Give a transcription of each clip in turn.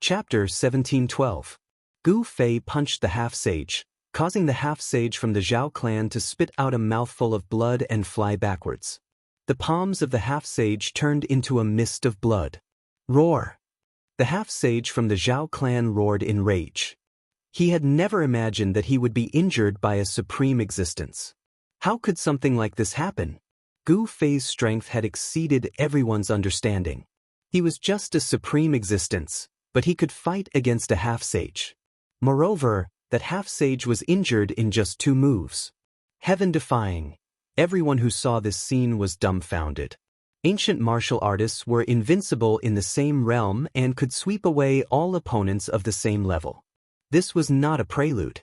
Chapter 1712. Gu Fei punched the half-sage, causing the half-sage from the Zhao clan to spit out a mouthful of blood and fly backwards. The palms of the half-sage turned into a mist of blood. Roar! The half-sage from the Zhao clan roared in rage. He had never imagined that he would be injured by a supreme existence. How could something like this happen? Gu Fei's strength had exceeded everyone's understanding. He was just a supreme existence, but he could fight against a half-sage. Moreover, that half-sage was injured in just 2 moves. Heaven-defying. Everyone who saw this scene was dumbfounded. Ancient martial artists were invincible in the same realm and could sweep away all opponents of the same level. This was not a prelude.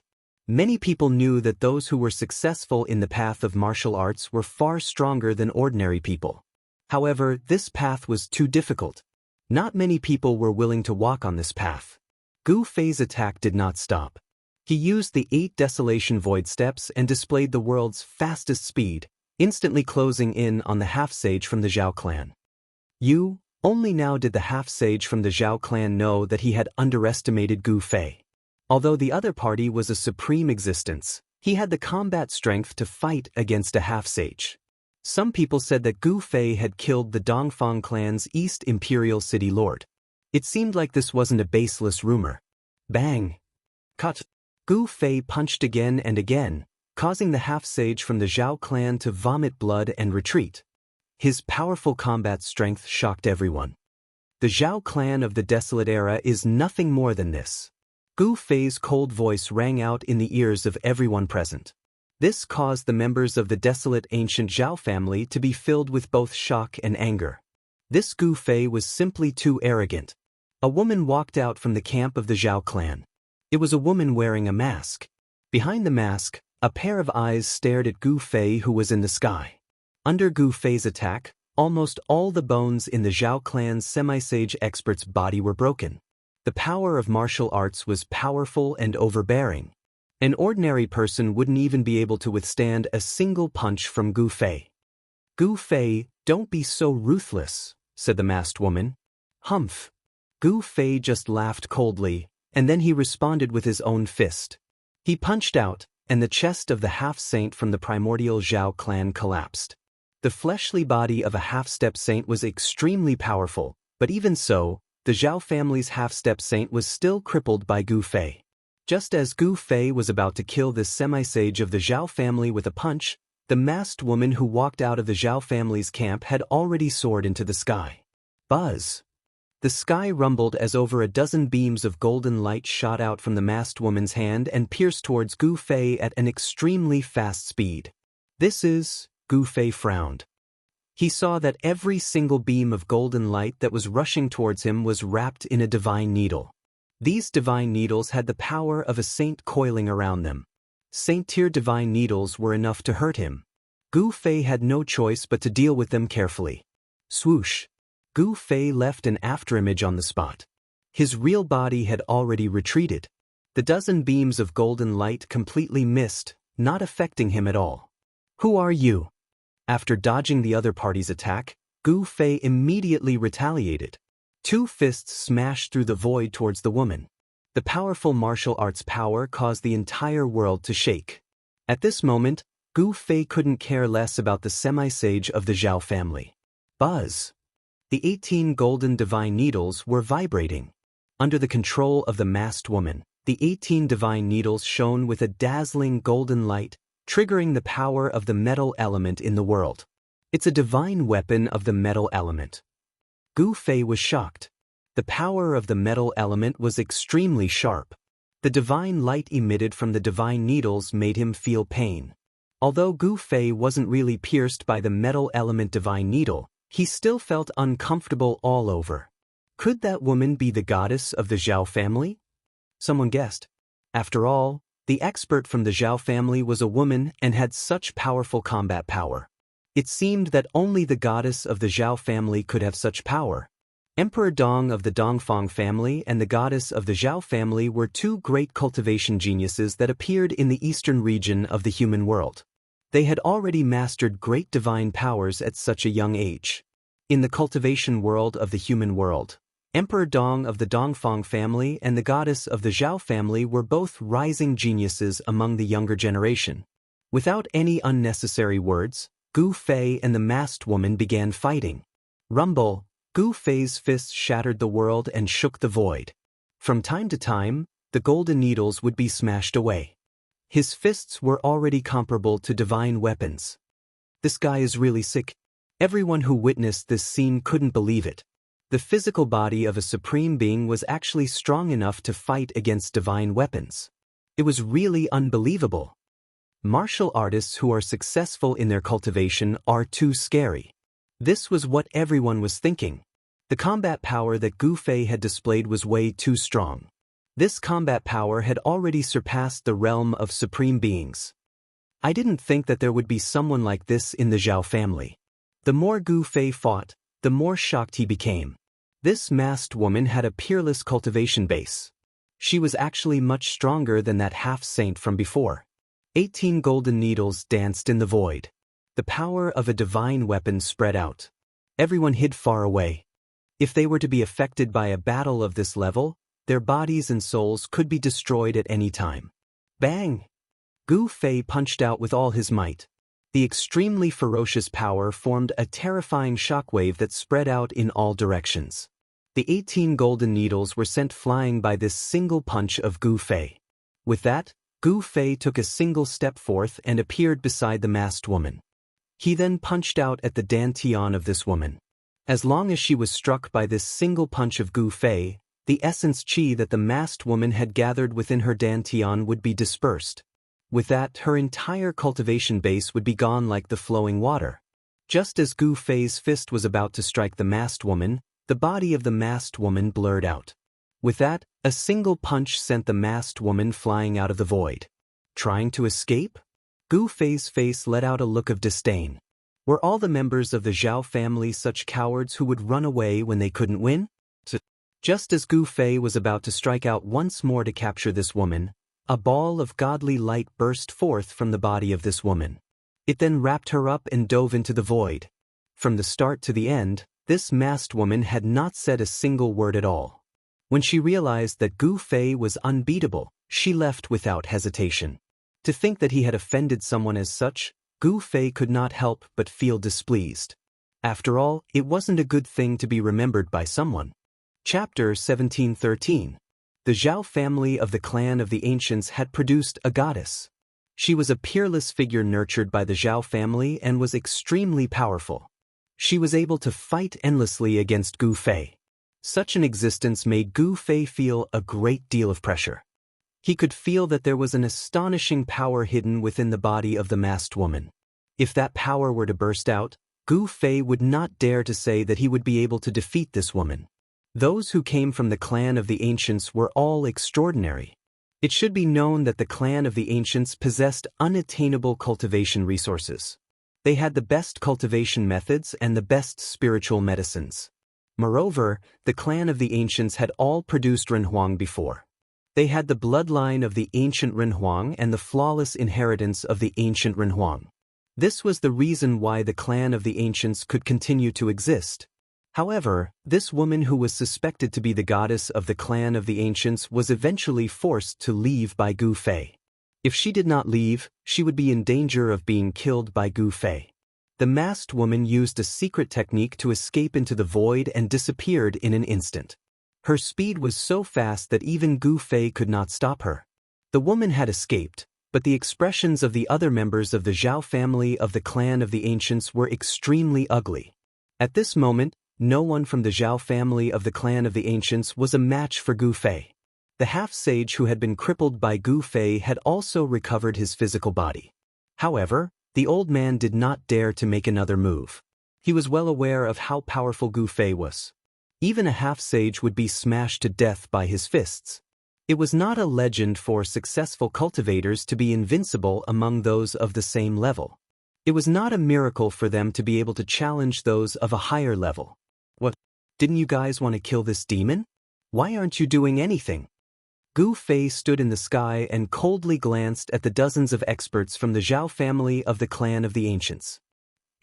Many people knew that those who were successful in the path of martial arts were far stronger than ordinary people. However, this path was too difficult. Not many people were willing to walk on this path. Gu Fei's attack did not stop. He used the 8 Desolation Void Steps and displayed the world's fastest speed, instantly closing in on the half-sage from the Zhao clan. Only now did the half-sage from the Zhao clan know that he had underestimated Gu Fei. Although the other party was a supreme existence, he had the combat strength to fight against a half-sage. Some people said that Gu Fei had killed the Dongfang clan's East Imperial City Lord. It seemed like this wasn't a baseless rumor. Bang! Cut! Gu Fei punched again and again, causing the half-sage from the Zhao clan to vomit blood and retreat. His powerful combat strength shocked everyone. The Zhao clan of the Desolate Era is nothing more than this. Gu Fei's cold voice rang out in the ears of everyone present. This caused the members of the desolate ancient Zhao family to be filled with both shock and anger. This Gu Fei was simply too arrogant. A woman walked out from the camp of the Zhao clan. It was a woman wearing a mask. Behind the mask, a pair of eyes stared at Gu Fei, who was in the sky. Under Gu Fei's attack, almost all the bones in the Zhao clan's semi-sage expert's body were broken. The power of martial arts was powerful and overbearing. An ordinary person wouldn't even be able to withstand a single punch from Gu Fei. Gu Fei, don't be so ruthless, said the masked woman. Humph. Gu Fei just laughed coldly, and then he responded with his own fist. He punched out, and the chest of the half-saint from the primordial Zhao clan collapsed. The fleshly body of a half-step saint was extremely powerful, but even so, the Zhao family's half-step saint was still crippled by Gu Fei. Just as Gu Fei was about to kill this semi-sage of the Zhao family with a punch, the masked woman who walked out of the Zhao family's camp had already soared into the sky. Buzz! The sky rumbled as over a dozen beams of golden light shot out from the masked woman's hand and pierced towards Gu Fei at an extremely fast speed. Gu Fei frowned. He saw that every single beam of golden light that was rushing towards him was wrapped in a divine needle. These divine needles had the power of a saint coiling around them. Saint-tier divine needles were enough to hurt him. Gu Fei had no choice but to deal with them carefully. Swoosh! Gu Fei left an afterimage on the spot. His real body had already retreated. The dozen beams of golden light completely missed, not affecting him at all. Who are you? After dodging the other party's attack, Gu Fei immediately retaliated. 2 fists smashed through the void towards the woman. The powerful martial arts power caused the entire world to shake. At this moment, Gu Fei couldn't care less about the semi-sage of the Zhao family. Buzz! The 18 golden divine needles were vibrating. Under the control of the masked woman, the 18 divine needles shone with a dazzling golden light, triggering the power of the metal element in the world. It's a divine weapon of the metal element. Gu Fei was shocked. The power of the metal element was extremely sharp. The divine light emitted from the divine needles made him feel pain. Although Gu Fei wasn't really pierced by the metal element divine needle, he still felt uncomfortable all over. Could that woman be the goddess of the Zhao family? Someone guessed. After all, the expert from the Zhao family was a woman and had such powerful combat power. It seemed that only the goddess of the Zhao family could have such power. Emperor Dong of the Dongfang family and the goddess of the Zhao family were 2 great cultivation geniuses that appeared in the eastern region of the human world. They had already mastered great divine powers at such a young age. In the cultivation world of the human world, Emperor Dong of the Dongfang family and the goddess of the Zhao family were both rising geniuses among the younger generation. Without any unnecessary words, Gu Fei and the masked woman began fighting. Rumble, Gu Fei's fists shattered the world and shook the void. From time to time, the golden needles would be smashed away. His fists were already comparable to divine weapons. This guy is really sick. Everyone who witnessed this scene couldn't believe it. The physical body of a supreme being was actually strong enough to fight against divine weapons. It was really unbelievable. Martial artists who are successful in their cultivation are too scary. This was what everyone was thinking. The combat power that Gu Fei had displayed was way too strong. This combat power had already surpassed the realm of supreme beings. I didn't think that there would be someone like this in the Zhao family. The more Gu Fei fought, the more shocked he became. This masked woman had a peerless cultivation base. She was actually much stronger than that half-saint from before. 18 golden needles danced in the void. The power of a divine weapon spread out. Everyone hid far away. If they were to be affected by a battle of this level, their bodies and souls could be destroyed at any time. Bang! Gu Fei punched out with all his might. The extremely ferocious power formed a terrifying shockwave that spread out in all directions. The 18 golden needles were sent flying by this single punch of Gu Fei. With that, Gu Fei took a single step forth and appeared beside the masked woman. He then punched out at the dantian of this woman. As long as she was struck by this single punch of Gu Fei, the essence qi that the masked woman had gathered within her dantian would be dispersed. With that, her entire cultivation base would be gone like the flowing water. Just as Gu Fei's fist was about to strike the masked woman, the body of the masked woman blurred out. With that, a single punch sent the masked woman flying out of the void. Trying to escape? Gu Fei's face let out a look of disdain. Were all the members of the Zhao family such cowards who would run away when they couldn't win? Just as Gu Fei was about to strike out once more to capture this woman, a ball of godly light burst forth from the body of this woman. It then wrapped her up and dove into the void. From the start to the end, this masked woman had not said a single word at all. When she realized that Gu Fei was unbeatable, she left without hesitation. To think that he had offended someone as such, Gu Fei could not help but feel displeased. After all, it wasn't a good thing to be remembered by someone. Chapter 1713. The Zhao family of the clan of the ancients had produced a goddess. She was a peerless figure nurtured by the Zhao family and was extremely powerful. She was able to fight endlessly against Gu Fei. Such an existence made Gu Fei feel a great deal of pressure. He could feel that there was an astonishing power hidden within the body of the masked woman. If that power were to burst out, Gu Fei would not dare to say that he would be able to defeat this woman. Those who came from the clan of the ancients were all extraordinary. It should be known that the clan of the ancients possessed unattainable cultivation resources. They had the best cultivation methods and the best spiritual medicines. Moreover, the clan of the ancients had all produced Renhuang before. They had the bloodline of the ancient Renhuang and the flawless inheritance of the ancient Renhuang. This was the reason why the clan of the ancients could continue to exist. However, this woman who was suspected to be the goddess of the clan of the ancients was eventually forced to leave by Gu Fei. If she did not leave, she would be in danger of being killed by Gu Fei. The masked woman used a secret technique to escape into the void and disappeared in an instant. Her speed was so fast that even Gu Fei could not stop her. The woman had escaped, but the expressions of the other members of the Zhao family of the clan of the ancients were extremely ugly. At this moment, no one from the Zhao family of the clan of the ancients was a match for Gu Fei. The half-sage who had been crippled by Gu Fei had also recovered his physical body. However, the old man did not dare to make another move. He was well aware of how powerful Gu Fei was. Even a half-sage would be smashed to death by his fists. It was not a legend for successful cultivators to be invincible among those of the same level. It was not a miracle for them to be able to challenge those of a higher level. What? Didn't you guys want to kill this demon? Why aren't you doing anything? Gu Fei stood in the sky and coldly glanced at the dozens of experts from the Zhao family of the clan of the ancients.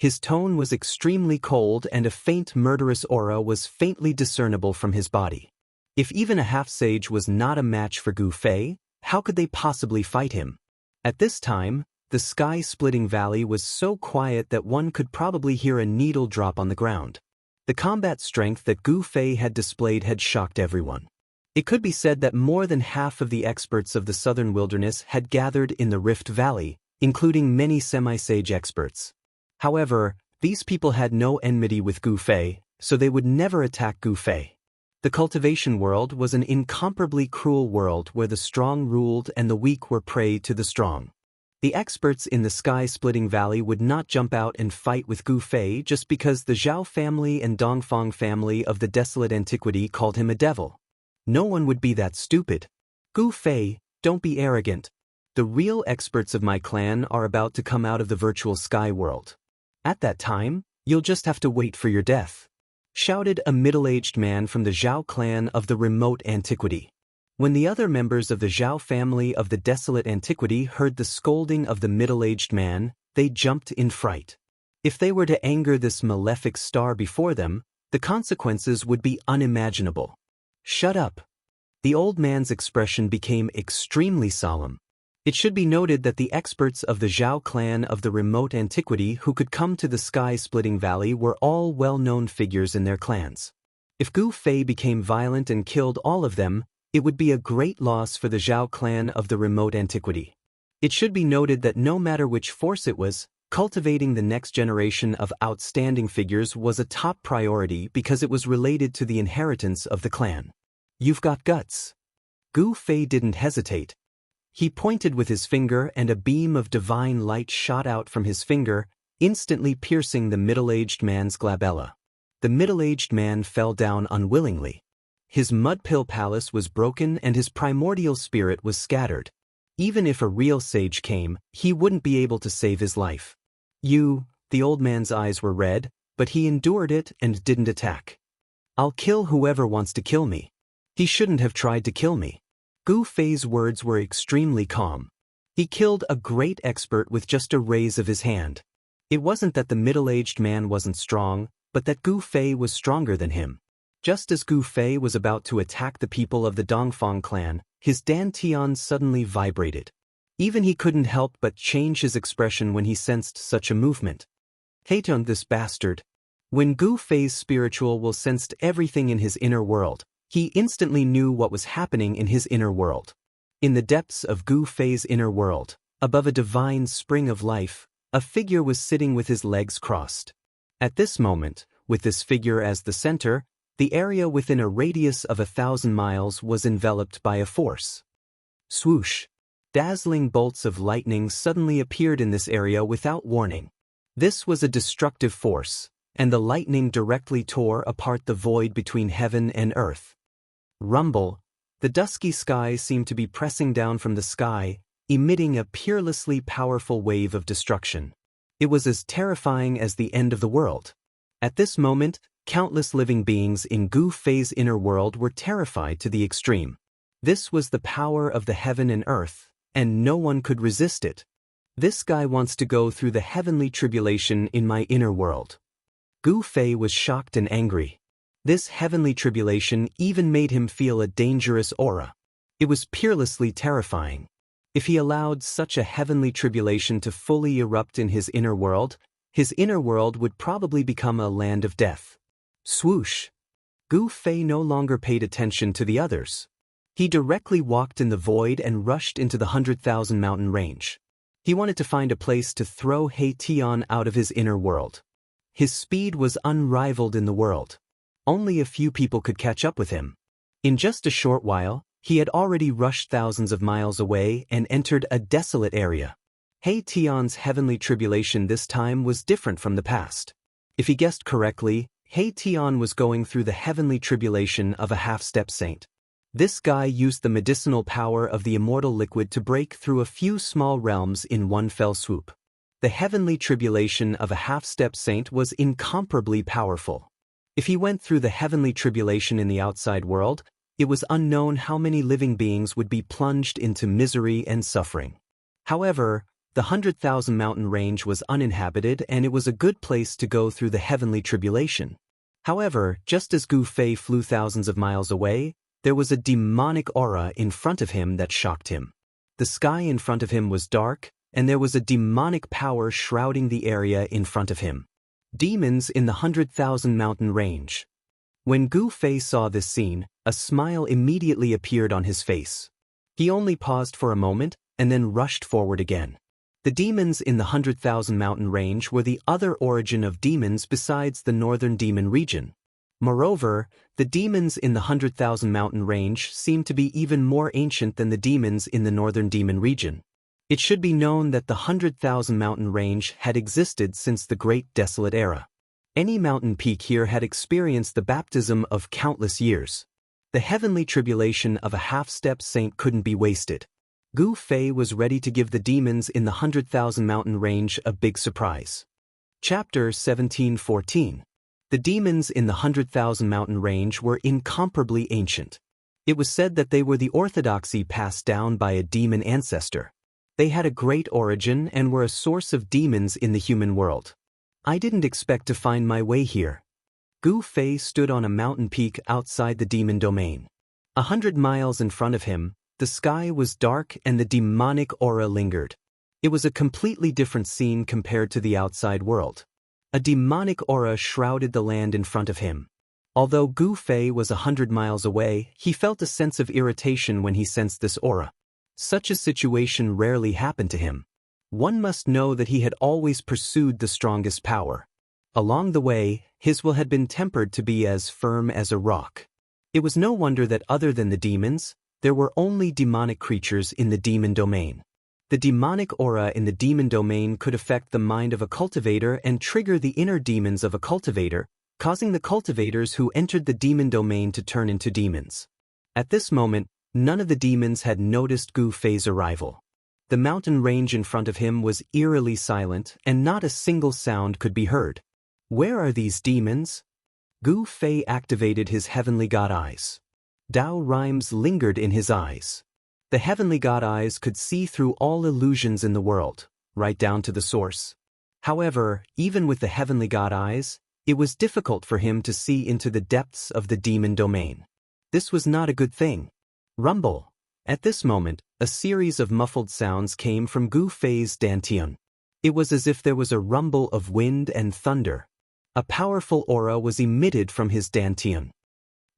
His tone was extremely cold and a faint murderous aura was faintly discernible from his body. If even a half-sage was not a match for Gu Fei, how could they possibly fight him? At this time, the sky-splitting valley was so quiet that one could probably hear a needle drop on the ground. The combat strength that Gu Fei had displayed had shocked everyone. It could be said that more than half of the experts of the southern wilderness had gathered in the Rift Valley, including many semi-sage experts. However, these people had no enmity with Gu Fei, so they would never attack Gu Fei. The cultivation world was an incomparably cruel world where the strong ruled and the weak were prey to the strong. The experts in the sky-splitting valley would not jump out and fight with Gu Fei just because the Zhao family and Dongfang family of the desolate antiquity called him a devil. No one would be that stupid. Gu Fei, don't be arrogant. The real experts of my clan are about to come out of the virtual sky world. At that time, you'll just have to wait for your death, shouted a middle-aged man from the Zhao clan of the remote antiquity. When the other members of the Zhao family of the desolate antiquity heard the scolding of the middle-aged man, they jumped in fright. If they were to anger this malefic star before them, the consequences would be unimaginable. Shut up. The old man's expression became extremely solemn. It should be noted that the experts of the Zhao clan of the remote antiquity who could come to the sky-splitting valley were all well-known figures in their clans. If Gu Fei became violent and killed all of them, it would be a great loss for the Zhao clan of the remote antiquity. It should be noted that no matter which force it was, cultivating the next generation of outstanding figures was a top priority because it was related to the inheritance of the clan. You've got guts. Gu Fei didn't hesitate. He pointed with his finger and a beam of divine light shot out from his finger, instantly piercing the middle-aged man's glabella. The middle-aged man fell down unwillingly. His mud-pill palace was broken and his primordial spirit was scattered. Even if a real sage came, he wouldn't be able to save his life. The old man's eyes were red, but he endured it and didn't attack. I'll kill whoever wants to kill me. He shouldn't have tried to kill me. Gu Fei's words were extremely calm. He killed a great expert with just a raise of his hand. It wasn't that the middle-aged man wasn't strong, but that Gu Fei was stronger than him. Just as Gu Fei was about to attack the people of the Dongfang clan, his dantian suddenly vibrated. Even he couldn't help but change his expression when he sensed such a movement. Hate on this bastard. When Gu Fei's spiritual will sensed everything in his inner world, he instantly knew what was happening in his inner world. In the depths of Gu Fei's inner world, above a divine spring of life, a figure was sitting with his legs crossed. At this moment, with this figure as the center, the area within a radius of 1,000 miles was enveloped by a force. Swoosh! Dazzling bolts of lightning suddenly appeared in this area without warning. This was a destructive force, and the lightning directly tore apart the void between heaven and earth. Rumble! The dusky sky seemed to be pressing down from the sky, emitting a peerlessly powerful wave of destruction. It was as terrifying as the end of the world. At this moment, countless living beings in Gu Fei's inner world were terrified to the extreme. This was the power of the heaven and earth, and no one could resist it. This guy wants to go through the heavenly tribulation in my inner world. Gu Fei was shocked and angry. This heavenly tribulation even made him feel a dangerous aura. It was peerlessly terrifying. If he allowed such a heavenly tribulation to fully erupt in his inner world would probably become a land of death. Swoosh! Gu Fei no longer paid attention to the others. He directly walked in the void and rushed into the 100,000 mountain range. He wanted to find a place to throw He Tian out of his inner world. His speed was unrivaled in the world. Only a few people could catch up with him. In just a short while, he had already rushed thousands of miles away and entered a desolate area. He Tian's heavenly tribulation this time was different from the past. If he guessed correctly, He Tian was going through the heavenly tribulation of a half-step saint. This guy used the medicinal power of the immortal liquid to break through a few small realms in one fell swoop. The heavenly tribulation of a half-step saint was incomparably powerful. If he went through the heavenly tribulation in the outside world, it was unknown how many living beings would be plunged into misery and suffering. However, The 100,000 mountain range was uninhabited and it was a good place to go through the heavenly tribulation. However, just as Gu Fei flew thousands of miles away, there was a demonic aura in front of him that shocked him. The sky in front of him was dark, and there was a demonic power shrouding the area in front of him. Demons in the 100,000 mountain range. When Gu Fei saw this scene, a smile immediately appeared on his face. He only paused for a moment, and then rushed forward again. The demons in the 100,000 mountain range were the other origin of demons besides the northern demon region. Moreover, the demons in the 100,000 mountain range seemed to be even more ancient than the demons in the northern demon region. It should be known that the 100,000 mountain range had existed since the Great Desolate Era. Any mountain peak here had experienced the baptism of countless years. The heavenly tribulation of a half-step saint couldn't be wasted. Gu Fei was ready to give the demons in the 100,000 mountain range a big surprise. Chapter 17:14. The demons in the 100,000 mountain range were incomparably ancient. It was said that they were the orthodoxy passed down by a demon ancestor. They had a great origin and were a source of demons in the human world. I didn't expect to find my way here. Gu Fei stood on a mountain peak outside the demon domain. 100 miles in front of him, the sky was dark and the demonic aura lingered. It was a completely different scene compared to the outside world. A demonic aura shrouded the land in front of him. Although Gu Fei was 100 miles away, he felt a sense of irritation when he sensed this aura. Such a situation rarely happened to him. One must know that he had always pursued the strongest power. Along the way, his will had been tempered to be as firm as a rock. It was no wonder that other than the demons, there were only demonic creatures in the demon domain. The demonic aura in the demon domain could affect the mind of a cultivator and trigger the inner demons of a cultivator, causing the cultivators who entered the demon domain to turn into demons. At this moment, none of the demons had noticed Gu Fei's arrival. The mountain range in front of him was eerily silent, and not a single sound could be heard. Where are these demons? Gu Fei activated his heavenly god eyes. Tao rhymes lingered in his eyes. The heavenly god eyes could see through all illusions in the world, right down to the source. However, even with the heavenly god eyes, it was difficult for him to see into the depths of the demon domain. This was not a good thing. Rumble. At this moment, a series of muffled sounds came from Gu Fei's dantian. It was as if there was a rumble of wind and thunder. A powerful aura was emitted from his dantian.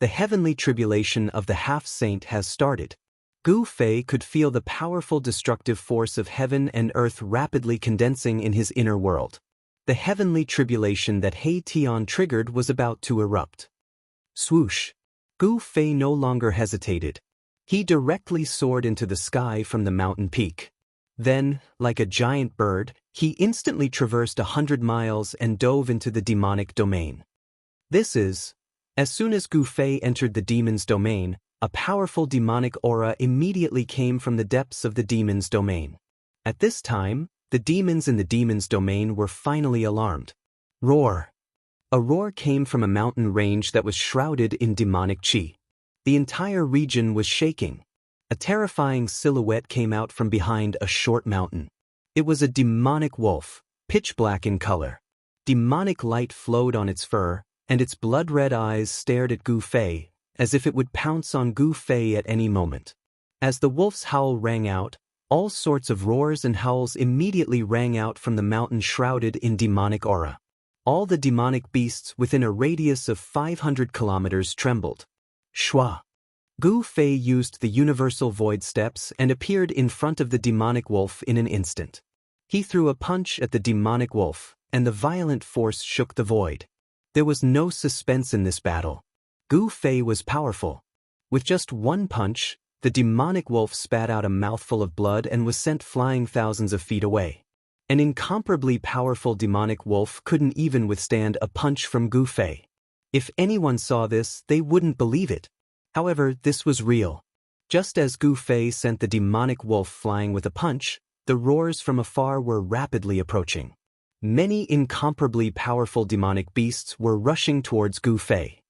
The heavenly tribulation of the half-saint has started. Gu Fei could feel the powerful destructive force of heaven and earth rapidly condensing in his inner world. The heavenly tribulation that He Tian triggered was about to erupt. Swoosh! Gu Fei no longer hesitated. He directly soared into the sky from the mountain peak. Then, like a giant bird, he instantly traversed 100 miles and dove into the demonic domain. As soon as Gu Fei entered the demon's domain, a powerful demonic aura immediately came from the depths of the demon's domain. At this time, the demons in the demon's domain were finally alarmed. Roar! A roar came from a mountain range that was shrouded in demonic qi. The entire region was shaking. A terrifying silhouette came out from behind a short mountain. It was a demonic wolf, pitch black in color. Demonic light flowed on its fur, and its blood-red eyes stared at Gu Fei, as if it would pounce on Gu Fei at any moment. As the wolf's howl rang out, all sorts of roars and howls immediately rang out from the mountain shrouded in demonic aura. All the demonic beasts within a radius of 500 kilometers trembled. Shua! Gu Fei used the universal void steps and appeared in front of the demonic wolf in an instant. He threw a punch at the demonic wolf, and the violent force shook the void. There was no suspense in this battle. Gu Fei was powerful. With just one punch, the demonic wolf spat out a mouthful of blood and was sent flying thousands of feet away. An incomparably powerful demonic wolf couldn't even withstand a punch from Gu Fei. If anyone saw this, they wouldn't believe it. However, this was real. Just as Gu Fei sent the demonic wolf flying with a punch, the roars from afar were rapidly approaching. Many incomparably powerful demonic beasts were rushing towards Gu Fei.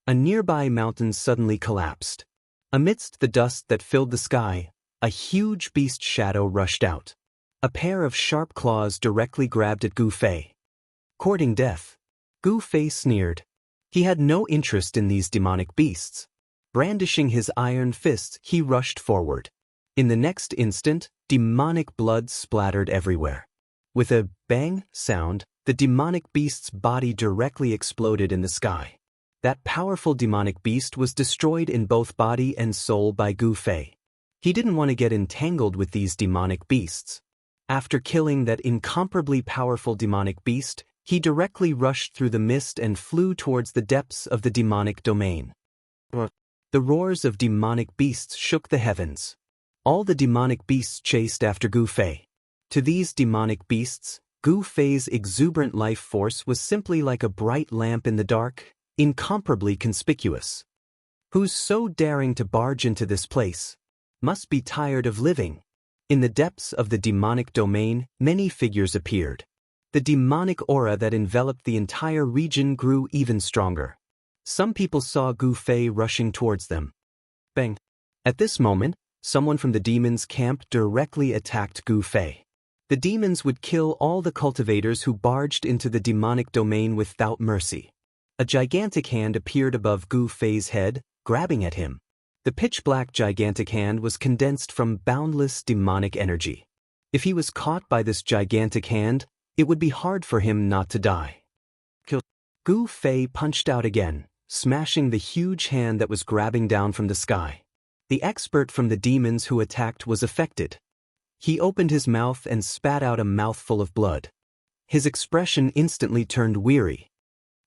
A nearby mountain suddenly collapsed. Amidst the dust that filled the sky, a huge beast shadow rushed out. A pair of sharp claws directly grabbed at Gu Fei. Courting death. Gu Fei sneered. He had no interest in these demonic beasts. Brandishing his iron fists, he rushed forward. In the next instant, demonic blood splattered everywhere. With a bang sound, the demonic beast's body directly exploded in the sky. That powerful demonic beast was destroyed in both body and soul by Gu Fei. He didn't want to get entangled with these demonic beasts. After killing that incomparably powerful demonic beast, he directly rushed through the mist and flew towards the depths of the demonic domain. The roars of demonic beasts shook the heavens. All the demonic beasts chased after Gu Fei. To these demonic beasts, Gu Fei's exuberant life force was simply like a bright lamp in the dark, incomparably conspicuous. Who's so daring to barge into this place? Must be tired of living. In the depths of the demonic domain, many figures appeared. The demonic aura that enveloped the entire region grew even stronger. Some people saw Gu Fei rushing towards them. Bang! At this moment, someone from the demons' camp directly attacked Gu Fei. The demons would kill all the cultivators who barged into the demonic domain without mercy. A gigantic hand appeared above Gu Fei's head, grabbing at him. The pitch-black gigantic hand was condensed from boundless demonic energy. If he was caught by this gigantic hand, it would be hard for him not to die. Gu Fei punched out again, smashing the huge hand that was grabbing down from the sky. The expert from the demons who attacked was affected. He opened his mouth and spat out a mouthful of blood. His expression instantly turned weary.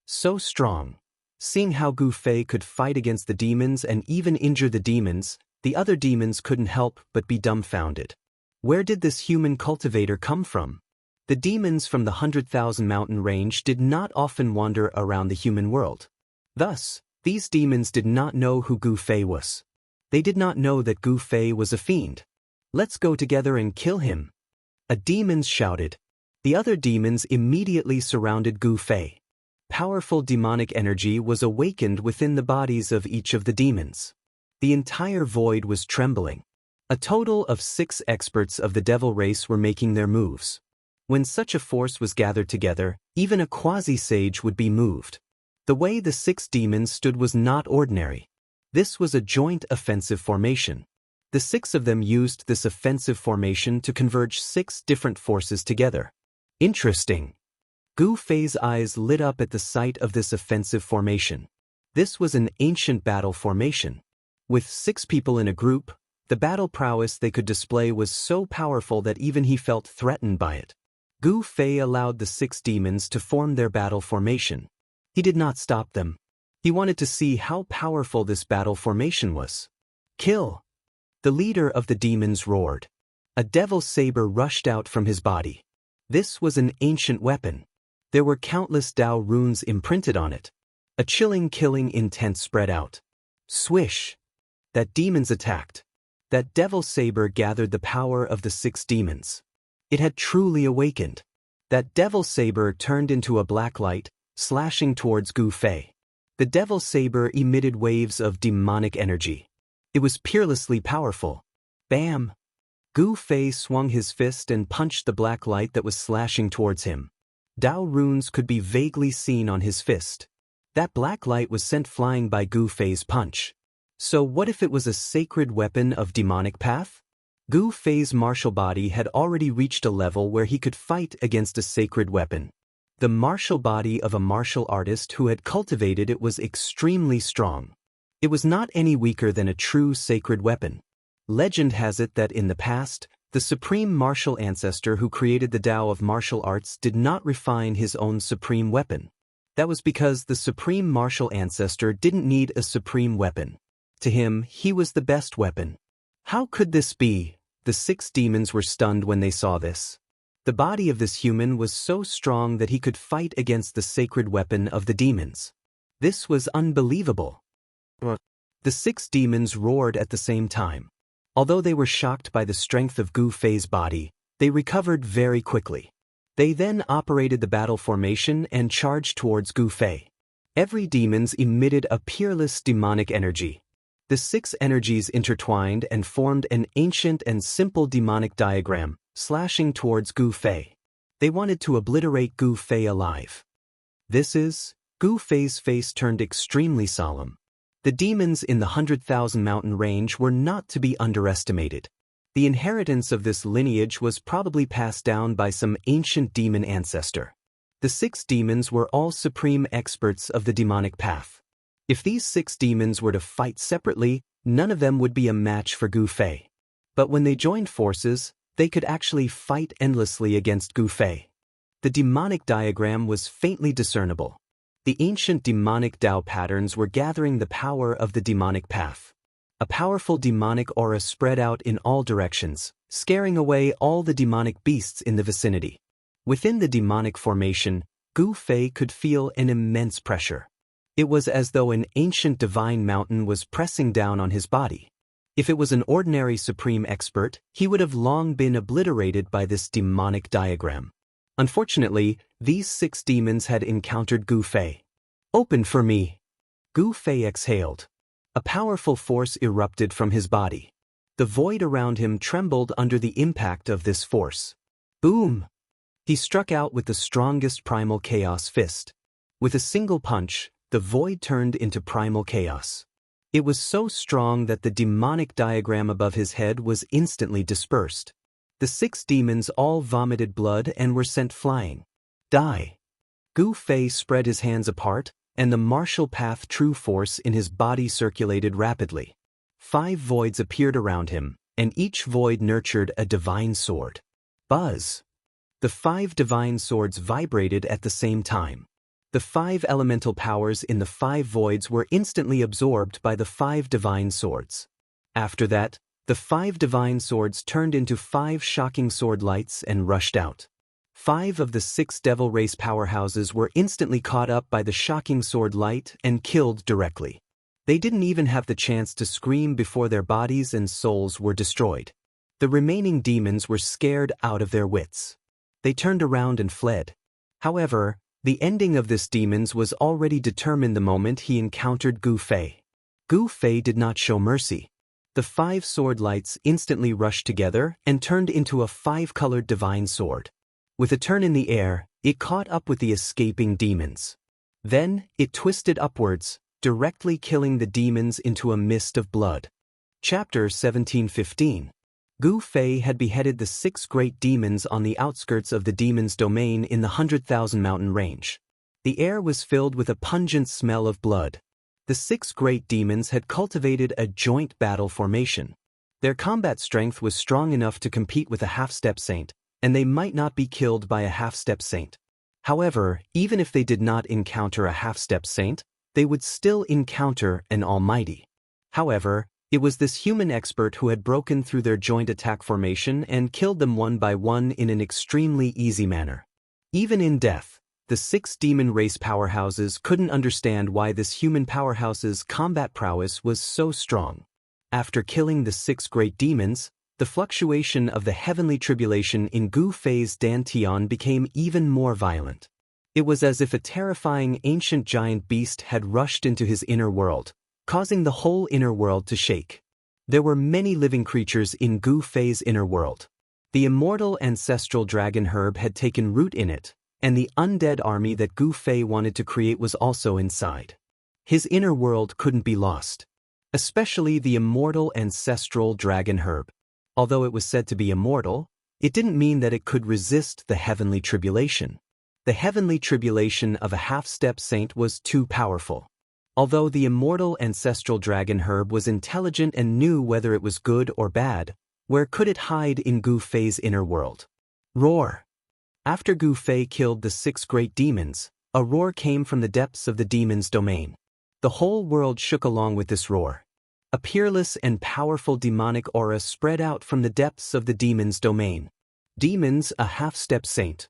So strong. Seeing how Gu Fei could fight against the demons and even injure the demons, the other demons couldn't help but be dumbfounded. Where did this human cultivator come from? The demons from the 100,000 mountain range did not often wander around the human world. Thus, these demons did not know who Gu Fei was. They did not know that Gu Fei was a fiend. Let's go together and kill him. A demon shouted. The other demons immediately surrounded Gu Fei. Powerful demonic energy was awakened within the bodies of each of the demons. The entire void was trembling. A total of 6 experts of the devil race were making their moves. When such a force was gathered together, even a quasi-sage would be moved. The way the 6 demons stood was not ordinary. This was a joint offensive formation. The 6 of them used this offensive formation to converge 6 different forces together. Interesting. Gu Fei's eyes lit up at the sight of this offensive formation. This was an ancient battle formation. With 6 people in a group, the battle prowess they could display was so powerful that even he felt threatened by it. Gu Fei allowed the 6 demons to form their battle formation. He did not stop them. He wanted to see how powerful this battle formation was. Kill! The leader of the demons roared. A devil saber rushed out from his body. This was an ancient weapon. There were countless Dao runes imprinted on it. A chilling killing intent spread out. Swish! That demons attacked. That devil saber gathered the power of the 6 demons. It had truly awakened. That devil saber turned into a black light, slashing towards Gu Fei. The devil saber emitted waves of demonic energy. It was peerlessly powerful. Bam! Gu Fei swung his fist and punched the black light that was slashing towards him. Dao runes could be vaguely seen on his fist. That black light was sent flying by Gu Fei's punch. So what if it was a sacred weapon of demonic path? Gu Fei's martial body had already reached a level where he could fight against a sacred weapon. The martial body of a martial artist who had cultivated it was extremely strong. It was not any weaker than a true sacred weapon. Legend has it that in the past, the supreme martial ancestor who created the Tao of martial arts did not refine his own supreme weapon. That was because the supreme martial ancestor didn't need a supreme weapon. To him, he was the best weapon. How could this be? The 6 demons were stunned when they saw this. The body of this human was so strong that he could fight against the sacred weapon of the demons. This was unbelievable. The 6 demons roared at the same time. Although they were shocked by the strength of Gu Fei's body, they recovered very quickly. They then operated the battle formation and charged towards Gu Fei. Every demons emitted a peerless demonic energy. The 6 energies intertwined and formed an ancient and simple demonic diagram, slashing towards Gu Fei. They wanted to obliterate Gu Fei alive. Gu Fei's face turned extremely solemn. The demons in the 100,000 mountain range were not to be underestimated. The inheritance of this lineage was probably passed down by some ancient demon ancestor. The 6 demons were all supreme experts of the demonic path. If these 6 demons were to fight separately, none of them would be a match for Gu Fei. But when they joined forces, they could actually fight endlessly against Gu Fei. The demonic diagram was faintly discernible. The ancient demonic Dao patterns were gathering the power of the demonic path. A powerful demonic aura spread out in all directions, scaring away all the demonic beasts in the vicinity. Within the demonic formation, Gu Fei could feel an immense pressure. It was as though an ancient divine mountain was pressing down on his body. If it was an ordinary supreme expert, he would have long been obliterated by this demonic diagram. Unfortunately, these 6 demons had encountered Gu Fei. "Open for me." Gu Fei exhaled. A powerful force erupted from his body. The void around him trembled under the impact of this force. Boom! He struck out with the strongest primal chaos fist. With a single punch, the void turned into primal chaos. It was so strong that the demonic diagram above his head was instantly dispersed. The 6 demons all vomited blood and were sent flying. Die! Gu Fei spread his hands apart, and the martial path true force in his body circulated rapidly. 5 voids appeared around him, and each void nurtured a divine sword. Buzz! The 5 divine swords vibrated at the same time. The 5 elemental powers in the 5 voids were instantly absorbed by the 5 divine swords. After that, the 5 divine swords turned into 5 shocking sword lights and rushed out. 5 of the 6 devil race powerhouses were instantly caught up by the shocking sword light and killed directly. They didn't even have the chance to scream before their bodies and souls were destroyed. The remaining demons were scared out of their wits. They turned around and fled. However, the ending of this demons was already determined the moment he encountered Gu Fei. Gu Fei did not show mercy. The 5 sword lights instantly rushed together and turned into a 5-colored divine sword. With a turn in the air, it caught up with the escaping demons. Then, it twisted upwards, directly killing the demons into a mist of blood. Chapter 17:15. Gu Fei had beheaded the 6 great demons on the outskirts of the demon's domain in the 100,000 mountain range. The air was filled with a pungent smell of blood. The 6 great demons had cultivated a joint battle formation. Their combat strength was strong enough to compete with a half-step saint, and they might not be killed by a half-step saint. However, even if they did not encounter a half-step saint, they would still encounter an almighty. However, it was this human expert who had broken through their joint attack formation and killed them one by one in an extremely easy manner. Even in death, the 6 demon race powerhouses couldn't understand why this human powerhouse's combat prowess was so strong. After killing the 6 great demons, the fluctuation of the heavenly tribulation in Gu Fei's dantian became even more violent. It was as if a terrifying ancient giant beast had rushed into his inner world, causing the whole inner world to shake. There were many living creatures in Gu Fei's inner world. The immortal ancestral dragon herb had taken root in it, and the undead army that Gu Fei wanted to create was also inside. His inner world couldn't be lost, especially the immortal ancestral dragon herb. Although it was said to be immortal, it didn't mean that it could resist the heavenly tribulation. The heavenly tribulation of a half-step saint was too powerful. Although the immortal ancestral dragon herb was intelligent and knew whether it was good or bad, where could it hide in Gu Fei's inner world? Roar! After Gu Fei killed the 6 great demons, a roar came from the depths of the demon's domain. The whole world shook along with this roar. A peerless and powerful demonic aura spread out from the depths of the demon's domain. Demons, a half-step saint.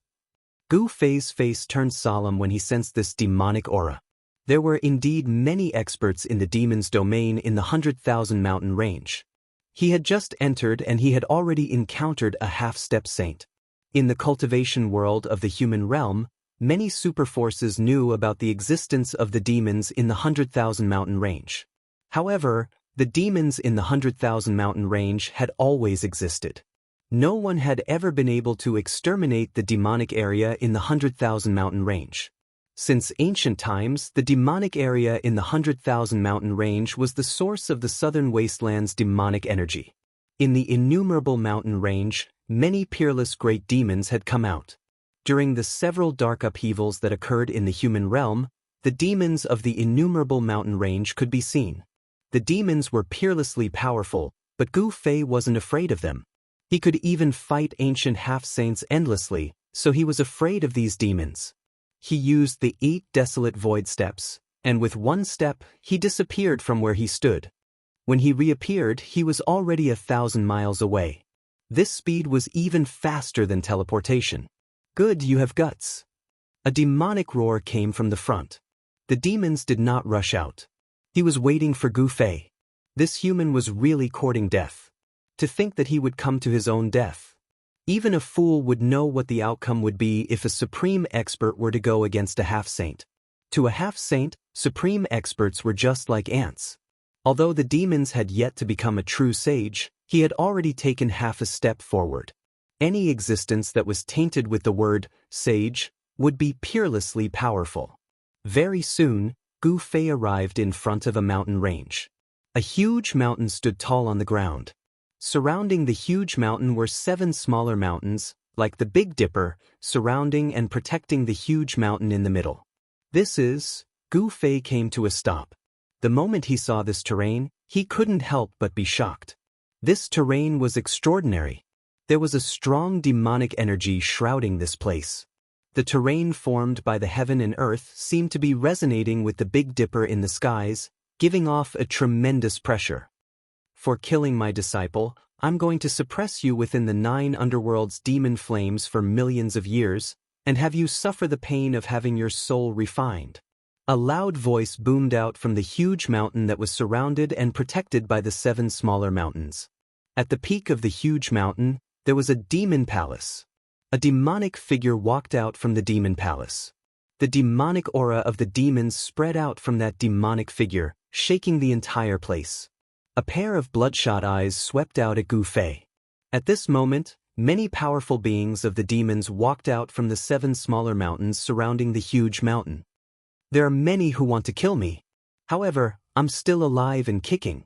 Gu Fei's face turned solemn when he sensed this demonic aura. There were indeed many experts in the demon's domain in the 100,000 mountain range. He had just entered and he had already encountered a half-step saint. In the cultivation world of the human realm, many superforces knew about the existence of the demons in the 100,000 mountain range. However, the demons in the 100,000 mountain range had always existed. No one had ever been able to exterminate the demonic area in the 100,000 mountain range. Since ancient times, the demonic area in the 100,000 mountain range was the source of the southern wasteland's demonic energy. In the innumerable mountain range, many peerless great demons had come out. During the several dark upheavals that occurred in the human realm, the demons of the innumerable mountain range could be seen. The demons were peerlessly powerful, but Gu Fei wasn't afraid of them. He could even fight ancient half-saints endlessly, so he was afraid of these demons. He used the 8 desolate void steps, and with one step, he disappeared from where he stood. When he reappeared, he was already 1,000 miles away. This speed was even faster than teleportation. Good, you have guts. A demonic roar came from the front. The demons did not rush out. He was waiting for Gu Fei. This human was really courting death. To think that he would come to his own death. Even a fool would know what the outcome would be if a supreme expert were to go against a half-saint. To a half-saint, supreme experts were just like ants. Although the demons had yet to become a true sage, he had already taken half a step forward. Any existence that was tainted with the word sage would be peerlessly powerful. Very soon, Gu Fei arrived in front of a mountain range. A huge mountain stood tall on the ground. Surrounding the huge mountain were 7 smaller mountains, like the Big Dipper, surrounding and protecting the huge mountain in the middle. Gu Fei came to a stop. The moment he saw this terrain, he couldn't help but be shocked. This terrain was extraordinary. There was a strong demonic energy shrouding this place. The terrain formed by the heaven and earth seemed to be resonating with the Big Dipper in the skies, giving off a tremendous pressure. For killing my disciple, I'm going to suppress you within the 9 underworld's demon flames for millions of years, and have you suffer the pain of having your soul refined. A loud voice boomed out from the huge mountain that was surrounded and protected by the 7 smaller mountains. At the peak of the huge mountain, there was a demon palace. A demonic figure walked out from the demon palace. The demonic aura of the demons spread out from that demonic figure, shaking the entire place. A pair of bloodshot eyes swept out at Gu Fei. At this moment, many powerful beings of the demons walked out from the 7 smaller mountains surrounding the huge mountain. There are many who want to kill me. However, I'm still alive and kicking.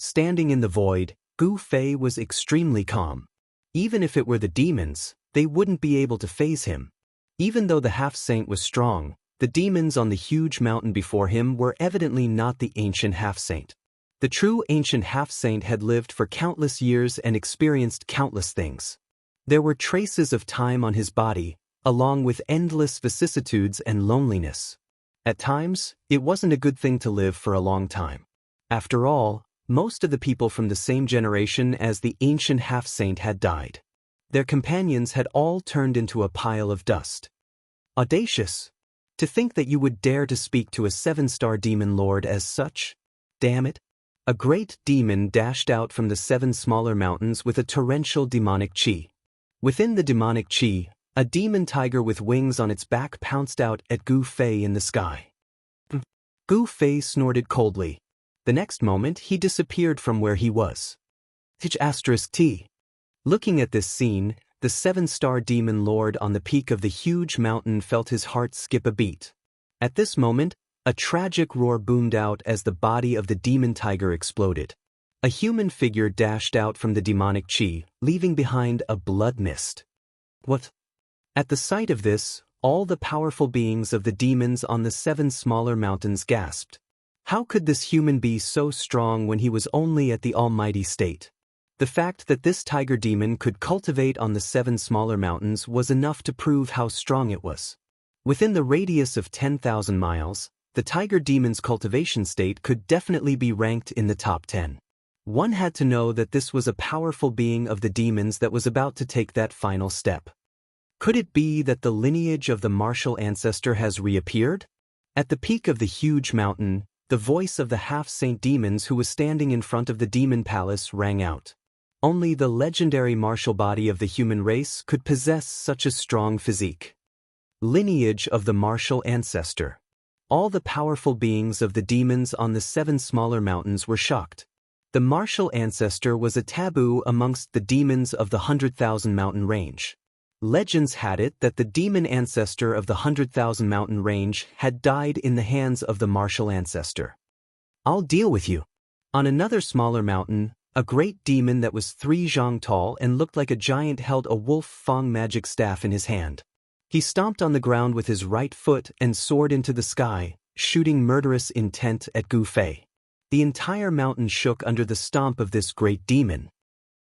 Standing in the void, Gu Fei was extremely calm. Even if it were the demons, they wouldn't be able to faze him. Even though the half-saint was strong, the demons on the huge mountain before him were evidently not the ancient half-saint. The true ancient half-saint had lived for countless years and experienced countless things. There were traces of time on his body, along with endless vicissitudes and loneliness. At times, it wasn't a good thing to live for a long time. After all, most of the people from the same generation as the ancient half-saint had died. Their companions had all turned into a pile of dust. Audacious! To think that you would dare to speak to a 7-star demon lord as such? Damn it! A great demon dashed out from the 7 smaller mountains with a torrential demonic chi. Within the demonic chi, a demon tiger with wings on its back pounced out at Gu Fei in the sky. Gu Fei snorted coldly. The next moment, he disappeared from where he was. T. Looking at this scene, the 7-star demon lord on the peak of the huge mountain felt his heart skip a beat. At this moment, a tragic roar boomed out as the body of the demon tiger exploded. A human figure dashed out from the demonic chi, leaving behind a blood mist. What? At the sight of this, all the powerful beings of the demons on the 7 smaller mountains gasped. How could this human be so strong when he was only at the almighty state? The fact that this tiger demon could cultivate on the 7 smaller mountains was enough to prove how strong it was. Within the radius of 10,000 miles, the tiger demon's cultivation state could definitely be ranked in the top 10. One had to know that this was a powerful being of the demons that was about to take that final step. Could it be that the lineage of the martial ancestor has reappeared? At the peak of the huge mountain, the voice of the half-saint demons who was standing in front of the demon palace rang out. Only the legendary martial body of the human race could possess such a strong physique. Lineage of the martial ancestor. All the powerful beings of the demons on the 7 smaller mountains were shocked. The martial ancestor was a taboo amongst the demons of the 100,000 Mountain Range. Legends had it that the demon ancestor of the 100,000 Mountain Range had died in the hands of the martial ancestor. "I'll deal with you." On another smaller mountain, a great demon that was 3 zhang tall and looked like a giant held a wolf fang magic staff in his hand. He stomped on the ground with his right foot and soared into the sky, shooting murderous intent at Gu Fei. The entire mountain shook under the stomp of this great demon.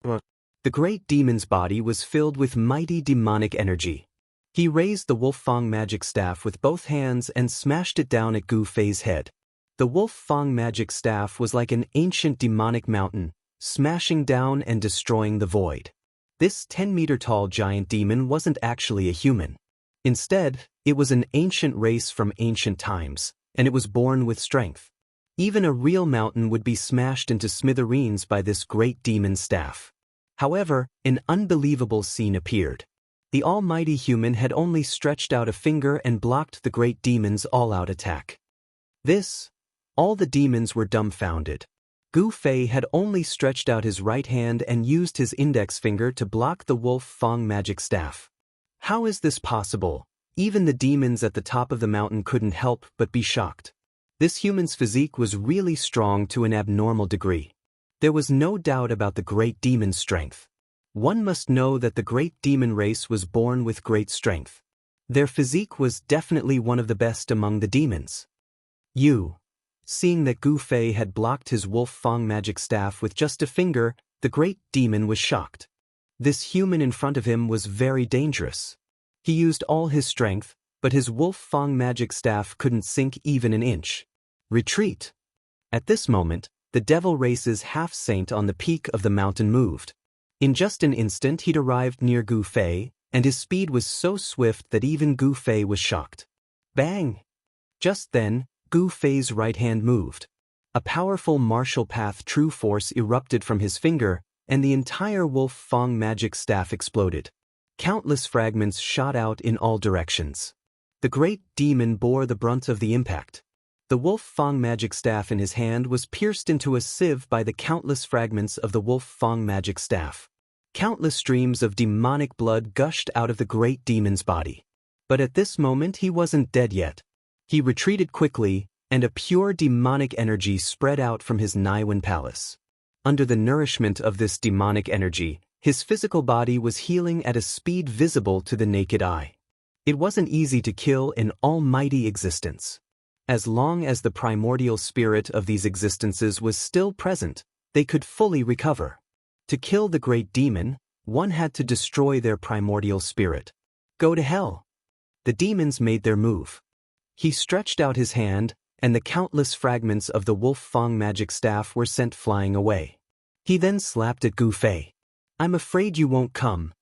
The great demon's body was filled with mighty demonic energy. He raised the wolf fang magic staff with both hands and smashed it down at Gu Fei's head. The wolf fang magic staff was like an ancient demonic mountain, smashing down and destroying the void. This 10-meter-tall giant demon wasn't actually a human. Instead, it was an ancient race from ancient times, and it was born with strength. Even a real mountain would be smashed into smithereens by this great demon's staff. However, an unbelievable scene appeared. The almighty human had only stretched out a finger and blocked the great demon's all-out attack. All the demons were dumbfounded. Gu Fei had only stretched out his right hand and used his index finger to block the wolf fang magic staff. How is this possible? Even the demons at the top of the mountain couldn't help but be shocked. This human's physique was really strong to an abnormal degree. There was no doubt about the great demon's strength. One must know that the great demon race was born with great strength. Their physique was definitely one of the best among the demons. Seeing that Gu Fei had blocked his wolf fang magic staff with just a finger, the great demon was shocked. This human in front of him was very dangerous. He used all his strength, but his wolf fang magic staff couldn't sink even an inch. Retreat! At this moment, the devil race's half-saint on the peak of the mountain moved. In just an instant he'd arrived near Gu Fei, and his speed was so swift that even Gu Fei was shocked. Bang! Just then, Gu Fei's right hand moved. A powerful martial path true force erupted from his finger, and the entire wolf fang magic staff exploded. Countless fragments shot out in all directions. The great demon bore the brunt of the impact. The wolf fang magic staff in his hand was pierced into a sieve by the countless fragments of the wolf fang magic staff. Countless streams of demonic blood gushed out of the great demon's body. But at this moment he wasn't dead yet. He retreated quickly, and a pure demonic energy spread out from his Naiwen palace. Under the nourishment of this demonic energy, his physical body was healing at a speed visible to the naked eye. It wasn't easy to kill an almighty existence. As long as the primordial spirit of these existences was still present, they could fully recover. To kill the great demon, one had to destroy their primordial spirit. Go to hell! The demons made their move. He stretched out his hand, and the countless fragments of the wolf fang magic staff were sent flying away. He then slapped at Gu Fei. "I'm afraid you won't come."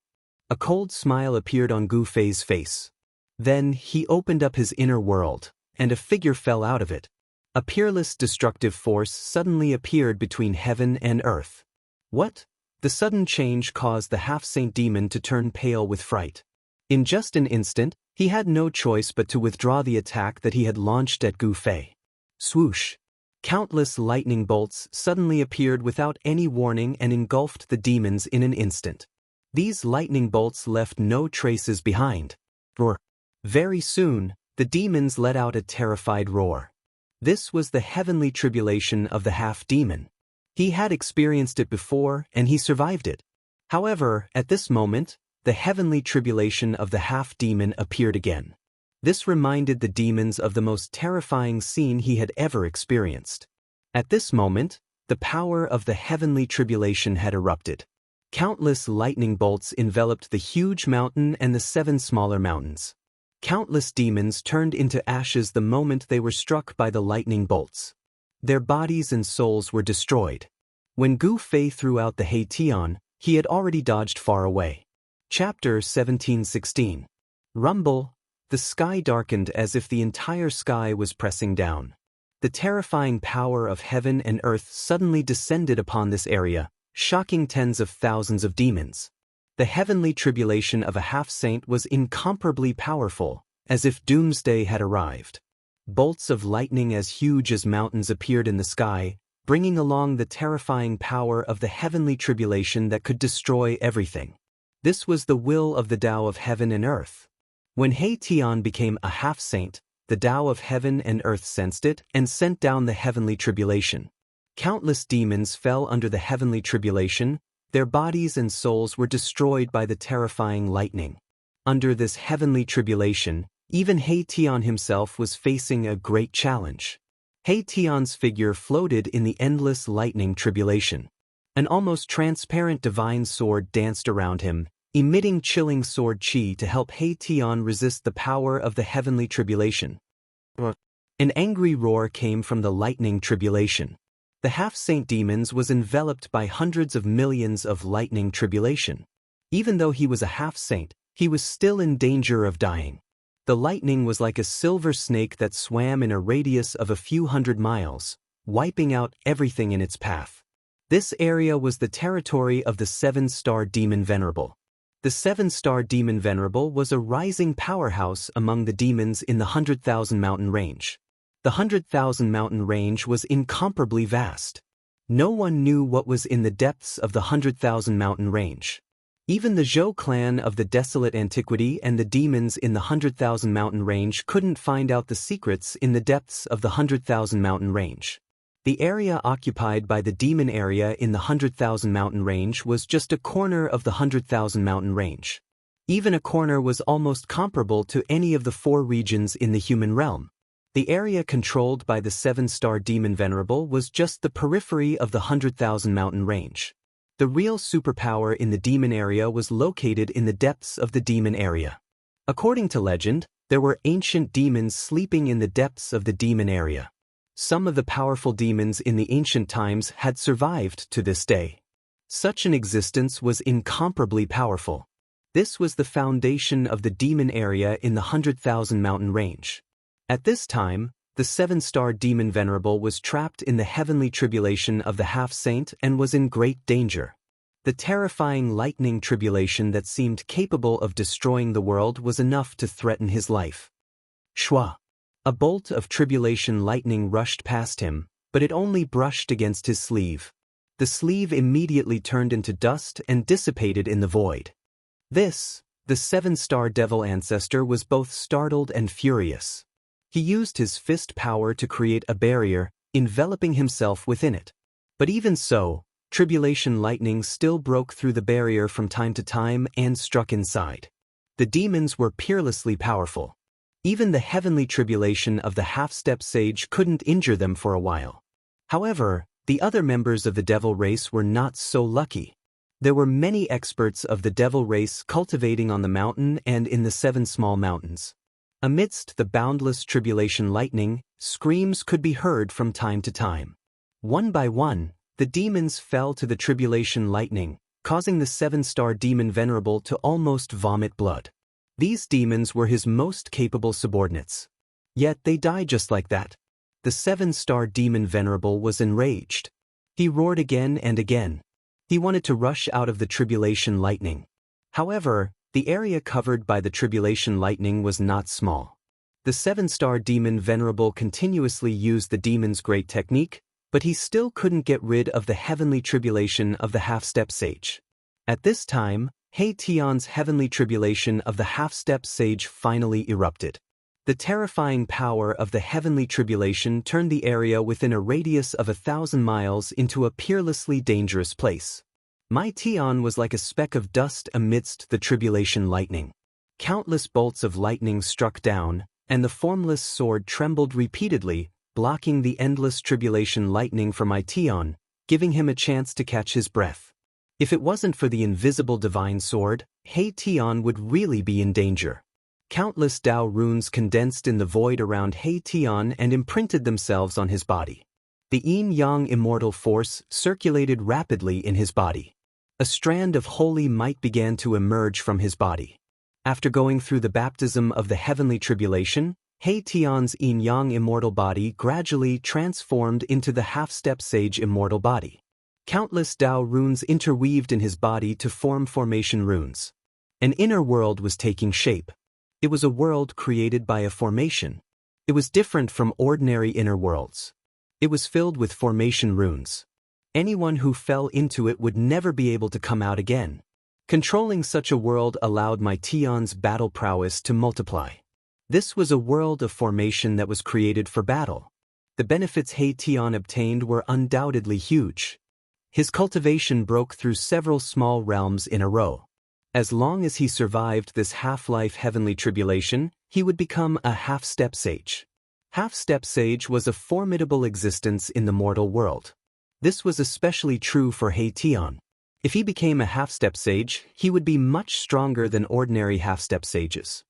A cold smile appeared on Gu Fei's face. Then he opened up his inner world, and a figure fell out of it. A peerless destructive force suddenly appeared between heaven and earth. What? The sudden change caused the half-saint demon to turn pale with fright. In just an instant, he had no choice but to withdraw the attack that he had launched at Gu Fei. Swoosh! Countless lightning bolts suddenly appeared without any warning and engulfed the demons in an instant. These lightning bolts left no traces behind. Roar! Very soon, the demons let out a terrified roar. This was the heavenly tribulation of the half-demon. He had experienced it before, and he survived it. However, at this moment, the heavenly tribulation of the half-demon appeared again. This reminded the demons of the most terrifying scene he had ever experienced. At this moment, the power of the heavenly tribulation had erupted. Countless lightning bolts enveloped the huge mountain and the 7 smaller mountains. Countless demons turned into ashes the moment they were struck by the lightning bolts. Their bodies and souls were destroyed. When Gu Fei threw out the Heian, he had already dodged far away. Chapter 17:16. Rumble. The sky darkened as if the entire sky was pressing down. The terrifying power of heaven and earth suddenly descended upon this area, shocking tens of thousands of demons. The heavenly tribulation of a half-saint was incomparably powerful, as if doomsday had arrived. Bolts of lightning as huge as mountains appeared in the sky, bringing along the terrifying power of the heavenly tribulation that could destroy everything. This was the will of the Tao of heaven and earth. When He Tian became a half-saint, the Tao of heaven and earth sensed it and sent down the heavenly tribulation. Countless demons fell under the heavenly tribulation, their bodies and souls were destroyed by the terrifying lightning. Under this heavenly tribulation, even He Tian himself was facing a great challenge. He Tian's figure floated in the endless lightning tribulation. An almost transparent divine sword danced around him, emitting chilling sword qi to help He Tian resist the power of the heavenly tribulation. An angry roar came from the lightning tribulation. The half-saint demons was enveloped by hundreds of millions of lightning tribulation. Even though he was a half-saint, he was still in danger of dying. The lightning was like a silver snake that swam in a radius of a few hundred miles, wiping out everything in its path. This area was the territory of the seven-star demon Venerable. The seven-star demon Venerable was a rising powerhouse among the demons in the 100,000 mountain range. The 100,000 mountain range was incomparably vast. No one knew what was in the depths of the 100,000 mountain range. Even the Zhou clan of the desolate antiquity and the demons in the 100,000 mountain range couldn't find out the secrets in the depths of the 100,000 mountain range. The area occupied by the demon area in the 100,000 mountain range was just a corner of the 100,000 mountain range. Even a corner was almost comparable to any of the 4 regions in the human realm. The area controlled by the 7-star demon Venerable was just the periphery of the 100,000 mountain range. The real superpower in the demon area was located in the depths of the demon area. According to legend, there were ancient demons sleeping in the depths of the demon area. Some of the powerful demons in the ancient times had survived to this day. Such an existence was incomparably powerful. This was the foundation of the demon area in the 100,000 mountain range. At this time, the 7-star demon Venerable was trapped in the heavenly tribulation of the half-saint and was in great danger. The terrifying lightning tribulation that seemed capable of destroying the world was enough to threaten his life. Shua! A bolt of tribulation lightning rushed past him, but it only brushed against his sleeve. The sleeve immediately turned into dust and dissipated in the void. This, the 7-star devil ancestor, was both startled and furious. He used his fist power to create a barrier, enveloping himself within it. But even so, tribulation lightning still broke through the barrier from time to time and struck inside. The demons were peerlessly powerful. Even the heavenly tribulation of the half-step sage couldn't injure them for a while. However, the other members of the devil race were not so lucky. There were many experts of the devil race cultivating on the mountain and in the 7 small mountains. Amidst the boundless tribulation lightning, screams could be heard from time to time. One by one, the demons fell to the tribulation lightning, causing the 7-star demon Venerable to almost vomit blood. These demons were his most capable subordinates. Yet they died just like that. The 7-star demon Venerable was enraged. He roared again and again. He wanted to rush out of the tribulation lightning. However, the area covered by the tribulation lightning was not small. The 7-star demon Venerable continuously used the demon's great technique, but he still couldn't get rid of the heavenly tribulation of the half-step sage. At this time, He Tian's heavenly tribulation of the half-step sage finally erupted. The terrifying power of the heavenly tribulation turned the area within a radius of 1,000 miles into a peerlessly dangerous place. My Tian was like a speck of dust amidst the tribulation lightning. Countless bolts of lightning struck down, and the formless sword trembled repeatedly, blocking the endless tribulation lightning from my Tian, giving him a chance to catch his breath. If it wasn't for the invisible divine sword, He Tian would really be in danger. Countless Tao runes condensed in the void around He Tian and imprinted themselves on his body. The yin-yang immortal force circulated rapidly in his body. A strand of holy might began to emerge from his body. After going through the baptism of the heavenly tribulation, He Tian's yin-yang immortal body gradually transformed into the half-step sage immortal body. Countless Tao runes interweaved in his body to form formation runes. An inner world was taking shape. It was a world created by a formation. It was different from ordinary inner worlds. It was filled with formation runes. Anyone who fell into it would never be able to come out again. Controlling such a world allowed my Tion's battle prowess to multiply. This was a world of formation that was created for battle. The benefits He Tian obtained were undoubtedly huge. His cultivation broke through several small realms in a row. As long as he survived this half-life heavenly tribulation, he would become a half-step sage. Half-step sage was a formidable existence in the mortal world. This was especially true for He Tian. If he became a half-step sage, he would be much stronger than ordinary half-step sages.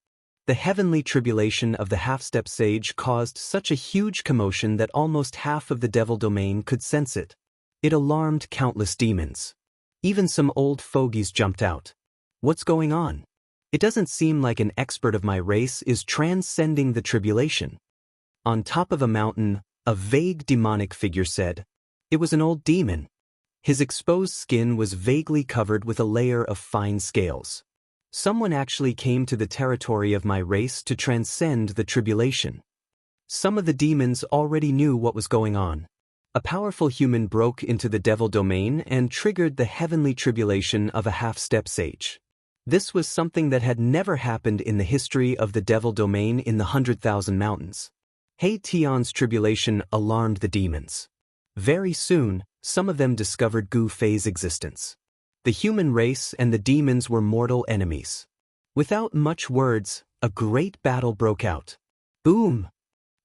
The heavenly tribulation of the half-step sage caused such a huge commotion that almost half of the devil domain could sense it. It alarmed countless demons. Even some old fogies jumped out. What's going on? It doesn't seem like an expert of my race is transcending the tribulation. On top of a mountain, a vague demonic figure said. It was an old demon. His exposed skin was vaguely covered with a layer of fine scales. Someone actually came to the territory of my race to transcend the tribulation. Some of the demons already knew what was going on. A powerful human broke into the devil domain and triggered the heavenly tribulation of a half-step sage. This was something that had never happened in the history of the devil domain in the 100,000 mountains. He Tian's tribulation alarmed the demons. Very soon, some of them discovered Gu Fei's existence. The human race and the demons were mortal enemies. Without much words, a great battle broke out. Boom!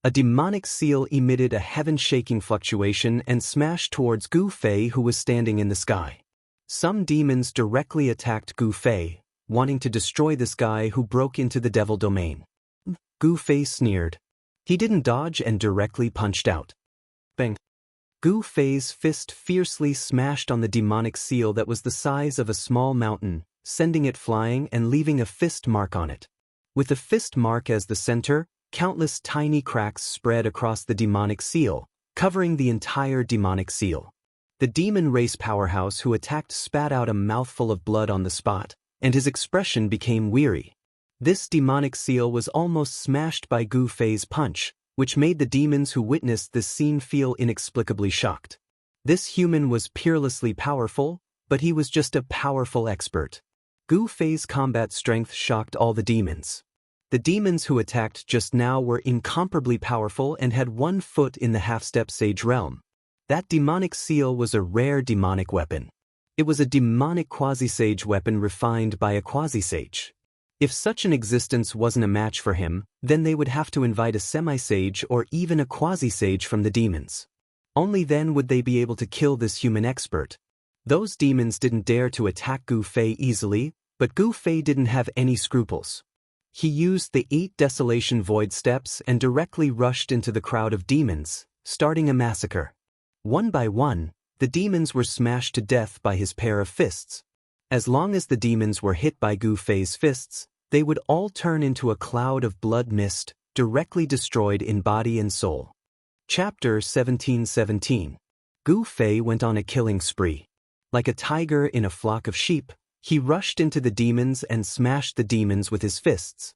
A demonic seal emitted a heaven-shaking fluctuation and smashed towards Gu Fei, who was standing in the sky. Some demons directly attacked Gu Fei, wanting to destroy this guy who broke into the devil domain. Gu Fei sneered. He didn't dodge and directly punched out. Bang! Gu Fei's fist fiercely smashed on the demonic seal that was the size of a small mountain, sending it flying and leaving a fist mark on it. With the fist mark as the center, countless tiny cracks spread across the demonic seal, covering the entire demonic seal. The demon race powerhouse who attacked spat out a mouthful of blood on the spot, and his expression became weary. This demonic seal was almost smashed by Gu Fei's punch, which made the demons who witnessed this scene feel inexplicably shocked. This human was peerlessly powerful, but he was just a powerful expert. Gu Fei's combat strength shocked all the demons. The demons who attacked just now were incomparably powerful and had 1 foot in the half-step sage realm. That demonic seal was a rare demonic weapon. It was a demonic quasi-sage weapon refined by a quasi-sage. If such an existence wasn't a match for him, then they would have to invite a semi-sage or even a quasi-sage from the demons. Only then would they be able to kill this human expert. Those demons didn't dare to attack Gu Fei easily, but Gu Fei didn't have any scruples. He used the 8 Desolation Void Steps and directly rushed into the crowd of demons, starting a massacre. One by one, the demons were smashed to death by his pair of fists. As long as the demons were hit by Gu Fei's fists, they would all turn into a cloud of blood mist, directly destroyed in body and soul. Chapter 1717. Gu Fei went on a killing spree. Like a tiger in a flock of sheep, he rushed into the demons and smashed the demons with his fists.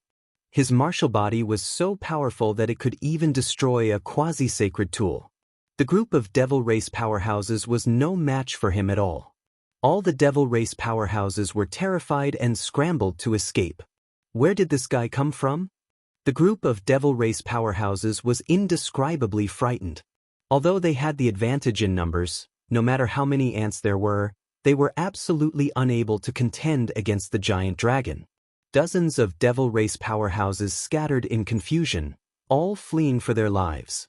His martial body was so powerful that it could even destroy a quasi-sacred tool. The group of devil race powerhouses was no match for him at all. All the devil race powerhouses were terrified and scrambled to escape. Where did this guy come from? The group of devil race powerhouses was indescribably frightened. Although they had the advantage in numbers, no matter how many ants there were, they were absolutely unable to contend against the giant dragon. Dozens of devil race powerhouses scattered in confusion, all fleeing for their lives.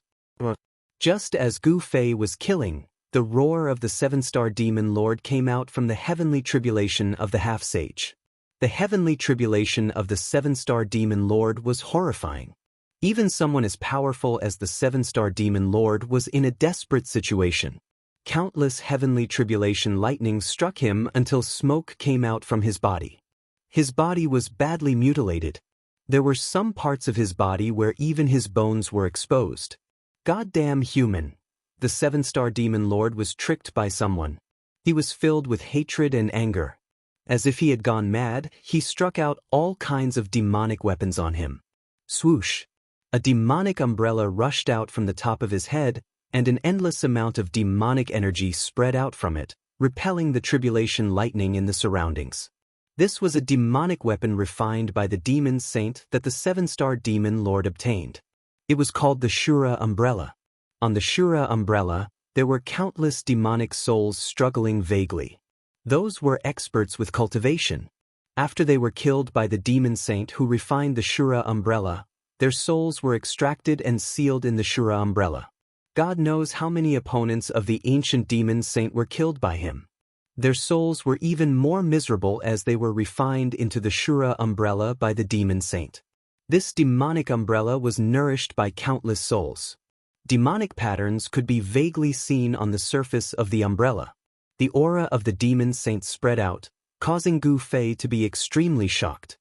Just as Gu Fei was killing, the roar of the 7-star demon lord came out from the heavenly tribulation of the half-sage. The heavenly tribulation of the 7-star demon lord was horrifying. Even someone as powerful as the 7-star demon lord was in a desperate situation. Countless heavenly tribulation lightnings struck him until smoke came out from his body. His body was badly mutilated. There were some parts of his body where even his bones were exposed. Goddamn human. The 7-star demon lord was tricked by someone. He was filled with hatred and anger. As if he had gone mad, he struck out all kinds of demonic weapons on him. Swoosh! A demonic umbrella rushed out from the top of his head, and an endless amount of demonic energy spread out from it, repelling the tribulation lightning in the surroundings. This was a demonic weapon refined by the demon saint that the 7-star demon lord obtained. It was called the Shura umbrella. On the Shura umbrella, there were countless demonic souls struggling vaguely. Those were experts with cultivation. After they were killed by the demon saint who refined the Shura umbrella, their souls were extracted and sealed in the Shura umbrella. God knows how many opponents of the ancient demon saint were killed by him. Their souls were even more miserable as they were refined into the Shura umbrella by the demon saint. This demonic umbrella was nourished by countless souls. Demonic patterns could be vaguely seen on the surface of the umbrella. The aura of the demon saint spread out, causing Gu Fei to be extremely shocked.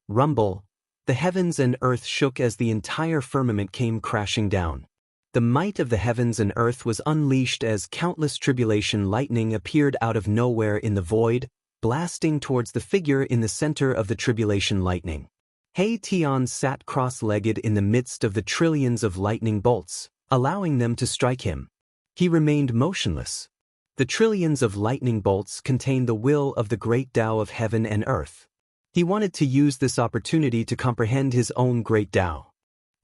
Rumble, the heavens and earth shook as the entire firmament came crashing down. The might of the heavens and earth was unleashed as countless tribulation lightning appeared out of nowhere in the void, blasting towards the figure in the center of the tribulation lightning. He Tian sat cross-legged in the midst of the trillions of lightning bolts, allowing them to strike him. He remained motionless. The trillions of lightning bolts contained the will of the great Tao of heaven and earth. He wanted to use this opportunity to comprehend his own great Tao.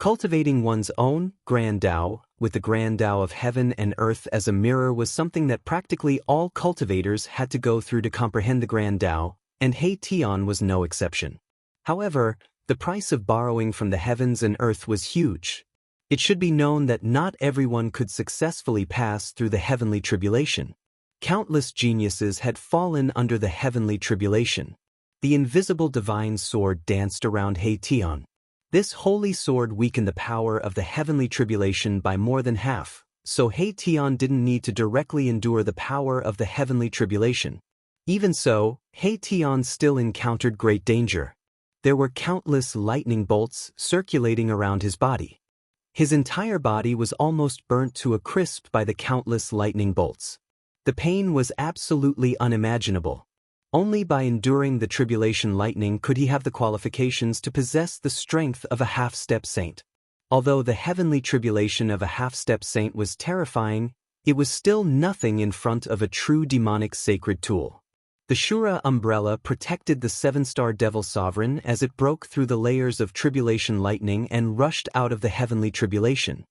Cultivating one's own grand Tao, with the grand Tao of heaven and earth as a mirror, was something that practically all cultivators had to go through to comprehend the grand Tao, and He Tian was no exception. However, the price of borrowing from the heavens and earth was huge. It should be known that not everyone could successfully pass through the heavenly tribulation. Countless geniuses had fallen under the heavenly tribulation. The invisible divine sword danced around He Tian. This holy sword weakened the power of the heavenly tribulation by more than half, so He Tian didn't need to directly endure the power of the heavenly tribulation. Even so, He Tian still encountered great danger. There were countless lightning bolts circulating around his body. His entire body was almost burnt to a crisp by the countless lightning bolts. The pain was absolutely unimaginable. Only by enduring the tribulation lightning could he have the qualifications to possess the strength of a half-step saint. Although the heavenly tribulation of a half-step saint was terrifying, it was still nothing in front of a true demonic sacred tool. The Shura umbrella protected the 7-star devil sovereign as it broke through the layers of tribulation lightning and rushed out of the heavenly tribulation.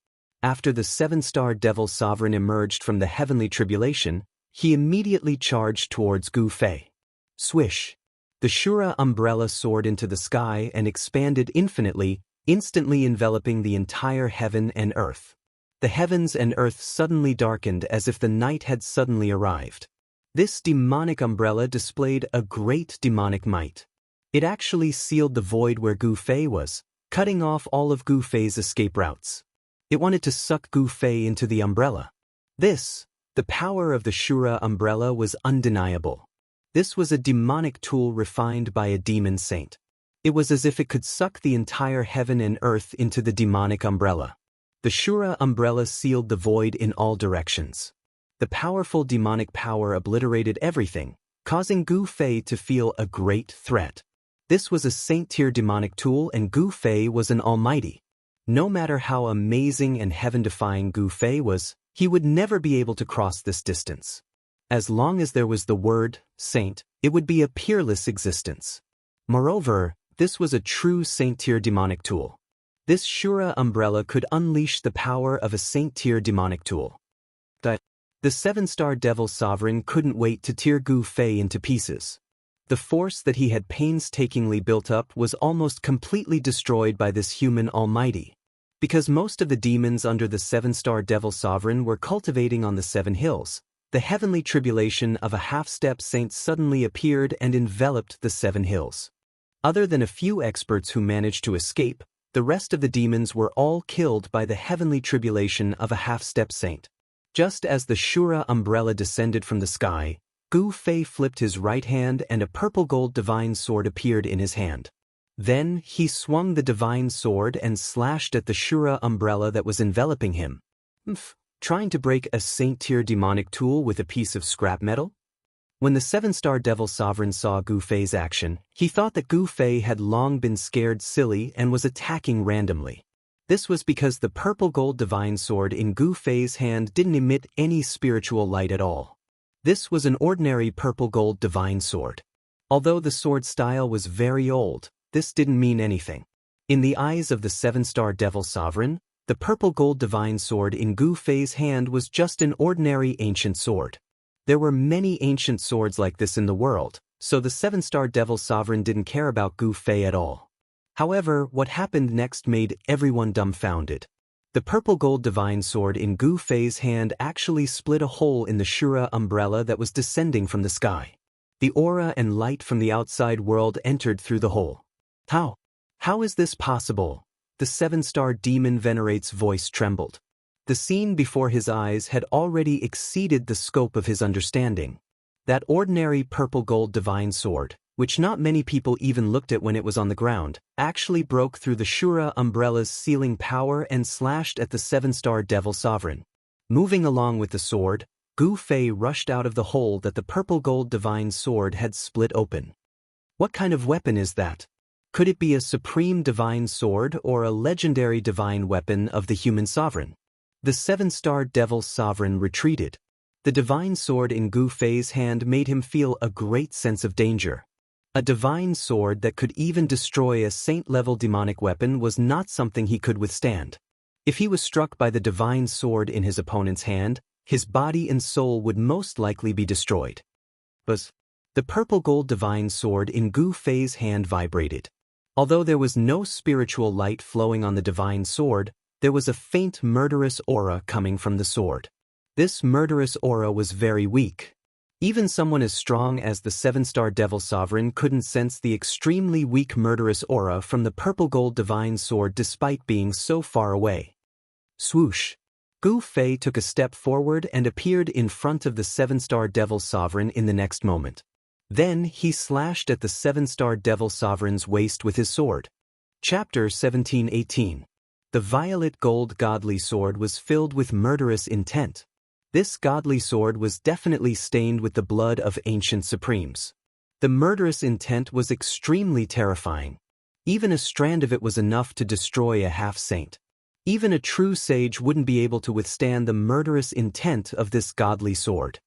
After the 7-star devil sovereign emerged from the heavenly tribulation, he immediately charged towards Gu Fei. Swish! The Shura umbrella soared into the sky and expanded infinitely, instantly enveloping the entire heaven and earth. The heavens and earth suddenly darkened as if the night had suddenly arrived. This demonic umbrella displayed a great demonic might. It actually sealed the void where Gu Fei was, cutting off all of Gu Fei's escape routes. It wanted to suck Gu Fei into the umbrella. The power of the Shura umbrella was undeniable. This was a demonic tool refined by a demon saint. It was as if it could suck the entire heaven and earth into the demonic umbrella. The Shura umbrella sealed the void in all directions. The powerful demonic power obliterated everything, causing Gu Fei to feel a great threat. This was a saint-tier demonic tool, and Gu Fei was an almighty. No matter how amazing and heaven-defying Gu Fei was, he would never be able to cross this distance. As long as there was the word saint, it would be a peerless existence. Moreover, this was a true saint-tier demonic tool. This Shura umbrella could unleash the power of a saint-tier demonic tool. The 7-star devil sovereign couldn't wait to tear Gu Fei into pieces. The force that he had painstakingly built up was almost completely destroyed by this human almighty. Because most of the demons under the 7-star devil sovereign were cultivating on the 7 hills, the heavenly tribulation of a half-step saint suddenly appeared and enveloped the 7 hills. Other than a few experts who managed to escape, the rest of the demons were all killed by the heavenly tribulation of a half-step saint. Just as the Shura umbrella descended from the sky, Gu Fei flipped his right hand and a purple-gold divine sword appeared in his hand. Then he swung the divine sword and slashed at the Shura umbrella that was enveloping him. Trying to break a saint-tier demonic tool with a piece of scrap metal? When the 7-star devil sovereign saw Gu Fei's action, he thought that Gu Fei had long been scared silly and was attacking randomly. This was because the purple gold divine sword in Gu Fei's hand didn't emit any spiritual light at all. This was an ordinary purple gold divine sword. Although the sword style was very old, this didn't mean anything. In the eyes of the 7-star Devil Sovereign, the purple gold divine sword in Gu Fei's hand was just an ordinary ancient sword. There were many ancient swords like this in the world, so the 7-star Devil Sovereign didn't care about Gu Fei at all. However, what happened next made everyone dumbfounded. The purple gold divine sword in Gu Fei's hand actually split a hole in the Shura umbrella that was descending from the sky. The aura and light from the outside world entered through the hole. How is this possible? The 7-star demon venerate's voice trembled. The scene before his eyes had already exceeded the scope of his understanding. That ordinary purple gold divine sword, which not many people even looked at when it was on the ground, actually broke through the Shura umbrella's sealing power and slashed at the 7-star Devil Sovereign. Moving along with the sword, Gu Fei rushed out of the hole that the purple gold divine sword had split open. What kind of weapon is that? Could it be a supreme divine sword or a legendary divine weapon of the human sovereign? The 7-star Devil Sovereign retreated. The divine sword in Gu Fei's hand made him feel a great sense of danger. A divine sword that could even destroy a saint-level demonic weapon was not something he could withstand. If he was struck by the divine sword in his opponent's hand, his body and soul would most likely be destroyed. But the purple gold divine sword in Gu Fei's hand vibrated. Although there was no spiritual light flowing on the divine sword, there was a faint murderous aura coming from the sword. This murderous aura was very weak. Even someone as strong as the 7-star Devil Sovereign couldn't sense the extremely weak murderous aura from the purple gold divine sword despite being so far away. Swoosh! Gu Fei took a step forward and appeared in front of the 7-star Devil Sovereign in the next moment. Then he slashed at the 7-star Devil Sovereign's waist with his sword. Chapter 17:18. The violet gold godly sword was filled with murderous intent. This godly sword was definitely stained with the blood of ancient supremes. The murderous intent was extremely terrifying. Even a strand of it was enough to destroy a half-saint. Even a true sage wouldn't be able to withstand the murderous intent of this godly sword.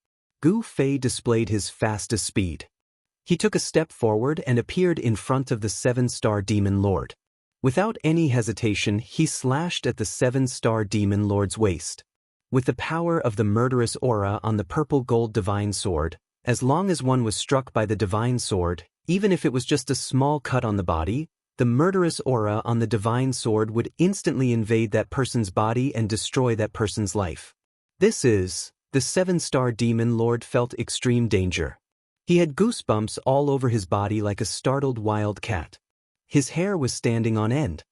Gu Fei displayed his fastest speed. He took a step forward and appeared in front of the 7-star Demon Lord. Without any hesitation, he slashed at the 7-star Demon Lord's waist. With the power of the murderous aura on the purple gold divine sword, as long as one was struck by the divine sword, even if it was just a small cut on the body, the murderous aura on the divine sword would instantly invade that person's body and destroy that person's life. The 7-star Demon Lord felt extreme danger. He had goosebumps all over his body like a startled wild cat. His hair was standing on end.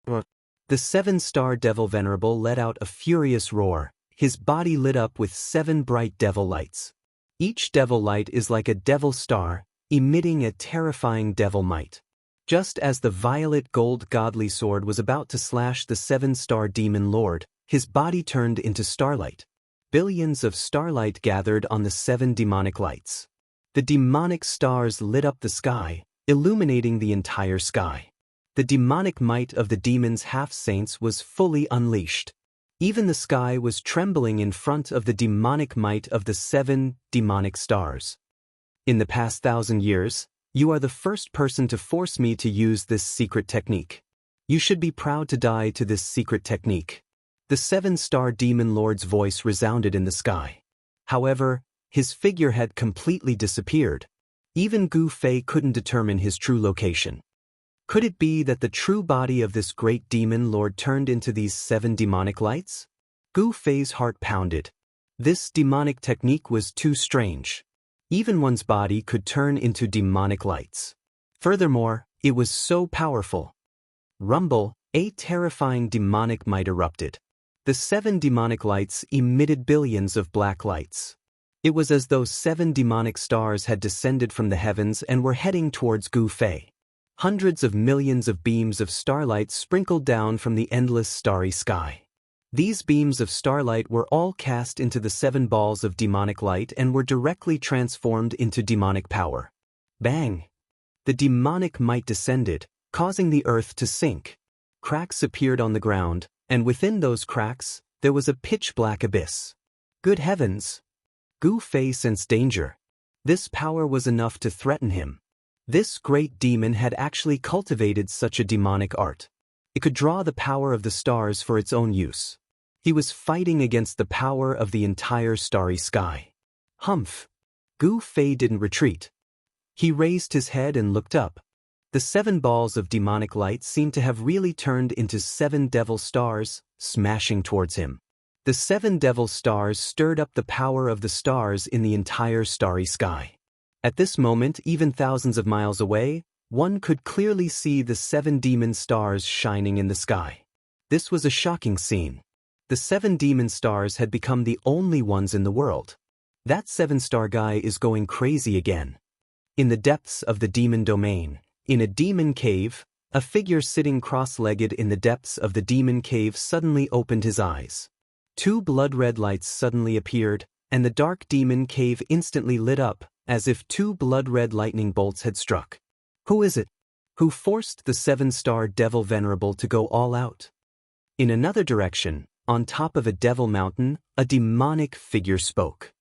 The 7-star Devil Venerable let out a furious roar. His body lit up with 7 bright devil lights. Each devil light is like a devil star, emitting a terrifying devil might. Just as the violet gold godly sword was about to slash the 7-star Demon Lord, his body turned into starlight. Billions of starlight gathered on the 7 demonic lights. The demonic stars lit up the sky, illuminating the entire sky. The demonic might of the demon's half-saints was fully unleashed. Even the sky was trembling in front of the demonic might of the 7 demonic stars. In the past 1,000 years, you are the first person to force me to use this secret technique. You should be proud to die to this secret technique. The 7-star Demon Lord's voice resounded in the sky. However, his figure had completely disappeared. Even Gu Fei couldn't determine his true location. Could it be that the true body of this great demon lord turned into these 7 demonic lights? Gu Fei's heart pounded. This demonic technique was too strange. Even one's body could turn into demonic lights. Furthermore, it was so powerful. Rumble, a terrifying demonic might erupted. The 7 demonic lights emitted billions of black lights. It was as though 7 demonic stars had descended from the heavens and were heading towards Gu Fei. Hundreds of millions of beams of starlight sprinkled down from the endless starry sky. These beams of starlight were all cast into the 7 balls of demonic light and were directly transformed into demonic power. Bang! The demonic might descended, causing the earth to sink. Cracks appeared on the ground, and within those cracks, there was a pitch-black abyss. Good heavens! Gu Fei sensed danger. This power was enough to threaten him. This great demon had actually cultivated such a demonic art. It could draw the power of the stars for its own use. He was fighting against the power of the entire starry sky. Humph! Gu Fei didn't retreat. He raised his head and looked up. The 7 balls of demonic light seemed to have really turned into 7 devil stars, smashing towards him. The 7 devil stars stirred up the power of the stars in the entire starry sky. At this moment, even thousands of miles away, one could clearly see the 7 demon stars shining in the sky. This was a shocking scene. The 7 demon stars had become the only ones in the world. That 7-star guy is going crazy again. In the depths of the demon domain, in a demon cave, a figure sitting cross-legged in the depths of the demon cave suddenly opened his eyes. 2 blood-red lights suddenly appeared, and the dark demon cave instantly lit up, as if 2 blood-red lightning bolts had struck. Who is it? Who forced the 7-star devil venerable to go all out? In another direction, on top of a devil mountain, a demonic figure spoke.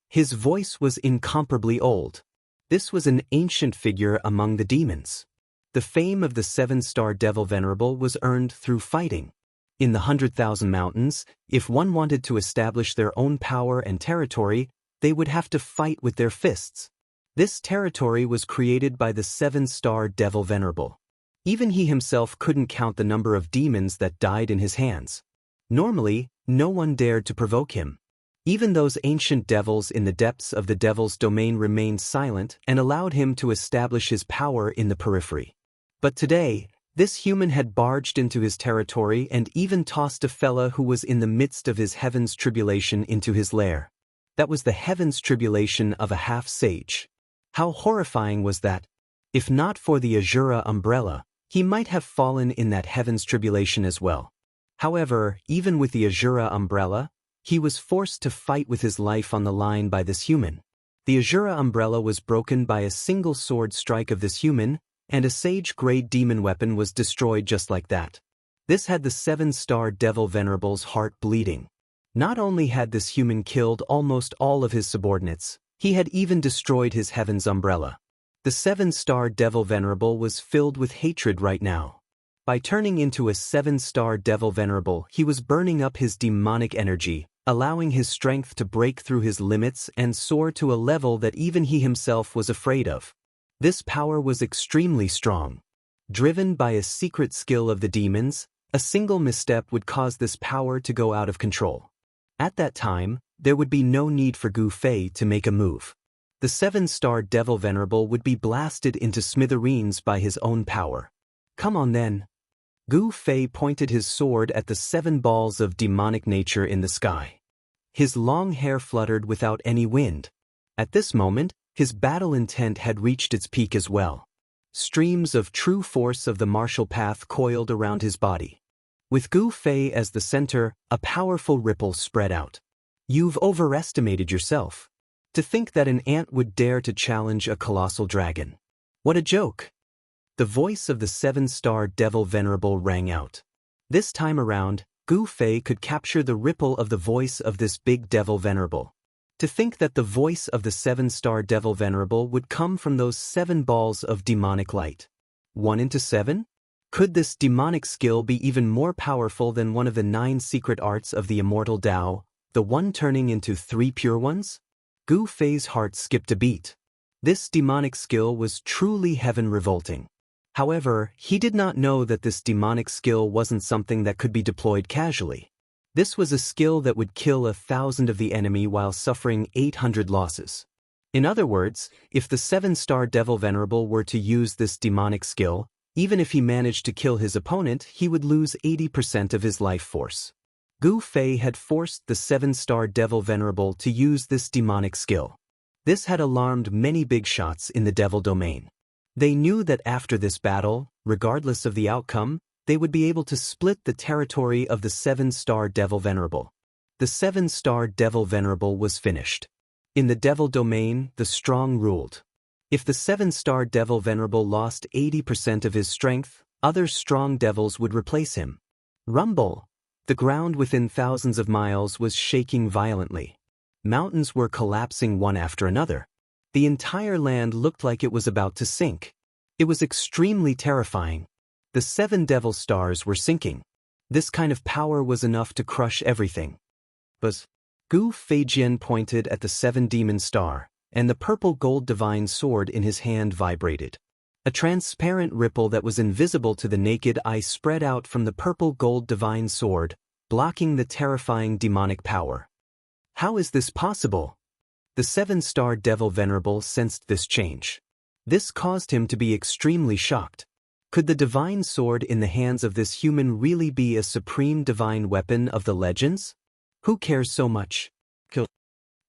His voice was incomparably old. This was an ancient figure among the demons. The fame of the 7-star devil venerable was earned through fighting. In the 100,000 mountains, if one wanted to establish their own power and territory, they would have to fight with their fists. This territory was created by the 7-star devil venerable. Even he himself couldn't count the number of demons that died in his hands. Normally, no one dared to provoke him. Even those ancient devils in the depths of the devil's domain remained silent and allowed him to establish his power in the periphery. But today, this human had barged into his territory and even tossed a fella who was in the midst of his heaven's tribulation into his lair. That was the heaven's tribulation of a half-sage. How horrifying was that? If not for the Azura umbrella, he might have fallen in that heaven's tribulation as well. However, even with the Azura umbrella, he was forced to fight with his life on the line by this human. The Azura umbrella was broken by a single sword strike of this human, and a sage-grade demon weapon was destroyed just like that. This had the 7-star devil venerable's heart bleeding. Not only had this human killed almost all of his subordinates, he had even destroyed his heaven's umbrella. The 7-star devil venerable was filled with hatred right now. By turning into a 7-star devil venerable, he was burning up his demonic energy, allowing his strength to break through his limits and soar to a level that even he himself was afraid of. This power was extremely strong. Driven by a secret skill of the demons, a single misstep would cause this power to go out of control. At that time, there would be no need for Gu Fei to make a move. The 7-star devil venerable would be blasted into smithereens by his own power. Come on then. Gu Fei pointed his sword at the 7 balls of demonic nature in the sky. His long hair fluttered without any wind. At this moment, his battle intent had reached its peak as well. Streams of true force of the martial path coiled around his body. With Gu Fei as the center, a powerful ripple spread out. You've overestimated yourself. To think that an ant would dare to challenge a colossal dragon. What a joke! The voice of the 7-star devil venerable rang out. This time around, Gu Fei could capture the ripple of the voice of this big devil venerable. To think that the voice of the 7-star devil venerable would come from those 7 balls of demonic light. 1 into 7? Could this demonic skill be even more powerful than one of the 9 secret arts of the immortal Tao, the one turning into 3 pure ones? Gu Fei's heart skipped a beat. This demonic skill was truly heaven-revolting. However, he did not know that this demonic skill wasn't something that could be deployed casually. This was a skill that would kill 1,000 of the enemy while suffering 800 losses. In other words, if the 7-star devil venerable were to use this demonic skill, even if he managed to kill his opponent, he would lose 80% of his life force. Gu Fei had forced the 7-star devil venerable to use this demonic skill. This had alarmed many big shots in the devil domain. They knew that after this battle, regardless of the outcome, they would be able to split the territory of the 7-star devil venerable. The 7-star devil venerable was finished. In the devil domain, the strong ruled. If the 7-star devil venerable lost 80% of his strength, Other strong devils would replace him. Rumble! The ground within thousands of miles was shaking violently. Mountains were collapsing one after another. The entire land looked like it was about to sink. It was extremely terrifying. The 7 devil stars were sinking. This kind of power was enough to crush everything. But Gu Feijian pointed at the 7 demon star, and the purple gold divine sword in his hand vibrated. A transparent ripple that was invisible to the naked eye spread out from the purple gold divine sword, blocking the terrifying demonic power. How is this possible? The 7-star devil venerable sensed this change. This caused him to be extremely shocked. Could the divine sword in the hands of this human really be a supreme divine weapon of the legends? Who cares so much?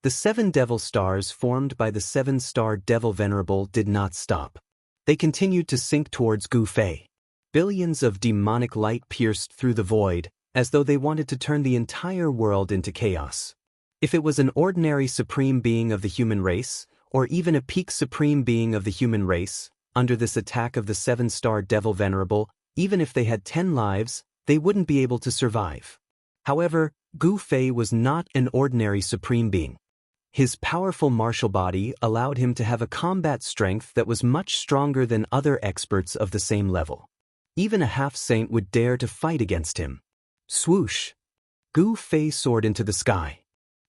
The 7 devil stars formed by the 7-star devil venerable did not stop. They continued to sink towards Gu Fei. Billions of demonic light pierced through the void, as though they wanted to turn the entire world into chaos. If it was an ordinary supreme being of the human race, or even a peak supreme being of the human race, under this attack of the 7-star devil venerable, even if they had 10 lives, they wouldn't be able to survive. However, Gu Fei was not an ordinary supreme being. His powerful martial body allowed him to have a combat strength that was much stronger than other experts of the same level. Even a half-saint would dare to fight against him. Swoosh! Gu Fei soared into the sky.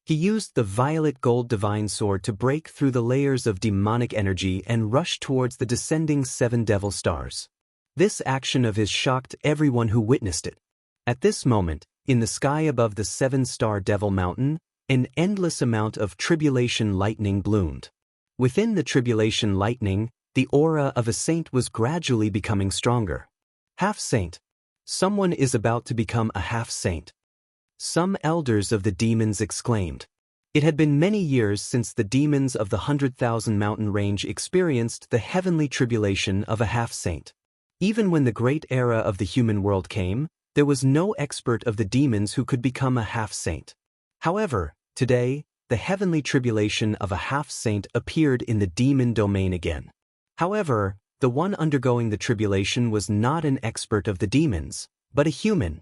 He used the violet gold divine sword to break through the layers of demonic energy and rush towards the descending 7 devil stars. This action of his shocked everyone who witnessed it. At this moment, in the sky above the 7-star devil mountain, an endless amount of tribulation lightning bloomed. Within the tribulation lightning, the aura of a saint was gradually becoming stronger. Half-saint. Someone is about to become a half-saint. Some elders of the demons exclaimed. It had been many years since the demons of the 100,000 mountain range experienced the heavenly tribulation of a half-saint. Even when the great era of the human world came, there was no expert of the demons who could become a half-saint. However, today, the heavenly tribulation of a half-saint appeared in the demon domain again. However, the one undergoing the tribulation was not an expert of the demons, but a human.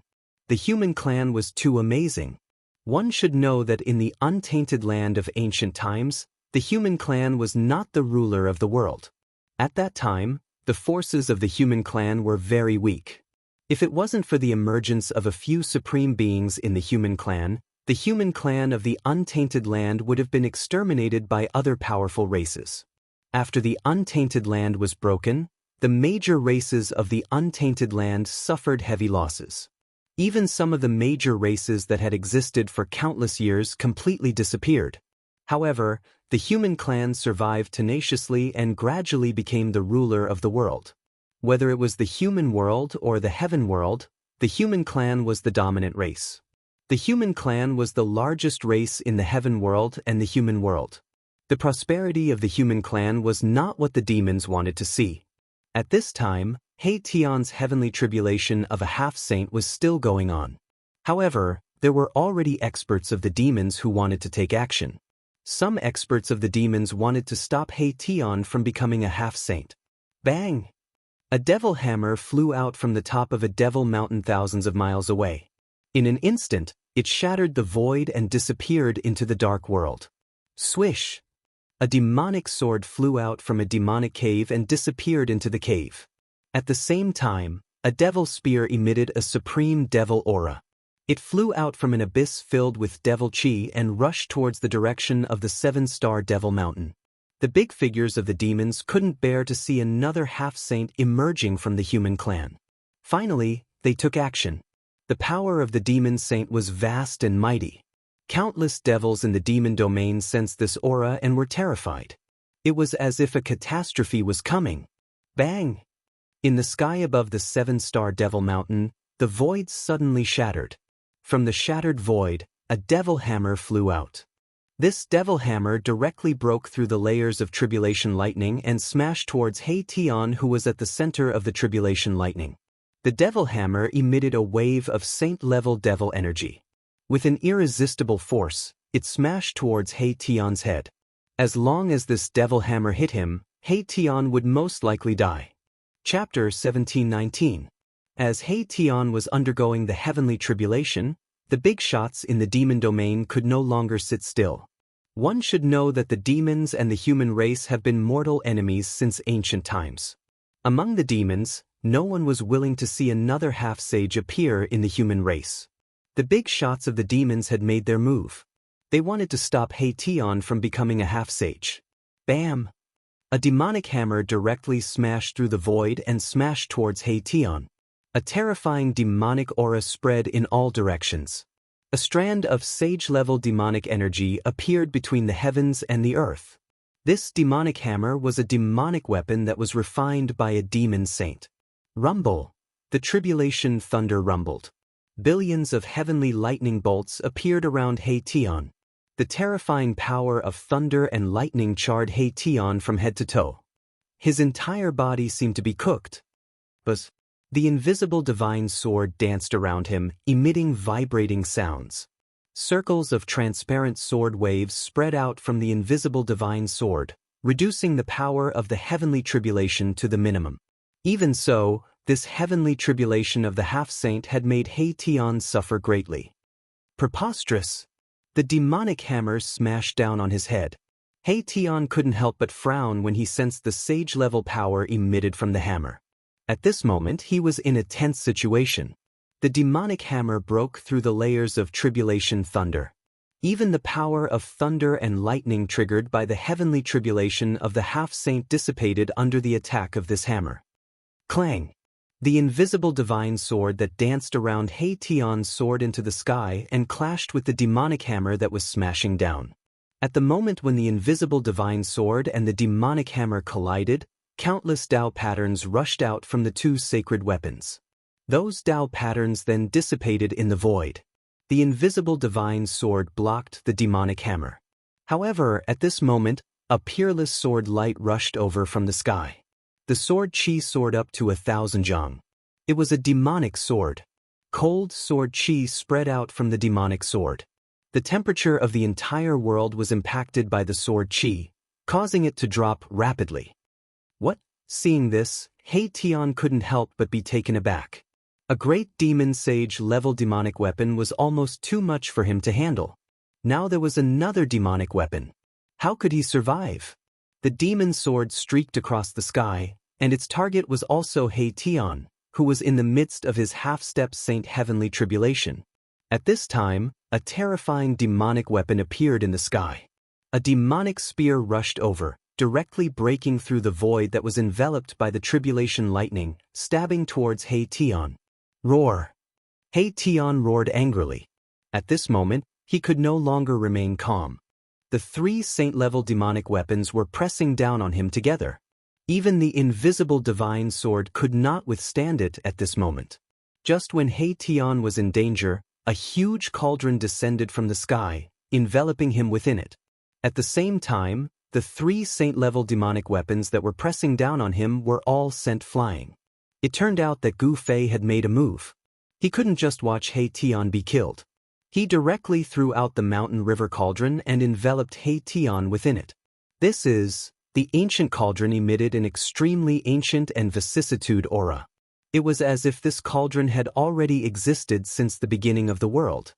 The human clan was too amazing. One should know that in the untainted land of ancient times, the human clan was not the ruler of the world. At that time, the forces of the human clan were very weak. If it wasn't for the emergence of a few supreme beings in the human clan of the untainted land would have been exterminated by other powerful races. After the untainted land was broken, the major races of the untainted land suffered heavy losses. Even some of the major races that had existed for countless years completely disappeared. However, the human clan survived tenaciously and gradually became the ruler of the world. Whether it was the human world or the heaven world, the human clan was the dominant race. The human clan was the largest race in the heaven world and the human world. The prosperity of the human clan was not what the demons wanted to see. At this time, He Tian's heavenly tribulation of a half-saint was still going on. However, there were already experts of the demons who wanted to take action. Some experts of the demons wanted to stop He Tian from becoming a half-saint. Bang! A devil hammer flew out from the top of a devil mountain thousands of miles away. In an instant, it shattered the void and disappeared into the dark world. Swish! A demonic sword flew out from a demonic cave and disappeared into the cave. At the same time, a devil spear emitted a supreme devil aura. It flew out from an abyss filled with devil chi and rushed towards the direction of the 7-star devil mountain. The big figures of the demons couldn't bear to see another half-saint emerging from the human clan. Finally, they took action. The power of the demon saint was vast and mighty. Countless devils in the demon domain sensed this aura and were terrified. It was as if a catastrophe was coming. Bang! In the sky above the 7-star devil mountain, the void suddenly shattered. From the shattered void, a devil hammer flew out. This devil hammer directly broke through the layers of tribulation lightning and smashed towards He Tian, who was at the center of the tribulation lightning. The devil hammer emitted a wave of saint-level devil energy. With an irresistible force, it smashed towards He Tian's head. As long as this devil hammer hit him, He Tian would most likely die. Chapter 1719. As He Tian was undergoing the heavenly tribulation, the big shots in the demon domain could no longer sit still. One should know that the demons and the human race have been mortal enemies since ancient times. Among the demons, no one was willing to see another half-sage appear in the human race. The big shots of the demons had made their move. They wanted to stop He Tian from becoming a half-sage. Bam! A demonic hammer directly smashed through the void and smashed towards He Tian. A terrifying demonic aura spread in all directions. A strand of sage-level demonic energy appeared between the heavens and the earth. This demonic hammer was a demonic weapon that was refined by a demon saint. Rumble! The tribulation thunder rumbled. Billions of heavenly lightning bolts appeared around He Tian. The terrifying power of thunder and lightning charred He Tian from head to toe. His entire body seemed to be cooked. But the invisible divine sword danced around him, emitting vibrating sounds. Circles of transparent sword waves spread out from the invisible divine sword, reducing the power of the heavenly tribulation to the minimum. Even so, this heavenly tribulation of the half-saint had made He Tian suffer greatly. Preposterous! The demonic hammer smashed down on his head. He Tian couldn't help but frown when he sensed the sage-level power emitted from the hammer. At this moment, he was in a tense situation. The demonic hammer broke through the layers of tribulation thunder. Even the power of thunder and lightning triggered by the heavenly tribulation of the half-saint dissipated under the attack of this hammer. Clang! The invisible divine sword that danced around He Tian soared into the sky and clashed with the demonic hammer that was smashing down. At the moment when the invisible divine sword and the demonic hammer collided, countless Tao patterns rushed out from the two sacred weapons. Those Tao patterns then dissipated in the void. The invisible divine sword blocked the demonic hammer. However, at this moment, a peerless sword light rushed over from the sky. The sword chi soared up to 1,000 zhang. It was a demonic sword. Cold sword chi spread out from the demonic sword. The temperature of the entire world was impacted by the sword chi, causing it to drop rapidly. What? Seeing this, He Tian couldn't help but be taken aback. A great demon sage-level demonic weapon was almost too much for him to handle. Now there was another demonic weapon. How could he survive? The demon sword streaked across the sky, and its target was also He Tian, who was in the midst of his half-step saint heavenly tribulation. At this time, a terrifying demonic weapon appeared in the sky. A demonic spear rushed over, directly breaking through the void that was enveloped by the tribulation lightning, stabbing towards He Tian. Roar! He Tian roared angrily. At this moment, he could no longer remain calm. The three saint-level demonic weapons were pressing down on him together. Even the invisible divine sword could not withstand it at this moment. Just when He Tian was in danger, a huge cauldron descended from the sky, enveloping him within it. At the same time, the three saint-level demonic weapons that were pressing down on him were all sent flying. It turned out that Gu Fei had made a move. He couldn't just watch He Tian be killed. He directly threw out the mountain river cauldron and enveloped He Tian within it. The ancient cauldron emitted an extremely ancient and vicissitude aura. It was as if this cauldron had already existed since the beginning of the world.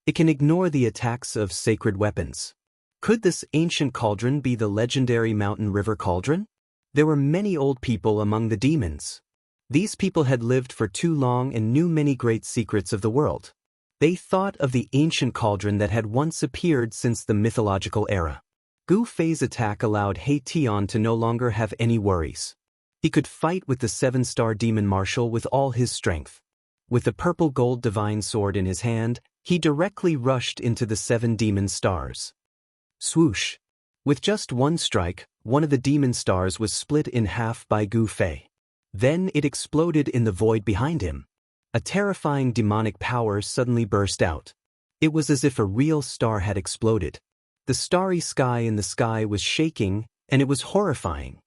It can ignore the attacks of sacred weapons. Could this ancient cauldron be the legendary mountain river cauldron? There were many old people among the demons. These people had lived for too long and knew many great secrets of the world. They thought of the ancient cauldron that had once appeared since the mythological era. Gu Fei's attack allowed He Tian to no longer have any worries. He could fight with the 7-star demon marshal with all his strength. With the purple gold divine sword in his hand, he directly rushed into the 7 demon stars. Swoosh! With just one strike, one of the demon stars was split in half by Gu Fei. Then it exploded in the void behind him. A terrifying demonic power suddenly burst out. It was as if a real star had exploded. The starry sky in the sky was shaking, and it was horrifying.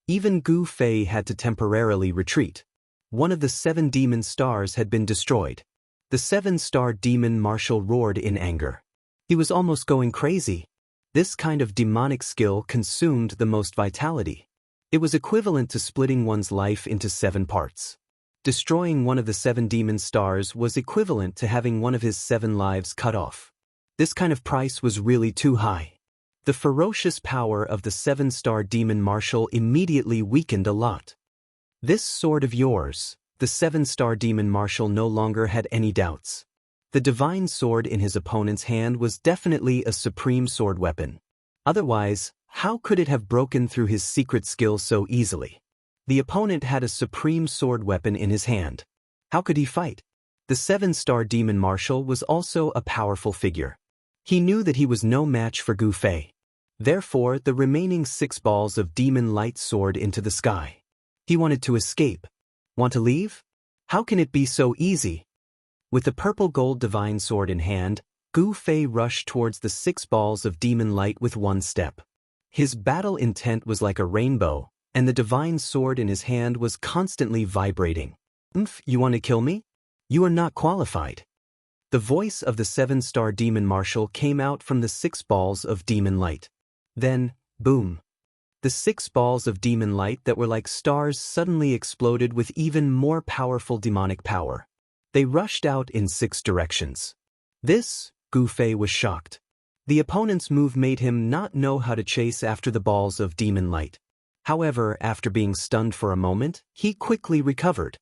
Even Gu Fei had to temporarily retreat. One of the 7 demon stars had been destroyed. The 7-star demon marshal roared in anger. He was almost going crazy. This kind of demonic skill consumed the most vitality. It was equivalent to splitting one's life into 7 parts. Destroying one of the 7 demon stars was equivalent to having one of his 7 lives cut off. This kind of price was really too high. The ferocious power of the 7-star demon marshal immediately weakened a lot. This sword of yours, the 7-star demon marshal no longer had any doubts. The divine sword in his opponent's hand was definitely a supreme sword weapon. Otherwise, how could it have broken through his secret skill so easily? The opponent had a supreme sword weapon in his hand. How could he fight? The 7-star demon marshal was also a powerful figure. He knew that he was no match for Gu Fei. Therefore, the remaining 6 balls of demon light soared into the sky. He wanted to escape. Want to leave? How can it be so easy? With the purple gold divine sword in hand, Gu Fei rushed towards the 6 balls of demon light with one step. His battle intent was like a rainbow, and the divine sword in his hand was constantly vibrating. You want to kill me? You are not qualified. The voice of the 7-star demon marshal came out from the 6 balls of demon light. Then, boom. The 6 balls of demon light that were like stars suddenly exploded with even more powerful demonic power. They rushed out in 6 directions. Gu Fei was shocked. The opponent's move made him not know how to chase after the balls of demon light. However, after being stunned for a moment, he quickly recovered.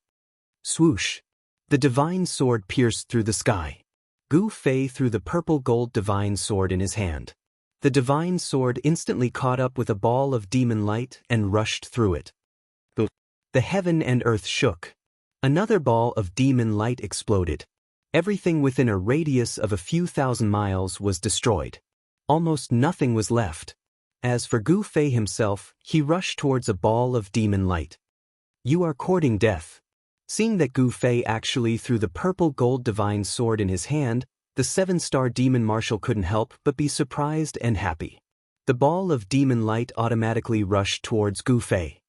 Swoosh! The divine sword pierced through the sky. Gu Fei threw the purple gold divine sword in his hand. The divine sword instantly caught up with a ball of demon light and rushed through it. The heaven and earth shook. Another ball of demon light exploded. Everything within a radius of a few thousand miles was destroyed. Almost nothing was left. As for Gu Fei himself, he rushed towards a ball of demon light. You are courting death. Seeing that Gu Fei actually threw the purple gold divine sword in his hand, the 7-star demon marshal couldn't help but be surprised and happy. The ball of demon light automatically rushed towards Gu Fei.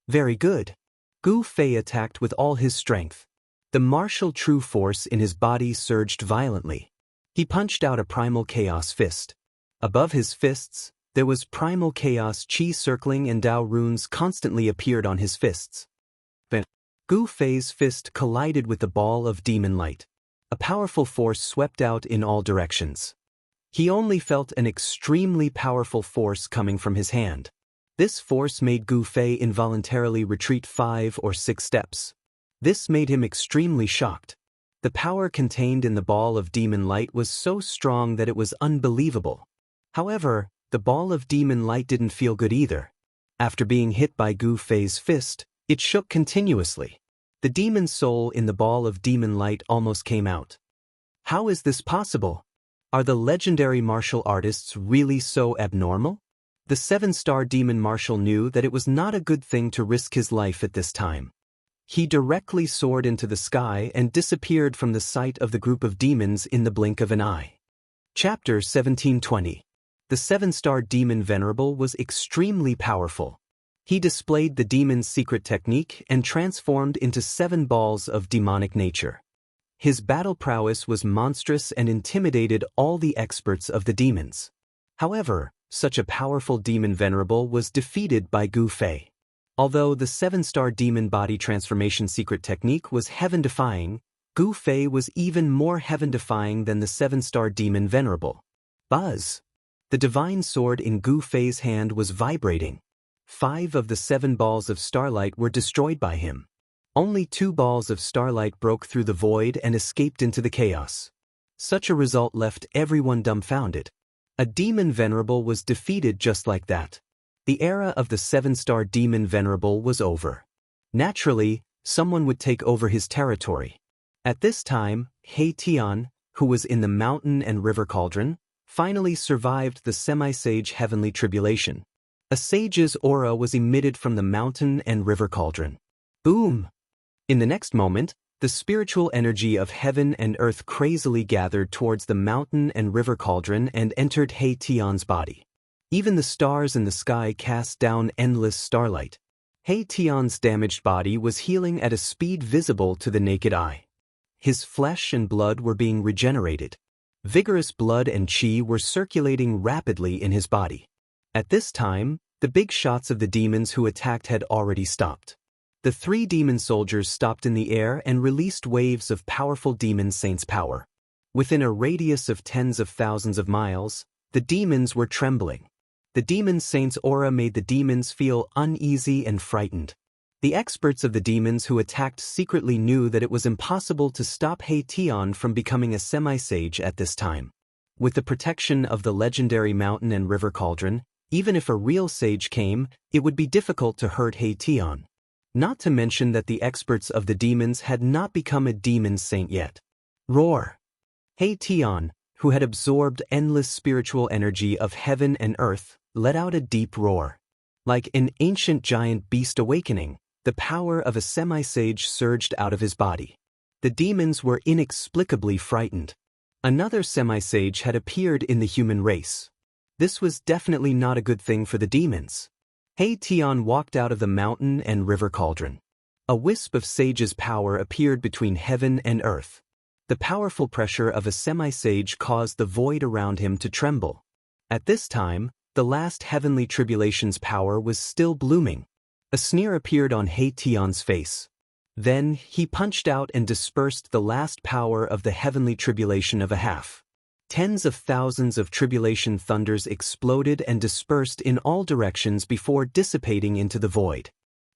Very good. Gu Fei attacked with all his strength. The martial true force in his body surged violently. He punched out a primal chaos fist. Above his fists, there was primal chaos chi circling, and Dao runes constantly appeared on his fists. But Gu Fei's fist collided with the ball of demon light. A powerful force swept out in all directions. He only felt an extremely powerful force coming from his hand. This force made Gu Fei involuntarily retreat 5 or 6 steps. This made him extremely shocked. The power contained in the ball of demon light was so strong that it was unbelievable. However, the ball of demon light didn't feel good either. After being hit by Gu Fei's fist, it shook continuously. The demon soul in the ball of demon light almost came out. How is this possible? Are the legendary martial artists really so abnormal? The 7-star demon marshal knew that it was not a good thing to risk his life at this time. He directly soared into the sky and disappeared from the sight of the group of demons in the blink of an eye. Chapter 1720. The 7-star demon venerable was extremely powerful. He displayed the demon's secret technique and transformed into 7 balls of demonic nature. His battle prowess was monstrous and intimidated all the experts of the demons. However, such a powerful demon venerable was defeated by Gu Fei. Although the 7-star demon body transformation secret technique was heaven-defying, Gu Fei was even more heaven-defying than the 7-star demon venerable. Buzz! The divine sword in Gu Fei's hand was vibrating. 5 of the 7 balls of starlight were destroyed by him. Only 2 balls of starlight broke through the void and escaped into the chaos. Such a result left everyone dumbfounded. A demon venerable was defeated just like that. The era of the 7-star demon venerable was over. Naturally, someone would take over his territory. At this time, He Tian, who was in the mountain and river cauldron, finally survived the semi-sage heavenly tribulation. A sage's aura was emitted from the mountain and river cauldron. Boom! In the next moment, the spiritual energy of heaven and earth crazily gathered towards the mountain and river cauldron and entered He Tian's body. Even the stars in the sky cast down endless starlight. He Tian's damaged body was healing at a speed visible to the naked eye. His flesh and blood were being regenerated. Vigorous blood and qi were circulating rapidly in his body. At this time, The big shots of the demons who attacked had already stopped. The 3 demon soldiers stopped in the air and released waves of powerful demon saints' power. Within a radius of tens of thousands of miles, the demons were trembling. The demon saint's aura made the demons feel uneasy and frightened. The experts of the demons who attacked secretly knew that it was impossible to stop Tian from becoming a semi-sage at this time. With the protection of the legendary mountain and river cauldron, even if a real sage came, it would be difficult to hurt Tian. Not to mention that the experts of the demons had not become a demon saint yet. Roar! Tian, who had absorbed endless spiritual energy of heaven and earth, let out a deep roar. Like an ancient giant beast awakening, the power of a semi-sage surged out of his body. The demons were inexplicably frightened. Another semi-sage had appeared in the human race. This was definitely not a good thing for the demons. Tian walked out of the mountain and river cauldron. A wisp of sage's power appeared between heaven and earth. The powerful pressure of a semi-sage caused the void around him to tremble. At this time, the last heavenly tribulation's power was still blooming. A sneer appeared on Tian's face. Then, he punched out and dispersed the last power of the heavenly tribulation of a half. Tens of thousands of tribulation thunders exploded and dispersed in all directions before dissipating into the void.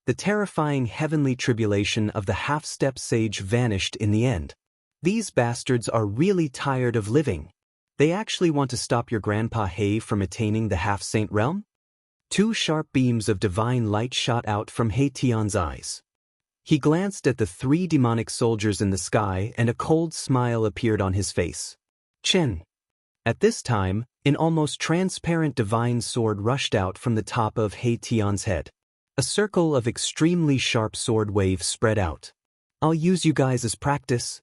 The terrifying heavenly tribulation of the half-step sage vanished in the end. These bastards are really tired of living. They actually want to stop your Grandpa He from attaining the half-saint realm? 2 sharp beams of divine light shot out from Tian's eyes. He glanced at the 3 demonic soldiers in the sky and a cold smile appeared on his face. Chen. At this time, an almost transparent divine sword rushed out from the top of Tian's head. A circle of extremely sharp sword waves spread out. I'll use you guys as practice.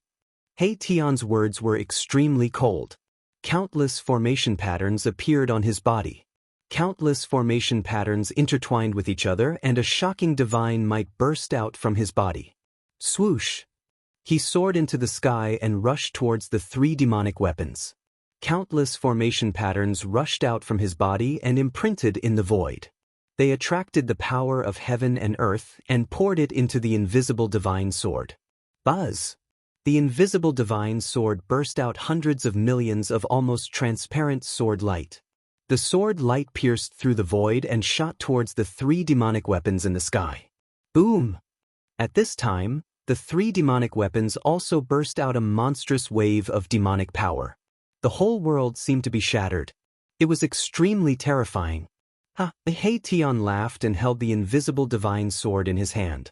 Tian's words were extremely cold. Countless formation patterns appeared on his body. Countless formation patterns intertwined with each other and a shocking divine might burst out from his body. Swoosh! He soared into the sky and rushed towards the 3 demonic weapons. Countless formation patterns rushed out from his body and imprinted in the void. They attracted the power of heaven and earth and poured it into the invisible divine sword. Buzz! The invisible divine sword burst out hundreds of millions of almost transparent sword light. The sword light pierced through the void and shot towards the 3 demonic weapons in the sky. Boom! At this time, the 3 demonic weapons also burst out a monstrous wave of demonic power. The whole world seemed to be shattered. It was extremely terrifying. Tian laughed and held the invisible divine sword in his hand.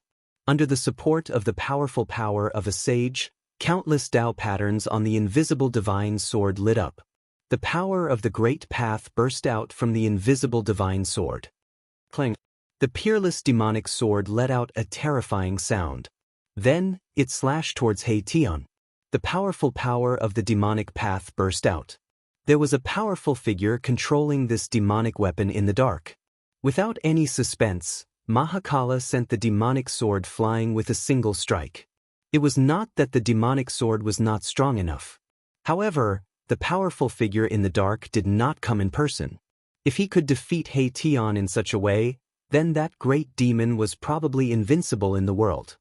Under the support of the powerful power of a sage, countless Tao patterns on the invisible divine sword lit up. The power of the great path burst out from the invisible divine sword. Clang! The peerless demonic sword let out a terrifying sound. Then, it slashed towards Tian. The powerful power of the demonic path burst out. There was a powerful figure controlling this demonic weapon in the dark. Without any suspense, Mahakala sent the demonic sword flying with a single strike. It was not that the demonic sword was not strong enough. However, the powerful figure in the dark did not come in person. If he could defeat Tian in such a way, then that great demon was probably invincible in the world.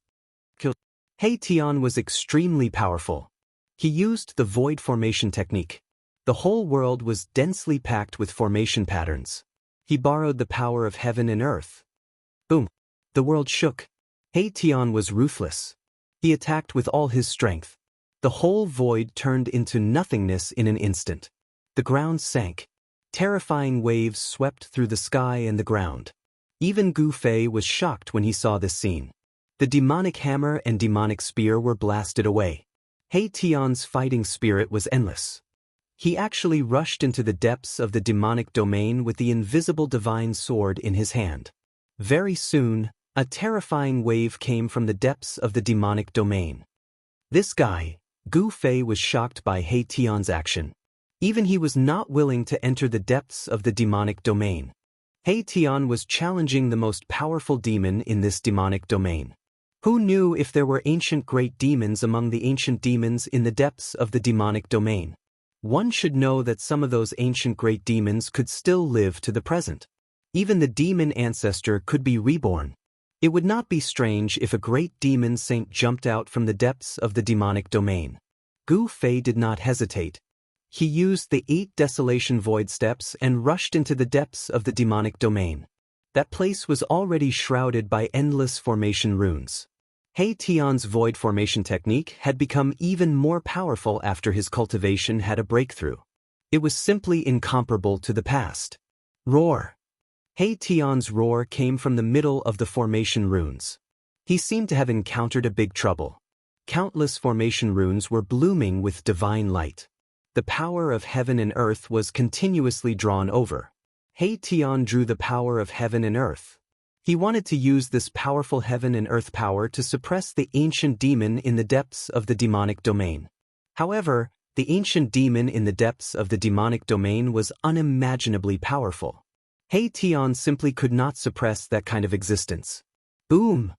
Tian was extremely powerful. He used the void formation technique. The whole world was densely packed with formation patterns. He borrowed the power of heaven and earth. Boom! The world shook. Tian was ruthless. He attacked with all his strength. The whole void turned into nothingness in an instant. The ground sank. Terrifying waves swept through the sky and the ground. Even Gu Fei was shocked when he saw this scene. The demonic hammer and demonic spear were blasted away. Tian's fighting spirit was endless. He actually rushed into the depths of the demonic domain with the invisible divine sword in his hand. Very soon, a terrifying wave came from the depths of the demonic domain. This guy, Gu Fei, was shocked by Tian's action. Even he was not willing to enter the depths of the demonic domain. Tian was challenging the most powerful demon in this demonic domain. Who knew if there were ancient great demons among the ancient demons in the depths of the demonic domain? One should know that some of those ancient great demons could still live to the present. Even the demon ancestor could be reborn. It would not be strange if a great demon saint jumped out from the depths of the demonic domain. Gu Fei did not hesitate. He used the 8 Desolation Void steps and rushed into the depths of the demonic domain. That place was already shrouded by endless formation runes. He Tian's void formation technique had become even more powerful after his cultivation had a breakthrough. It was simply incomparable to the past. Roar! He Tian's roar came from the middle of the formation runes. He seemed to have encountered a big trouble. Countless formation runes were blooming with divine light. The power of heaven and earth was continuously drawn over. He Tian drew the power of heaven and earth. He wanted to use this powerful heaven and earth power to suppress the ancient demon in the depths of the demonic domain. However, the ancient demon in the depths of the demonic domain was unimaginably powerful. He Tian simply could not suppress that kind of existence. Boom!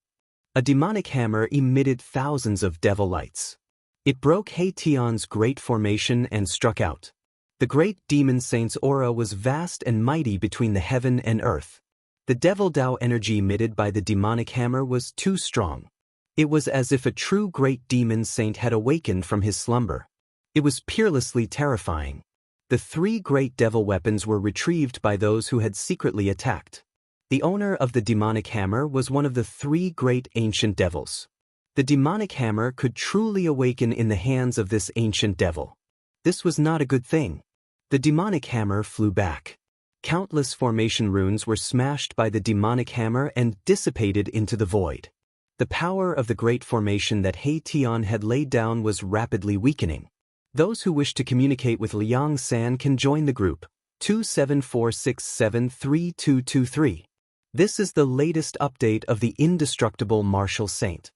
A demonic hammer emitted thousands of devil lights. It broke He Tian's great formation and struck out. The great demon saint's aura was vast and mighty between the heaven and earth. The devil Dao energy emitted by the demonic hammer was too strong. It was as if a true great demon saint had awakened from his slumber. It was peerlessly terrifying. The 3 great devil weapons were retrieved by those who had secretly attacked. The owner of the demonic hammer was one of the 3 great ancient devils. The demonic hammer could truly awaken in the hands of this ancient devil. This was not a good thing. The demonic hammer flew back. Countless formation runes were smashed by the demonic hammer and dissipated into the void. The power of the great formation that He Tian had laid down was rapidly weakening. Those who wish to communicate with Liang San can join the group, 274673223. This is the latest update of the indestructible martial saint.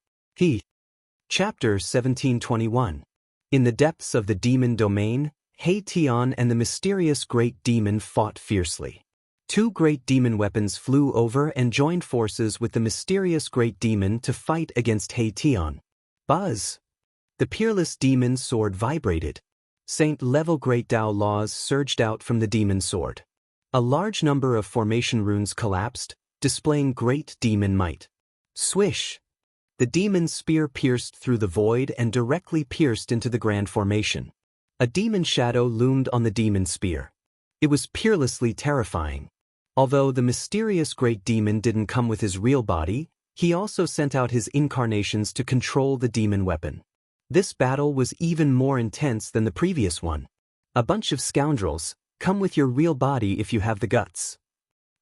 Chapter 1721. In the depths of the demon domain, He Tian and the mysterious great demon fought fiercely. 2 great demon weapons flew over and joined forces with the mysterious great demon to fight against He Tian. Buzz! The peerless demon sword vibrated. Saint-level great Dao laws surged out from the demon sword. A large number of formation runes collapsed, displaying great demon might. Swish! The demon spear pierced through the void and directly pierced into the grand formation. A demon shadow loomed on the demon spear. It was peerlessly terrifying. Although the mysterious great demon didn't come with his real body, he also sent out his incarnations to control the demon weapon. This battle was even more intense than the previous one. A bunch of scoundrels, come with your real body if you have the guts.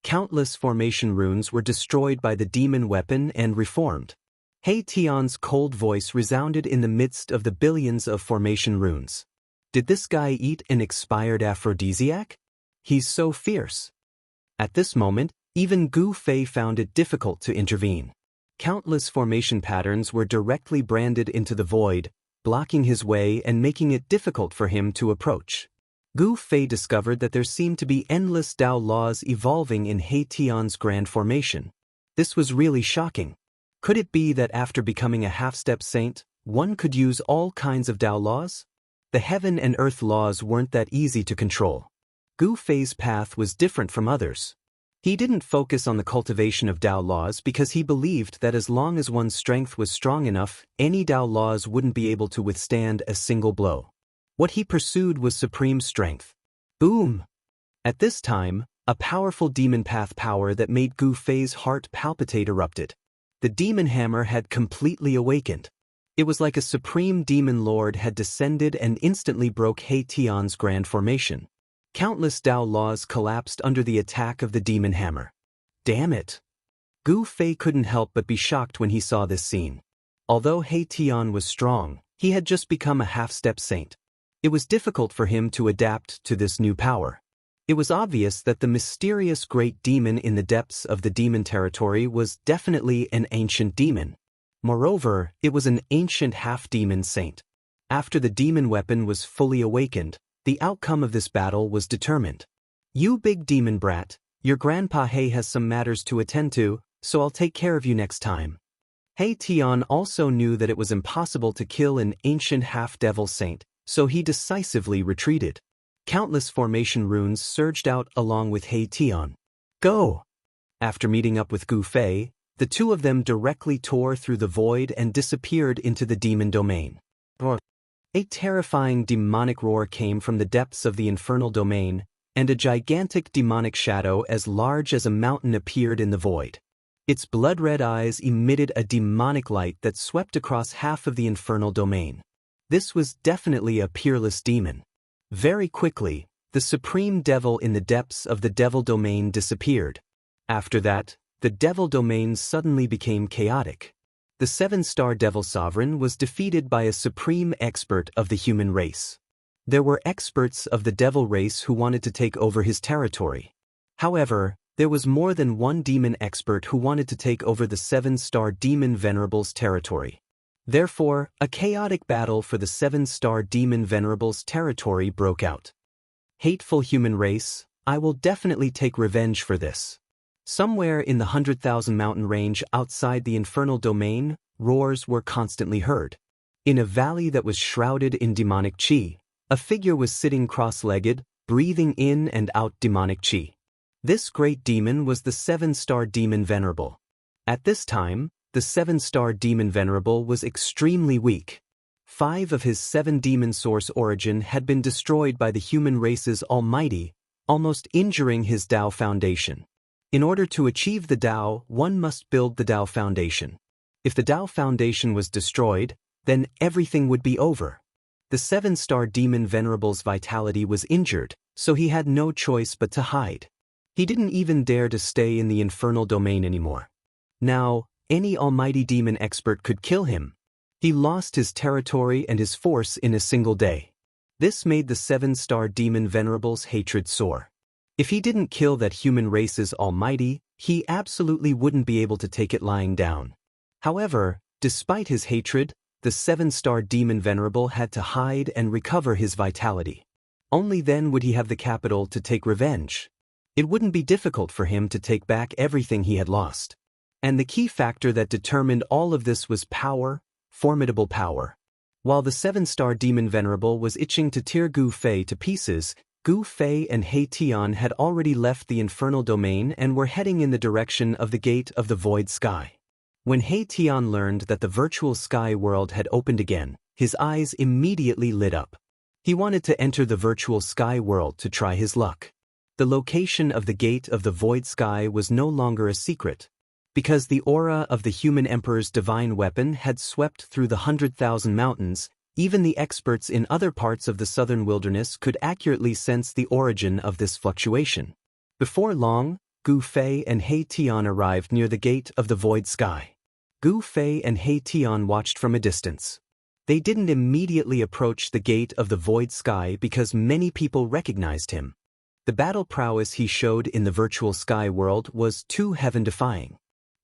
Countless formation runes were destroyed by the demon weapon and reformed. He Tian's cold voice resounded in the midst of the billions of formation runes. Did this guy eat an expired aphrodisiac? He's so fierce. At this moment, even Gu Fei found it difficult to intervene. Countless formation patterns were directly branded into the void, blocking his way and making it difficult for him to approach. Gu Fei discovered that there seemed to be endless Dao laws evolving in He Tian's grand formation. This was really shocking. Could it be that after becoming a half-step saint, one could use all kinds of Dao laws? The heaven and earth laws weren't that easy to control. Gu Fei's path was different from others. He didn't focus on the cultivation of Dao laws because he believed that as long as one's strength was strong enough, any Dao laws wouldn't be able to withstand a single blow. What he pursued was supreme strength. Boom! At this time, a powerful demon path power that made Gu Fei's heart palpitate erupted. The demon hammer had completely awakened. It was like a supreme demon lord had descended and instantly broke He Tian's grand formation. Countless Dao laws collapsed under the attack of the demon hammer. Damn it! Gu Fei couldn't help but be shocked when he saw this scene. Although He Tian was strong, he had just become a half-step saint. It was difficult for him to adapt to this new power. It was obvious that the mysterious great demon in the depths of the demon territory was definitely an ancient demon. Moreover, it was an ancient half-demon saint. After the demon weapon was fully awakened, the outcome of this battle was determined. You big demon brat, your grandpa He has some matters to attend to, so I'll take care of you next time. He Tian also knew that it was impossible to kill an ancient half-devil saint, so he decisively retreated. Countless formation runes surged out along with He Tian. Go! After meeting up with Gu Fei, the two of them directly tore through the void and disappeared into the demon domain. A terrifying demonic roar came from the depths of the infernal domain, and a gigantic demonic shadow as large as a mountain appeared in the void. Its blood-red eyes emitted a demonic light that swept across half of the infernal domain. This was definitely a peerless demon. Very quickly, the supreme devil in the depths of the devil domain disappeared. After that, the devil domain suddenly became chaotic. The 7-star devil sovereign was defeated by a supreme expert of the human race. There were experts of the devil race who wanted to take over his territory. However, there was more than one demon expert who wanted to take over the 7-star demon venerable's territory. Therefore, a chaotic battle for the 7-star demon venerable's territory broke out. Hateful human race, I will definitely take revenge for this. Somewhere in the 100,000 mountain range outside the infernal domain, roars were constantly heard. In a valley that was shrouded in demonic chi, a figure was sitting cross-legged, breathing in and out demonic chi. This great demon was the 7-star demon venerable. At this time, the 7-star demon venerable was extremely weak. 5 of his 7 demon source origin had been destroyed by the human race's almighty, almost injuring his Tao foundation. In order to achieve the Tao, one must build the Tao foundation. If the Tao foundation was destroyed, then everything would be over. The 7-star demon venerable's vitality was injured, so he had no choice but to hide. He didn't even dare to stay in the infernal domain anymore. Now, any almighty demon expert could kill him. He lost his territory and his force in a single day. This made the 7-star demon venerable's hatred soar. If he didn't kill that human race's almighty, he absolutely wouldn't be able to take it lying down. However, despite his hatred, the 7-star demon venerable had to hide and recover his vitality. Only then would he have the capital to take revenge. It wouldn't be difficult for him to take back everything he had lost. And the key factor that determined all of this was power, formidable power. While the 7-star demon venerable was itching to tear Gu Fei to pieces, Gu Fei and He Tian had already left the infernal domain and were heading in the direction of the gate of the void sky. When He Tian learned that the virtual sky world had opened again, his eyes immediately lit up. He wanted to enter the virtual sky world to try his luck. The location of the gate of the void sky was no longer a secret. Because the aura of the human emperor's divine weapon had swept through the 100,000 mountains, even the experts in other parts of the southern wilderness could accurately sense the origin of this fluctuation. Before long, Gu Fei and He Tian arrived near the gate of the void sky. Gu Fei and He Tian watched from a distance. They didn't immediately approach the gate of the void sky because many people recognized him. The battle prowess he showed in the virtual sky world was too heaven-defying.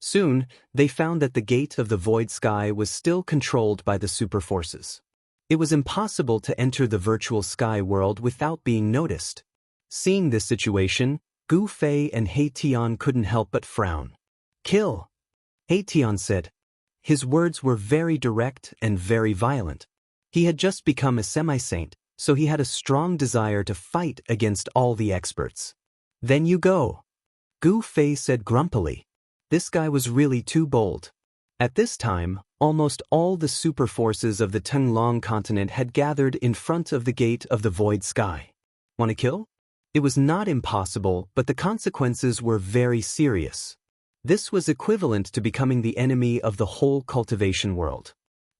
Soon, they found that the gate of the void sky was still controlled by the super forces. It was impossible to enter the virtual sky world without being noticed. Seeing this situation, Gu Fei and He Tian couldn't help but frown. "Kill!" He Tian said. His words were very direct and very violent. He had just become a semi-saint, so he had a strong desire to fight against all the experts. "Then you go," Gu Fei said grumpily. This guy was really too bold. At this time, almost all the super forces of the Tenglong continent had gathered in front of the gate of the void sky. Want to kill? It was not impossible, but the consequences were very serious. This was equivalent to becoming the enemy of the whole cultivation world.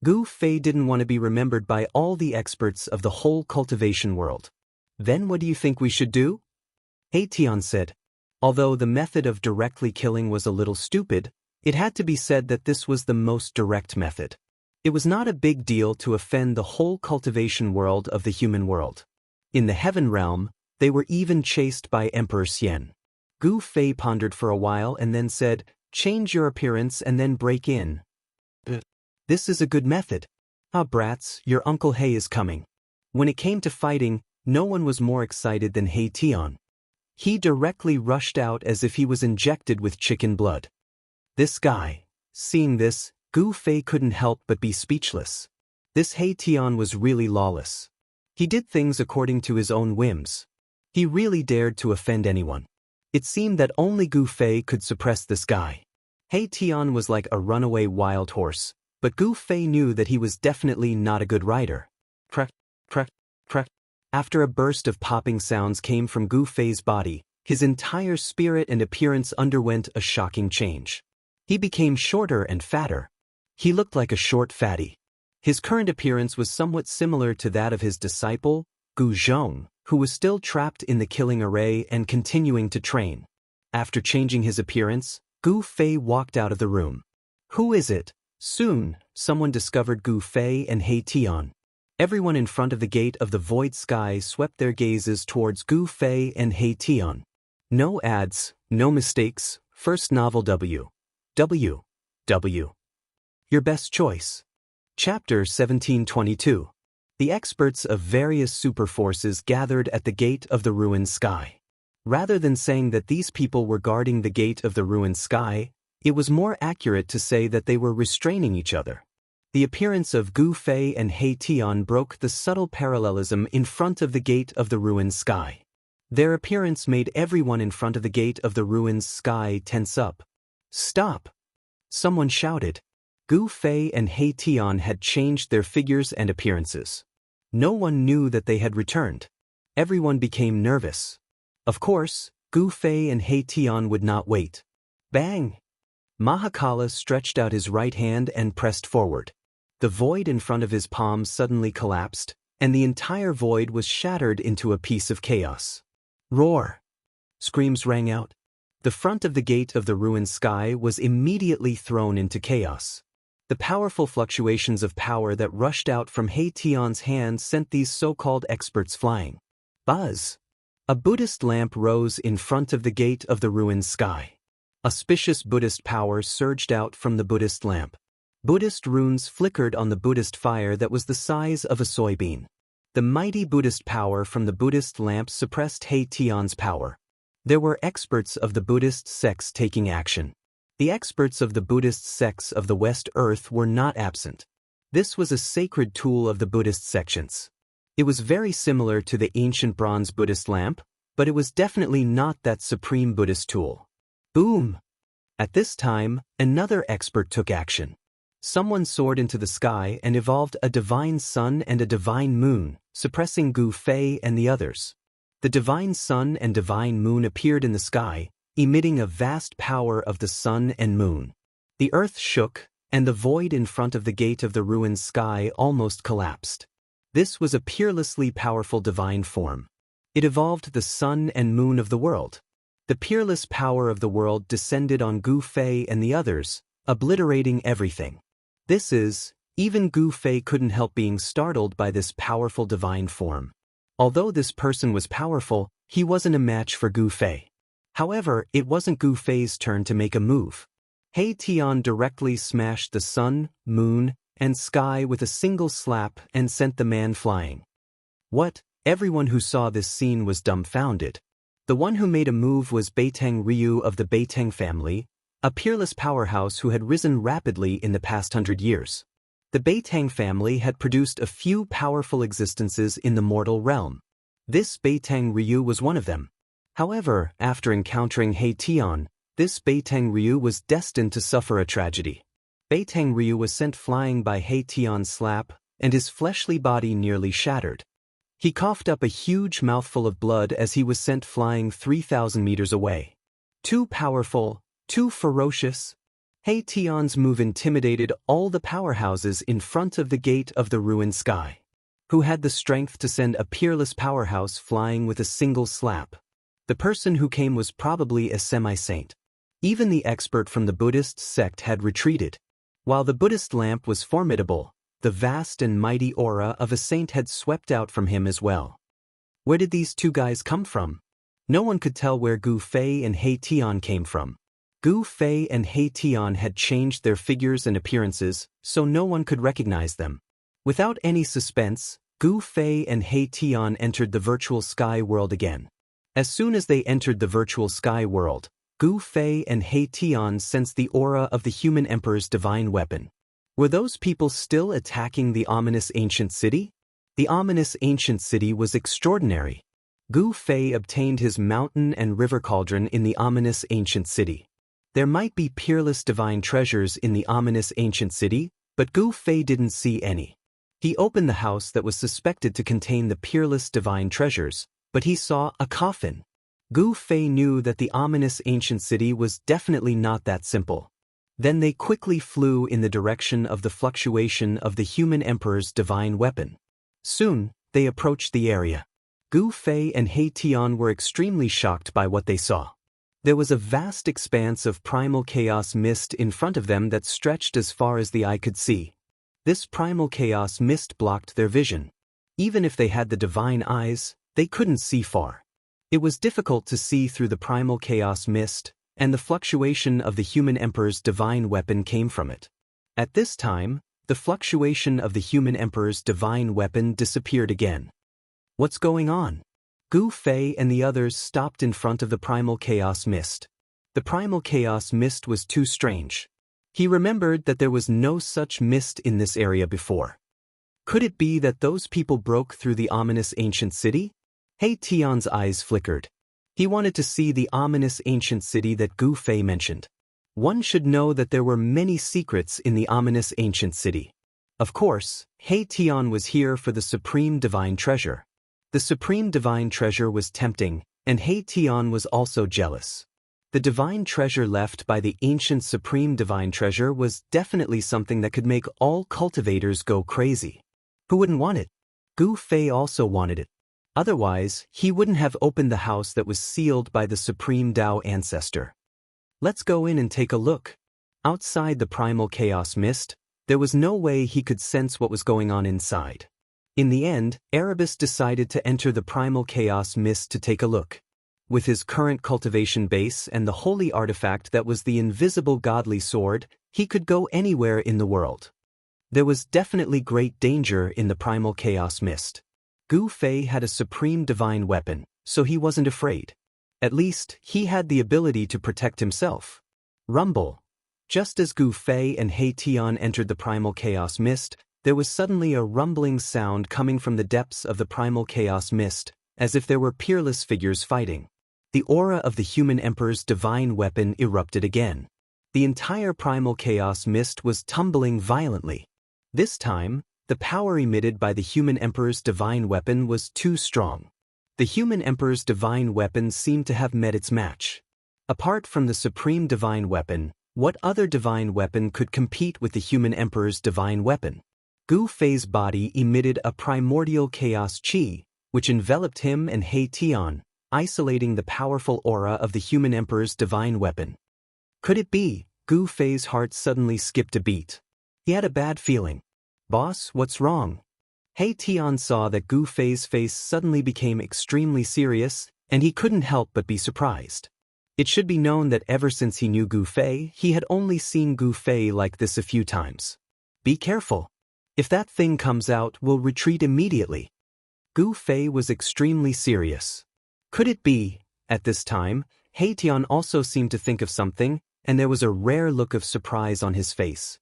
Gu Fei didn't want to be remembered by all the experts of the whole cultivation world. "Then what do you think we should do?" He Tian said. Although the method of directly killing was a little stupid, it had to be said that this was the most direct method. It was not a big deal to offend the whole cultivation world of the human world. In the heaven realm, they were even chased by Emperor Xian. Gu Fei pondered for a while and then said, "Change your appearance and then break in." This is a good method. "Ah, brats, your Uncle He is coming." When it came to fighting, no one was more excited than He Tian. He directly rushed out as if he was injected with chicken blood. This guy. Seeing this, Gu Fei couldn't help but be speechless. This He Tian was really lawless. He did things according to his own whims. He really dared to offend anyone. It seemed that only Gu Fei could suppress the sky. He Tian was like a runaway wild horse, but Gu Fei knew that he was definitely not a good rider. Crack, crack, crack. After a burst of popping sounds came from Gu Fei's body, his entire spirit and appearance underwent a shocking change. He became shorter and fatter. He looked like a short fatty. His current appearance was somewhat similar to that of his disciple, Gu Zhong, who was still trapped in the killing array and continuing to train. After changing his appearance, Gu Fei walked out of the room. Who is it? Soon, someone discovered Gu Fei and He Tian. Everyone in front of the gate of the void sky swept their gazes towards Gu Fei and He Tian. No ads, no mistakes, first novel W. Your best choice. Chapter 1722. The experts of various superforces gathered at the gate of the ruined sky. Rather than saying that these people were guarding the gate of the ruined sky, it was more accurate to say that they were restraining each other. The appearance of Gu Fei and He Tian broke the subtle parallelism in front of the gate of the ruined sky. Their appearance made everyone in front of the gate of the ruined sky tense up. Stop! Someone shouted. Gu Fei and He Tian had changed their figures and appearances. No one knew that they had returned. Everyone became nervous. Of course, Gu Fei and He Tian would not wait. Bang! Mahakala stretched out his right hand and pressed forward. The void in front of his palm suddenly collapsed, and the entire void was shattered into a piece of chaos. Roar! Screams rang out. The front of the gate of the ruined sky was immediately thrown into chaos. The powerful fluctuations of power that rushed out from He Tian's hand sent these so-called experts flying. Buzz! A Buddhist lamp rose in front of the gate of the ruined sky. Auspicious Buddhist power surged out from the Buddhist lamp. Buddhist runes flickered on the Buddhist fire that was the size of a soybean. The mighty Buddhist power from the Buddhist lamp suppressed He Tian's power. There were experts of the Buddhist sects taking action. The experts of the Buddhist sects of the West Earth were not absent. This was a sacred tool of the Buddhist sections. It was very similar to the ancient bronze Buddhist lamp, but it was definitely not that supreme Buddhist tool. Boom! At this time, another expert took action. Someone soared into the sky and evolved a divine sun and a divine moon, suppressing Gu Fei and the others. The divine sun and divine moon appeared in the sky, emitting a vast power of the sun and moon. The earth shook, and the void in front of the gate of the ruined sky almost collapsed. This was a peerlessly powerful divine form. It evolved the sun and moon of the world. The peerless power of the world descended on Gu Fei and the others, obliterating everything. Even Gu Fei couldn't help being startled by this powerful divine form. Although this person was powerful, he wasn't a match for Gu Fei. However, it wasn't Gu Fei's turn to make a move. He Tian directly smashed the sun, moon, and sky with a single slap and sent the man flying. What? Everyone who saw this scene was dumbfounded. The one who made a move was Beiteng Ryu of the Beiteng family, a peerless powerhouse who had risen rapidly in the past 100 years. The Beiteng family had produced a few powerful existences in the mortal realm. This Beiteng Ryu was one of them. However, after encountering He Tian, this Beiteng Ryu was destined to suffer a tragedy. Beiteng Ryu was sent flying by He Tian's slap, and his fleshly body nearly shattered. He coughed up a huge mouthful of blood as he was sent flying 3,000 meters away. Too powerful, too ferocious. He Tian's move intimidated all the powerhouses in front of the gate of the ruined sky. Who had the strength to send a peerless powerhouse flying with a single slap? The person who came was probably a semi-saint. Even the expert from the Buddhist sect had retreated. While the Buddhist lamp was formidable, the vast and mighty aura of a saint had swept out from him as well. Where did these two guys come from? No one could tell where Gu Fei and He Tian came from. Gu Fei and He Tian had changed their figures and appearances, so no one could recognize them. Without any suspense, Gu Fei and He Tian entered the virtual sky world again. As soon as they entered the virtual sky world, Gu Fei and He Tian sensed the aura of the human emperor's divine weapon. Were those people still attacking the ominous ancient city? The ominous ancient city was extraordinary. Gu Fei obtained his mountain and river cauldron in the ominous ancient city. There might be peerless divine treasures in the ominous ancient city, but Gu Fei didn't see any. He opened the house that was suspected to contain the peerless divine treasures, but he saw a coffin. Gu Fei knew that the ominous ancient city was definitely not that simple. Then they quickly flew in the direction of the fluctuation of the human emperor's divine weapon. Soon, they approached the area. Gu Fei and He Tian were extremely shocked by what they saw. There was a vast expanse of primal chaos mist in front of them that stretched as far as the eye could see. This primal chaos mist blocked their vision. Even if they had the divine eyes, they couldn't see far. It was difficult to see through the primal chaos mist, and the fluctuation of the human emperor's divine weapon came from it. At this time, the fluctuation of the human emperor's divine weapon disappeared again. What's going on? Gu Fei and the others stopped in front of the primal chaos mist. The primal chaos mist was too strange. He remembered that there was no such mist in this area before. Could it be that those people broke through the ominous ancient city? He Tian's eyes flickered. He wanted to see the ominous ancient city that Gu Fei mentioned. One should know that there were many secrets in the ominous ancient city. Of course, He Tian was here for the supreme divine treasure. The supreme divine treasure was tempting, and He Tian was also jealous. The divine treasure left by the ancient supreme divine treasure was definitely something that could make all cultivators go crazy. Who wouldn't want it? Gu Fei also wanted it. Otherwise, he wouldn't have opened the house that was sealed by the supreme Tao ancestor. Let's go in and take a look. Outside the primal chaos mist, there was no way he could sense what was going on inside. In the end, Erebus decided to enter the primal chaos mist to take a look. With his current cultivation base and the holy artifact that was the invisible godly sword, he could go anywhere in the world. There was definitely great danger in the primal chaos mist. Gu Fei had a supreme divine weapon, so he wasn't afraid. At least, he had the ability to protect himself. Rumble. Just as Gu Fei and He Tian entered the primal chaos mist, there was suddenly a rumbling sound coming from the depths of the primal chaos mist, as if there were peerless figures fighting. The aura of the human emperor's divine weapon erupted again. The entire primal chaos mist was tumbling violently. This time, the power emitted by the human emperor's divine weapon was too strong. The human emperor's divine weapon seemed to have met its match. Apart from the supreme divine weapon, what other divine weapon could compete with the human emperor's divine weapon? Gu Fei's body emitted a primordial chaos qi, which enveloped him and He Tian, isolating the powerful aura of the human emperor's divine weapon. Could it be? Gu Fei's heart suddenly skipped a beat. He had a bad feeling. Boss, what's wrong? He Tian saw that Gu Fei's face suddenly became extremely serious, and he couldn't help but be surprised. It should be known that ever since he knew Gu Fei, he had only seen Gu Fei like this a few times. Be careful. If that thing comes out, we'll retreat immediately. Gu Fei was extremely serious. Could it be? At this time, He Tian also seemed to think of something, and there was a rare look of surprise on his face.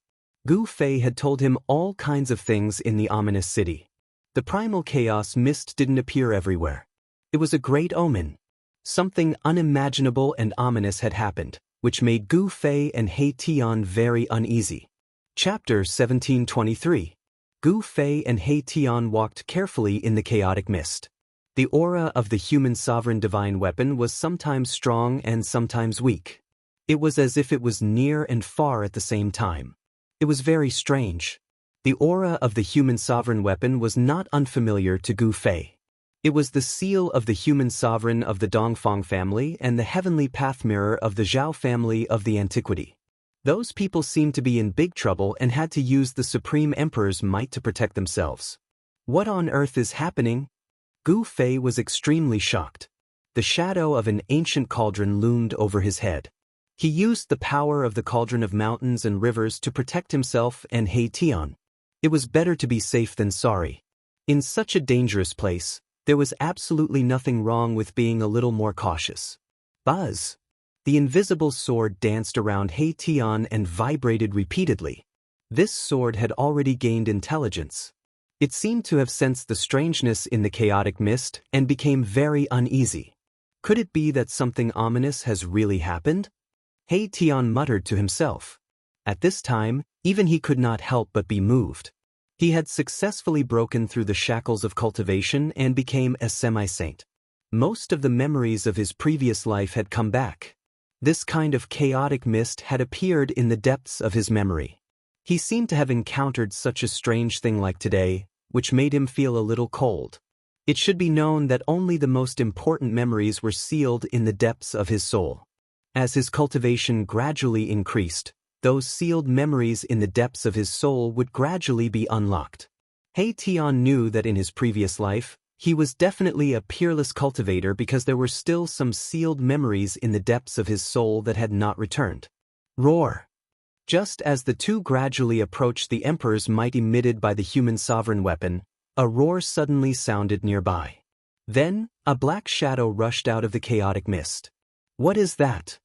Gu Fei had told him all kinds of things in the ominous city. The primal chaos mist didn't appear everywhere. It was a great omen. Something unimaginable and ominous had happened, which made Gu Fei and He Tian very uneasy. Chapter 1723. Gu Fei and He Tian walked carefully in the chaotic mist. The aura of the human sovereign divine weapon was sometimes strong and sometimes weak. It was as if it was near and far at the same time. It was very strange. The aura of the human sovereign weapon was not unfamiliar to Gu Fei. It was the seal of the human sovereign of the Dongfang family and the heavenly path mirror of the Zhao family of the antiquity. Those people seemed to be in big trouble and had to use the Supreme Emperor's might to protect themselves. What on earth is happening? Gu Fei was extremely shocked. The shadow of an ancient cauldron loomed over his head. He used the power of the cauldron of mountains and rivers to protect himself and He Tian. It was better to be safe than sorry. In such a dangerous place, there was absolutely nothing wrong with being a little more cautious. Buzz! The invisible sword danced around He Tian and vibrated repeatedly. This sword had already gained intelligence. It seemed to have sensed the strangeness in the chaotic mist and became very uneasy. Could it be that something ominous has really happened? He Tian muttered to himself. At this time, even he could not help but be moved. He had successfully broken through the shackles of cultivation and became a semi-saint. Most of the memories of his previous life had come back. This kind of chaotic mist had appeared in the depths of his memory. He seemed to have encountered such a strange thing like today, which made him feel a little cold. It should be known that only the most important memories were sealed in the depths of his soul. As his cultivation gradually increased, those sealed memories in the depths of his soul would gradually be unlocked. He Tian knew that in his previous life, he was definitely a peerless cultivator because there were still some sealed memories in the depths of his soul that had not returned. Roar! Just as the two gradually approached the emperor's might emitted by the human sovereign weapon, a roar suddenly sounded nearby. Then, a black shadow rushed out of the chaotic mist. What is that?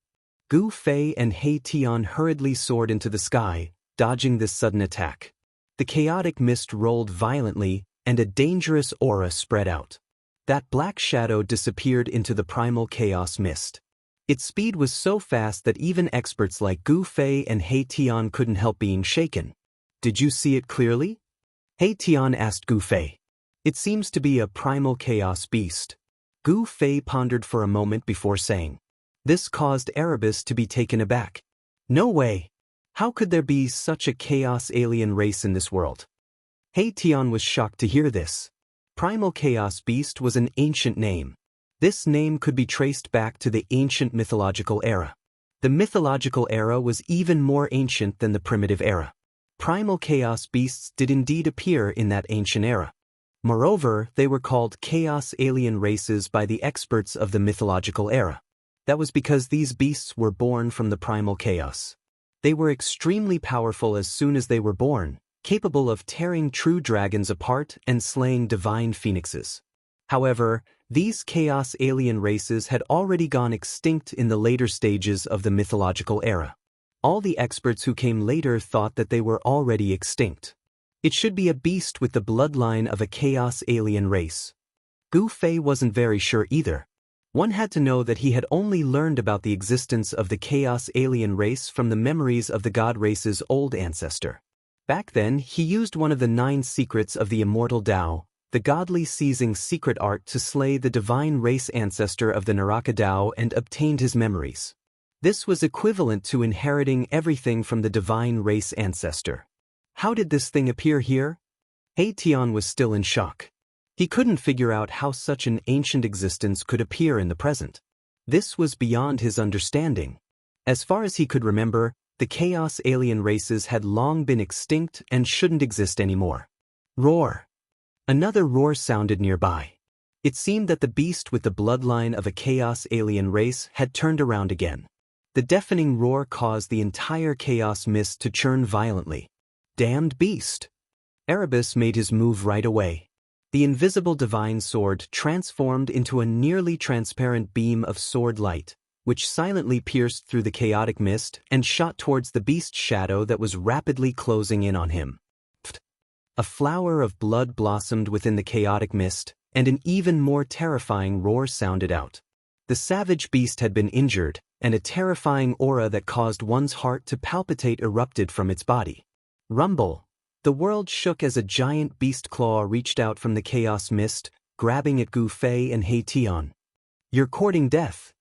Gu Fei and He Tian hurriedly soared into the sky, dodging this sudden attack. The chaotic mist rolled violently, and a dangerous aura spread out. That black shadow disappeared into the primal chaos mist. Its speed was so fast that even experts like Gu Fei and He Tian couldn't help being shaken. Did you see it clearly? He Tian asked Gu Fei. It seems to be a primal chaos beast. Gu Fei pondered for a moment before saying. This caused Erebus to be taken aback. No way! How could there be such a chaos alien race in this world? He Tian was shocked to hear this. Primal Chaos Beast was an ancient name. This name could be traced back to the ancient mythological era. The mythological era was even more ancient than the primitive era. Primal Chaos Beasts did indeed appear in that ancient era. Moreover, they were called chaos alien races by the experts of the mythological era. That was because these beasts were born from the primal chaos. They were extremely powerful as soon as they were born, capable of tearing true dragons apart and slaying divine phoenixes. However, these chaos alien races had already gone extinct in the later stages of the mythological era. All the experts who came later thought that they were already extinct. It should be a beast with the bloodline of a chaos alien race. Gu Fei wasn't very sure either. One had to know that he had only learned about the existence of the chaos alien race from the memories of the god race's old ancestor. Back then, he used one of the 9 secrets of the immortal Tao, the godly seizing secret art to slay the divine race ancestor of the Naraka Tao and obtained his memories. This was equivalent to inheriting everything from the divine race ancestor. How did this thing appear here? He Tian was still in shock. He couldn't figure out how such an ancient existence could appear in the present. This was beyond his understanding. As far as he could remember, the chaos alien races had long been extinct and shouldn't exist anymore. Roar! Another roar sounded nearby. It seemed that the beast with the bloodline of a chaos alien race had turned around again. The deafening roar caused the entire chaos mist to churn violently. Damned beast! Erebus made his move right away. The invisible divine sword transformed into a nearly transparent beam of sword light, which silently pierced through the chaotic mist and shot towards the beast's shadow that was rapidly closing in on him. A flower of blood blossomed within the chaotic mist, and an even more terrifying roar sounded out. The savage beast had been injured, and a terrifying aura that caused one's heart to palpitate erupted from its body. Rumble! The world shook as a giant beast claw reached out from the chaos mist, grabbing at Gu Fei and He Tian. You're courting death.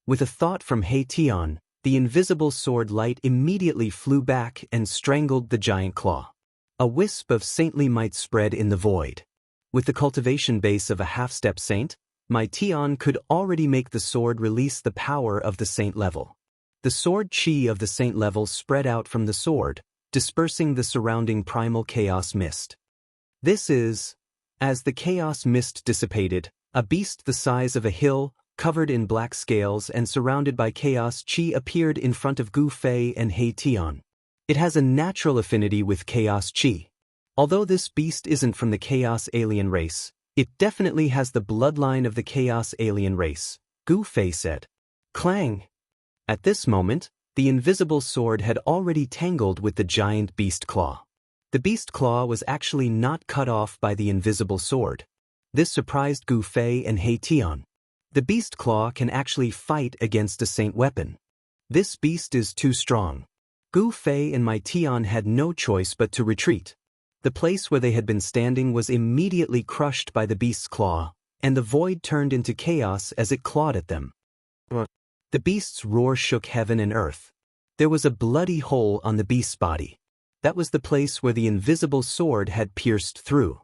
With a thought from He Tian, the invisible sword light immediately flew back and strangled the giant claw. A wisp of saintly might spread in the void. With the cultivation base of a half-step saint, my Tian could already make the sword release the power of the saint level. The sword chi of the saint level spread out from the sword, dispersing the surrounding primal chaos mist. This is, as the chaos mist dissipated, a beast the size of a hill, covered in black scales and surrounded by chaos chi appeared in front of Gu Fei and He Tian. It has a natural affinity with chaos chi. Although this beast isn't from the chaos alien race, it definitely has the bloodline of the chaos alien race, Gu Fei said. Clang! At this moment, the invisible sword had already tangled with the giant beast claw. The beast claw was actually not cut off by the invisible sword. This surprised Gu Fei and He Tian. The beast claw can actually fight against a saint weapon. This beast is too strong. Gu Fei and Mai Tian had no choice but to retreat. The place where they had been standing was immediately crushed by the beast's claw, and the void turned into chaos as it clawed at them. The beast's roar shook heaven and earth. There was a bloody hole on the beast's body. That was the place where the invisible sword had pierced through.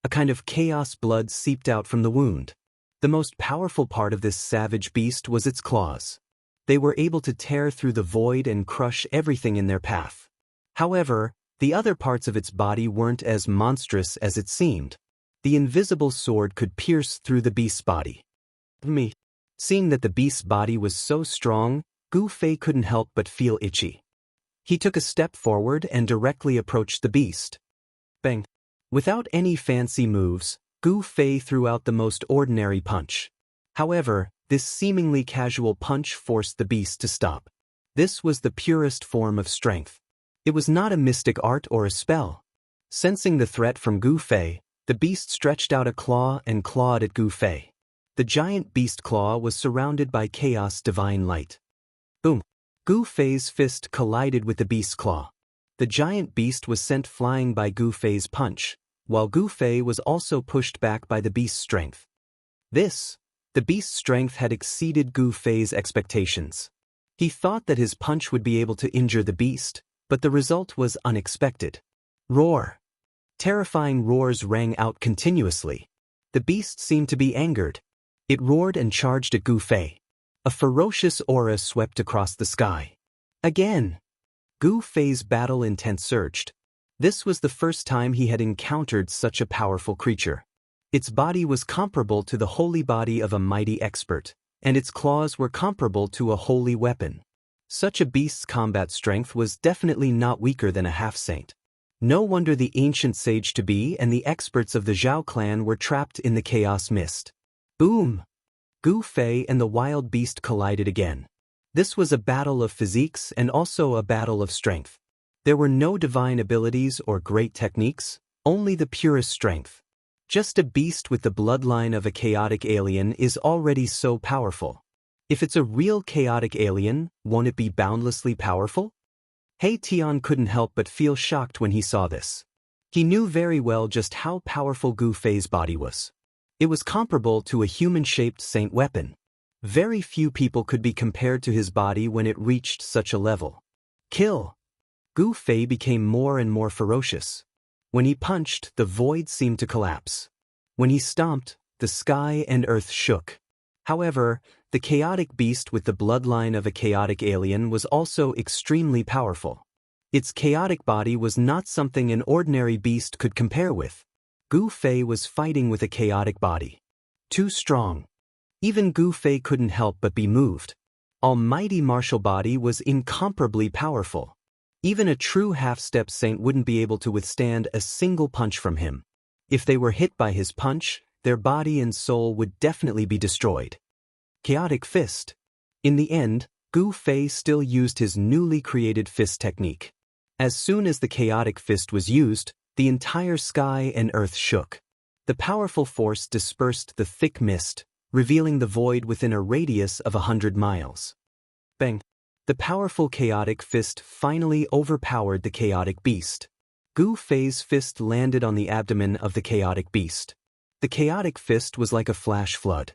A kind of chaos blood seeped out from the wound. The most powerful part of this savage beast was its claws. They were able to tear through the void and crush everything in their path. However, the other parts of its body weren't as monstrous as it seemed. The invisible sword could pierce through the beast's body. Seeing that the beast's body was so strong, Gu Fei couldn't help but feel itchy. He took a step forward and directly approached the beast. Bang! Without any fancy moves, Gu Fei threw out the most ordinary punch. However, this seemingly casual punch forced the beast to stop. This was the purest form of strength. It was not a mystic art or a spell. Sensing the threat from Gu Fei, the beast stretched out a claw and clawed at Gu Fei. The giant beast claw was surrounded by chaos divine light. Boom! Gu Fei's fist collided with the beast's claw. The giant beast was sent flying by Gu Fei's punch, while Gu Fei was also pushed back by the beast's strength. The beast's strength had exceeded Gu Fei's expectations. He thought that his punch would be able to injure the beast, but the result was unexpected. Roar! Terrifying roars rang out continuously. The beast seemed to be angered. It roared and charged at Gu Fei. A ferocious aura swept across the sky. Again! Gu Fei's battle intent surged. This was the first time he had encountered such a powerful creature. Its body was comparable to the holy body of a mighty expert, and its claws were comparable to a holy weapon. Such a beast's combat strength was definitely not weaker than a half-saint. No wonder the ancient sage-to-be and the experts of the Zhao clan were trapped in the chaos mist. Boom! Gu Fei and the wild beast collided again. This was a battle of physiques and also a battle of strength. There were no divine abilities or great techniques, only the purest strength. Just a beast with the bloodline of a chaotic alien is already so powerful. If it's a real chaotic alien, won't it be boundlessly powerful? He Tian couldn't help but feel shocked when he saw this. He knew very well just how powerful Gu Fei's body was. It was comparable to a human-shaped saint weapon. Very few people could be compared to his body when it reached such a level. Kill! Gu Fei became more and more ferocious. When he punched, the void seemed to collapse. When he stomped, the sky and earth shook. However, the chaotic beast with the bloodline of a chaotic alien was also extremely powerful. Its chaotic body was not something an ordinary beast could compare with. Gu Fei was fighting with a chaotic body. Too strong. Even Gu Fei couldn't help but be moved. Almighty martial body was incomparably powerful. Even a true half-step saint wouldn't be able to withstand a single punch from him. If they were hit by his punch, their body and soul would definitely be destroyed. Chaotic Fist. In the end, Gu Fei still used his newly created fist technique. As soon as the Chaotic Fist was used, the entire sky and earth shook. The powerful force dispersed the thick mist, revealing the void within a radius of 100 miles. Bang! The powerful Chaotic Fist finally overpowered the Chaotic Beast. Gu Fei's fist landed on the abdomen of the Chaotic Beast. The Chaotic Fist was like a flash flood.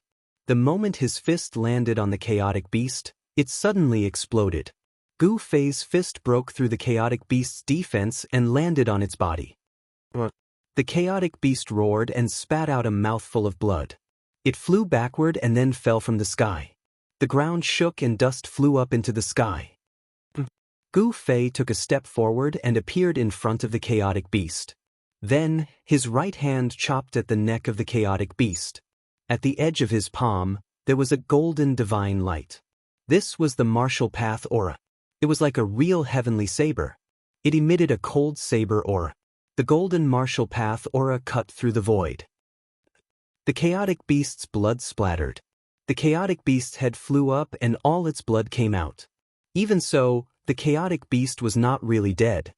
The moment his fist landed on the Chaotic Beast, it suddenly exploded. Gu Fei's fist broke through the Chaotic Beast's defense and landed on its body. The Chaotic Beast roared and spat out a mouthful of blood. It flew backward and then fell from the sky. The ground shook and dust flew up into the sky. Gu Fei took a step forward and appeared in front of the Chaotic Beast. Then, his right hand chopped at the neck of the Chaotic Beast. At the edge of his palm, there was a golden divine light. This was the martial path aura. It was like a real heavenly saber. It emitted a cold saber aura. The golden martial path aura cut through the void. The Chaotic Beast's blood splattered. The Chaotic Beast's head flew up and all its blood came out. Even so, the Chaotic Beast was not really dead.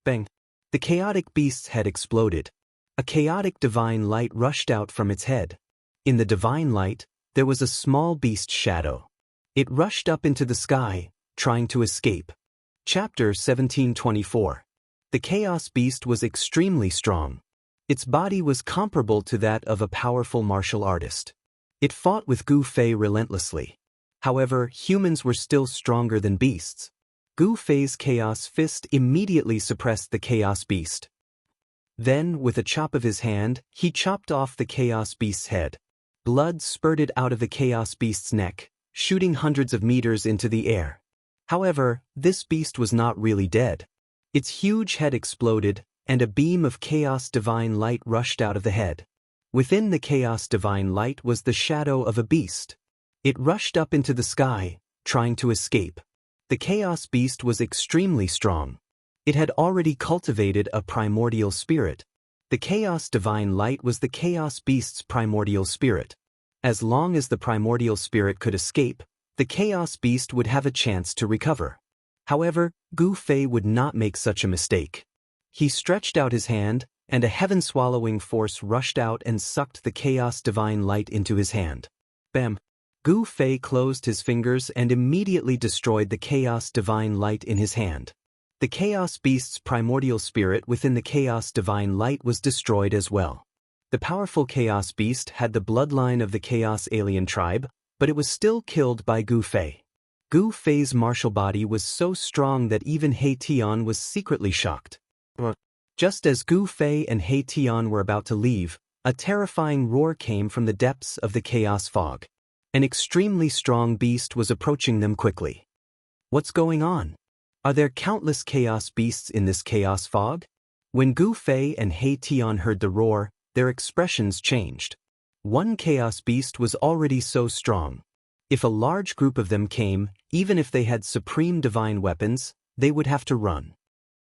Bang! The chaotic beast's head exploded. A chaotic divine light rushed out from its head. In the divine light, there was a small beast shadow. It rushed up into the sky, trying to escape. Chapter 1724. The Chaos Beast was extremely strong. Its body was comparable to that of a powerful martial artist. It fought with Gu Fei relentlessly. However, humans were still stronger than beasts. Gu Fei's Chaos Fist immediately suppressed the Chaos Beast. Then, with a chop of his hand, he chopped off the Chaos Beast's head. Blood spurted out of the Chaos Beast's neck, shooting hundreds of meters into the air. However, this beast was not really dead. Its huge head exploded, and a beam of Chaos Divine Light rushed out of the head. Within the Chaos Divine Light was the shadow of a beast. It rushed up into the sky, trying to escape. The Chaos Beast was extremely strong. It had already cultivated a primordial spirit. The Chaos Divine Light was the Chaos Beast's primordial spirit. As long as the primordial spirit could escape, the Chaos Beast would have a chance to recover. However, Gu Fei would not make such a mistake. He stretched out his hand, and a heaven-swallowing force rushed out and sucked the Chaos Divine Light into his hand. Bam! Gu Fei closed his fingers and immediately destroyed the Chaos Divine Light in his hand. The Chaos Beast's primordial spirit within the Chaos Divine Light was destroyed as well. The powerful Chaos Beast had the bloodline of the Chaos Alien tribe, but it was still killed by Gu Fei. Gu Fei's martial body was so strong that even He Tian was secretly shocked. Just as Gu Fei and He Tian were about to leave, a terrifying roar came from the depths of the chaos fog. An extremely strong beast was approaching them quickly. What's going on? Are there countless chaos beasts in this chaos fog? When Gu Fei and He Tian heard the roar, their expressions changed. One chaos beast was already so strong. If a large group of them came, even if they had supreme divine weapons, they would have to run.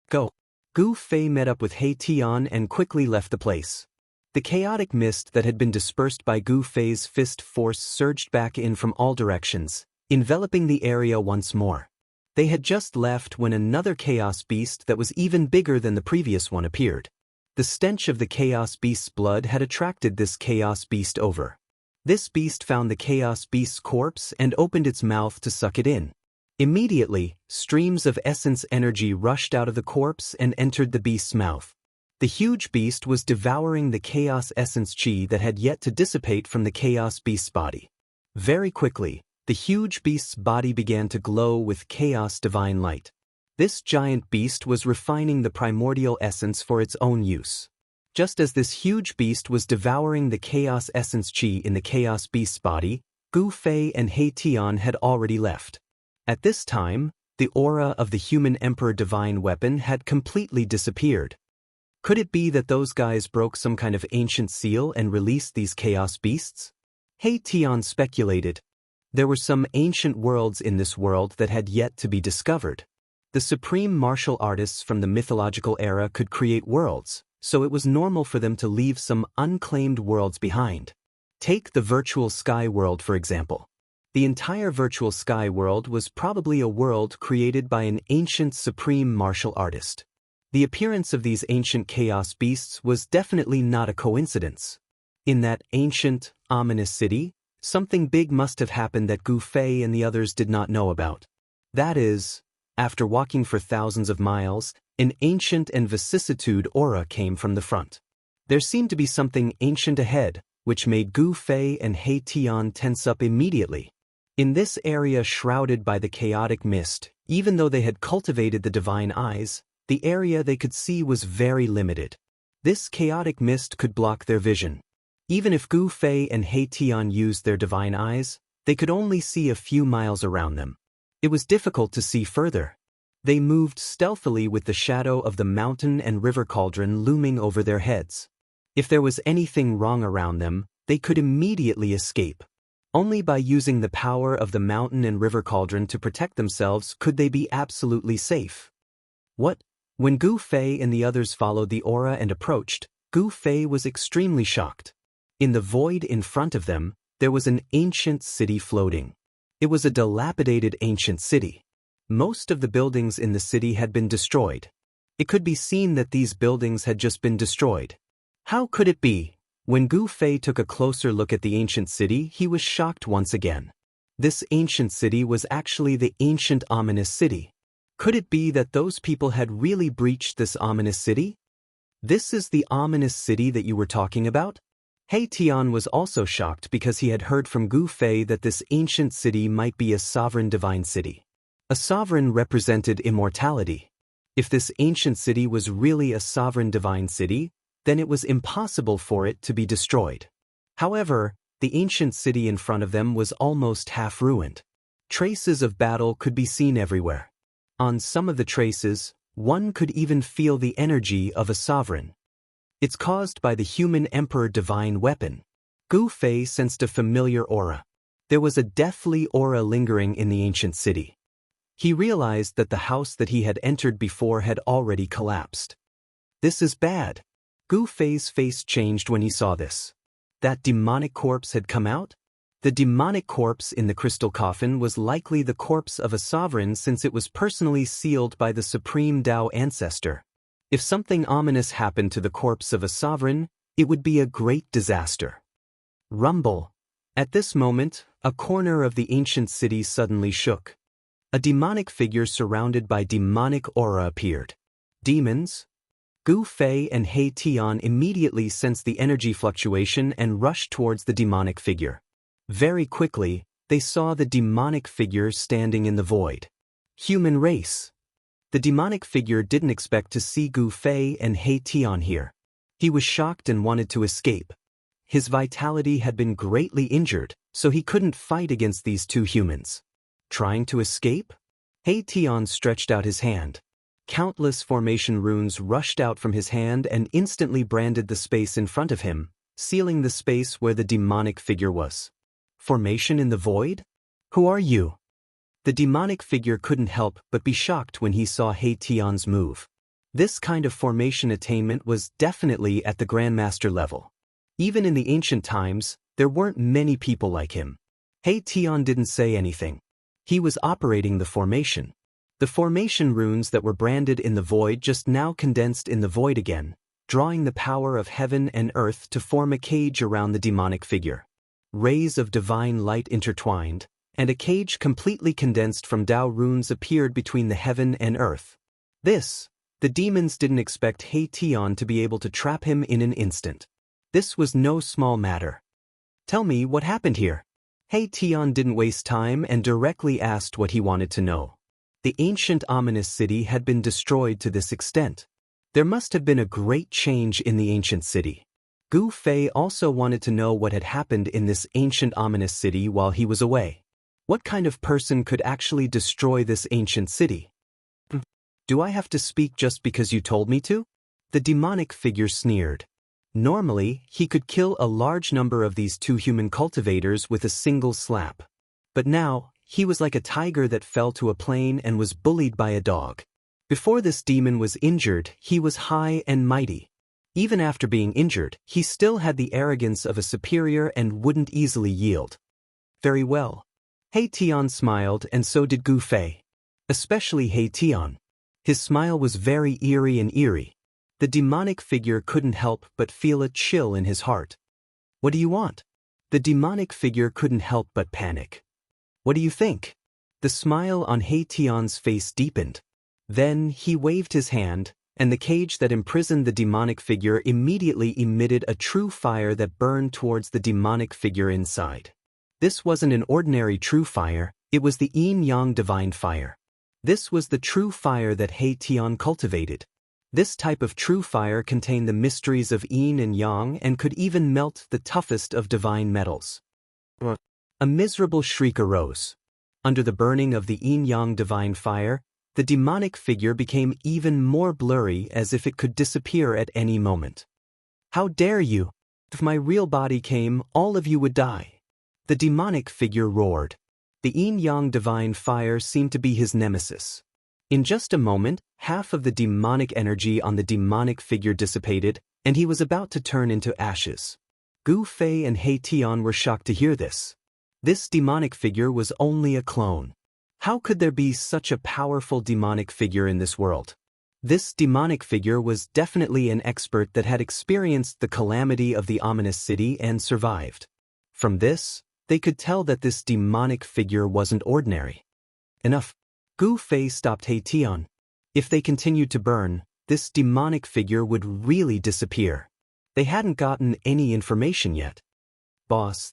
Go! Gu Fei met up with He Tian and quickly left the place. The chaotic mist that had been dispersed by Gu Fei's fist force surged back in from all directions, enveloping the area once more. They had just left when another chaos beast that was even bigger than the previous one appeared. The stench of the chaos beast's blood had attracted this chaos beast over. This beast found the chaos beast's corpse and opened its mouth to suck it in. Immediately, streams of essence energy rushed out of the corpse and entered the beast's mouth. The huge beast was devouring the chaos essence chi that had yet to dissipate from the chaos beast's body. Very quickly, the huge beast's body began to glow with chaos divine light. This giant beast was refining the primordial essence for its own use. Just as this huge beast was devouring the chaos essence chi in the chaos beast's body, Gu Fei and He Tian had already left. At this time, the aura of the human emperor divine weapon had completely disappeared. Could it be that those guys broke some kind of ancient seal and released these chaos beasts? He Tian speculated. There were some ancient worlds in this world that had yet to be discovered. The supreme martial artists from the mythological era could create worlds, so it was normal for them to leave some unclaimed worlds behind. Take the virtual sky world for example. The entire virtual sky world was probably a world created by an ancient supreme martial artist. The appearance of these ancient chaos beasts was definitely not a coincidence. In that ancient, ominous city, something big must have happened that Gu Fei and the others did not know about. That is, after walking for thousands of miles, an ancient and vicissitude aura came from the front. There seemed to be something ancient ahead, which made Gu Fei and He Tian tense up immediately. In this area shrouded by the chaotic mist, even though they had cultivated the divine eyes, the area they could see was very limited. This chaotic mist could block their vision. Even if Gu Fei and He Tian used their divine eyes, they could only see a few miles around them. It was difficult to see further. They moved stealthily with the shadow of the mountain and river cauldron looming over their heads. If there was anything wrong around them, they could immediately escape. Only by using the power of the mountain and river cauldron to protect themselves could they be absolutely safe. What? When Gu Fei and the others followed the aura and approached, Gu Fei was extremely shocked. In the void in front of them, there was an ancient city floating. It was a dilapidated ancient city. Most of the buildings in the city had been destroyed. It could be seen that these buildings had just been destroyed. How could it be? When Gu Fei took a closer look at the ancient city, he was shocked once again. This ancient city was actually the ancient ominous city. Could it be that those people had really breached this ominous city? This is the ominous city that you were talking about? He Tian was also shocked because he had heard from Gu Fei that this ancient city might be a sovereign divine city. A sovereign represented immortality. If this ancient city was really a sovereign divine city, then it was impossible for it to be destroyed. However, the ancient city in front of them was almost half ruined. Traces of battle could be seen everywhere. On some of the traces, one could even feel the energy of a sovereign. It's caused by the human emperor divine weapon. Gu Fei sensed a familiar aura. There was a deathly aura lingering in the ancient city. He realized that the house that he had entered before had already collapsed. This is bad. Gu Fei's face changed when he saw this. That demonic corpse had come out? The demonic corpse in the crystal coffin was likely the corpse of a sovereign since it was personally sealed by the supreme Tao ancestor. If something ominous happened to the corpse of a sovereign, it would be a great disaster. Rumble. At this moment, a corner of the ancient city suddenly shook. A demonic figure surrounded by demonic aura appeared. Demons? Gu Fei and He Tian immediately sensed the energy fluctuation and rushed towards the demonic figure. Very quickly, they saw the demonic figure standing in the void. Human race. The demonic figure didn't expect to see Gu Fei and He Tian here. He was shocked and wanted to escape. His vitality had been greatly injured, so he couldn't fight against these two humans. Trying to escape? He Tian stretched out his hand. Countless formation runes rushed out from his hand and instantly branded the space in front of him, sealing the space where the demonic figure was. Formation in the void? Who are you? The demonic figure couldn't help but be shocked when he saw He Tian's move. This kind of formation attainment was definitely at the Grandmaster level. Even in the ancient times, there weren't many people like him. He Tian didn't say anything. He was operating the formation. The formation runes that were branded in the void just now condensed in the void again, drawing the power of heaven and earth to form a cage around the demonic figure. Rays of divine light intertwined, and a cage completely condensed from Tao runes appeared between the heaven and earth. The demons didn't expect He Tian to be able to trap him in an instant. This was no small matter. Tell me what happened here. He Tian didn't waste time and directly asked what he wanted to know. The ancient ominous city had been destroyed to this extent. There must have been a great change in the ancient city. Gu Fei also wanted to know what had happened in this ancient ominous city while he was away. What kind of person could actually destroy this ancient city? Do I have to speak just because you told me to? The demonic figure sneered. Normally, he could kill a large number of these two human cultivators with a single slap. But now, he was like a tiger that fell to a plain and was bullied by a dog. Before this demon was injured, he was high and mighty. Even after being injured, he still had the arrogance of a superior and wouldn't easily yield. Very well. He Tian smiled, and so did Gu Fei. Especially He Tian. His smile was very eerie. The demonic figure couldn't help but feel a chill in his heart. What do you want? The demonic figure couldn't help but panic. What do you think? The smile on He Tian's face deepened. Then he waved his hand, and the cage that imprisoned the demonic figure immediately emitted a true fire that burned towards the demonic figure inside. This wasn't an ordinary true fire, it was the yin-yang divine fire. This was the true fire that He Tian cultivated. This type of true fire contained the mysteries of yin and yang and could even melt the toughest of divine metals. A miserable shriek arose. Under the burning of the yin-yang divine fire, the demonic figure became even more blurry as if it could disappear at any moment. How dare you? If my real body came, all of you would die. The demonic figure roared. The yin-yang divine fire seemed to be his nemesis. In just a moment, half of the demonic energy on the demonic figure dissipated, and he was about to turn into ashes. Gu Fei and He Tian were shocked to hear this. This demonic figure was only a clone. How could there be such a powerful demonic figure in this world? This demonic figure was definitely an expert that had experienced the calamity of the ominous city and survived. From this, they could tell that this demonic figure wasn't ordinary. Enough. Gu Fei stopped He Tian. If they continued to burn, this demonic figure would really disappear. They hadn't gotten any information yet. Boss,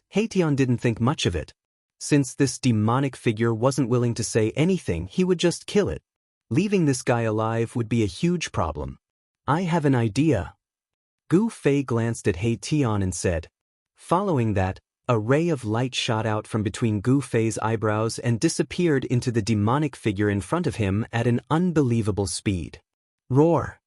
He Tian didn't think much of it. Since this demonic figure wasn't willing to say anything, he would just kill it. Leaving this guy alive would be a huge problem. I have an idea. Gu Fei glanced at He Tian and said. Following that, a ray of light shot out from between Gu Fei's eyebrows and disappeared into the demonic figure in front of him at an unbelievable speed. Roar!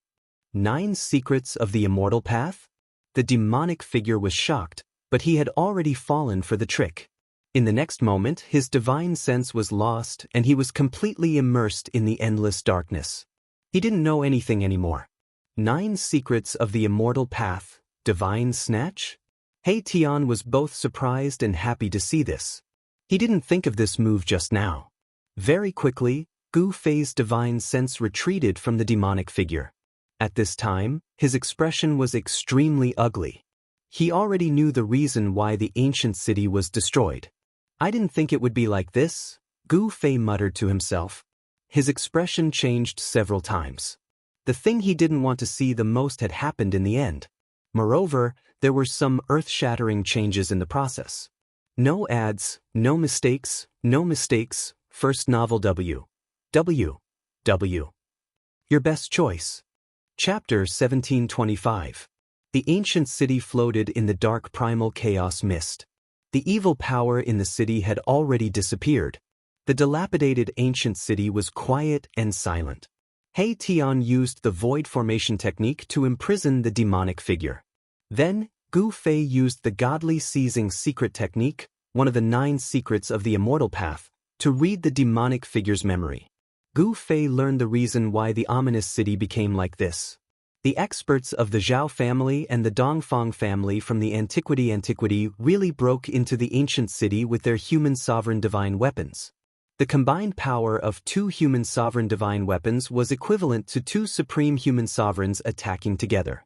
9 secrets of the immortal path? The demonic figure was shocked, but he had already fallen for the trick. In the next moment, his divine sense was lost and he was completely immersed in the endless darkness. He didn't know anything anymore. 9 secrets of the immortal path, divine snatch? He Tian was both surprised and happy to see this. He didn't think of this move just now. Very quickly, Gu Fei's divine sense retreated from the demonic figure. At this time, his expression was extremely ugly. He already knew the reason why the ancient city was destroyed. I didn't think it would be like this, Gu Fei muttered to himself. His expression changed several times. The thing he didn't want to see the most had happened in the end. Moreover, there were some earth-shattering changes in the process. No ads, no mistakes, first novel W. Your best choice. Chapter 1725. The ancient city floated in the dark primal chaos mist. The evil power in the city had already disappeared. The dilapidated ancient city was quiet and silent. He Tian used the void formation technique to imprison the demonic figure. Then, Gu Fei used the godly seizing secret technique, one of the 9 secrets of the immortal path, to read the demonic figure's memory. Gu Fei learned the reason why the ominous city became like this. The experts of the Zhao family and the Dongfang family from the antiquity really broke into the ancient city with their human sovereign divine weapons. The combined power of 2 human sovereign divine weapons was equivalent to 2 supreme human sovereigns attacking together.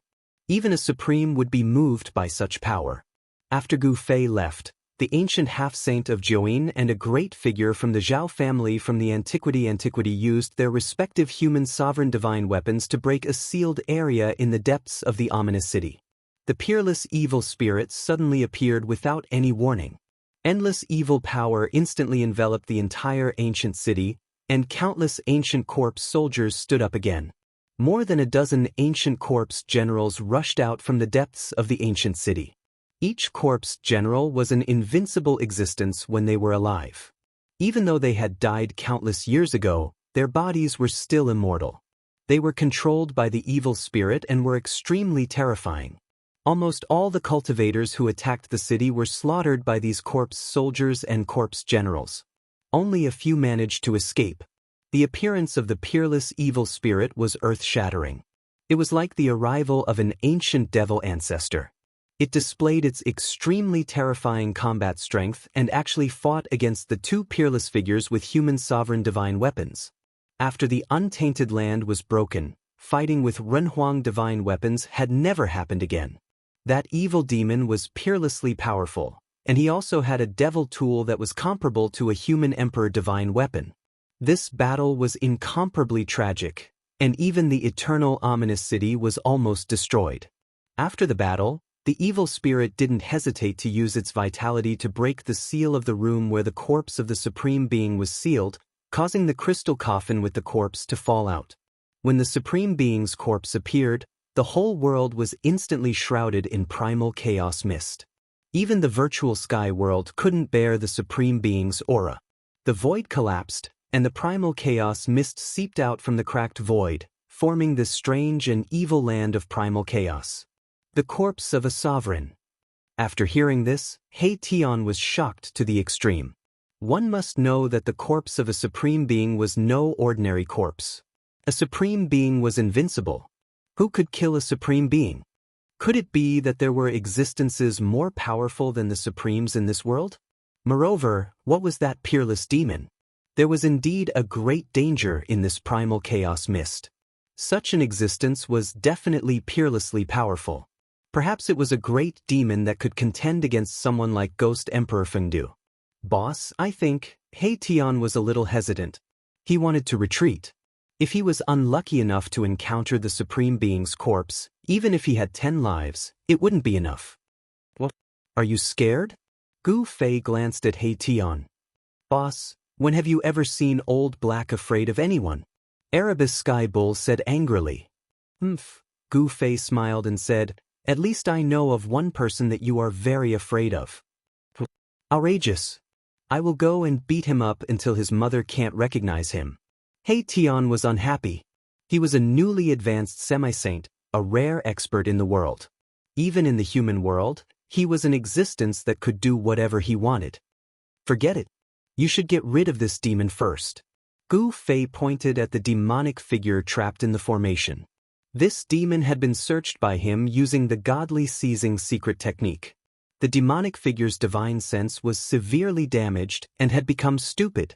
Even a supreme would be moved by such power. After Gu Fei left, the ancient half-saint of Jiuyin and a great figure from the Zhao family from the antiquity used their respective human sovereign divine weapons to break a sealed area in the depths of the ominous city. The peerless evil spirits suddenly appeared without any warning. Endless evil power instantly enveloped the entire ancient city, and countless ancient corpse soldiers stood up again. More than a dozen ancient corpse generals rushed out from the depths of the ancient city. Each corpse general was an invincible existence when they were alive. Even though they had died countless years ago, their bodies were still immortal. They were controlled by the evil spirit and were extremely terrifying. Almost all the cultivators who attacked the city were slaughtered by these corpse soldiers and corpse generals. Only a few managed to escape. The appearance of the peerless evil spirit was earth-shattering. It was like the arrival of an ancient devil ancestor. It displayed its extremely terrifying combat strength and actually fought against the 2 peerless figures with human sovereign divine weapons. After the untainted land was broken, fighting with Renhuang divine weapons had never happened again. That evil demon was peerlessly powerful, and he also had a devil tool that was comparable to a human emperor divine weapon. This battle was incomparably tragic, and even the eternal ominous city was almost destroyed. After the battle, the evil spirit didn't hesitate to use its vitality to break the seal of the room where the corpse of the Supreme Being was sealed, causing the crystal coffin with the corpse to fall out. When the Supreme Being's corpse appeared, the whole world was instantly shrouded in primal chaos mist. Even the virtual sky world couldn't bear the Supreme Being's aura. The void collapsed, and the primal chaos mist seeped out from the cracked void, forming this strange and evil land of primal chaos. The corpse of a sovereign. After hearing this, He Tian was shocked to the extreme. One must know that the corpse of a supreme being was no ordinary corpse. A supreme being was invincible. Who could kill a supreme being? Could it be that there were existences more powerful than the supremes in this world? Moreover, what was that peerless demon? There was indeed a great danger in this primal chaos mist. Such an existence was definitely peerlessly powerful. Perhaps it was a great demon that could contend against someone like Ghost Emperor Fengdu. Boss, I think, He Tian was a little hesitant. He wanted to retreat. If he was unlucky enough to encounter the Supreme Being's corpse, even if he had 10 lives, it wouldn't be enough. What? Are you scared? Gu Fei glanced at He Tian. Boss, when have you ever seen Old Black afraid of anyone? Erebus Sky Bull said angrily. Gu Fei smiled and said, at least I know of one person that you are very afraid of. Outrageous. I will go and beat him up until his mother can't recognize him. He Tian was unhappy. He was a newly advanced semi-saint, a rare expert in the world. Even in the human world, he was an existence that could do whatever he wanted. Forget it. You should get rid of this demon first. Gu Fei pointed at the demonic figure trapped in the formation. This demon had been searched by him using the godly seizing secret technique. The demonic figure's divine sense was severely damaged and had become stupid.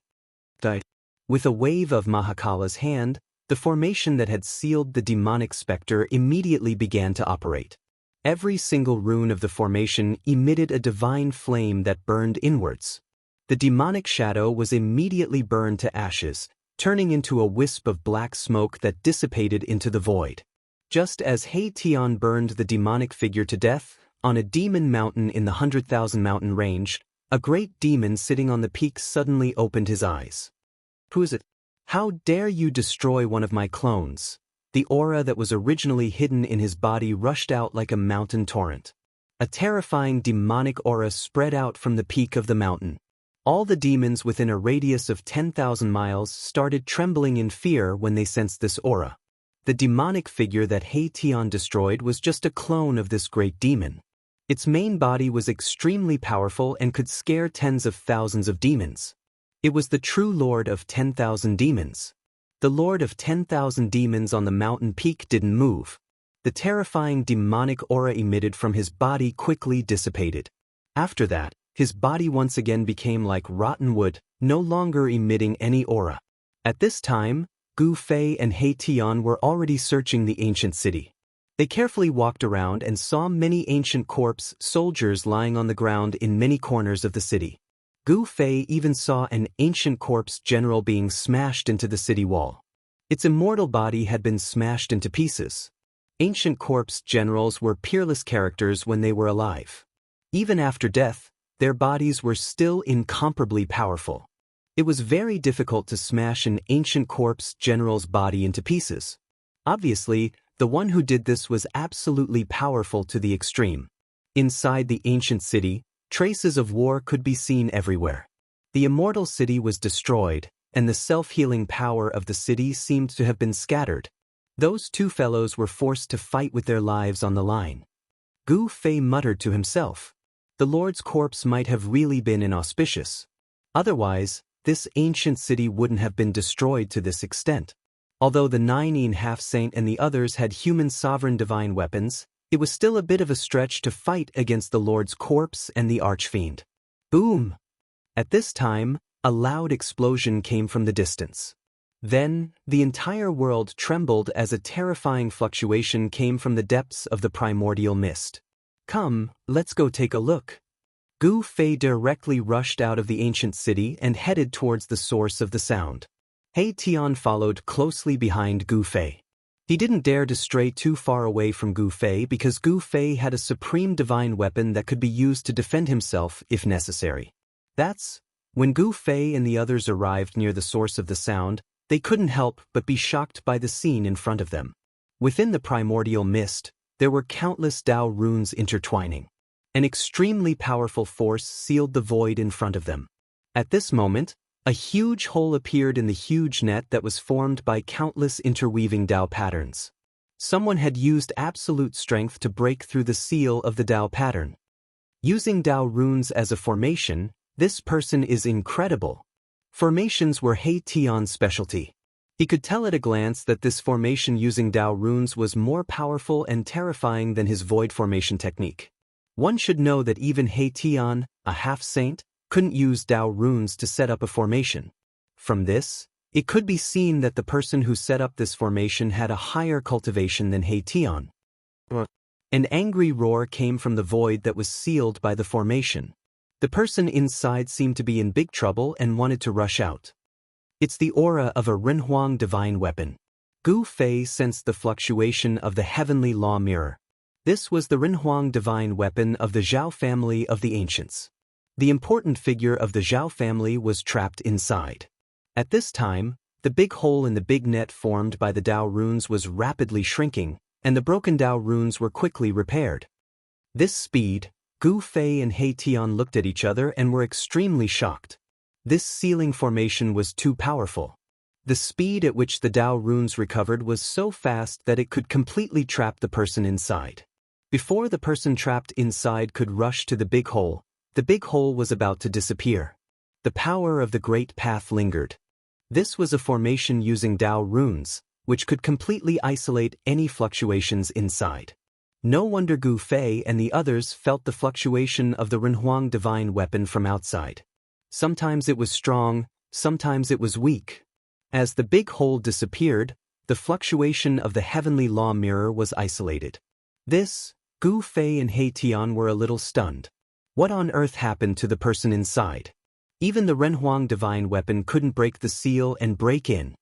With a wave of Mahakala's hand, the formation that had sealed the demonic specter immediately began to operate. Every single rune of the formation emitted a divine flame that burned inwards. The demonic shadow was immediately burned to ashes, turning into a wisp of black smoke that dissipated into the void. Just as He Tian burned the demonic figure to death, on a demon mountain in the 100,000 mountain range, a great demon sitting on the peak suddenly opened his eyes. Who is it? How dare you destroy one of my clones? The aura that was originally hidden in his body rushed out like a mountain torrent. A terrifying demonic aura spread out from the peak of the mountain. All the demons within a radius of 10,000 miles started trembling in fear when they sensed this aura. The demonic figure that He Tian destroyed was just a clone of this great demon. Its main body was extremely powerful and could scare tens of thousands of demons. It was the true Lord of 10,000 demons. The Lord of 10,000 demons on the mountain peak didn't move. The terrifying demonic aura emitted from his body quickly dissipated. After that, his body once again became like rotten wood, no longer emitting any aura. At this time, Gu Fei and He Tian were already searching the ancient city. They carefully walked around and saw many ancient corpse soldiers lying on the ground in many corners of the city. Gu Fei even saw an ancient corpse general being smashed into the city wall. Its immortal body had been smashed into pieces. Ancient corpse generals were peerless characters when they were alive. Even after death, their bodies were still incomparably powerful. It was very difficult to smash an ancient corpse general's body into pieces. Obviously, the one who did this was absolutely powerful to the extreme. Inside the ancient city, traces of war could be seen everywhere. The immortal city was destroyed, and the self-healing power of the city seemed to have been scattered. Those two fellows were forced to fight with their lives on the line. Gu Fei muttered to himself. The Lord's corpse might have really been inauspicious. Otherwise, this ancient city wouldn't have been destroyed to this extent. Although the Nine half-saint and the others had human sovereign divine weapons, it was still a bit of a stretch to fight against the Lord's corpse and the archfiend. Boom! At this time, a loud explosion came from the distance. Then, the entire world trembled as a terrifying fluctuation came from the depths of the primordial mist. Come, let's go take a look. Gu Fei directly rushed out of the ancient city and headed towards the source of the sound. He Tian followed closely behind Gu Fei. He didn't dare to stray too far away from Gu Fei because Gu Fei had a supreme divine weapon that could be used to defend himself if necessary. When Gu Fei and the others arrived near the source of the sound, they couldn't help but be shocked by the scene in front of them. Within the primordial mist, there were countless Dao runes intertwining. An extremely powerful force sealed the void in front of them. At this moment, a huge hole appeared in the huge net that was formed by countless interweaving Dao patterns. Someone had used absolute strength to break through the seal of the Dao pattern. Using Dao runes as a formation, this person is incredible. Formations were He Tian's specialty. He could tell at a glance that this formation using Dao runes was more powerful and terrifying than his void formation technique. One should know that even He Tian, a half-saint, couldn't use Dao runes to set up a formation. From this, It could be seen that the person who set up this formation had a higher cultivation than He Tian. An angry roar came from the void that was sealed by the formation. The person inside seemed to be in big trouble and wanted to rush out. It's the aura of a Renhuang divine weapon. Gu Fei sensed the fluctuation of the heavenly law mirror. This was the Renhuang divine weapon of the Zhao family of the ancients. The important figure of the Zhao family was trapped inside. At this time, the big hole in the big net formed by the Dao runes was rapidly shrinking, and the broken Dao runes were quickly repaired. This speed, Gu Fei and He Tian looked at each other and were extremely shocked. This sealing formation was too powerful. The speed at which the Dao runes recovered was so fast that it could completely trap the person inside. Before the person trapped inside could rush to the big hole was about to disappear. The power of the great path lingered. This was a formation using Dao runes, which could completely isolate any fluctuations inside. No wonder Gu Fei and the others felt the fluctuation of the Renhuang divine weapon from outside. Sometimes it was strong, sometimes it was weak. As the big hole disappeared, the fluctuation of the heavenly law mirror was isolated. This, Gu Fei and He Tian were a little stunned. What on earth happened to the person inside? Even the Renhuang divine weapon couldn't break the seal and break in.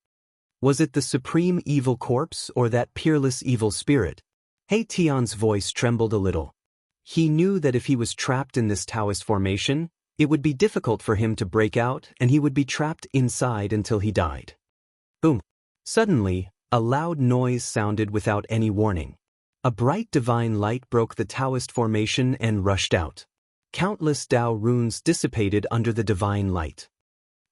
Was it the supreme evil corpse or that peerless evil spirit? He Tian's voice trembled a little. He knew that if he was trapped in this Taoist formation, it would be difficult for him to break out and he would be trapped inside until he died. Boom! Suddenly, a loud noise sounded without any warning. A bright divine light broke the Taoist formation and rushed out. Countless Dao runes dissipated under the divine light.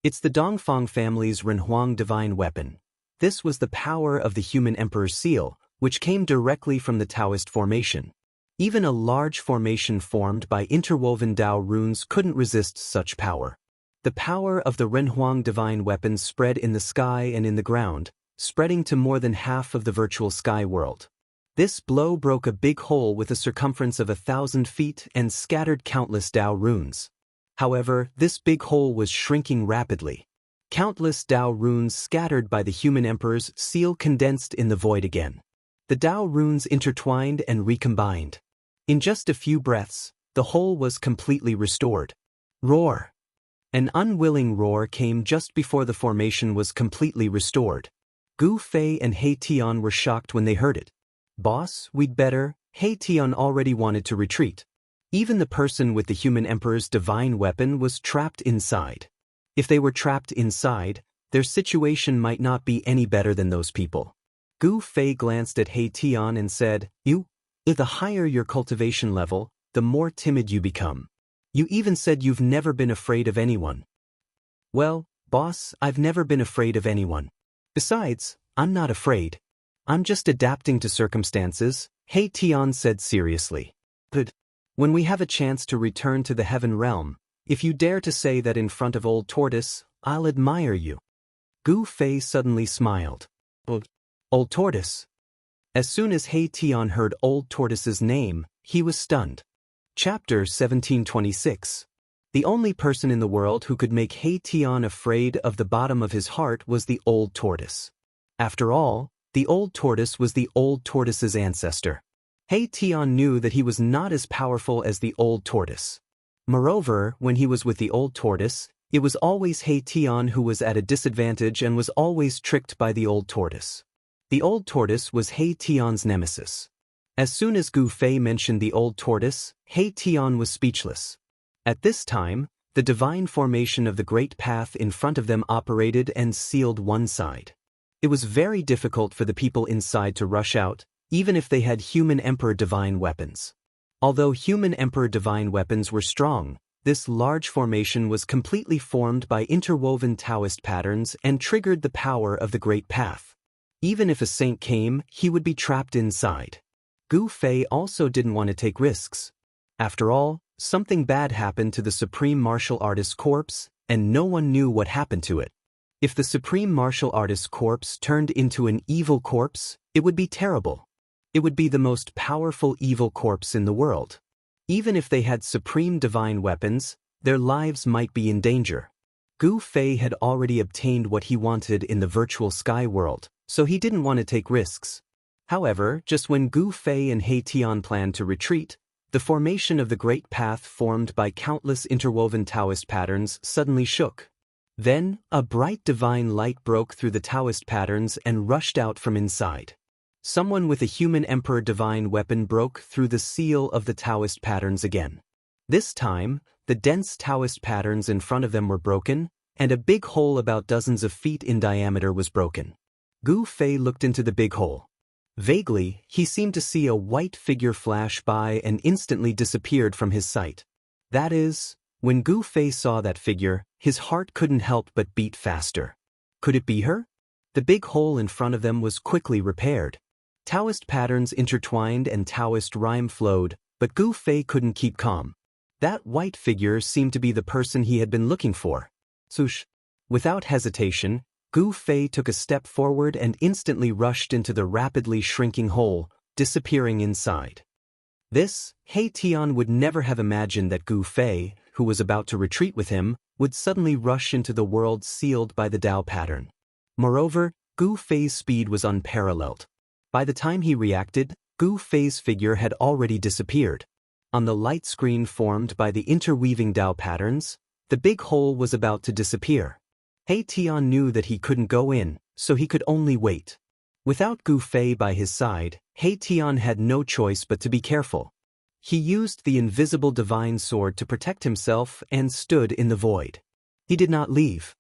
It's the Dongfang family's Renhuang divine weapon. This was the power of the human emperor's seal, which came directly from the Taoist formation. Even a large formation formed by interwoven Dao runes couldn't resist such power. The power of the Renhuang divine weapon spread in the sky and in the ground, spreading to more than half of the virtual sky world. This blow broke a big hole with a circumference of 1,000 feet and scattered countless Dao runes. However, this big hole was shrinking rapidly. Countless Dao runes scattered by the human emperor's seal condensed in the void again. The Dao runes intertwined and recombined. In just a few breaths, the hole was completely restored. Roar! An unwilling roar came just before the formation was completely restored. Gu Fei and He Tian were shocked when they heard it. Boss, we'd better. He Tian already wanted to retreat. Even the person with the human emperor's divine weapon was trapped inside. If they were trapped inside, their situation might not be any better than those people. Gu Fei glanced at He Tian and said, The higher your cultivation level, the more timid you become. You even said you've never been afraid of anyone. Well, boss, I've never been afraid of anyone. Besides, I'm not afraid. I'm just adapting to circumstances, He Tian said seriously. But when we have a chance to return to the heaven realm, if you dare to say that in front of Old Tortoise, I'll admire you. Gu Fei suddenly smiled. Old Tortoise. As soon as He Tian heard Old Tortoise's name, he was stunned. Chapter 1726. The only person in the world who could make He Tian afraid of the bottom of his heart was the Old Tortoise. After all, the Old Tortoise was the Old Tortoise's ancestor. He Tian knew that he was not as powerful as the Old Tortoise. Moreover, when he was with the Old Tortoise, it was always He Tian who was at a disadvantage and was always tricked by the Old Tortoise. The Old Tortoise was He Tian's nemesis. As soon as Gu Fei mentioned the Old Tortoise, He Tian was speechless. At this time, the divine formation of the Great Path in front of them operated and sealed one side. It was very difficult for the people inside to rush out, even if they had human emperor divine weapons. Although human emperor divine weapons were strong, this large formation was completely formed by interwoven Taoist patterns and triggered the power of the Great Path. Even if a saint came, he would be trapped inside. Gu Fei also didn't want to take risks. After all, something bad happened to the supreme martial artist's corpse, and no one knew what happened to it. If the supreme martial artist's corpse turned into an evil corpse, it would be terrible. It would be the most powerful evil corpse in the world. Even if they had supreme divine weapons, their lives might be in danger. Gu Fei had already obtained what he wanted in the virtual sky world, so he didn't want to take risks. However, just when Gu Fei and He Tian planned to retreat, the formation of the great path formed by countless interwoven Taoist patterns suddenly shook. Then, a bright divine light broke through the Taoist patterns and rushed out from inside. Someone with a human emperor divine weapon broke through the seal of the Taoist patterns again. This time, the dense Taoist patterns in front of them were broken, and a big hole about dozens of feet in diameter was broken. Gu Fei looked into the big hole. Vaguely, he seemed to see a white figure flash by and instantly disappeared from his sight. That is, when Gu Fei saw that figure, his heart couldn't help but beat faster. Could it be her? The big hole in front of them was quickly repaired. Taoist patterns intertwined and Taoist rhyme flowed, but Gu Fei couldn't keep calm. That white figure seemed to be the person he had been looking for. Swoosh! Without hesitation, Gu Fei took a step forward and instantly rushed into the rapidly shrinking hole, disappearing inside. This, He Tian would never have imagined that Gu Fei, who was about to retreat with him, would suddenly rush into the world sealed by the Tao pattern. Moreover, Gu Fei's speed was unparalleled. By the time he reacted, Gu Fei's figure had already disappeared. On the light screen formed by the interweaving Tao patterns, the big hole was about to disappear. He Tian knew that he couldn't go in, so he could only wait. Without Gu Fei by his side, He Tian had no choice but to be careful. He used the invisible divine sword to protect himself and stood in the void. He did not leave.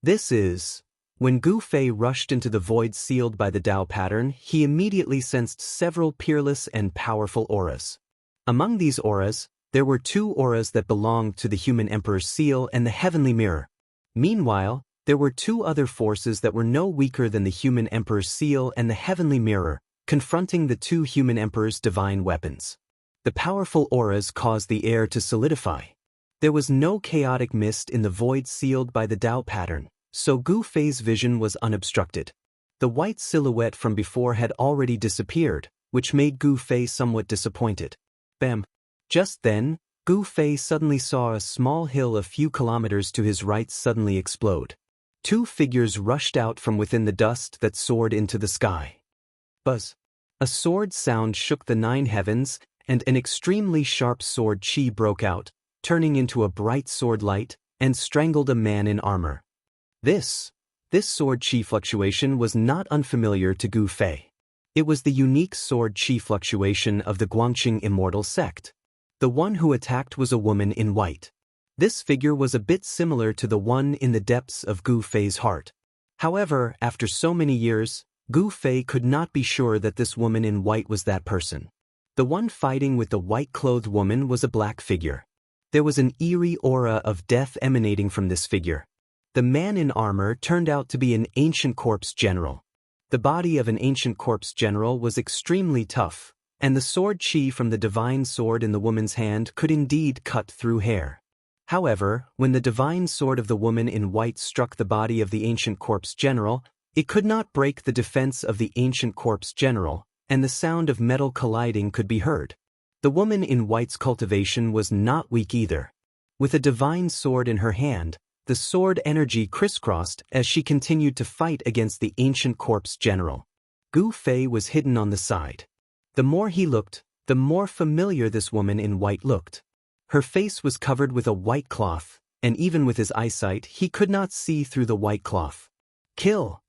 This is, when Gu Fei rushed into the void sealed by the Tao pattern, he immediately sensed several peerless and powerful auras. Among these auras, there were two auras that belonged to the human emperor's seal and the heavenly mirror. Meanwhile, there were two other forces that were no weaker than the human emperor's seal and the heavenly mirror, confronting the two human emperor's divine weapons. The powerful auras caused the air to solidify. There was no chaotic mist in the void sealed by the Tao pattern, so Gu Fei's vision was unobstructed. The white silhouette from before had already disappeared, which made Gu Fei somewhat disappointed. Bam! Just then, Gu Fei suddenly saw a small hill a few kilometers to his right suddenly explode. Two figures rushed out from within the dust that soared into the sky. Buzz! A sword sound shook the nine heavens, and an extremely sharp sword chi broke out, turning into a bright sword light, and strangled a man in armor. This sword chi fluctuation was not unfamiliar to Gu Fei. It was the unique sword chi fluctuation of the Guangqing immortal sect. The one who attacked was a woman in white. This figure was a bit similar to the one in the depths of Gu Fei's heart. However, after so many years, Gu Fei could not be sure that this woman in white was that person. The one fighting with the white-clothed woman was a black figure. There was an eerie aura of death emanating from this figure. The man in armor turned out to be an ancient corpse general. The body of an ancient corpse general was extremely tough, and the sword chi from the divine sword in the woman's hand could indeed cut through hair. However, when the divine sword of the woman in white struck the body of the ancient corpse general, it could not break the defense of the ancient corpse general, and the sound of metal colliding could be heard. The woman in white's cultivation was not weak either. With a divine sword in her hand, the sword energy crisscrossed as she continued to fight against the ancient corpse general. Gu Fei was hidden on the side. The more he looked, the more familiar this woman in white looked. Her face was covered with a white cloth, and even with his eyesight he could not see through the white cloth. Kill!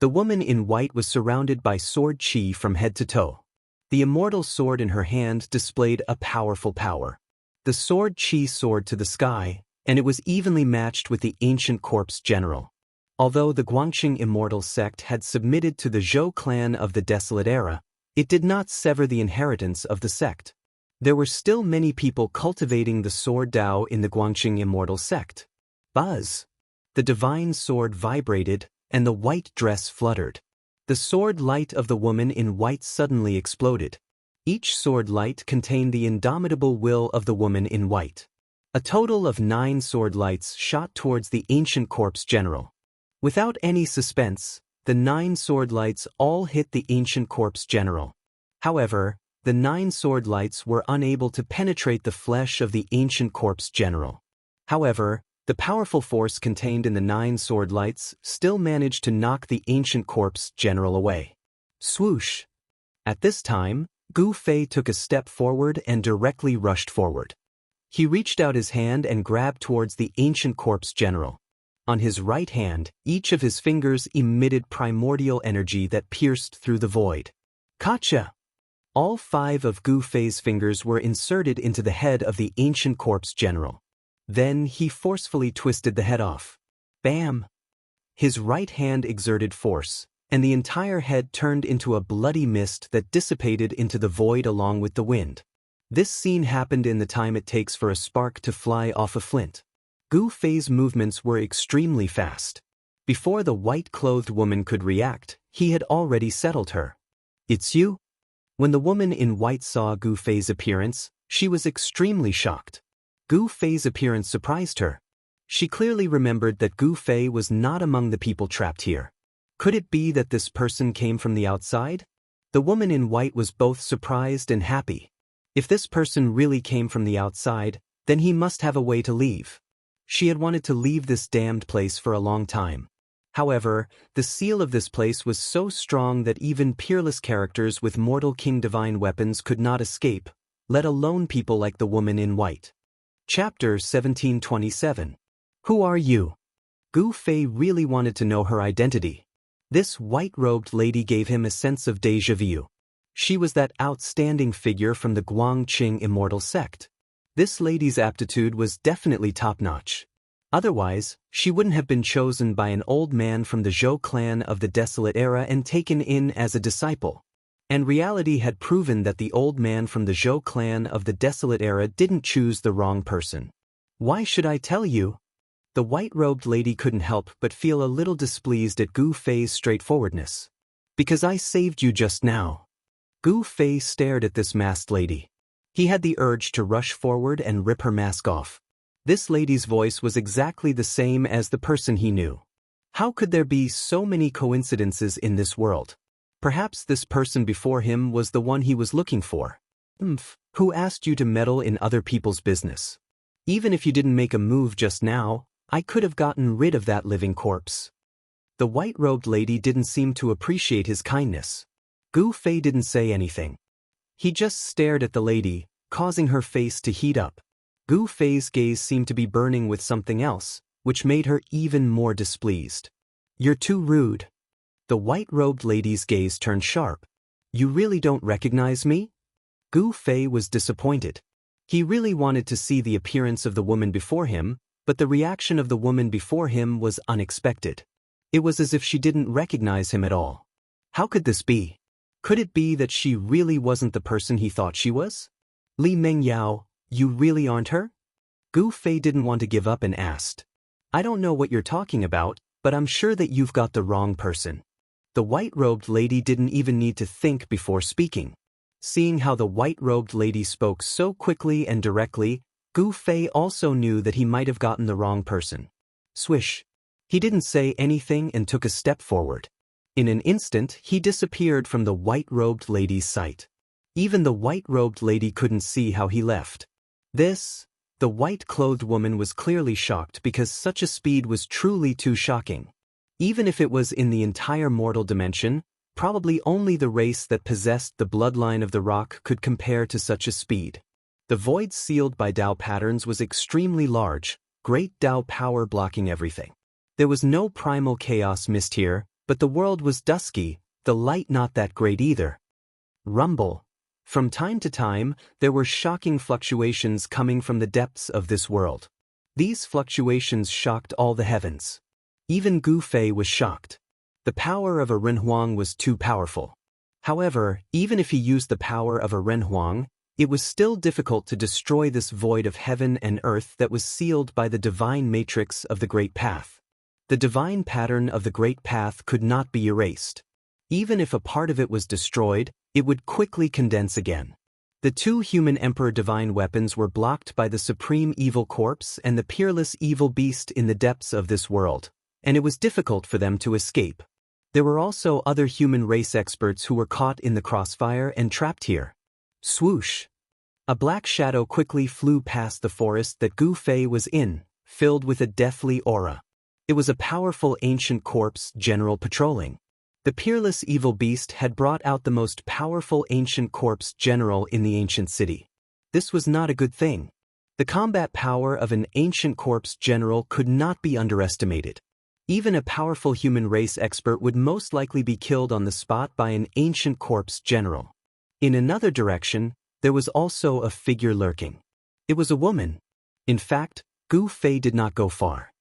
The woman in white was surrounded by sword chi from head to toe. The immortal sword in her hand displayed a powerful power. The sword chi soared to the sky, and it was evenly matched with the ancient corpse general. Although the Guangqing immortal sect had submitted to the Zhou clan of the Desolate Era, it did not sever the inheritance of the sect. There were still many people cultivating the sword Dao in the Guangqing immortal sect. Buzz! The divine sword vibrated, and the white dress fluttered. The sword light of the woman in white suddenly exploded. Each sword light contained the indomitable will of the woman in white. A total of 9 sword lights shot towards the ancient corpse general. Without any suspense, the 9 sword lights all hit the ancient corpse general. However, the 9 sword lights were unable to penetrate the flesh of the ancient corpse general. However, The powerful force contained in the 9 sword lights still managed to knock the ancient corpse general away. Swoosh! At this time, Gu Fei took a step forward and directly rushed forward. He reached out his hand and grabbed towards the ancient corpse general. On his right hand, each of his fingers emitted primordial energy that pierced through the void. Gotcha! All 5 of Gu Fei's fingers were inserted into the head of the ancient corpse general. Then he forcefully twisted the head off. Bam! His right hand exerted force, and the entire head turned into a bloody mist that dissipated into the void along with the wind. This scene happened in the time it takes for a spark to fly off a flint. Gu Fei's movements were extremely fast. Before the white-clothed woman could react, he had already settled her. "It's you?" When the woman in white saw Gu Fei's appearance, she was extremely shocked. Gu Fei's appearance surprised her. She clearly remembered that Gu Fei was not among the people trapped here. Could it be that this person came from the outside? The woman in white was both surprised and happy. If this person really came from the outside, then he must have a way to leave. She had wanted to leave this damned place for a long time. However, the seal of this place was so strong that even peerless characters with mortal king divine weapons could not escape, let alone people like the woman in white. Chapter 1727. Who are you? Gu Fei really wanted to know her identity. This white-robed lady gave him a sense of déjà vu. She was that outstanding figure from the Guangqing immortal sect. This lady's aptitude was definitely top-notch. Otherwise, she wouldn't have been chosen by an old man from the Zhou clan of the Desolate Era and taken in as a disciple. And reality had proven that the old man from the Zhou clan of the Desolate Era didn't choose the wrong person. Why should I tell you? The white-robed lady couldn't help but feel a little displeased at Gu Fei's straightforwardness. Because I saved you just now. Gu Fei stared at this masked lady. He had the urge to rush forward and rip her mask off. This lady's voice was exactly the same as the person he knew. How could there be so many coincidences in this world? Perhaps this person before him was the one he was looking for. Who asked you to meddle in other people's business? Even if you didn't make a move just now, I could have gotten rid of that living corpse. The white-robed lady didn't seem to appreciate his kindness. Gu Fei didn't say anything. He just stared at the lady, causing her face to heat up. Gu Fei's gaze seemed to be burning with something else, which made her even more displeased. You're too rude. The white-robed lady's gaze turned sharp. You really don't recognize me? Gu Fei was disappointed. He really wanted to see the appearance of the woman before him, but the reaction of the woman before him was unexpected. It was as if she didn't recognize him at all. How could this be? Could it be that she really wasn't the person he thought she was? Li Mengyao, you really aren't her? Gu Fei didn't want to give up and asked. I don't know what you're talking about, but I'm sure that you've got the wrong person. The white-robed lady didn't even need to think before speaking. Seeing how the white-robed lady spoke so quickly and directly, Gu Fei also knew that he might have gotten the wrong person. Swish. He didn't say anything and took a step forward. In an instant, he disappeared from the white-robed lady's sight. Even the white-robed lady couldn't see how he left. The white-clothed woman was clearly shocked because such a speed was truly too shocking. Even if it was in the entire mortal dimension, probably only the race that possessed the bloodline of the rock could compare to such a speed. The void sealed by Dao patterns was extremely large, great Dao power blocking everything. There was no primal chaos mist here, but the world was dusky, the light not that great either. Rumble. From time to time, there were shocking fluctuations coming from the depths of this world. These fluctuations shocked all the heavens. Even Gu Fei was shocked. The power of a Renhuang was too powerful. However, even if he used the power of a Renhuang, it was still difficult to destroy this void of heaven and earth that was sealed by the divine matrix of the Great Path. The divine pattern of the Great Path could not be erased. Even if a part of it was destroyed, it would quickly condense again. The 2 human emperor divine weapons were blocked by the supreme evil corpse and the peerless evil beast in the depths of this world, and it was difficult for them to escape. There were also other human race experts who were caught in the crossfire and trapped here. Swoosh! A black shadow quickly flew past the forest that Gu Fei was in, filled with a deathly aura. It was a powerful ancient corpse general patrolling. The peerless evil beast had brought out the most powerful ancient corpse general in the ancient city. This was not a good thing. The combat power of an ancient corpse general could not be underestimated. Even a powerful human race expert would most likely be killed on the spot by an ancient corpse general. In another direction, there was also a figure lurking. It was a woman. In fact, Gu Fei did not go far.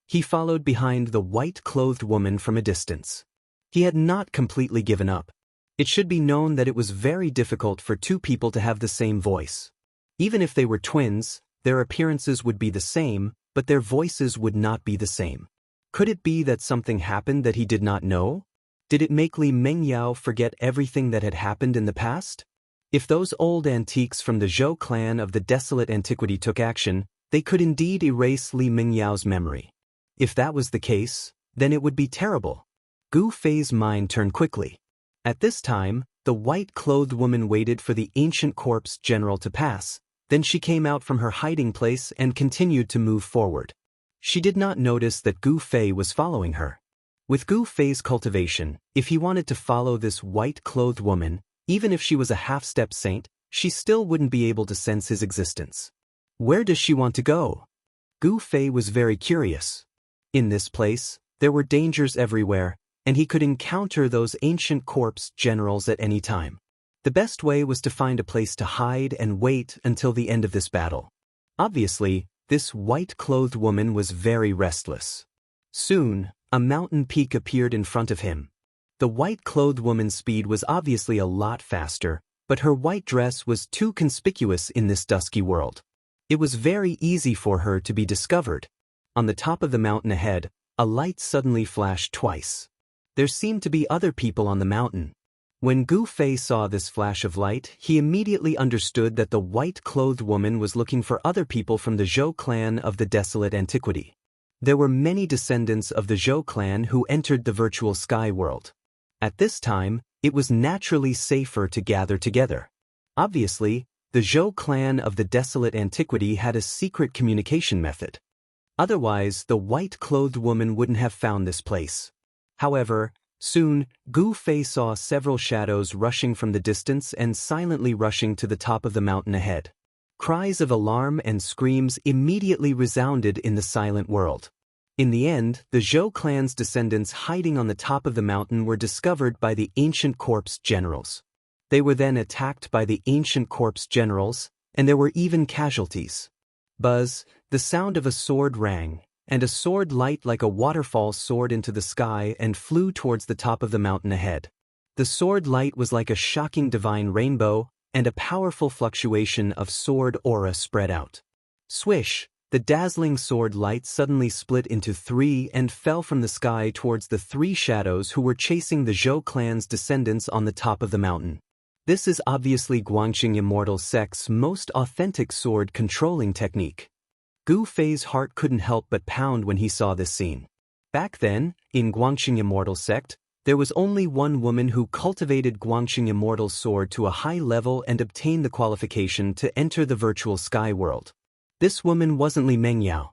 He followed behind the white-clothed woman from a distance. He had not completely given up. It should be known that it was very difficult for two people to have the same voice. Even if they were twins, their appearances would be the same, but their voices would not be the same. Could it be that something happened that he did not know? Did it make Li Mengyao forget everything that had happened in the past? If those old antiques from the Zhou clan of the desolate antiquity took action, they could indeed erase Li Mengyao's memory. If that was the case, then it would be terrible. Gu Fei's mind turned quickly. At this time, the white-clothed woman waited for the ancient corpse general to pass, then she came out from her hiding place and continued to move forward. She did not notice that Gu Fei was following her. With Gu Fei's cultivation, if he wanted to follow this white-clothed woman, even if she was a half-step saint, she still wouldn't be able to sense his existence. Where does she want to go? Gu Fei was very curious. In this place, there were dangers everywhere, and he could encounter those ancient corpse generals at any time. The best way was to find a place to hide and wait until the end of this battle. Obviously, this white-clothed woman was very restless. Soon, a mountain peak appeared in front of him. The white-clothed woman's speed was obviously a lot faster, but her white dress was too conspicuous in this dusky world. It was very easy for her to be discovered. On the top of the mountain ahead, a light suddenly flashed twice. There seemed to be other people on the mountain. When Gu Fei saw this flash of light, he immediately understood that the white-clothed woman was looking for other people from the Zhou clan of the desolate antiquity. There were many descendants of the Zhou clan who entered the virtual sky world. At this time, it was naturally safer to gather together. Obviously, the Zhou clan of the desolate antiquity had a secret communication method. Otherwise, the white-clothed woman wouldn't have found this place. However, soon, Gu Fei saw several shadows rushing from the distance and silently rushing to the top of the mountain ahead. Cries of alarm and screams immediately resounded in the silent world. In the end, the Zhou clan's descendants hiding on the top of the mountain were discovered by the ancient corpse generals. They were then attacked by the ancient corpse generals, and there were even casualties. Buzz, the sound of a sword rang, and a sword light like a waterfall soared into the sky and flew towards the top of the mountain ahead. The sword light was like a shocking divine rainbow, and a powerful fluctuation of sword aura spread out. Swish, the dazzling sword light suddenly split into three and fell from the sky towards the three shadows who were chasing the Zhou clan's descendants on the top of the mountain. This is obviously Guangxing Immortal Sect's most authentic sword controlling technique. Gu Fei's heart couldn't help but pound when he saw this scene. Back then, in Guangxing Immortal Sect, there was only one woman who cultivated Guangxing Immortal's sword to a high level and obtained the qualification to enter the virtual sky world. This woman wasn't Li Mengyao.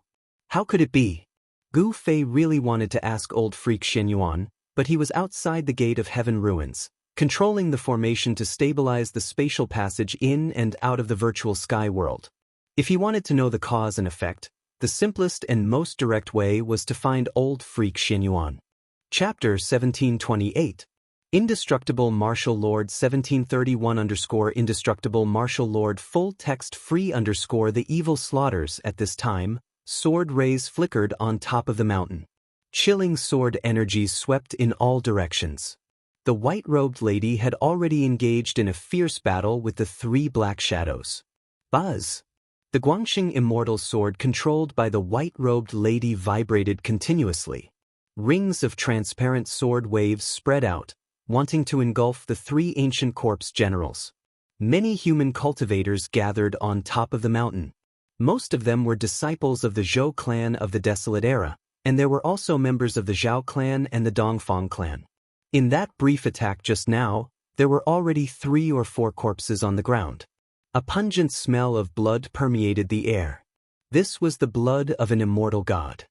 How could it be? Gu Fei really wanted to ask old freak Xianyuan, but he was outside the Gate of Heaven Ruins, controlling the formation to stabilize the spatial passage in and out of the virtual sky world. If he wanted to know the cause and effect, the simplest and most direct way was to find old freak Xianyuan. Chapter 1728. Indestructible Martial Lord 1731_Indestructible Martial Lord Full text free _ The evil slaughters at this time, sword rays flickered on top of the mountain. Chilling sword energies swept in all directions. The white-robed lady had already engaged in a fierce battle with the three black shadows. Buzz! The Guangxing Immortal sword controlled by the white-robed lady vibrated continuously. Rings of transparent sword waves spread out, wanting to engulf the three ancient corpse generals. Many human cultivators gathered on top of the mountain. Most of them were disciples of the Zhou clan of the Desolate Era, and there were also members of the Zhao clan and the Dongfang clan. In that brief attack just now, there were already 3 or 4 corpses on the ground. A pungent smell of blood permeated the air. This was the blood of an immortal god.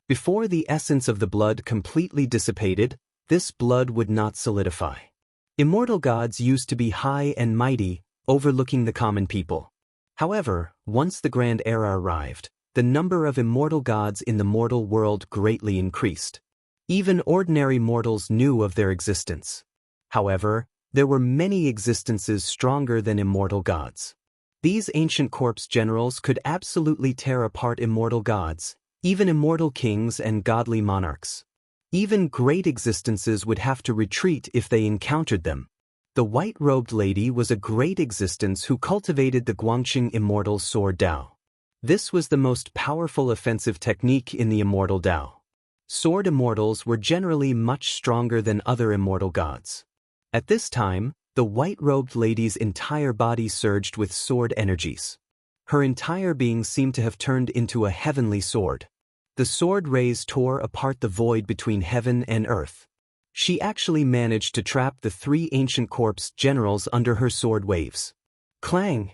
Before the essence of the blood completely dissipated, this blood would not solidify. Immortal gods used to be high and mighty, overlooking the common people. However, once the Grand Era arrived, the number of immortal gods in the mortal world greatly increased. Even ordinary mortals knew of their existence. However, there were many existences stronger than immortal gods. These ancient corpse generals could absolutely tear apart immortal gods, even immortal kings and godly monarchs. Even great existences would have to retreat if they encountered them. The white-robed lady was a great existence who cultivated the Guangxing immortal sword Dao. This was the most powerful offensive technique in the immortal Dao. Sword immortals were generally much stronger than other immortal gods. At this time, the white-robed lady's entire body surged with sword energies. Her entire being seemed to have turned into a heavenly sword. The sword rays tore apart the void between heaven and earth. She actually managed to trap the 3 ancient corpse generals under her sword waves. Clang!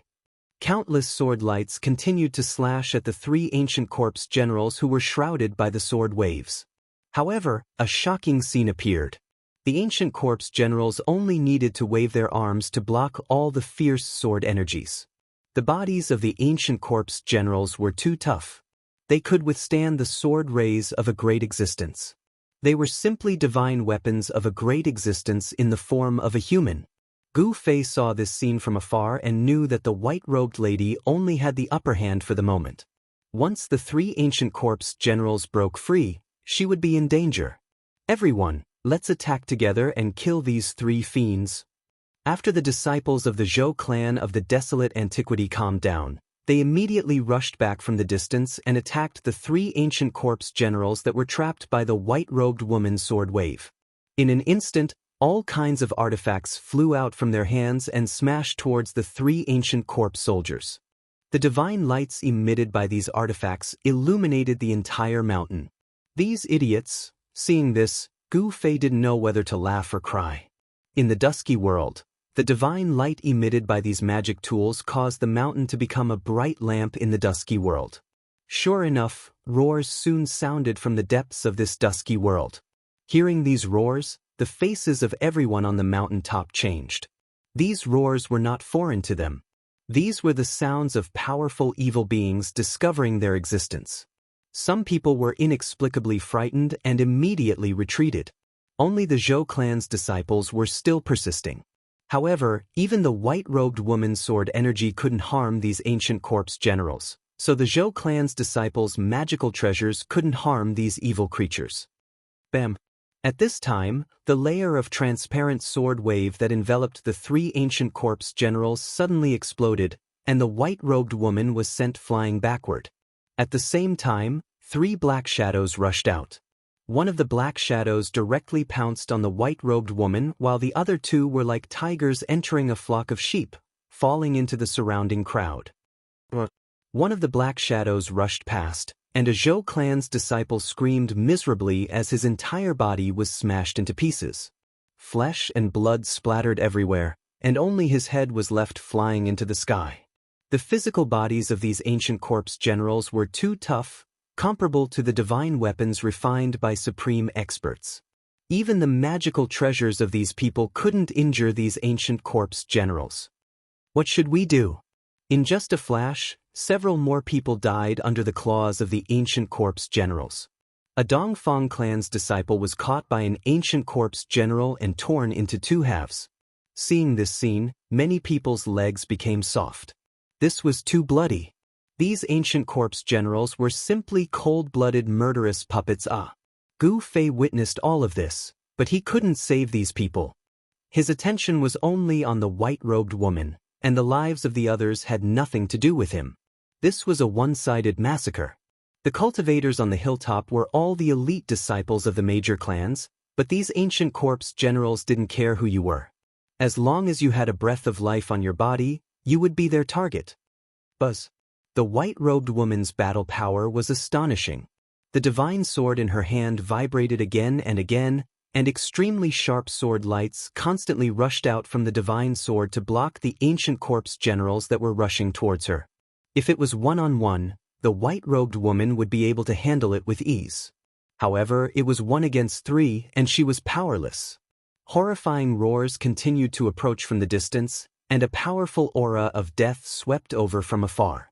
Countless sword lights continued to slash at the 3 ancient corpse generals who were shrouded by the sword waves. However, a shocking scene appeared. The ancient corpse generals only needed to wave their arms to block all the fierce sword energies. The bodies of the ancient corpse generals were too tough. They could withstand the sword rays of a great existence. They were simply divine weapons of a great existence in the form of a human. Gu Fei saw this scene from afar and knew that the white-robed lady only had the upper hand for the moment. Once the 3 ancient corpse generals broke free, she would be in danger. Everyone, let's attack together and kill these 3 fiends. After the disciples of the Zhou clan of the desolate antiquity calmed down, they immediately rushed back from the distance and attacked the 3 ancient corpse generals that were trapped by the white-robed woman's sword wave. In an instant, all kinds of artifacts flew out from their hands and smashed towards the 3 ancient corpse soldiers. The divine lights emitted by these artifacts illuminated the entire mountain. These idiots, seeing this, Gu Fei didn't know whether to laugh or cry. In the dusky world, the divine light emitted by these magic tools caused the mountain to become a bright lamp in the dusky world. Sure enough, roars soon sounded from the depths of this dusky world. Hearing these roars, the faces of everyone on the mountain top changed. These roars were not foreign to them. These were the sounds of powerful evil beings discovering their existence. Some people were inexplicably frightened and immediately retreated. Only the Zhou clan's disciples were still persisting. However, even the white-robed woman's sword energy couldn't harm these ancient corpse generals, so the Zhou clan's disciples' magical treasures couldn't harm these evil creatures. Bam! At this time, the layer of transparent sword wave that enveloped the 3 ancient corpse generals suddenly exploded, and the white-robed woman was sent flying backward. At the same time, 3 black shadows rushed out. One of the black shadows directly pounced on the white-robed woman, while the other 2 were like tigers entering a flock of sheep, falling into the surrounding crowd. One of the black shadows rushed past, and a Zhou clan's disciple screamed miserably as his entire body was smashed into pieces. Flesh and blood splattered everywhere, and only his head was left flying into the sky. The physical bodies of these ancient corpse generals were too tough, comparable to the divine weapons refined by supreme experts. Even the magical treasures of these people couldn't injure these ancient corpse generals. What should we do? In just a flash, several more people died under the claws of the ancient corpse generals. A Dongfang clan's disciple was caught by an ancient corpse general and torn into 2 halves. Seeing this scene, many people's legs became soft. This was too bloody. These ancient corpse generals were simply cold-blooded murderous puppets. Gu Fei witnessed all of this, but he couldn't save these people. His attention was only on the white-robed woman, and the lives of the others had nothing to do with him. This was a one-sided massacre. The cultivators on the hilltop were all the elite disciples of the major clans, but these ancient corpse generals didn't care who you were. As long as you had a breath of life on your body, you would be their target. Buzz. The white-robed woman's battle power was astonishing. The divine sword in her hand vibrated again and again, and extremely sharp sword lights constantly rushed out from the divine sword to block the ancient corpse generals that were rushing towards her. If it was one-on-one, the white-robed woman would be able to handle it with ease. However, it was 1 against 3 and she was powerless. Horrifying roars continued to approach from the distance, and a powerful aura of death swept over from afar.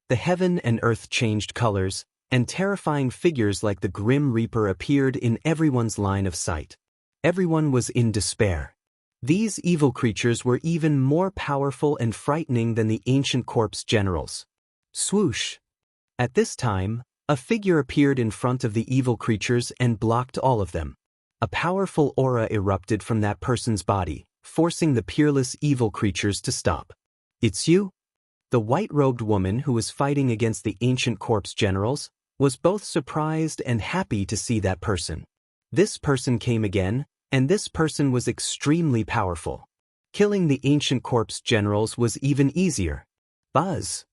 The heaven and earth changed colors, and terrifying figures like the Grim Reaper appeared in everyone's line of sight. Everyone was in despair. These evil creatures were even more powerful and frightening than the ancient corpse generals. Swoosh! At this time, a figure appeared in front of the evil creatures and blocked all of them. A powerful aura erupted from that person's body, forcing the peerless evil creatures to stop. "It's you?" The white-robed woman who was fighting against the ancient corpse generals was both surprised and happy to see that person. This person came again, and this person was extremely powerful. Killing the ancient corpse generals was even easier. Buzz!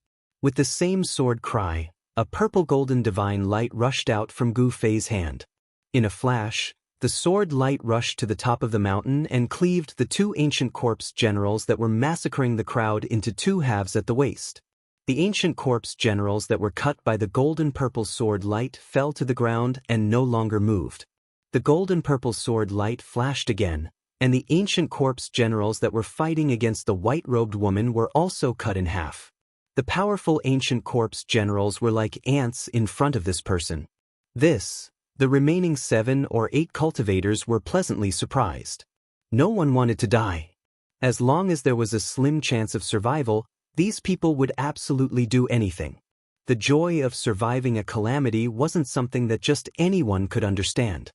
With the same sword cry, a purple-golden divine light rushed out from Gu Fei's hand. In a flash, the sword light rushed to the top of the mountain and cleaved the 2 ancient corpse generals that were massacring the crowd into 2 halves at the waist. The ancient corpse generals that were cut by the golden-purple sword light fell to the ground and no longer moved. The golden-purple sword light flashed again, and the ancient corpse generals that were fighting against the white-robed woman were also cut in half. The powerful ancient corpse generals were like ants in front of this person. The remaining 7 or 8 cultivators were pleasantly surprised. No one wanted to die. As long as there was a slim chance of survival, these people would absolutely do anything. The joy of surviving a calamity wasn't something that just anyone could understand.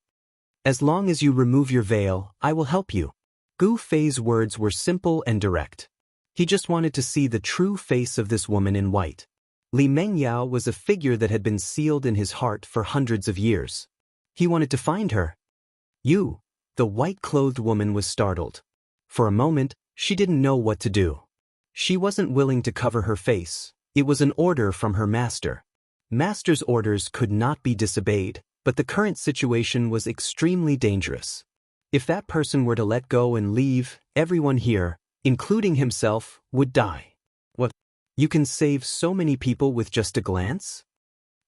"As long as you remove your veil, I will help you." Gu Fei's words were simple and direct. He just wanted to see the true face of this woman in white. Li Mengyao was a figure that had been sealed in his heart for hundreds of years. He wanted to find her. "You?" The white-clothed woman was startled. For a moment, she didn't know what to do. She wasn't willing to cover her face. It was an order from her master. Master's orders could not be disobeyed, but the current situation was extremely dangerous. If that person were to let go and leave, everyone here, including himself, would die. What? You can save so many people with just a glance?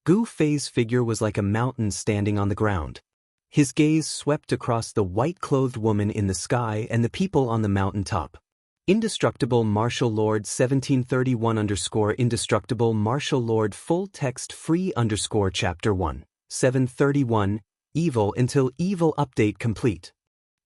Gu Fei's figure was like a mountain standing on the ground. His gaze swept across the white-clothed woman in the sky and the people on the mountain top. Indestructible Martial Lord 1731_Indestructible Martial Lord Full Text Free Chapter 1. 731, Evil Until Evil Update Complete.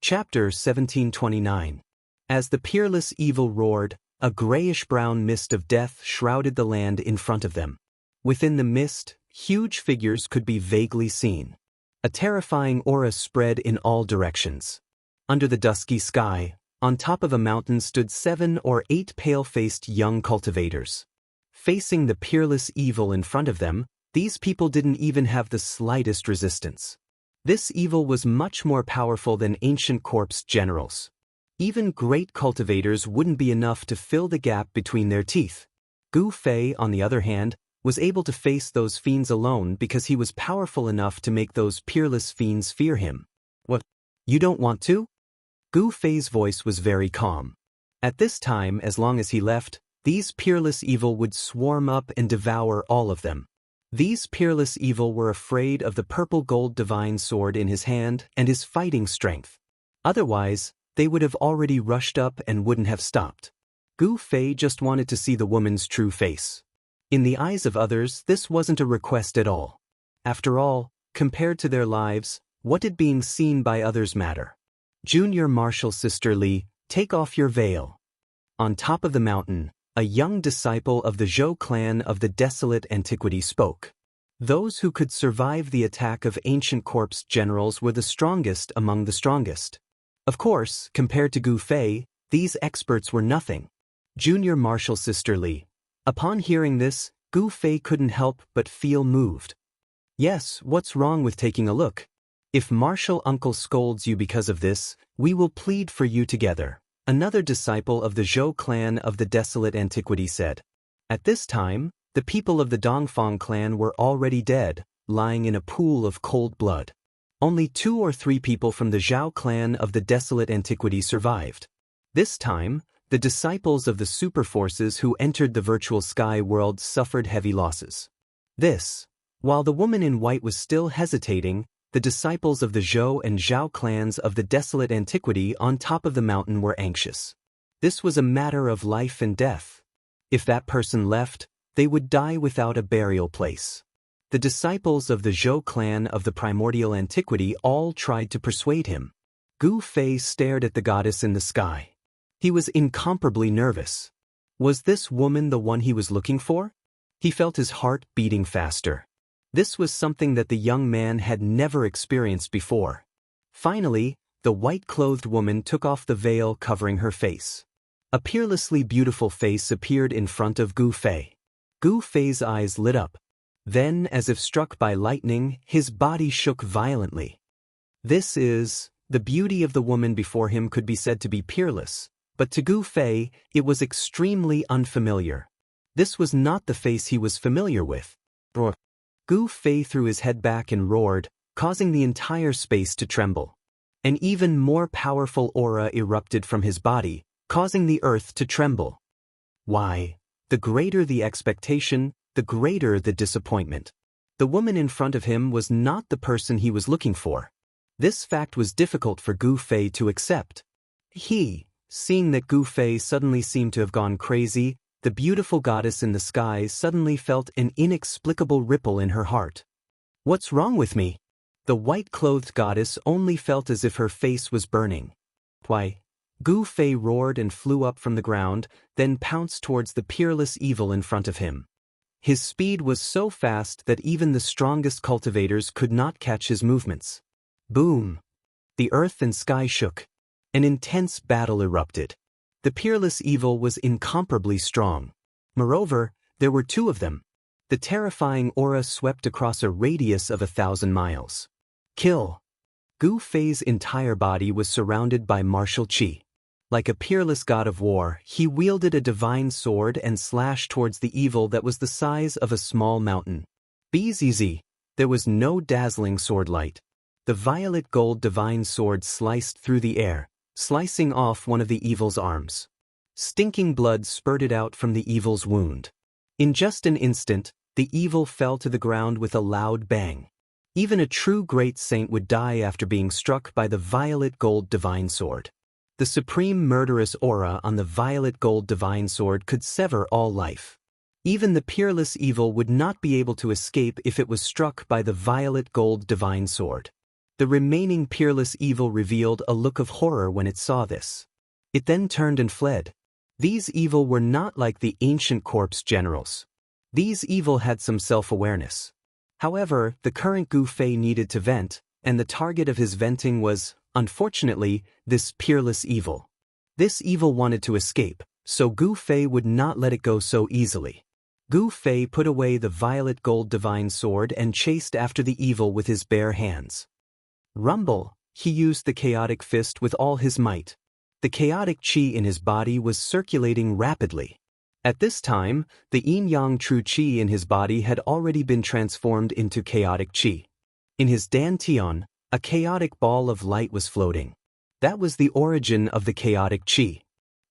Chapter 1729. As the peerless evil roared, a grayish-brown mist of death shrouded the land in front of them. Within the mist, huge figures could be vaguely seen. A terrifying aura spread in all directions. Under the dusky sky, on top of a mountain stood 7 or 8 pale-faced young cultivators. Facing the peerless evil in front of them, these people didn't even have the slightest resistance. This evil was much more powerful than ancient corpse generals. Even great cultivators wouldn't be enough to fill the gap between their teeth. Gu Fei, on the other hand, was able to face those fiends alone because he was powerful enough to make those peerless fiends fear him. "What? You don't want to?" Gu Fei's voice was very calm. At this time, as long as he left, these peerless evil would swarm up and devour all of them. These peerless evil were afraid of the purple gold divine sword in his hand and his fighting strength. Otherwise, they would have already rushed up and wouldn't have stopped. Gu Fei just wanted to see the woman's true face. In the eyes of others, this wasn't a request at all. After all, compared to their lives, what did being seen by others matter? "Junior Martial Sister Li, take off your veil." On top of the mountain, a young disciple of the Zhou clan of the Desolate Antiquity spoke. Those who could survive the attack of ancient corpse generals were the strongest among the strongest. Of course, compared to Gu Fei, these experts were nothing. Junior Martial Sister Li. Upon hearing this, Gu Fei couldn't help but feel moved. "Yes, what's wrong with taking a look? If Martial Uncle scolds you because of this, we will plead for you together," another disciple of the Zhou clan of the Desolate Antiquity said. At this time, the people of the Dongfang clan were already dead, lying in a pool of cold blood. Only 2 or 3 people from the Zhao clan of the Desolate Antiquity survived. This time, the disciples of the super forces who entered the virtual sky world suffered heavy losses. While the woman in white was still hesitating, the disciples of the Zhou and Zhao clans of the desolate antiquity on top of the mountain were anxious. This was a matter of life and death. If that person left, they would die without a burial place. The disciples of the Zhou clan of the primordial antiquity all tried to persuade him. Gu Fei stared at the goddess in the sky. He was incomparably nervous. Was this woman the one he was looking for? He felt his heart beating faster. This was something that the young man had never experienced before. Finally, the white-clothed woman took off the veil covering her face. A peerlessly beautiful face appeared in front of Gu Fei. Gu Fei's eyes lit up. Then, as if struck by lightning, his body shook violently. The beauty of the woman before him could be said to be peerless, but to Gu Fei, it was extremely unfamiliar. This was not the face he was familiar with. Gu Fei threw his head back and roared, causing the entire space to tremble. An even more powerful aura erupted from his body, causing the earth to tremble. Why? The greater the expectation, the greater the disappointment. The woman in front of him was not the person he was looking for. This fact was difficult for Gu Fei to accept. Seeing that Gu Fei suddenly seemed to have gone crazy, the beautiful goddess in the sky suddenly felt an inexplicable ripple in her heart. What's wrong with me? The white-clothed goddess only felt as if her face was burning. Why? Gu Fei roared and flew up from the ground, then pounced towards the peerless evil in front of him. His speed was so fast that even the strongest cultivators could not catch his movements. Boom! The earth and sky shook. An intense battle erupted. The peerless evil was incomparably strong. Moreover, there were two of them. The terrifying aura swept across a radius of 1,000 miles. Kill! Gu Fei's entire body was surrounded by martial qi. Like a peerless god of war, he wielded a divine sword and slashed towards the evil that was the size of a small mountain. Bzz! There was no dazzling sword light. The violet gold divine sword sliced through the air, slicing off one of the evil's arms. Stinking blood spurted out from the evil's wound. In just an instant, the evil fell to the ground with a loud bang. Even a true great saint would die after being struck by the violet gold divine sword. The supreme murderous aura on the violet gold divine sword could sever all life. Even the peerless evil would not be able to escape if it was struck by the violet gold divine sword. The remaining peerless evil revealed a look of horror when it saw this. It then turned and fled. These evil were not like the ancient corpse generals. These evil had some self-awareness. However, the current Gu Fei needed to vent, and the target of his venting was, unfortunately, this peerless evil. This evil wanted to escape, so Gu Fei would not let it go so easily. Gu Fei put away the violet gold divine sword and chased after the evil with his bare hands. Rumble! He used the chaotic fist with all his might. The chaotic qi in his body was circulating rapidly. At this time, the yin-yang true qi in his body had already been transformed into chaotic qi. In his dantian, a chaotic ball of light was floating. That was the origin of the chaotic qi.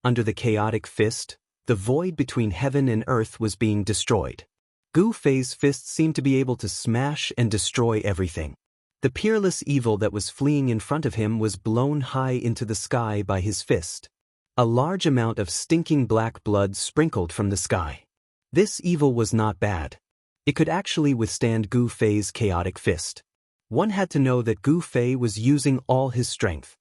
Under the chaotic fist, the void between heaven and earth was being destroyed. Gu Fei's fist seemed to be able to smash and destroy everything. The peerless evil that was fleeing in front of him was blown high into the sky by his fist. A large amount of stinking black blood sprinkled from the sky. This evil was not bad. It could actually withstand Gu Fei's chaotic fist. One had to know that Gu Fei was using all his strength.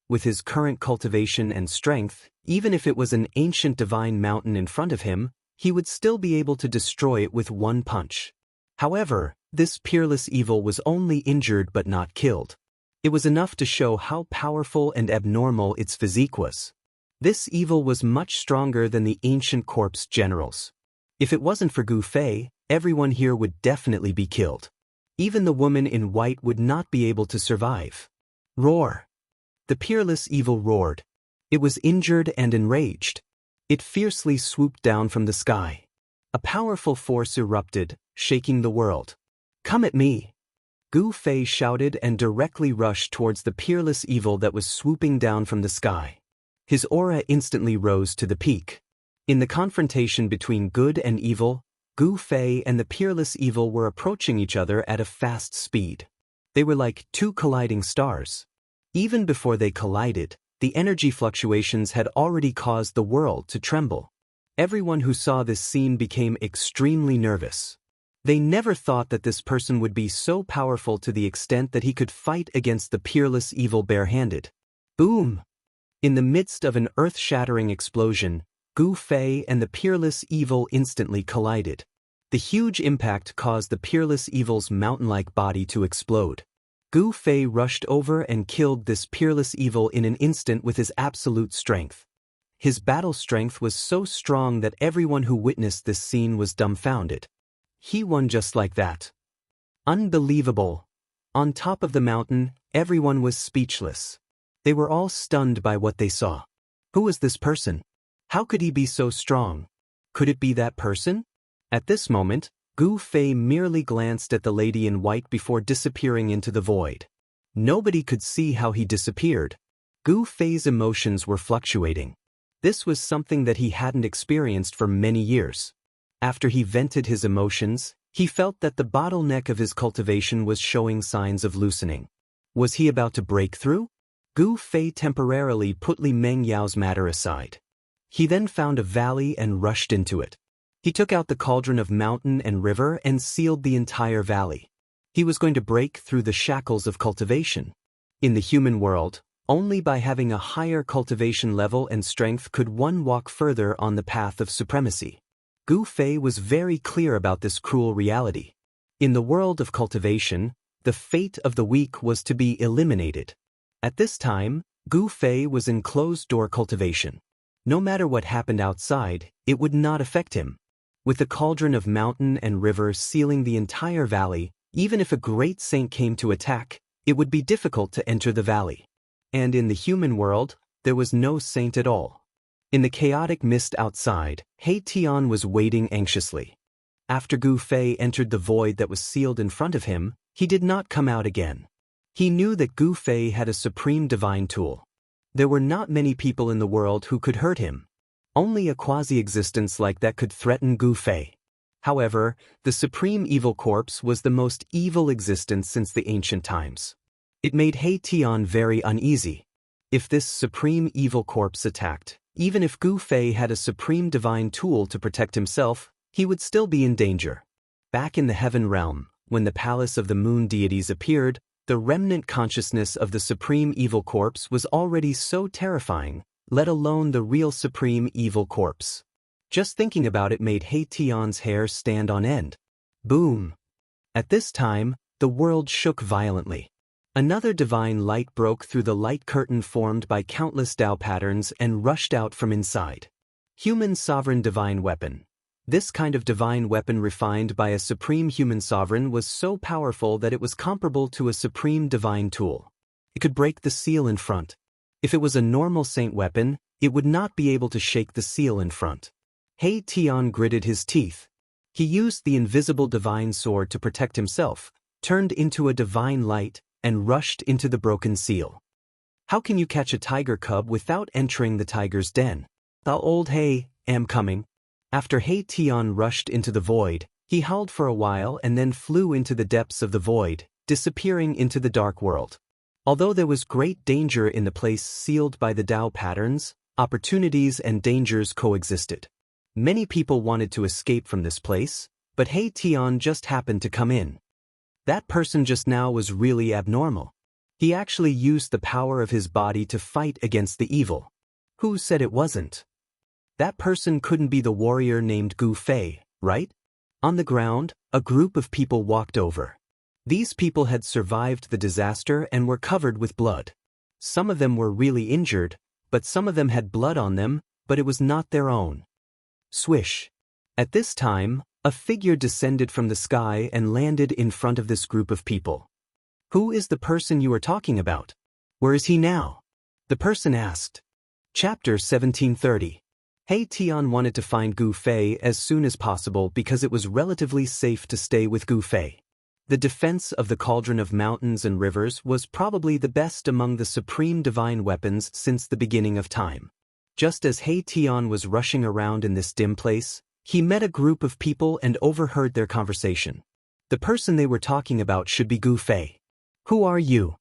With his current cultivation and strength, even if it was an ancient divine mountain in front of him, he would still be able to destroy it with one punch. However, this peerless evil was only injured but not killed. It was enough to show how powerful and abnormal its physique was. This evil was much stronger than the ancient corpse generals. If it wasn't for Gu Fei, everyone here would definitely be killed. Even the woman in white would not be able to survive. Roar! The peerless evil roared. It was injured and enraged. It fiercely swooped down from the sky. A powerful force erupted, shaking the world. Come at me! Gu Fei shouted and directly rushed towards the peerless evil that was swooping down from the sky. His aura instantly rose to the peak. In the confrontation between good and evil, Gu Fei and the Peerless Evil were approaching each other at a fast speed. They were like two colliding stars. Even before they collided, the energy fluctuations had already caused the world to tremble. Everyone who saw this scene became extremely nervous. They never thought that this person would be so powerful to the extent that he could fight against the Peerless Evil barehanded. Boom! In the midst of an earth-shattering explosion, Gu Fei and the Peerless Evil instantly collided. The huge impact caused the Peerless Evil's mountain-like body to explode. Gu Fei rushed over and killed this Peerless Evil in an instant with his absolute strength. His battle strength was so strong that everyone who witnessed this scene was dumbfounded. He won just like that. Unbelievable! On top of the mountain, everyone was speechless. They were all stunned by what they saw. Who was this person? How could he be so strong? Could it be that person? At this moment, Gu Fei merely glanced at the lady in white before disappearing into the void. Nobody could see how he disappeared. Gu Fei's emotions were fluctuating. This was something that he hadn't experienced for many years. After he vented his emotions, he felt that the bottleneck of his cultivation was showing signs of loosening. Was he about to break through? Gu Fei temporarily put Li Mengyao's matter aside. He then found a valley and rushed into it. He took out the cauldron of mountain and river and sealed the entire valley. He was going to break through the shackles of cultivation. In the human world, only by having a higher cultivation level and strength could one walk further on the path of supremacy. Gu Fei was very clear about this cruel reality. In the world of cultivation, the fate of the weak was to be eliminated. At this time, Gu Fei was in closed-door cultivation. No matter what happened outside, it would not affect him. With the cauldron of mountain and river sealing the entire valley, even if a great saint came to attack, it would be difficult to enter the valley. And in the human world, there was no saint at all. In the chaotic mist outside, He Tian was waiting anxiously. After Gu Fei entered the void that was sealed in front of him, he did not come out again. He knew that Gu Fei had a supreme divine tool. There were not many people in the world who could hurt him. Only a quasi-existence like that could threaten Gu Fei. However, the supreme evil corpse was the most evil existence since the ancient times. It made He Tian very uneasy. If this supreme evil corpse attacked, even if Gu Fei had a supreme divine tool to protect himself, he would still be in danger. Back in the heaven realm, when the palace of the moon deities appeared, the remnant consciousness of the supreme evil corpse was already so terrifying, let alone the real supreme evil corpse. Just thinking about it made He Tian's hair stand on end. Boom! At this time, the world shook violently. Another divine light broke through the light curtain formed by countless Tao patterns and rushed out from inside. Human sovereign divine weapon. This kind of divine weapon refined by a supreme human sovereign was so powerful that it was comparable to a supreme divine tool. It could break the seal in front. If it was a normal saint weapon, it would not be able to shake the seal in front. He Tian gritted his teeth. He used the invisible divine sword to protect himself, turned into a divine light, and rushed into the broken seal. How can you catch a tiger cub without entering the tiger's den? The old He, am coming. After He Tian rushed into the void, he howled for a while and then flew into the depths of the void, disappearing into the dark world. Although there was great danger in the place sealed by the Tao patterns, opportunities and dangers coexisted. Many people wanted to escape from this place, but He Tian just happened to come in. That person just now was really abnormal. He actually used the power of his body to fight against the evil. Who said it wasn't? That person couldn't be the warrior named Gu Fei, right? On the ground, a group of people walked over. These people had survived the disaster and were covered with blood. Some of them were really injured, but some of them had blood on them, but it was not their own. Swish. At this time, a figure descended from the sky and landed in front of this group of people. Who is the person you are talking about? Where is he now? The person asked. Chapter 1730. He Tian wanted to find Gu Fei as soon as possible because it was relatively safe to stay with Gu Fei. The defense of the cauldron of mountains and rivers was probably the best among the supreme divine weapons since the beginning of time. Just as He Tian was rushing around in this dim place, He met a group of people and overheard their conversation. The person they were talking about should be Gu Fei. Who are you?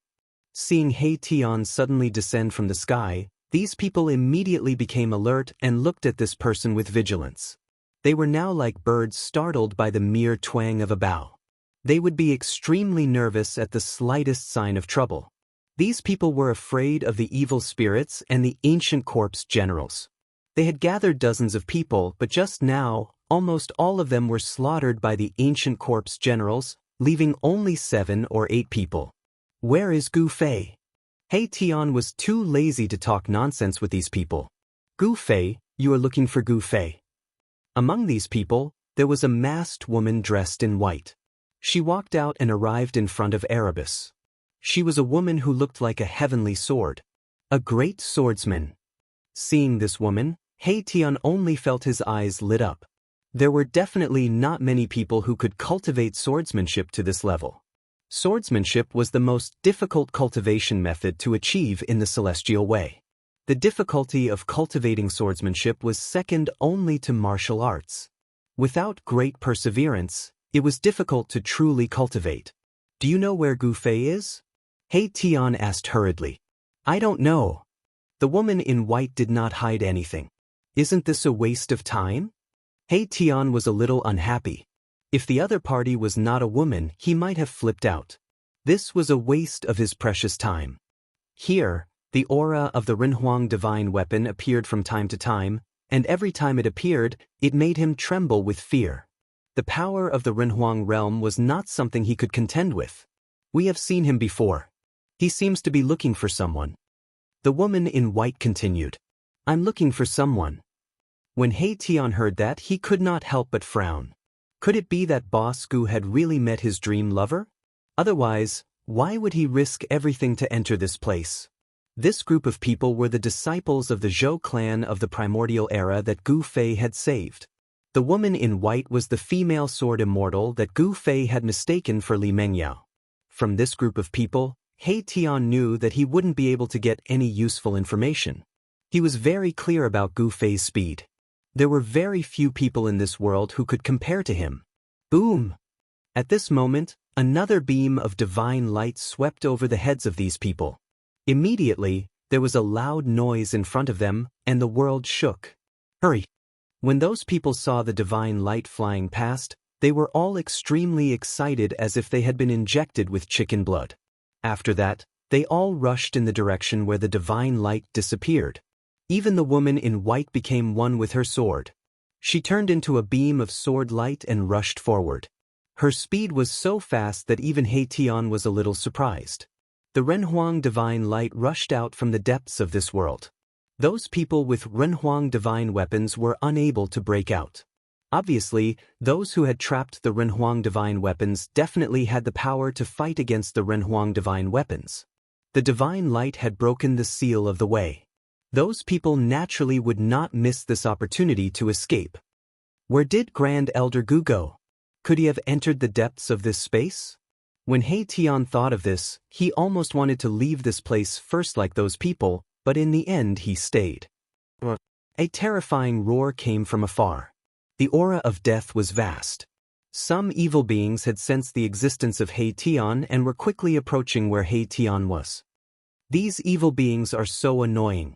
Seeing He Tian suddenly descend from the sky, these people immediately became alert and looked at this person with vigilance. They were now like birds startled by the mere twang of a bough. They would be extremely nervous at the slightest sign of trouble. These people were afraid of the evil spirits and the ancient corpse generals. They had gathered dozens of people, but just now, almost all of them were slaughtered by the ancient corpse generals, leaving only 7 or 8 people. Where is Gu Fei? He Tian was too lazy to talk nonsense with these people. Gu Fei, you are looking for Gu Fei. Among these people, there was a masked woman dressed in white. She walked out and arrived in front of Erebus. She was a woman who looked like a heavenly sword. A great swordsman. Seeing this woman, He Tian only felt his eyes lit up. There were definitely not many people who could cultivate swordsmanship to this level. Swordsmanship was the most difficult cultivation method to achieve in the celestial way. The difficulty of cultivating swordsmanship was second only to martial arts. Without great perseverance, it was difficult to truly cultivate. Do you know where Gu Fei is? He Tian asked hurriedly. I don't know. The woman in white did not hide anything. Isn't this a waste of time? He Tian was a little unhappy. If the other party was not a woman, he might have flipped out. This was a waste of his precious time. Here, the aura of the Renhuang divine weapon appeared from time to time, and every time it appeared, it made him tremble with fear. The power of the Renhuang realm was not something he could contend with. We have seen him before. He seems to be looking for someone. The woman in white continued. I'm looking for someone. When He Tian heard that, he could not help but frown. Could it be that Boss Gu had really met his dream lover? Otherwise, why would he risk everything to enter this place? This group of people were the disciples of the Zhou clan of the primordial era that Gu Fei had saved. The woman in white was the female sword immortal that Gu Fei had mistaken for Li Mengyao. From this group of people, He Tian knew that he wouldn't be able to get any useful information. He was very clear about Gu Fei's speed. There were very few people in this world who could compare to him. Boom! At this moment, another beam of divine light swept over the heads of these people. Immediately, there was a loud noise in front of them, and the world shook. Hurry! When those people saw the divine light flying past, they were all extremely excited as if they had been injected with chicken blood. After that, they all rushed in the direction where the divine light disappeared. Even the woman in white became one with her sword. She turned into a beam of sword light and rushed forward. Her speed was so fast that even He Tian was a little surprised. The Renhuang divine light rushed out from the depths of this world. Those people with Renhuang divine weapons were unable to break out. Obviously, those who had trapped the Renhuang divine weapons definitely had the power to fight against the Renhuang divine weapons. The divine light had broken the seal of the way. Those people naturally would not miss this opportunity to escape. Where did Grand Elder Gu go? Could he have entered the depths of this space? When He Tian thought of this, he almost wanted to leave this place first like those people, but in the end he stayed. A terrifying roar came from afar. The aura of death was vast. Some evil beings had sensed the existence of He Tian and were quickly approaching where He Tian was. These evil beings are so annoying.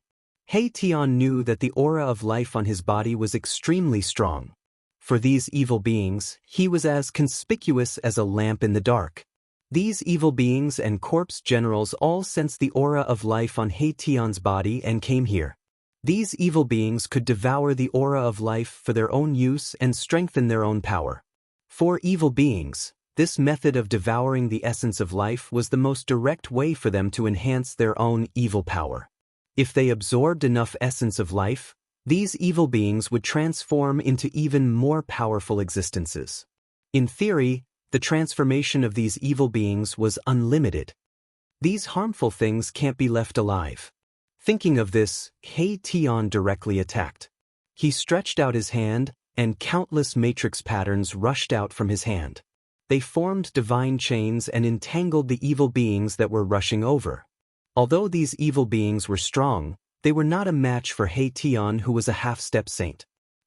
He Tian knew that the aura of life on his body was extremely strong. For these evil beings, he was as conspicuous as a lamp in the dark. These evil beings and corpse generals all sensed the aura of life on He Tian's body and came here. These evil beings could devour the aura of life for their own use and strengthen their own power. For evil beings, this method of devouring the essence of life was the most direct way for them to enhance their own evil power. If they absorbed enough essence of life, these evil beings would transform into even more powerful existences. In theory, the transformation of these evil beings was unlimited. These harmful things can't be left alive. Thinking of this, He Tian directly attacked. He stretched out his hand, and countless matrix patterns rushed out from his hand. They formed divine chains and entangled the evil beings that were rushing over. Although these evil beings were strong, they were not a match for He Tian, who was a half-step saint.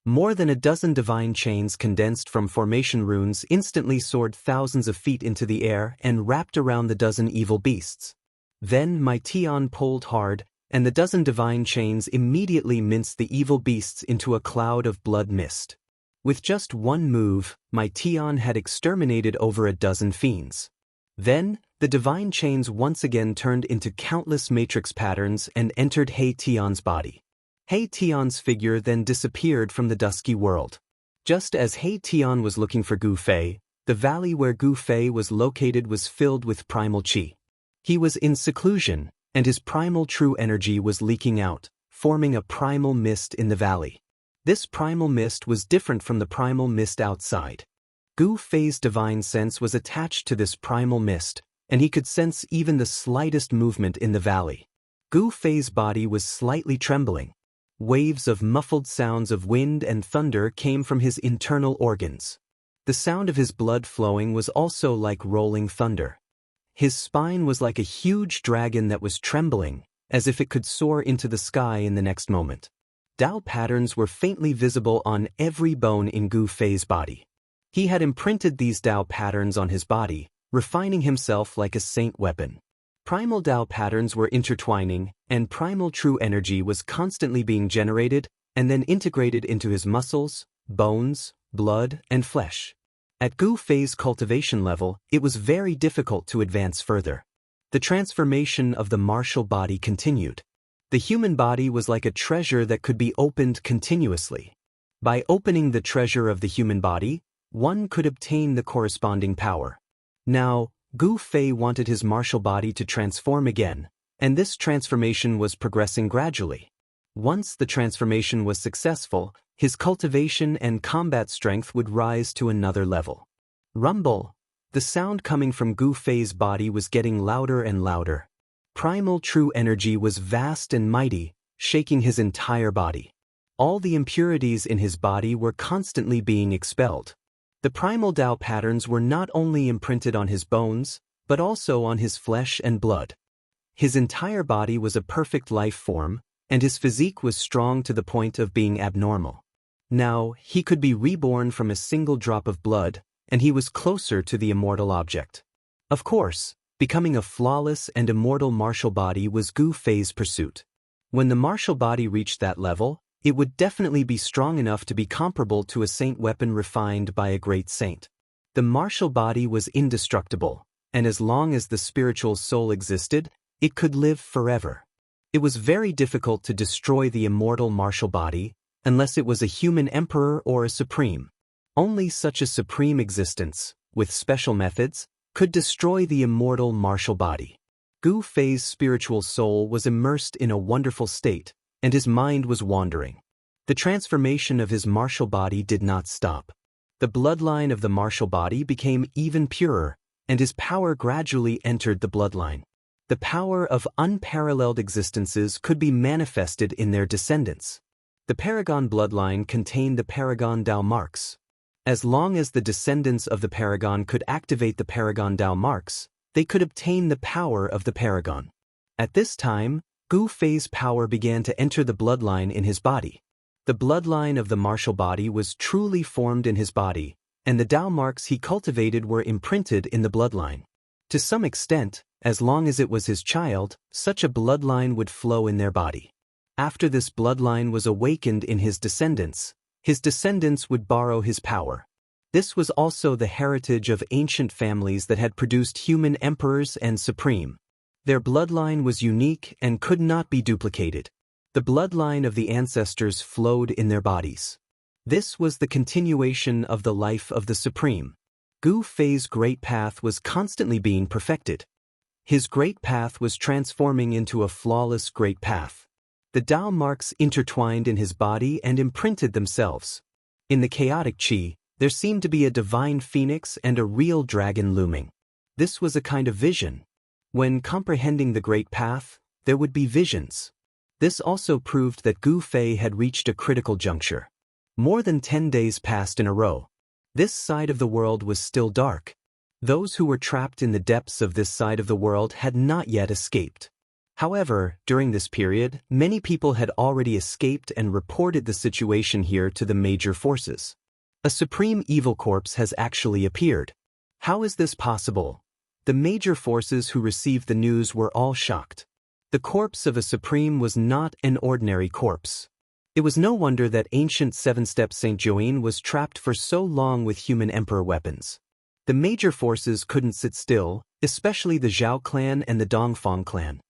More than a dozen divine chains condensed from formation runes instantly soared thousands of feet into the air and wrapped around the dozen evil beasts. Then my Tian pulled hard, and the dozen divine chains immediately minced the evil beasts into a cloud of blood mist. With just one move, my Tian had exterminated over a dozen fiends. Then, the divine chains once again turned into countless matrix patterns and entered He Tian's body. He Tian's figure then disappeared from the dusky world. Just as He Tian was looking for Gu Fei, the valley where Gu Fei was located was filled with primal qi. He was in seclusion, and his primal true energy was leaking out, forming a primal mist in the valley. This primal mist was different from the primal mist outside. Gu Fei's divine sense was attached to this primal mist, and he could sense even the slightest movement in the valley. Gu Fei's body was slightly trembling. Waves of muffled sounds of wind and thunder came from his internal organs. The sound of his blood flowing was also like rolling thunder. His spine was like a huge dragon that was trembling, as if it could soar into the sky in the next moment. Dao patterns were faintly visible on every bone in Gu Fei's body. He had imprinted these Dao patterns on his body, refining himself like a saint weapon. Primal Dao patterns were intertwining, and primal true energy was constantly being generated and then integrated into his muscles, bones, blood, and flesh. At Gu Fei's cultivation level, it was very difficult to advance further. The transformation of the martial body continued. The human body was like a treasure that could be opened continuously. By opening the treasure of the human body, one could obtain the corresponding power. Now, Gu Fei wanted his martial body to transform again, and this transformation was progressing gradually. Once the transformation was successful, his cultivation and combat strength would rise to another level. Rumble! The sound coming from Gu Fei's body was getting louder and louder. Primal true energy was vast and mighty, shaking his entire body. All the impurities in his body were constantly being expelled. The primal Dao patterns were not only imprinted on his bones, but also on his flesh and blood. His entire body was a perfect life form, and his physique was strong to the point of being abnormal. Now, he could be reborn from a single drop of blood, and he was closer to the immortal object. Of course, becoming a flawless and immortal martial body was Gu Fei's pursuit. When the martial body reached that level, it would definitely be strong enough to be comparable to a saint weapon refined by a great saint. The martial body was indestructible, and as long as the spiritual soul existed, it could live forever. It was very difficult to destroy the immortal martial body, unless it was a human emperor or a supreme. Only such a supreme existence, with special methods, could destroy the immortal martial body. Gu Fei's spiritual soul was immersed in a wonderful state, and his mind was wandering. The transformation of his martial body did not stop. The bloodline of the martial body became even purer, and his power gradually entered the bloodline. The power of unparalleled existences could be manifested in their descendants. The Paragon bloodline contained the Paragon Dao marks. As long as the descendants of the Paragon could activate the Paragon Dao marks, they could obtain the power of the Paragon. At this time, Gu Fei's power began to enter the bloodline in his body. The bloodline of the martial body was truly formed in his body, and the Dao marks he cultivated were imprinted in the bloodline. To some extent, as long as it was his child, such a bloodline would flow in their body. After this bloodline was awakened in his descendants would borrow his power. This was also the heritage of ancient families that had produced human emperors and supreme. Their bloodline was unique and could not be duplicated. The bloodline of the ancestors flowed in their bodies. This was the continuation of the life of the supreme. Gu Fei's great path was constantly being perfected. His great path was transforming into a flawless great path. The Dao marks intertwined in his body and imprinted themselves. In the chaotic qi, there seemed to be a divine phoenix and a real dragon looming. This was a kind of vision. When comprehending the great path, there would be visions. This also proved that Gu Fei had reached a critical juncture. More than 10 days passed in a row. This side of the world was still dark. Those who were trapped in the depths of this side of the world had not yet escaped. However, during this period, many people had already escaped and reported the situation here to the major forces. A supreme evil corpse has actually appeared. How is this possible? The major forces who received the news were all shocked. The corpse of a supreme was not an ordinary corpse. It was no wonder that ancient seven-step Saint Joanne was trapped for so long with human emperor weapons. The major forces couldn't sit still, especially the Zhao clan and the Dongfang clan.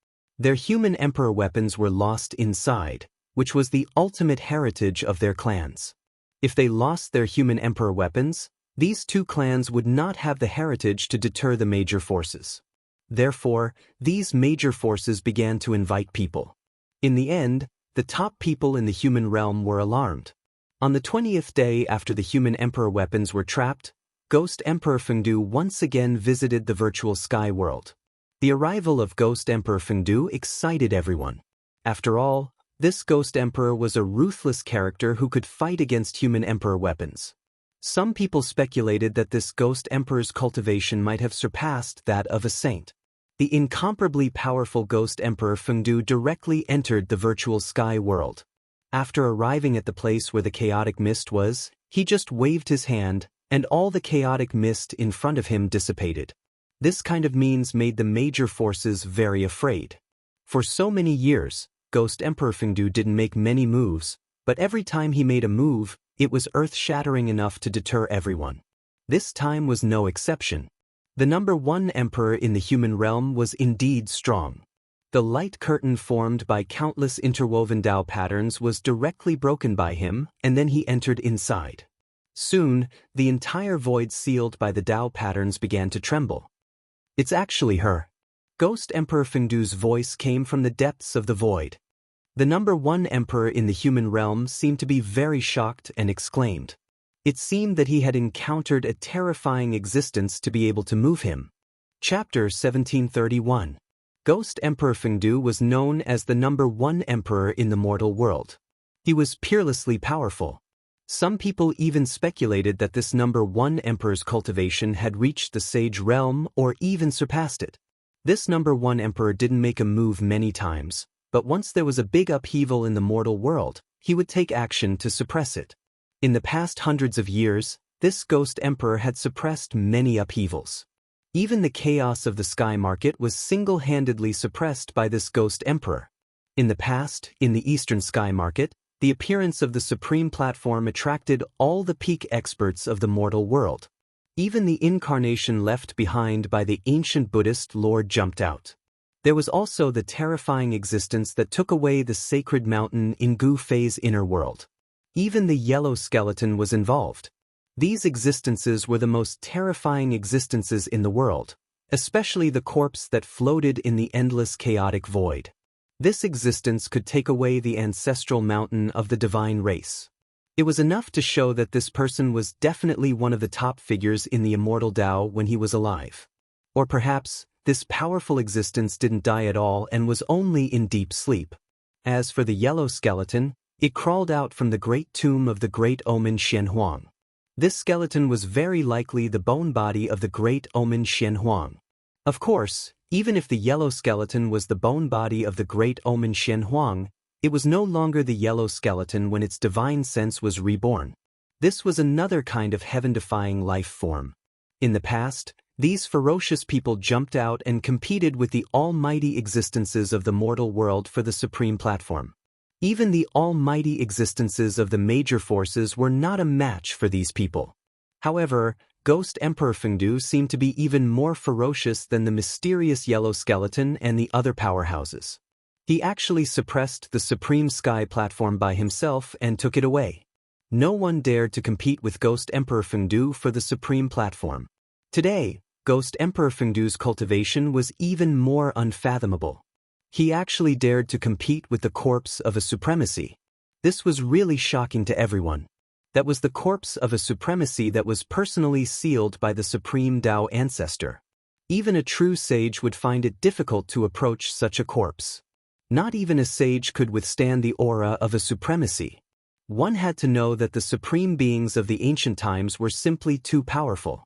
Their human emperor weapons were lost inside, which was the ultimate heritage of their clans. If they lost their human emperor weapons, these two clans would not have the heritage to deter the major forces. Therefore, these major forces began to invite people. In the end, the top people in the human realm were alarmed. On the 20th day after the human emperor weapons were trapped, Ghost Emperor Fengdu once again visited the virtual sky world. The arrival of Ghost Emperor Fengdu excited everyone. After all, this Ghost Emperor was a ruthless character who could fight against human emperor weapons. Some people speculated that this Ghost Emperor's cultivation might have surpassed that of a saint. The incomparably powerful Ghost Emperor Fengdu directly entered the virtual sky world. After arriving at the place where the chaotic mist was, he just waved his hand, and all the chaotic mist in front of him dissipated. This kind of means made the major forces very afraid. For so many years, Ghost Emperor Fengdu didn't make many moves, but every time he made a move, it was earth-shattering enough to deter everyone. This time was no exception. The number one emperor in the human realm was indeed strong. The light curtain formed by countless interwoven Dao patterns was directly broken by him, and then he entered inside. Soon, the entire void sealed by the Dao patterns began to tremble. It's actually her. Ghost Emperor Fengdu's voice came from the depths of the void. The number one emperor in the human realm seemed to be very shocked and exclaimed. It seemed that he had encountered a terrifying existence to be able to move him. Chapter 1731. Ghost Emperor Fengdu was known as the number one emperor in the mortal world. He was peerlessly powerful. Some people even speculated that this number one emperor's cultivation had reached the sage realm or even surpassed it. This number one emperor didn't make a move many times, but once there was a big upheaval in the mortal world, he would take action to suppress it. In the past hundreds of years, this ghost emperor had suppressed many upheavals. Even the chaos of the sky market was single-handedly suppressed by this ghost emperor. In the past, in the eastern sky market, the appearance of the supreme platform attracted all the peak experts of the mortal world. Even the incarnation left behind by the ancient Buddhist Lord jumped out. There was also the terrifying existence that took away the sacred mountain in Gu Fei's inner world. Even the yellow skeleton was involved. These existences were the most terrifying existences in the world, especially the corpse that floated in the endless chaotic void. This existence could take away the ancestral mountain of the divine race. It was enough to show that this person was definitely one of the top figures in the immortal Tao when he was alive. Or perhaps, this powerful existence didn't die at all and was only in deep sleep. As for the yellow skeleton, it crawled out from the great tomb of the great omen Xianxia. This skeleton was very likely the bone body of the great omen Xianxia. Of course, even if the yellow skeleton was the bone body of the great omen Xianxia, it was no longer the yellow skeleton when its divine sense was reborn. This was another kind of heaven-defying life form. In the past, these ferocious people jumped out and competed with the almighty existences of the mortal world for the supreme platform. Even the almighty existences of the major forces were not a match for these people. However, Ghost Emperor Fengdu seemed to be even more ferocious than the mysterious yellow skeleton and the other powerhouses. He actually suppressed the supreme sky platform by himself and took it away. No one dared to compete with Ghost Emperor Fengdu for the supreme platform. Today, Ghost Emperor Fengdu's cultivation was even more unfathomable. He actually dared to compete with the corpse of a supremacy. This was really shocking to everyone. That was the corpse of a supremacy that was personally sealed by the supreme Tao ancestor. Even a true sage would find it difficult to approach such a corpse. Not even a sage could withstand the aura of a supremacy. One had to know that the supreme beings of the ancient times were simply too powerful.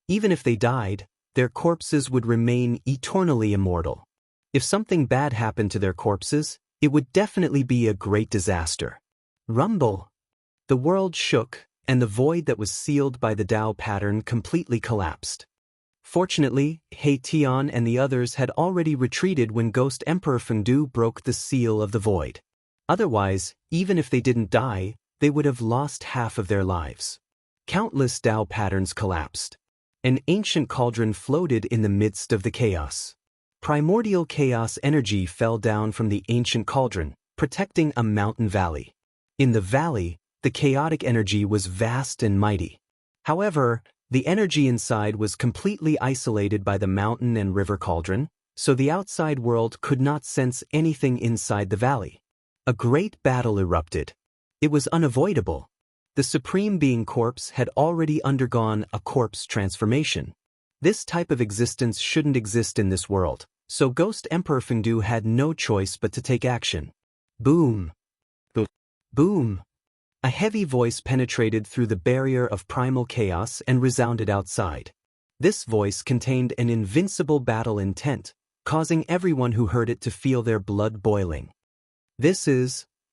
Even if they died, their corpses would remain eternally immortal. If something bad happened to their corpses, it would definitely be a great disaster. Rumble. The world shook, and the void that was sealed by the Tao pattern completely collapsed. Fortunately, He Tian and the others had already retreated when Ghost Emperor Fengdu broke the seal of the void. Otherwise, even if they didn't die, they would have lost half of their lives. Countless Tao patterns collapsed. An ancient cauldron floated in the midst of the chaos. Primordial chaos energy fell down from the ancient cauldron, protecting a mountain valley. In the valley, the chaotic energy was vast and mighty. However, the energy inside was completely isolated by the mountain and river cauldron, so the outside world could not sense anything inside the valley. A great battle erupted. It was unavoidable. The Supreme Being corpse had already undergone a corpse transformation. This type of existence shouldn't exist in this world, so Ghost Emperor Fengdu had no choice but to take action. Boom! Boom! A heavy voice penetrated through the barrier of primal chaos and resounded outside. This voice contained an invincible battle intent, causing everyone who heard it to feel their blood boiling.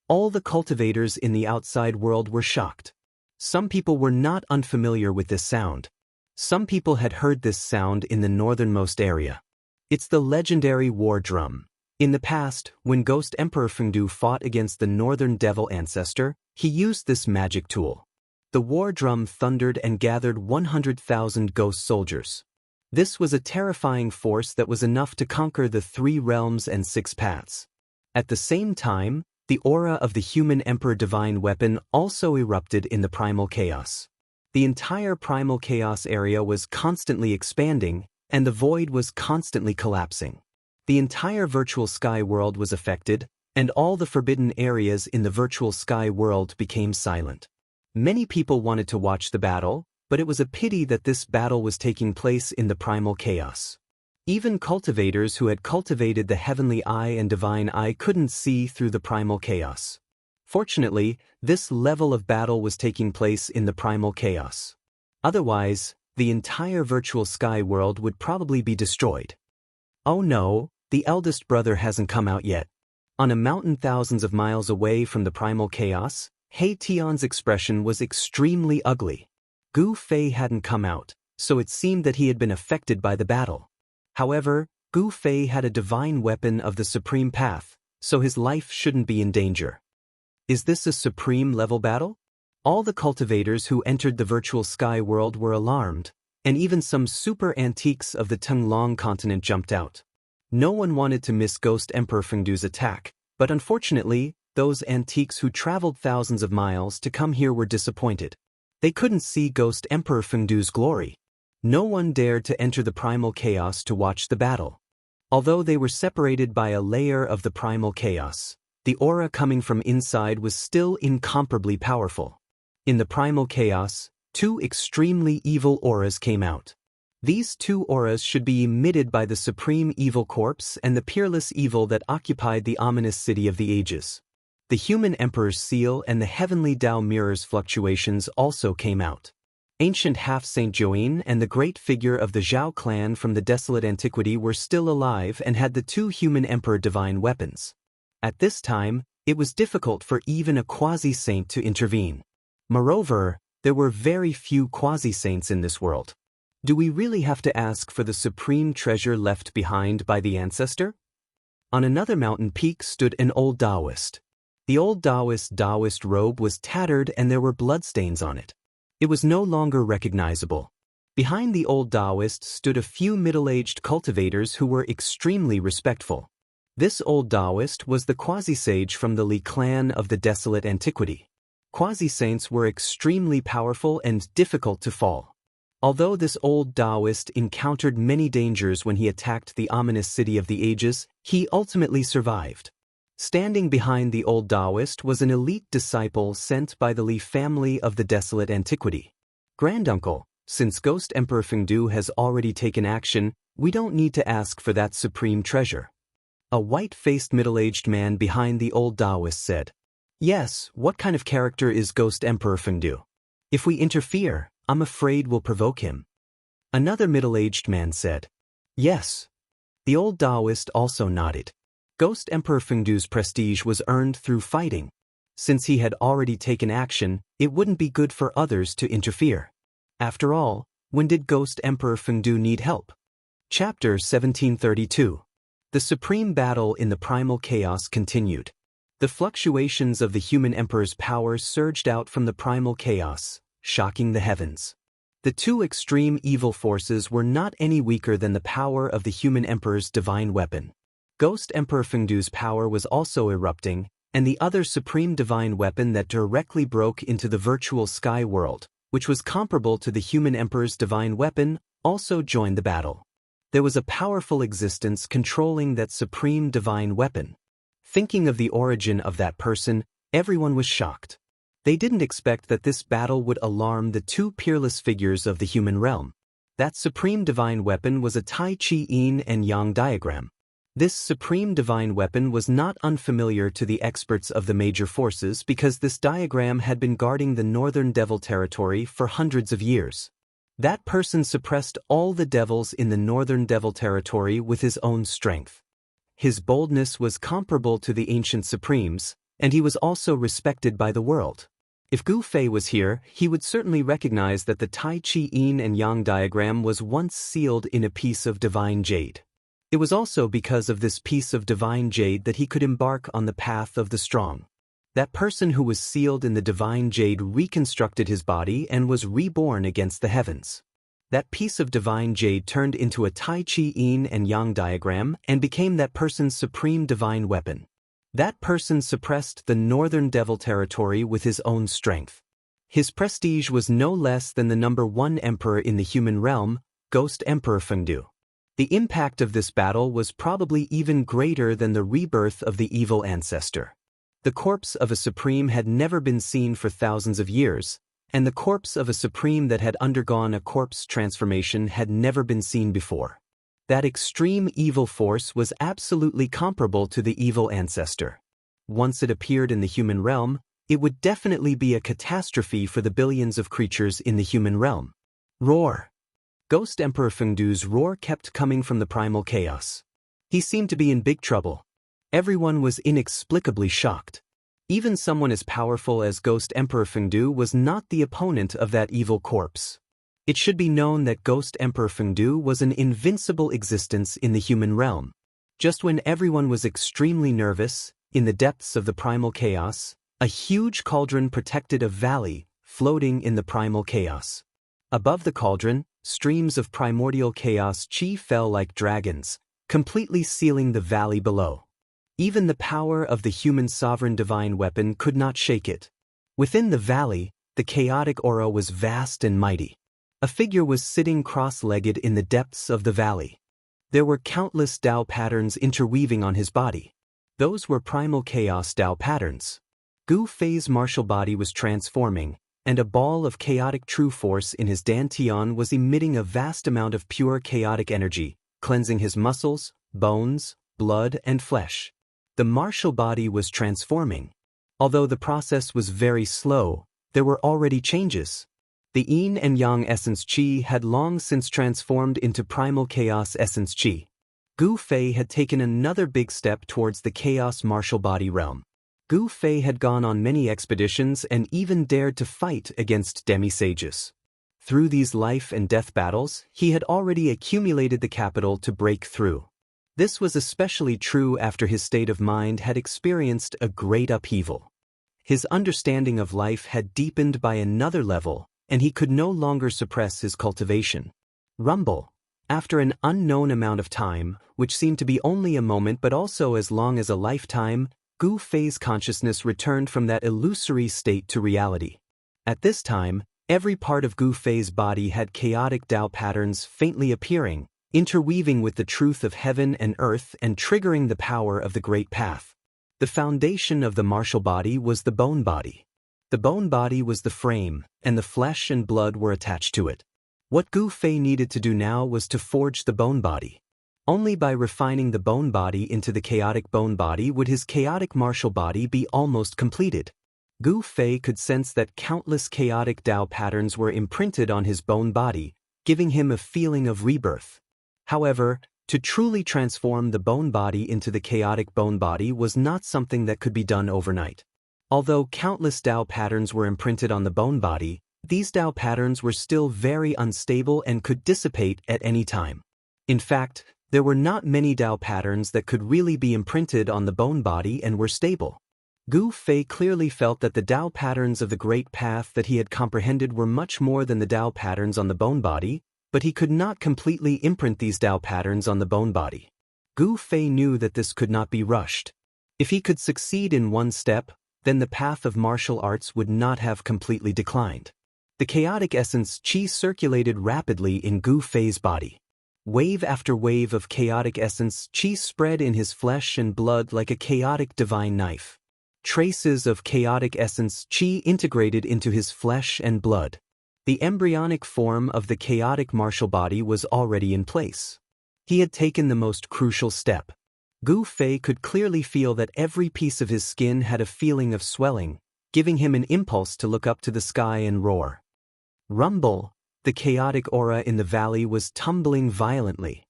All the cultivators in the outside world were shocked. Some people were not unfamiliar with this sound. Some people had heard this sound in the northernmost area. It's the legendary war drum. In the past, when Ghost Emperor Fengdu fought against the Northern Devil Ancestor, he used this magic tool. The war drum thundered and gathered 100,000 ghost soldiers. This was a terrifying force that was enough to conquer the 3 realms and 6 paths. At the same time, the aura of the human Emperor Divine Weapon also erupted in the primal chaos. The entire primal chaos area was constantly expanding, and the void was constantly collapsing. The entire virtual sky world was affected, and all the forbidden areas in the virtual sky world became silent. Many people wanted to watch the battle, but it was a pity that this battle was taking place in the primal chaos. Even cultivators who had cultivated the heavenly eye and divine eye couldn't see through the primal chaos. Fortunately, this level of battle was taking place in the primal chaos. Otherwise, the entire virtual sky world would probably be destroyed. Oh no, the eldest brother hasn't come out yet. On a mountain thousands of miles away from the primal chaos, He Tian's expression was extremely ugly. Gu Fei hadn't come out, so it seemed that he had been affected by the battle. However, Gu Fei had a divine weapon of the supreme path, so his life shouldn't be in danger. Is this a supreme level battle? All the cultivators who entered the virtual sky world were alarmed, and even some super antiques of the Tenglong continent jumped out. No one wanted to miss Ghost Emperor Fengdu's attack, but unfortunately, those antiques who traveled thousands of miles to come here were disappointed. They couldn't see Ghost Emperor Fengdu's glory. No one dared to enter the primal chaos to watch the battle. Although they were separated by a layer of the primal chaos, the aura coming from inside was still incomparably powerful. In the primal chaos, 2 extremely evil auras came out. These 2 auras should be emitted by the supreme evil corpse and the peerless evil that occupied the ominous city of the ages. The human emperor's seal and the heavenly Tao mirror's fluctuations also came out. Ancient half-Saint Join and the great figure of the Zhao clan from the desolate antiquity were still alive and had the 2 human emperor divine weapons. At this time, it was difficult for even a quasi-saint to intervene. Moreover, there were very few quasi-saints in this world. Do we really have to ask for the supreme treasure left behind by the ancestor? On another mountain peak stood an old Taoist. The old Taoist robe was tattered and there were bloodstains on it. It was no longer recognizable. Behind the old Taoist stood a few middle-aged cultivators who were extremely respectful. This old Taoist was the quasi-sage from the Li clan of the desolate antiquity. Quasi-saints were extremely powerful and difficult to fall. Although this old Taoist encountered many dangers when he attacked the ominous city of the ages, he ultimately survived. Standing behind the old Taoist was an elite disciple sent by the Li family of the desolate antiquity. Granduncle, since Ghost Emperor Fengdu has already taken action, we don't need to ask for that supreme treasure. A white-faced middle-aged man behind the old Taoist said, "Yes, what kind of character is Ghost Emperor Fengdu? If we interfere, I'm afraid we'll provoke him." Another middle-aged man said, "Yes." The old Taoist also nodded. Ghost Emperor Fengdu's prestige was earned through fighting. Since he had already taken action, it wouldn't be good for others to interfere. After all, when did Ghost Emperor Fengdu need help? Chapter 1732. The supreme battle in the primal chaos continued. The fluctuations of the human emperor's power surged out from the primal chaos, shocking the heavens. The two extreme evil forces were not any weaker than the power of the human emperor's divine weapon. Ghost Emperor Fengdu's power was also erupting, and the other supreme divine weapon that directly broke into the virtual sky world, which was comparable to the human emperor's divine weapon, also joined the battle. There was a powerful existence controlling that supreme divine weapon. Thinking of the origin of that person, everyone was shocked. They didn't expect that this battle would alarm the two peerless figures of the human realm. That supreme divine weapon was a Tai Chi Yin and Yang diagram. This supreme divine weapon was not unfamiliar to the experts of the major forces because this diagram had been guarding the northern devil territory for hundreds of years. That person suppressed all the devils in the northern devil territory with his own strength. His boldness was comparable to the ancient supremes, and he was also respected by the world. If Gu Fei was here, he would certainly recognize that the Tai Chi Yin and Yang diagram was once sealed in a piece of divine jade. It was also because of this piece of divine jade that he could embark on the path of the strong. That person who was sealed in the divine jade reconstructed his body and was reborn against the heavens. That piece of divine jade turned into a Tai Chi Yin and Yang diagram and became that person's supreme divine weapon. That person suppressed the northern devil territory with his own strength. His prestige was no less than the number one emperor in the human realm, Ghost Emperor Fengdu. The impact of this battle was probably even greater than the rebirth of the evil ancestor. The corpse of a supreme had never been seen for thousands of years, and the corpse of a supreme that had undergone a corpse transformation had never been seen before. That extreme evil force was absolutely comparable to the evil ancestor. Once it appeared in the human realm, it would definitely be a catastrophe for the billions of creatures in the human realm. Roar! Ghost Emperor Fengdu's roar kept coming from the primal chaos. He seemed to be in big trouble. Everyone was inexplicably shocked. Even someone as powerful as Ghost Emperor Fengdu was not the opponent of that evil corpse. It should be known that Ghost Emperor Fengdu was an invincible existence in the human realm. Just when everyone was extremely nervous, in the depths of the primal chaos, a huge cauldron protected a valley, floating in the primal chaos. Above the cauldron, streams of primordial chaos chi fell like dragons, completely sealing the valley below. Even the power of the human sovereign divine weapon could not shake it. Within the valley, the chaotic aura was vast and mighty. A figure was sitting cross-legged in the depths of the valley. There were countless Tao patterns interweaving on his body. Those were primal chaos Tao patterns. Gu Fei's martial body was transforming, and a ball of chaotic true force in his dantian was emitting a vast amount of pure chaotic energy, cleansing his muscles, bones, blood, and flesh. The martial body was transforming. Although the process was very slow, there were already changes. The Yin and Yang essence chi had long since transformed into primal chaos essence chi. Gu Fei had taken another big step towards the chaos martial body realm. Gu Fei had gone on many expeditions and even dared to fight against demi-sages. Through these life and death battles, he had already accumulated the capital to break through. This was especially true after his state of mind had experienced a great upheaval. His understanding of life had deepened by another level, and he could no longer suppress his cultivation. Rumble. After an unknown amount of time, which seemed to be only a moment but also as long as a lifetime, Gu Fei's consciousness returned from that illusory state to reality. At this time, every part of Gu Fei's body had chaotic Tao patterns faintly appearing, interweaving with the truth of heaven and earth and triggering the power of the Great Path. The foundation of the martial body was the bone body. The bone body was the frame, and the flesh and blood were attached to it. What Gu Fei needed to do now was to forge the bone body. Only by refining the bone body into the chaotic bone body would his chaotic martial body be almost completed. Gu Fei could sense that countless chaotic Tao patterns were imprinted on his bone body, giving him a feeling of rebirth. However, To truly transform the bone body into the chaotic bone body was not something that could be done overnight. Although countless Tao patterns were imprinted on the bone body, these Tao patterns were still very unstable and could dissipate at any time. In fact, there were not many Tao patterns that could really be imprinted on the bone body and were stable. Gu Fei clearly felt that the Tao patterns of the Great Path that he had comprehended were much more than the Tao patterns on the bone body, but he could not completely imprint these Tao patterns on the bone body. Gu Fei knew that this could not be rushed. If he could succeed in one step, then the path of martial arts would not have completely declined. The chaotic essence qi circulated rapidly in Gu Fei's body. Wave after wave of chaotic essence qi spread in his flesh and blood like a chaotic divine knife. Traces of chaotic essence qi integrated into his flesh and blood. The embryonic form of the chaotic martial body was already in place. He had taken the most crucial step. Gu Fei could clearly feel that every piece of his skin had a feeling of swelling, giving him an impulse to look up to the sky and roar. Rumble! The chaotic aura in the valley was tumbling violently.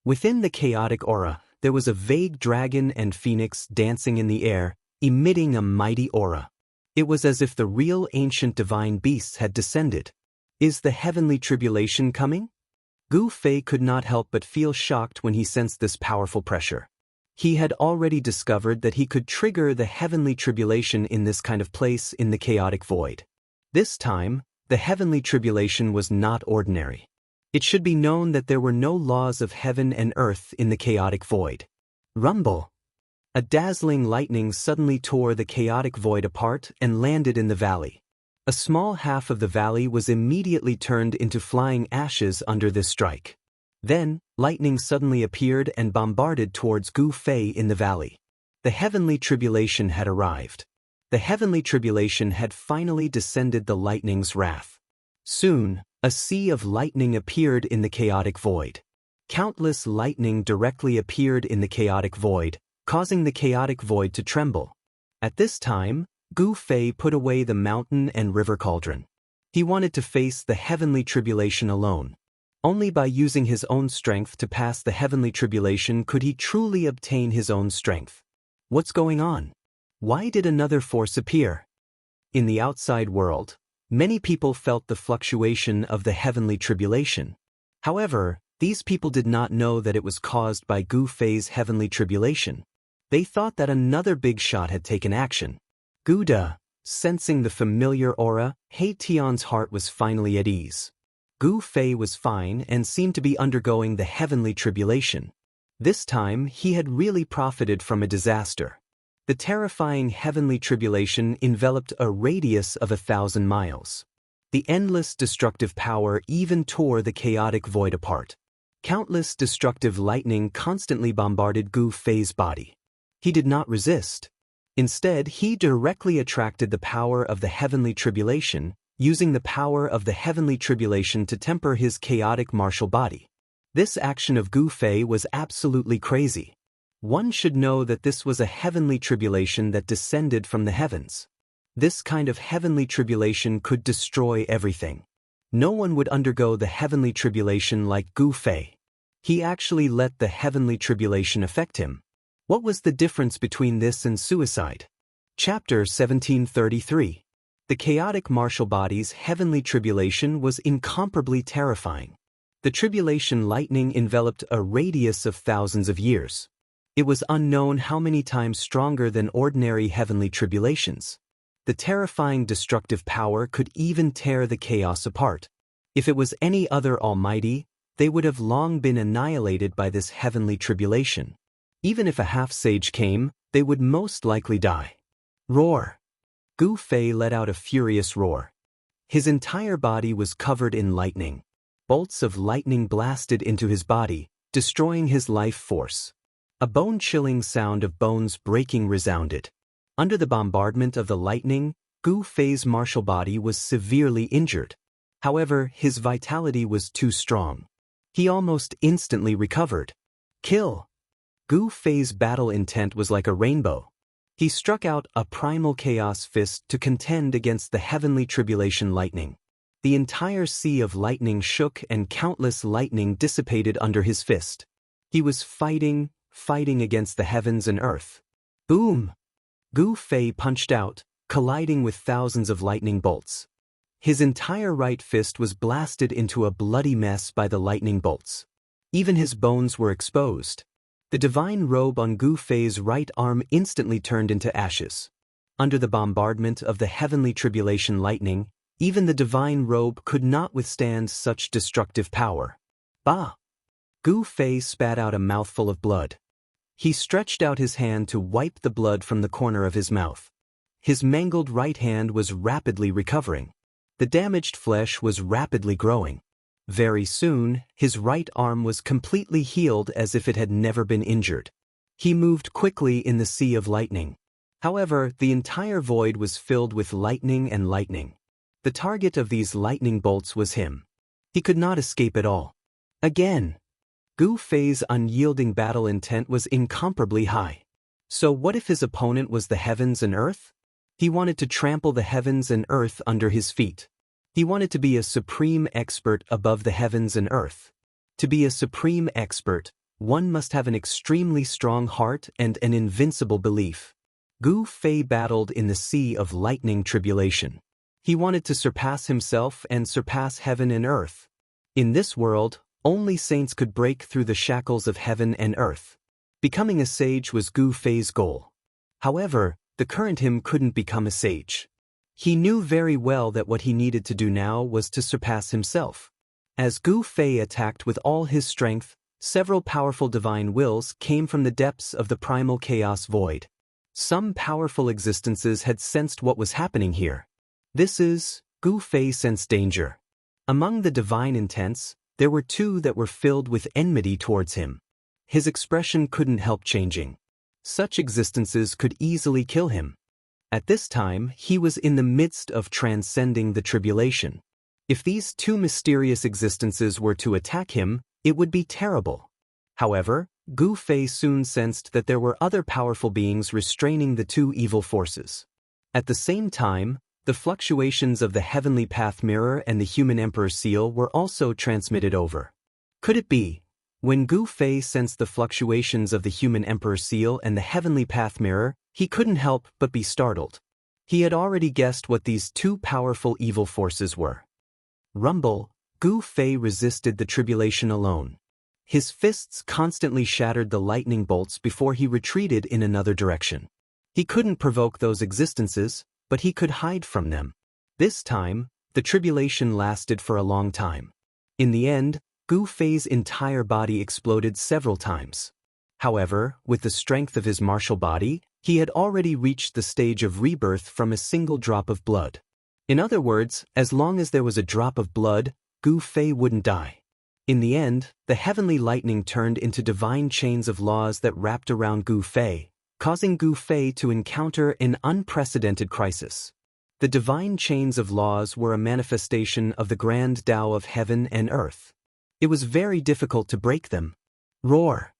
Within the chaotic aura, there was a vague dragon and phoenix dancing in the air, emitting a mighty aura. It was as if the real ancient divine beasts had descended. Is the heavenly tribulation coming? Gu Fei could not help but feel shocked when he sensed this powerful pressure. He had already discovered that he could trigger the heavenly tribulation in this kind of place in the chaotic void. This time, the heavenly tribulation was not ordinary. It should be known that there were no laws of heaven and earth in the chaotic void. Rumble! A dazzling lightning suddenly tore the chaotic void apart and landed in the valley. A small half of the valley was immediately turned into flying ashes under this strike. Then, lightning suddenly appeared and bombarded towards Gu Fei in the valley. The heavenly tribulation had arrived. The heavenly tribulation had finally descended the lightning's wrath. Soon, a sea of lightning appeared in the chaotic void. Countless lightning directly appeared in the chaotic void, causing the chaotic void to tremble. At this time, Gu Fei put away the mountain and river cauldron. He wanted to face the heavenly tribulation alone. Only by using his own strength to pass the heavenly tribulation could he truly obtain his own strength. What's going on? Why did another force appear? In the outside world, many people felt the fluctuation of the heavenly tribulation. However, these people did not know that it was caused by Gu Fei's heavenly tribulation. They thought that another big shot had taken action. Guda, sensing the familiar aura, He Tian's heart was finally at ease. Gu Fei was fine and seemed to be undergoing the heavenly tribulation. This time, he had really profited from a disaster. The terrifying heavenly tribulation enveloped a radius of 1,000 miles. The endless destructive power even tore the chaotic void apart. Countless destructive lightning constantly bombarded Gu Fei's body. He did not resist. Instead, he directly attracted the power of the heavenly tribulation, using the power of the heavenly tribulation to temper his chaotic martial body. This action of Gu Fei was absolutely crazy. One should know that this was a heavenly tribulation that descended from the heavens. This kind of heavenly tribulation could destroy everything. No one would undergo the heavenly tribulation like Gu Fei. He actually let the heavenly tribulation affect him. What was the difference between this and suicide? Chapter 1733. The chaotic martial body's heavenly tribulation was incomparably terrifying. The tribulation lightning enveloped a radius of thousands of years. It was unknown how many times stronger than ordinary heavenly tribulations. The terrifying destructive power could even tear the chaos apart. If it was any other almighty, they would have long been annihilated by this heavenly tribulation. Even if a half-sage came, they would most likely die. Roar! Gu Fei let out a furious roar. His entire body was covered in lightning. Bolts of lightning blasted into his body, destroying his life force. A bone-chilling sound of bones breaking resounded. Under the bombardment of the lightning, Gu Fei's martial body was severely injured. However, his vitality was too strong. He almost instantly recovered. Kill! Gu Fei's battle intent was like a rainbow. He struck out a primal chaos fist to contend against the heavenly tribulation lightning. The entire sea of lightning shook and countless lightning dissipated under his fist. He was fighting against the heavens and earth. Boom! Gu Fei punched out, colliding with thousands of lightning bolts. His entire right fist was blasted into a bloody mess by the lightning bolts. Even his bones were exposed. The divine robe on Gu Fei's right arm instantly turned into ashes. Under the bombardment of the heavenly tribulation lightning, even the divine robe could not withstand such destructive power. Bah! Gu Fei spat out a mouthful of blood. He stretched out his hand to wipe the blood from the corner of his mouth. His mangled right hand was rapidly recovering. The damaged flesh was rapidly growing. Very soon, his right arm was completely healed as if it had never been injured. He moved quickly in the sea of lightning. However, the entire void was filled with lightning and lightning. The target of these lightning bolts was him. He could not escape at all. Again! Gu Fei's unyielding battle intent was incomparably high. So what if his opponent was the heavens and earth? He wanted to trample the heavens and earth under his feet. He wanted to be a supreme expert above the heavens and earth. To be a supreme expert, one must have an extremely strong heart and an invincible belief. Gu Fei battled in the sea of lightning tribulation. He wanted to surpass himself and surpass heaven and earth. In this world, only saints could break through the shackles of heaven and earth. Becoming a sage was Gu Fei's goal. However, the current him couldn't become a sage. He knew very well that what he needed to do now was to surpass himself. As Gu Fei attacked with all his strength, several powerful divine wills came from the depths of the primal chaos void. Some powerful existences had sensed what was happening here. Gu Fei sensed danger. Among the divine intents, there were two that were filled with enmity towards him. His expression couldn't help changing. Such existences could easily kill him. At this time, he was in the midst of transcending the tribulation. If these two mysterious existences were to attack him, it would be terrible. However, Gu Fei soon sensed that there were other powerful beings restraining the two evil forces. At the same time, the fluctuations of the heavenly path mirror and the human emperor seal were also transmitted over. Could it be? When Gu Fei sensed the fluctuations of the human emperor seal and the heavenly path mirror, he couldn't help but be startled. He had already guessed what these two powerful evil forces were. Rumble, Gu Fei resisted the tribulation alone. His fists constantly shattered the lightning bolts before he retreated in another direction. He couldn't provoke those existences, but he could hide from them. This time, the tribulation lasted for a long time. In the end, Gu Fei's entire body exploded several times. However, with the strength of his martial body, he had already reached the stage of rebirth from a single drop of blood. In other words, as long as there was a drop of blood, Gu Fei wouldn't die. In the end, the heavenly lightning turned into divine chains of laws that wrapped around Gu Fei, causing Gu Fei to encounter an unprecedented crisis. The divine chains of laws were a manifestation of the grand Tao of heaven and earth. It was very difficult to break them. Roar!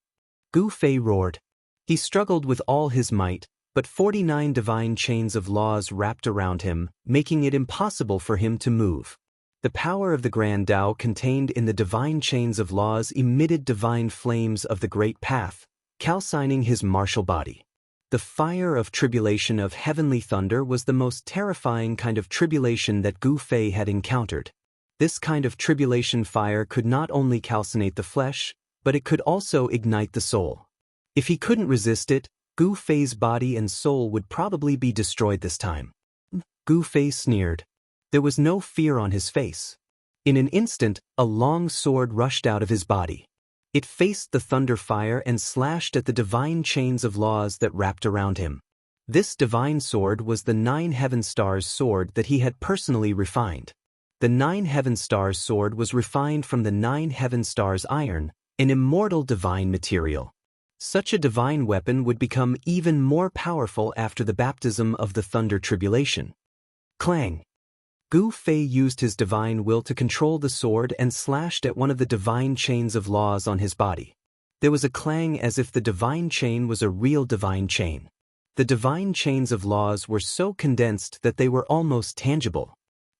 Gu Fei roared. He struggled with all his might, but 49 divine chains of laws wrapped around him, making it impossible for him to move. The power of the grand Tao contained in the divine chains of laws emitted divine flames of the great path, calcining his martial body. The fire of tribulation of heavenly thunder was the most terrifying kind of tribulation that Gu Fei had encountered. This kind of tribulation fire could not only calcinate the flesh, but it could also ignite the soul. If he couldn't resist it, Gu Fei's body and soul would probably be destroyed this time. Gu Fei sneered. There was no fear on his face. In an instant, a long sword rushed out of his body. It faced the thunder fire and slashed at the divine chains of laws that wrapped around him. This divine sword was the 9 Heaven Stars sword that he had personally refined. The 9 Heaven Stars sword was refined from the 9 Heaven Stars iron, an immortal divine material. Such a divine weapon would become even more powerful after the baptism of the thunder tribulation. Clang! Gu Fei used his divine will to control the sword and slashed at one of the divine chains of laws on his body. There was a clang as if the divine chain was a real divine chain. The divine chains of laws were so condensed that they were almost tangible.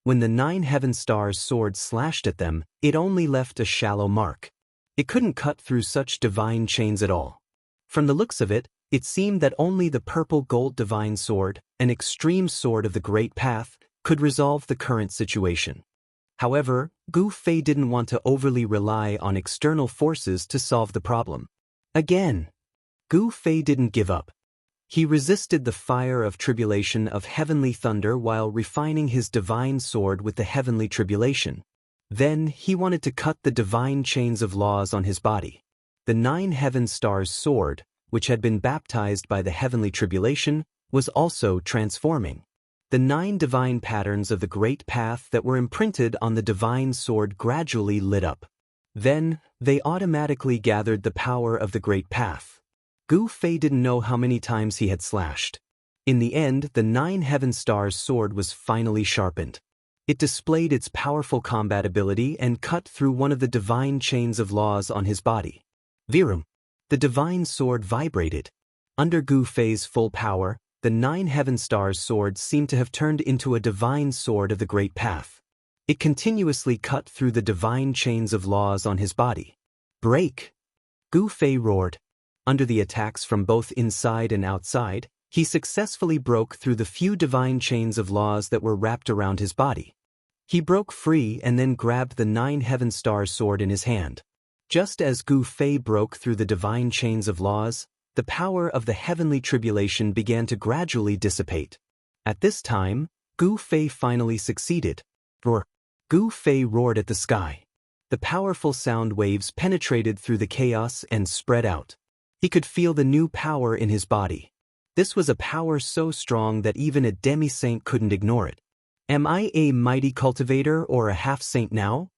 When the 9 Heaven Stars sword slashed at them, it only left a shallow mark. It couldn't cut through such divine chains at all. From the looks of it, it seemed that only the purple gold divine sword, an extreme sword of the Great Path, could resolve the current situation. However, Gu Fei didn't want to overly rely on external forces to solve the problem. Again, Gu Fei didn't give up. He resisted the fire of tribulation of heavenly thunder while refining his divine sword with the heavenly tribulation. Then he wanted to cut the divine chains of laws on his body. The 9 heaven stars sword, which had been baptized by the heavenly tribulation, was also transforming. The 9 divine patterns of the Great Path that were imprinted on the divine sword gradually lit up. Then, they automatically gathered the power of the Great Path. Gu Fei didn't know how many times he had slashed. In the end, the 9 heaven stars sword was finally sharpened. It displayed its powerful combat ability and cut through one of the divine chains of laws on his body. Virum. The divine sword vibrated. Under Gu Fei's full power, the 9 heaven stars sword seemed to have turned into a divine sword of the Great Path. It continuously cut through the divine chains of laws on his body. Break! Gu Fei roared. Under the attacks from both inside and outside, he successfully broke through the few divine chains of laws that were wrapped around his body. He broke free and then grabbed the 9 heaven stars sword in his hand. Just as Gu Fei broke through the divine chains of laws, the power of the heavenly tribulation began to gradually dissipate. At this time, Gu Fei finally succeeded. Roar! Gu Fei roared at the sky. The powerful sound waves penetrated through the chaos and spread out. He could feel the new power in his body. This was a power so strong that even a demi-saint couldn't ignore it. Am I a mighty cultivator or a half-saint now?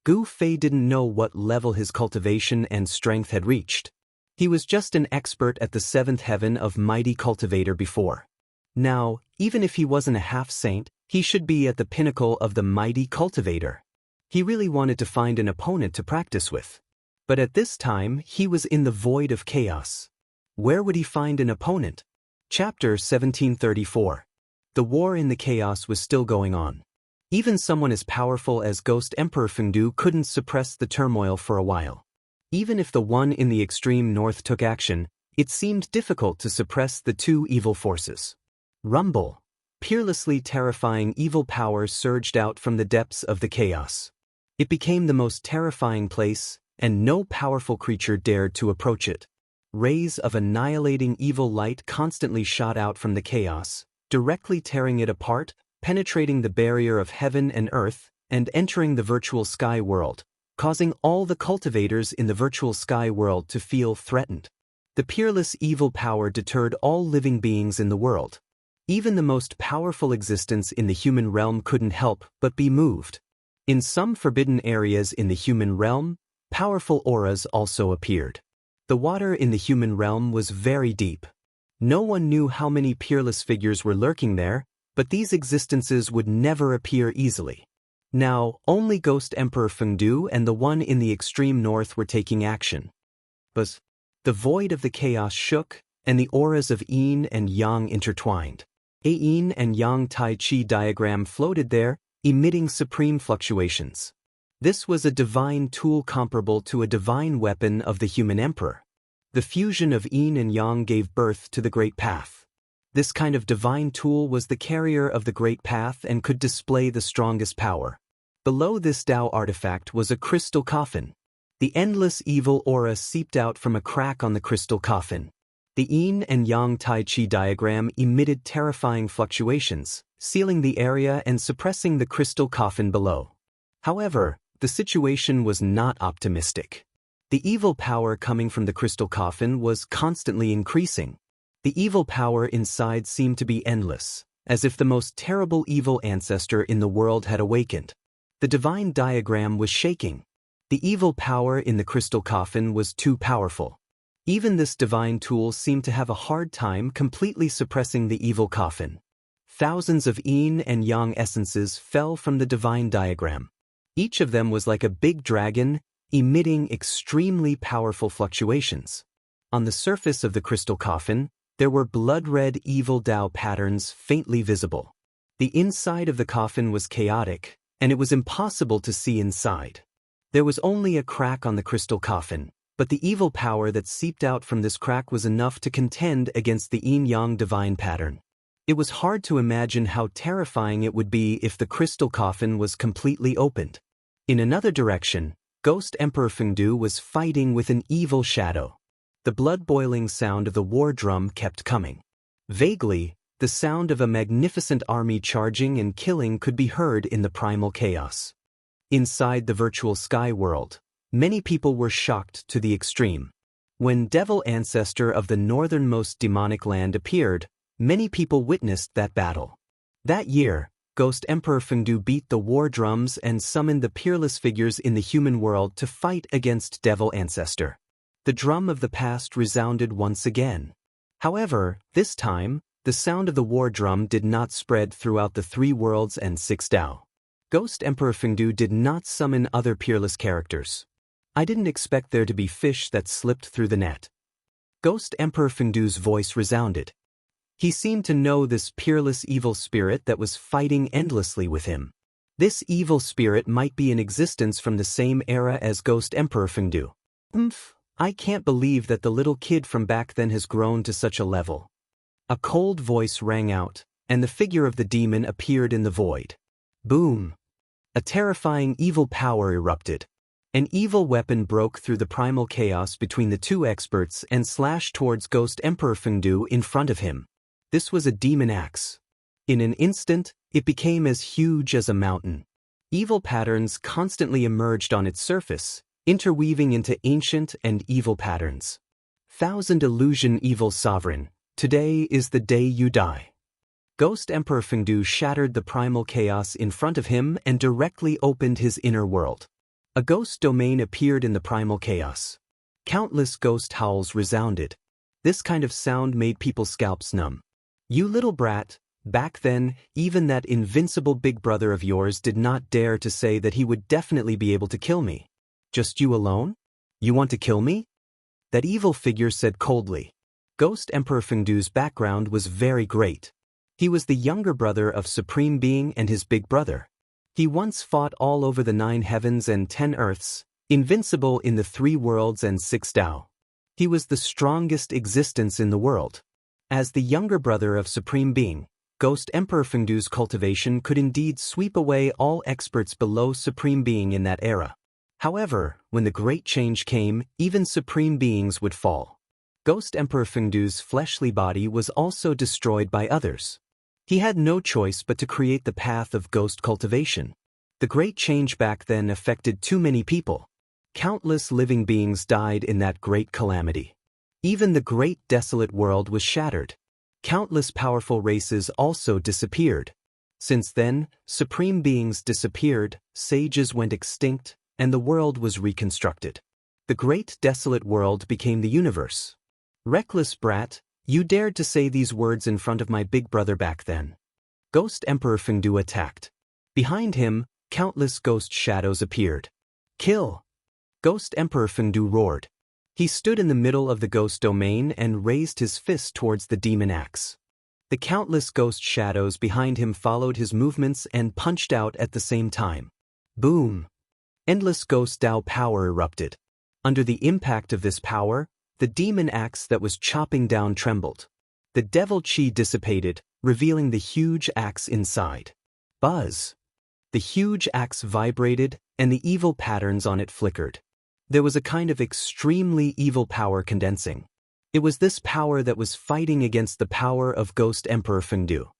Gu Fei didn't know what level his cultivation and strength had reached. He was just an expert at the 7th heaven of mighty cultivator before. Now, even if he wasn't a half-saint, he should be at the pinnacle of the mighty cultivator. He really wanted to find an opponent to practice with. But at this time, he was in the void of chaos. Where would he find an opponent? Chapter 1734. The war in the chaos was still going on. Even someone as powerful as Ghost Emperor Fengdu couldn't suppress the turmoil for a while. Even if the one in the extreme north took action, it seemed difficult to suppress the 2 evil forces. Rumble! Peerlessly terrifying evil power surged out from the depths of the chaos. It became the most terrifying place, and no powerful creature dared to approach it. Rays of annihilating evil light constantly shot out from the chaos, directly tearing it apart, penetrating the barrier of heaven and earth, and entering the virtual sky world, causing all the cultivators in the virtual sky world to feel threatened. The peerless evil power deterred all living beings in the world. Even the most powerful existence in the human realm couldn't help but be moved. In some forbidden areas in the human realm, powerful auras also appeared. The water in the human realm was very deep. No one knew how many peerless figures were lurking there, but these existences would never appear easily. Now, only Ghost Emperor Fengdu and the one in the extreme north were taking action. But the void of the chaos shook, and the auras of yin and yang intertwined. A yin and yang Tai Chi diagram floated there, emitting supreme fluctuations. This was a divine tool comparable to a divine weapon of the human emperor. The fusion of yin and yang gave birth to the Great Path. This kind of divine tool was the carrier of the Great Path and could display the strongest power. Below this Tao artifact was a crystal coffin. The endless evil aura seeped out from a crack on the crystal coffin. The yin and yang Tai Chi diagram emitted terrifying fluctuations, sealing the area and suppressing the crystal coffin below. However, the situation was not optimistic. The evil power coming from the crystal coffin was constantly increasing. The evil power inside seemed to be endless, as if the most terrible evil ancestor in the world had awakened. The divine diagram was shaking. The evil power in the crystal coffin was too powerful. Even this divine tool seemed to have a hard time completely suppressing the evil coffin. Thousands of yin and yang essences fell from the divine diagram. Each of them was like a big dragon, emitting extremely powerful fluctuations. On the surface of the crystal coffin, there were blood-red evil Tao patterns faintly visible. The inside of the coffin was chaotic, and it was impossible to see inside. There was only a crack on the crystal coffin, but the evil power that seeped out from this crack was enough to contend against the yin-yang divine pattern. It was hard to imagine how terrifying it would be if the crystal coffin was completely opened. In another direction, Ghost Emperor Fengdu was fighting with an evil shadow. The blood-boiling sound of the war drum kept coming. Vaguely, the sound of a magnificent army charging and killing could be heard in the primal chaos. Inside the virtual sky world, many people were shocked to the extreme. When Devil Ancestor of the northernmost demonic land appeared, many people witnessed that battle. That year, Ghost Emperor Fengdu beat the war drums and summoned the peerless figures in the human world to fight against Devil Ancestor. The drum of the past resounded once again. However, this time, the sound of the war drum did not spread throughout the 3 worlds and 6 Dao. Ghost Emperor Fengdu did not summon other peerless characters. I didn't expect there to be fish that slipped through the net. Ghost Emperor Fengdu's voice resounded. He seemed to know this peerless evil spirit that was fighting endlessly with him. This evil spirit might be in existence from the same era as Ghost Emperor Fengdu. I can't believe that the little kid from back then has grown to such a level. A cold voice rang out, and the figure of the demon appeared in the void. Boom! A terrifying evil power erupted. An evil weapon broke through the primal chaos between the 2 experts and slashed towards Ghost Emperor Fengdu in front of him. This was a demon axe. In an instant, it became as huge as a mountain. Evil patterns constantly emerged on its surface, interweaving into ancient and evil patterns. Thousand Illusion Evil Sovereign, today is the day you die. Ghost Emperor Fengdu shattered the primal chaos in front of him and directly opened his inner world. A ghost domain appeared in the primal chaos. Countless ghost howls resounded. This kind of sound made people's scalps numb. You little brat, back then, even that invincible big brother of yours did not dare to say that he would definitely be able to kill me. Just you alone? You want to kill me? That evil figure said coldly. Ghost Emperor Fengdu's background was very great. He was the younger brother of Supreme Being and his big brother. He once fought all over the 9 heavens and 10 earths, invincible in the 3 worlds and 6 Dao. He was the strongest existence in the world. As the younger brother of Supreme Being, Ghost Emperor Fengdu's cultivation could indeed sweep away all experts below Supreme Being in that era. However, when the Great Change came, even Supreme Beings would fall. Ghost Emperor Fengdu's fleshly body was also destroyed by others. He had no choice but to create the path of ghost cultivation. The Great Change back then affected too many people. Countless living beings died in that great calamity. Even the great desolate world was shattered. Countless powerful races also disappeared. Since then, supreme beings disappeared, sages went extinct, and the world was reconstructed. The great desolate world became the universe. Reckless brat, you dared to say these words in front of my big brother back then. Ghost Emperor Fengdu attacked. Behind him, countless ghost shadows appeared. Kill! Ghost Emperor Fengdu roared. He stood in the middle of the ghost domain and raised his fist towards the demon axe. The countless ghost shadows behind him followed his movements and punched out at the same time. Boom! Endless ghost Dao power erupted. Under the impact of this power, the demon axe that was chopping down trembled. The devil chi dissipated, revealing the huge axe inside. Buzz! The huge axe vibrated, and the evil patterns on it flickered. There was a kind of extremely evil power condensing. It was this power that was fighting against the power of Ghost Emperor Fengdu.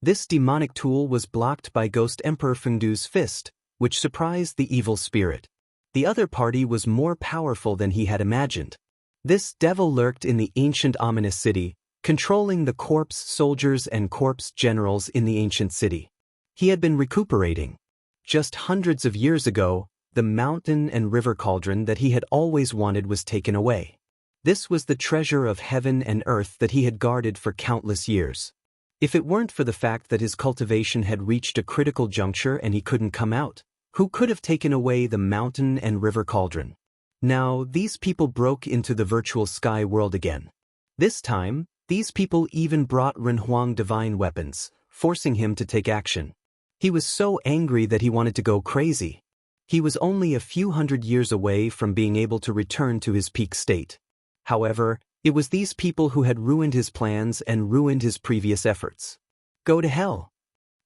This demonic tool was blocked by Ghost Emperor Fengdu's fist, which surprised the evil spirit. The other party was more powerful than he had imagined. This devil lurked in the ancient ominous city, controlling the corpse soldiers and corpse generals in the ancient city. He had been recuperating. Just hundreds of years ago, the mountain and river cauldron that he had always wanted was taken away. This was the treasure of heaven and earth that he had guarded for countless years. If it weren't for the fact that his cultivation had reached a critical juncture and he couldn't come out, who could have taken away the mountain and river cauldron? Now, these people broke into the virtual sky world again. This time, these people even brought Renhuang divine weapons, forcing him to take action. He was so angry that he wanted to go crazy. He was only a few hundred years away from being able to return to his peak state. However, it was these people who had ruined his plans and ruined his previous efforts. Go to hell!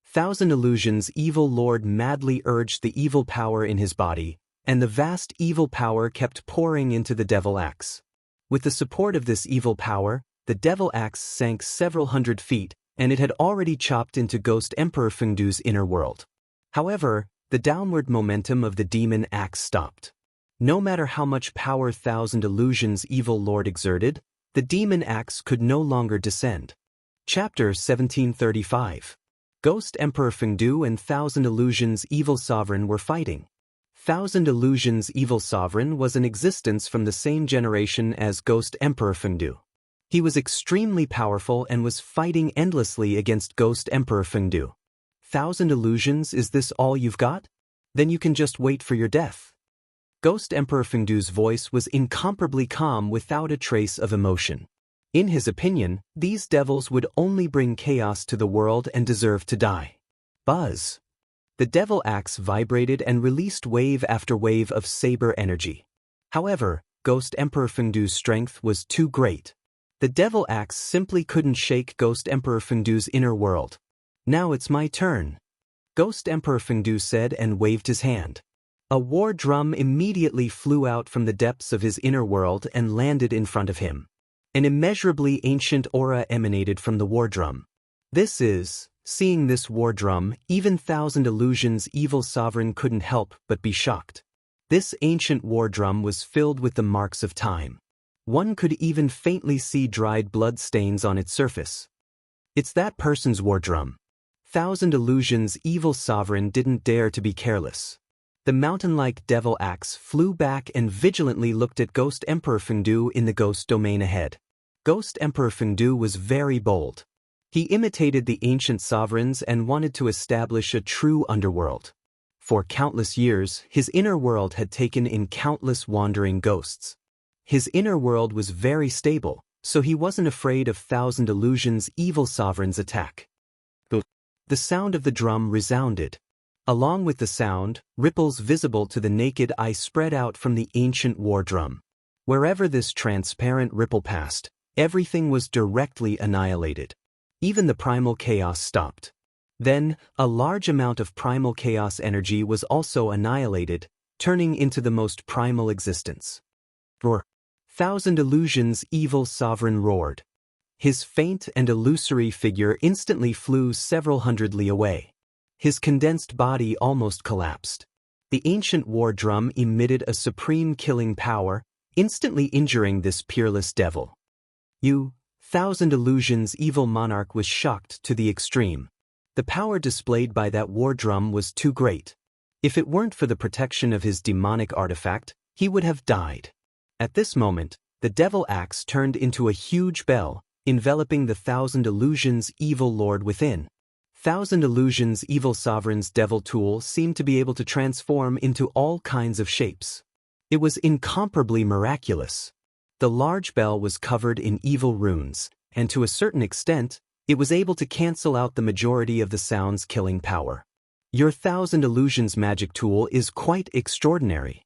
Thousand Illusions' evil lord madly urged the evil power in his body, and the vast evil power kept pouring into the devil axe. With the support of this evil power, the devil axe sank several hundred feet, and it had already chopped into Ghost Emperor Fengdu's inner world. However, the downward momentum of the demon axe stopped. No matter how much power Thousand Illusions' evil lord exerted, the demon axe could no longer descend. Chapter 1735. Ghost Emperor Fengdu and Thousand Illusions' evil sovereign were fighting. Thousand Illusions' evil sovereign was in existence from the same generation as Ghost Emperor Fengdu. He was extremely powerful and was fighting endlessly against Ghost Emperor Fengdu. Thousand Illusions, is this all you've got? Then you can just wait for your death. Ghost Emperor Fengdu's voice was incomparably calm without a trace of emotion. In his opinion, these devils would only bring chaos to the world and deserve to die. Buzz! The devil axe vibrated and released wave after wave of saber energy. However, Ghost Emperor Fengdu's strength was too great. The devil axe simply couldn't shake Ghost Emperor Fengdu's inner world. Now it's my turn, Ghost Emperor Fengdu said and waved his hand. A war drum immediately flew out from the depths of his inner world and landed in front of him. An immeasurably ancient aura emanated from the war drum. Seeing this war drum, even Thousand Illusions' evil sovereign couldn't help but be shocked. This ancient war drum was filled with the marks of time. One could even faintly see dried blood stains on its surface. It's that person's war drum. Thousand Illusions' evil sovereign didn't dare to be careless. The mountain-like devil axe flew back and vigilantly looked at Ghost Emperor Fengdu in the ghost domain ahead. Ghost Emperor Fengdu was very bold. He imitated the ancient sovereigns and wanted to establish a true underworld. For countless years, his inner world had taken in countless wandering ghosts. His inner world was very stable, so he wasn't afraid of Thousand Illusions' evil sovereign's attack. The sound of the drum resounded. Along with the sound, ripples visible to the naked eye spread out from the ancient war drum. Wherever this transparent ripple passed, everything was directly annihilated. Even the primal chaos stopped. Then, a large amount of primal chaos energy was also annihilated, turning into the most primal existence. Roar! Thousand Illusions' evil sovereign roared. His faint and illusory figure instantly flew several hundred li away. His condensed body almost collapsed. The ancient war drum emitted a supreme killing power, instantly injuring this peerless devil. Thousand Illusions' evil monarch was shocked to the extreme. The power displayed by that war drum was too great. If it weren't for the protection of his demonic artifact, he would have died. At this moment, the devil axe turned into a huge bell, enveloping the Thousand Illusions' evil lord within. Thousand Illusions' evil sovereign's devil tool seemed to be able to transform into all kinds of shapes. It was incomparably miraculous. The large bell was covered in evil runes, and to a certain extent, it was able to cancel out the majority of the sound's killing power. Your Thousand Illusions magic tool is quite extraordinary.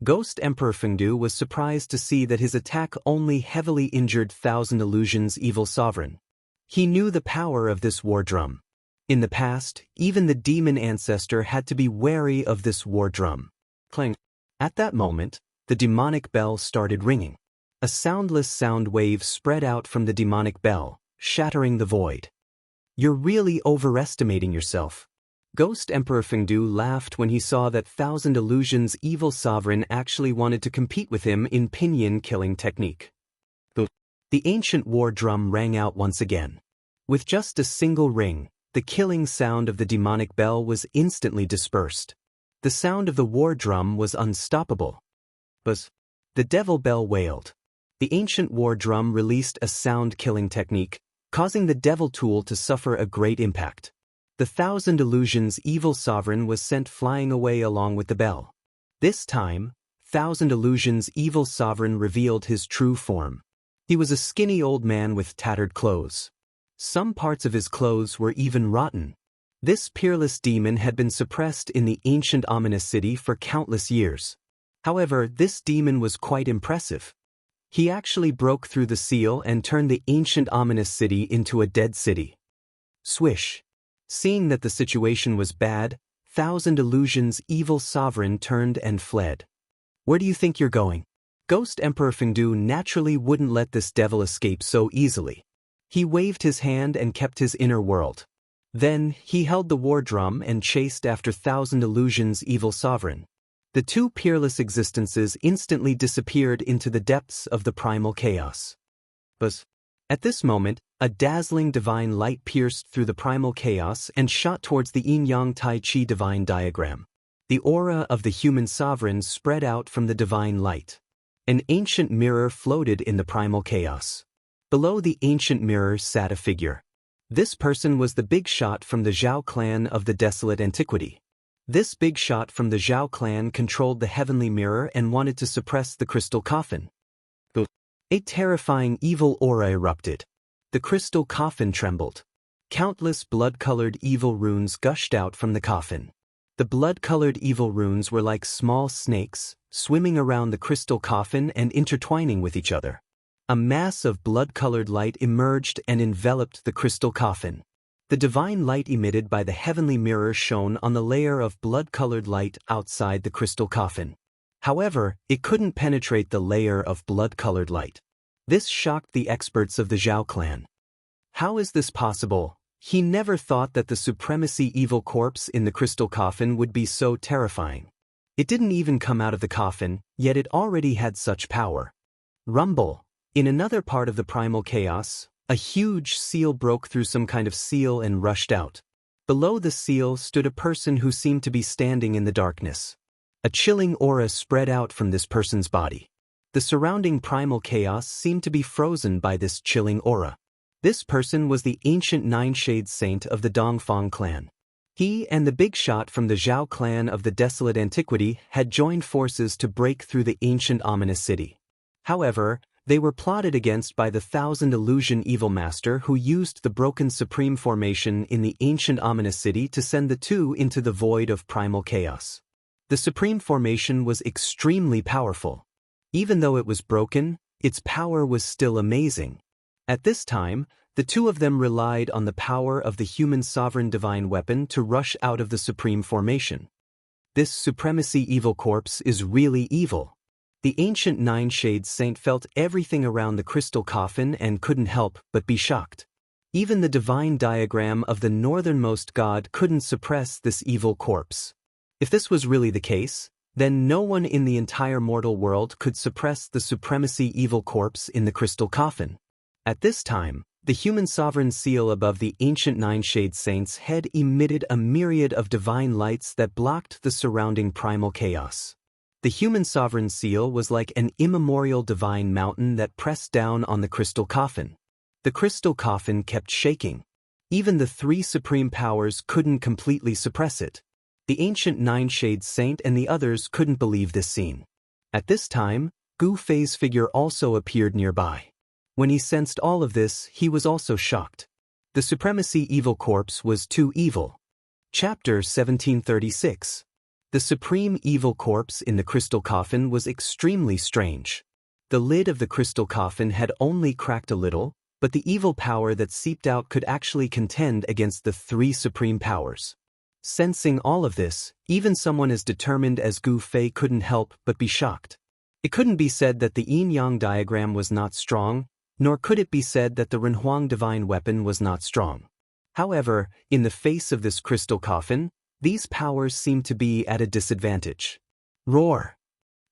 Ghost Emperor Fengdu was surprised to see that his attack only heavily injured Thousand Illusions' evil sovereign. He knew the power of this war drum. In the past, even the demon ancestor had to be wary of this war drum. Clang! At that moment, the demonic bell started ringing. A soundless sound wave spread out from the demonic bell, shattering the void. You're really overestimating yourself. Ghost Emperor Fengdu laughed when he saw that Thousand Illusions' evil sovereign actually wanted to compete with him in pinyin killing technique. The ancient war drum rang out once again. With just a single ring, the killing sound of the demonic bell was instantly dispersed. The sound of the war drum was unstoppable. Buzz! The devil bell wailed. The ancient war drum released a sound-killing technique, causing the devil tool to suffer a great impact. The Thousand Illusions' evil sovereign was sent flying away along with the bell. This time, Thousand Illusions' evil sovereign revealed his true form. He was a skinny old man with tattered clothes. Some parts of his clothes were even rotten. This peerless demon had been suppressed in the ancient ominous city for countless years. However, this demon was quite impressive. He actually broke through the seal and turned the ancient ominous city into a dead city. Swish. Seeing that the situation was bad, Thousand Illusions' evil sovereign turned and fled. Where do you think you're going? Ghost Emperor Fengdu naturally wouldn't let this devil escape so easily. He waved his hand and kept his inner world. Then, he held the war drum and chased after Thousand Illusions' evil sovereign. The two peerless existences instantly disappeared into the depths of the primal chaos. But at this moment, a dazzling divine light pierced through the primal chaos and shot towards the Yin-Yang Tai Chi divine diagram. The aura of the human sovereign spread out from the divine light. An ancient mirror floated in the primal chaos. Below the ancient mirror sat a figure. This person was the big shot from the Zhao clan of the desolate antiquity. This big shot from the Zhao clan controlled the heavenly mirror and wanted to suppress the crystal coffin. A terrifying evil aura erupted. The crystal coffin trembled. Countless blood-colored evil runes gushed out from the coffin. The blood-colored evil runes were like small snakes, swimming around the crystal coffin and intertwining with each other. A mass of blood-colored light emerged and enveloped the crystal coffin. The divine light emitted by the heavenly mirror shone on the layer of blood-colored light outside the crystal coffin. However, it couldn't penetrate the layer of blood-colored light. This shocked the experts of the Zhao clan. How is this possible? He never thought that the supremacy evil corpse in the crystal coffin would be so terrifying. It didn't even come out of the coffin, yet it already had such power. Rumble. In another part of the primal chaos, a huge seal broke through some kind of seal and rushed out. Below the seal stood a person who seemed to be standing in the darkness. A chilling aura spread out from this person's body. The surrounding primal chaos seemed to be frozen by this chilling aura. This person was the ancient Nine-Shade Saint of the Dongfang clan. He and the big shot from the Zhao clan of the desolate antiquity had joined forces to break through the ancient ominous city. However, they were plotted against by the Thousand Illusion Evil Master who used the broken Supreme Formation in the ancient ominous city to send the two into the void of primal chaos. The Supreme Formation was extremely powerful. Even though it was broken, its power was still amazing. At this time, the two of them relied on the power of the human sovereign divine weapon to rush out of the Supreme Formation. This supremacy evil corpse is really evil. The ancient Nine-Shade Saint felt everything around the crystal coffin and couldn't help but be shocked. Even the divine diagram of the northernmost god couldn't suppress this evil corpse. If this was really the case, then no one in the entire mortal world could suppress the supremacy evil corpse in the crystal coffin. At this time, the human sovereign seal above the ancient Nine-Shade Saint's head emitted a myriad of divine lights that blocked the surrounding primal chaos. The human sovereign seal was like an immemorial divine mountain that pressed down on the crystal coffin. The crystal coffin kept shaking. Even the three supreme powers couldn't completely suppress it. The ancient Nine-Shade Saint and the others couldn't believe this scene. At this time, Gu Fei's figure also appeared nearby. When he sensed all of this, he was also shocked. The supremacy evil corpse was too evil. Chapter 1736. The supreme evil corpse in the crystal coffin was extremely strange. The lid of the crystal coffin had only cracked a little, but the evil power that seeped out could actually contend against the three supreme powers. Sensing all of this, even someone as determined as Gu Fei couldn't help but be shocked. It couldn't be said that the yin-yang diagram was not strong, nor could it be said that the Renhuang divine weapon was not strong. However, in the face of this crystal coffin, these powers seemed to be at a disadvantage. Roar!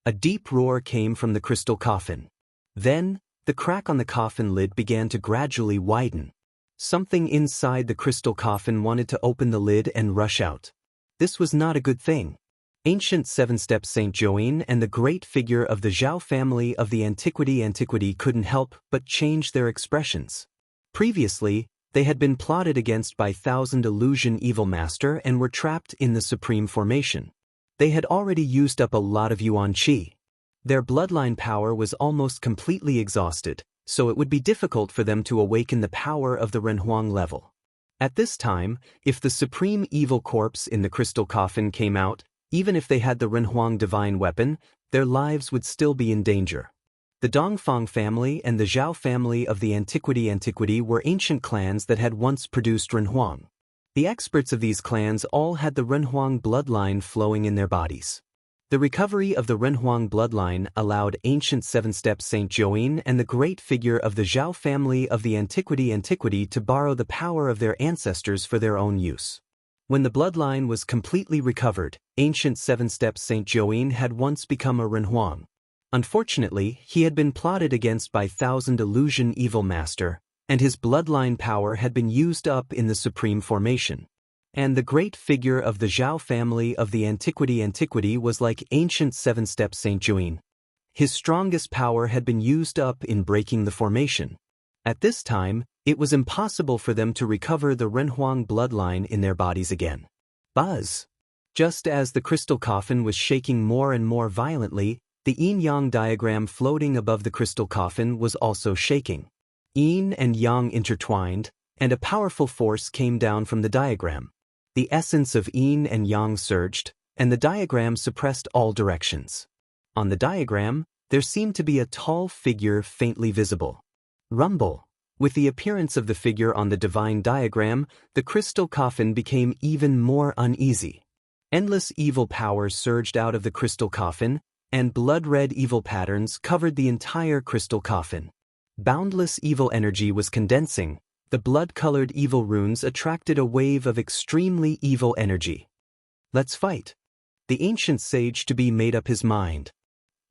A deep roar came from the crystal coffin. Then, the crack on the coffin lid began to gradually widen. Something inside the crystal coffin wanted to open the lid and rush out. This was not a good thing. Ancient seven-step Saint Joanne and the great figure of the Zhao family of the antiquity couldn't help but change their expressions. Previously, they had been plotted against by Thousand Illusion Evil Master and were trapped in the Supreme Formation. They had already used up a lot of Yuan Qi. Their bloodline power was almost completely exhausted, so it would be difficult for them to awaken the power of the Renhuang level. At this time, if the supreme evil corpse in the crystal coffin came out, even if they had the Renhuang divine weapon, their lives would still be in danger. The Dongfang family and the Zhao family of the Antiquity were ancient clans that had once produced Renhuang. The experts of these clans all had the Renhuang bloodline flowing in their bodies. The recovery of the Renhuang bloodline allowed ancient seven-step Saint Join and the great figure of the Zhao family of the Antiquity to borrow the power of their ancestors for their own use. When the bloodline was completely recovered, ancient seven-step Saint Join had once become a Renhuang. Unfortunately, he had been plotted against by Thousand Illusion Evil Master, and his bloodline power had been used up in the Supreme Formation. And the great figure of the Zhao family of the Antiquity was like ancient seven-step Saint Join. His strongest power had been used up in breaking the formation. At this time, it was impossible for them to recover the Renhuang bloodline in their bodies again. Buzz! Just as the crystal coffin was shaking more and more violently, the yin-yang diagram floating above the crystal coffin was also shaking. Yin and yang intertwined, and a powerful force came down from the diagram. The essence of yin and yang surged, and the diagram suppressed all directions. On the diagram, there seemed to be a tall figure faintly visible. Rumble. With the appearance of the figure on the divine diagram, the crystal coffin became even more uneasy. Endless evil powers surged out of the crystal coffin, and blood-red evil patterns covered the entire crystal coffin. Boundless evil energy was condensing. The blood-colored evil runes attracted a wave of extremely evil energy. Let's fight. The ancient sage-to-be made up his mind.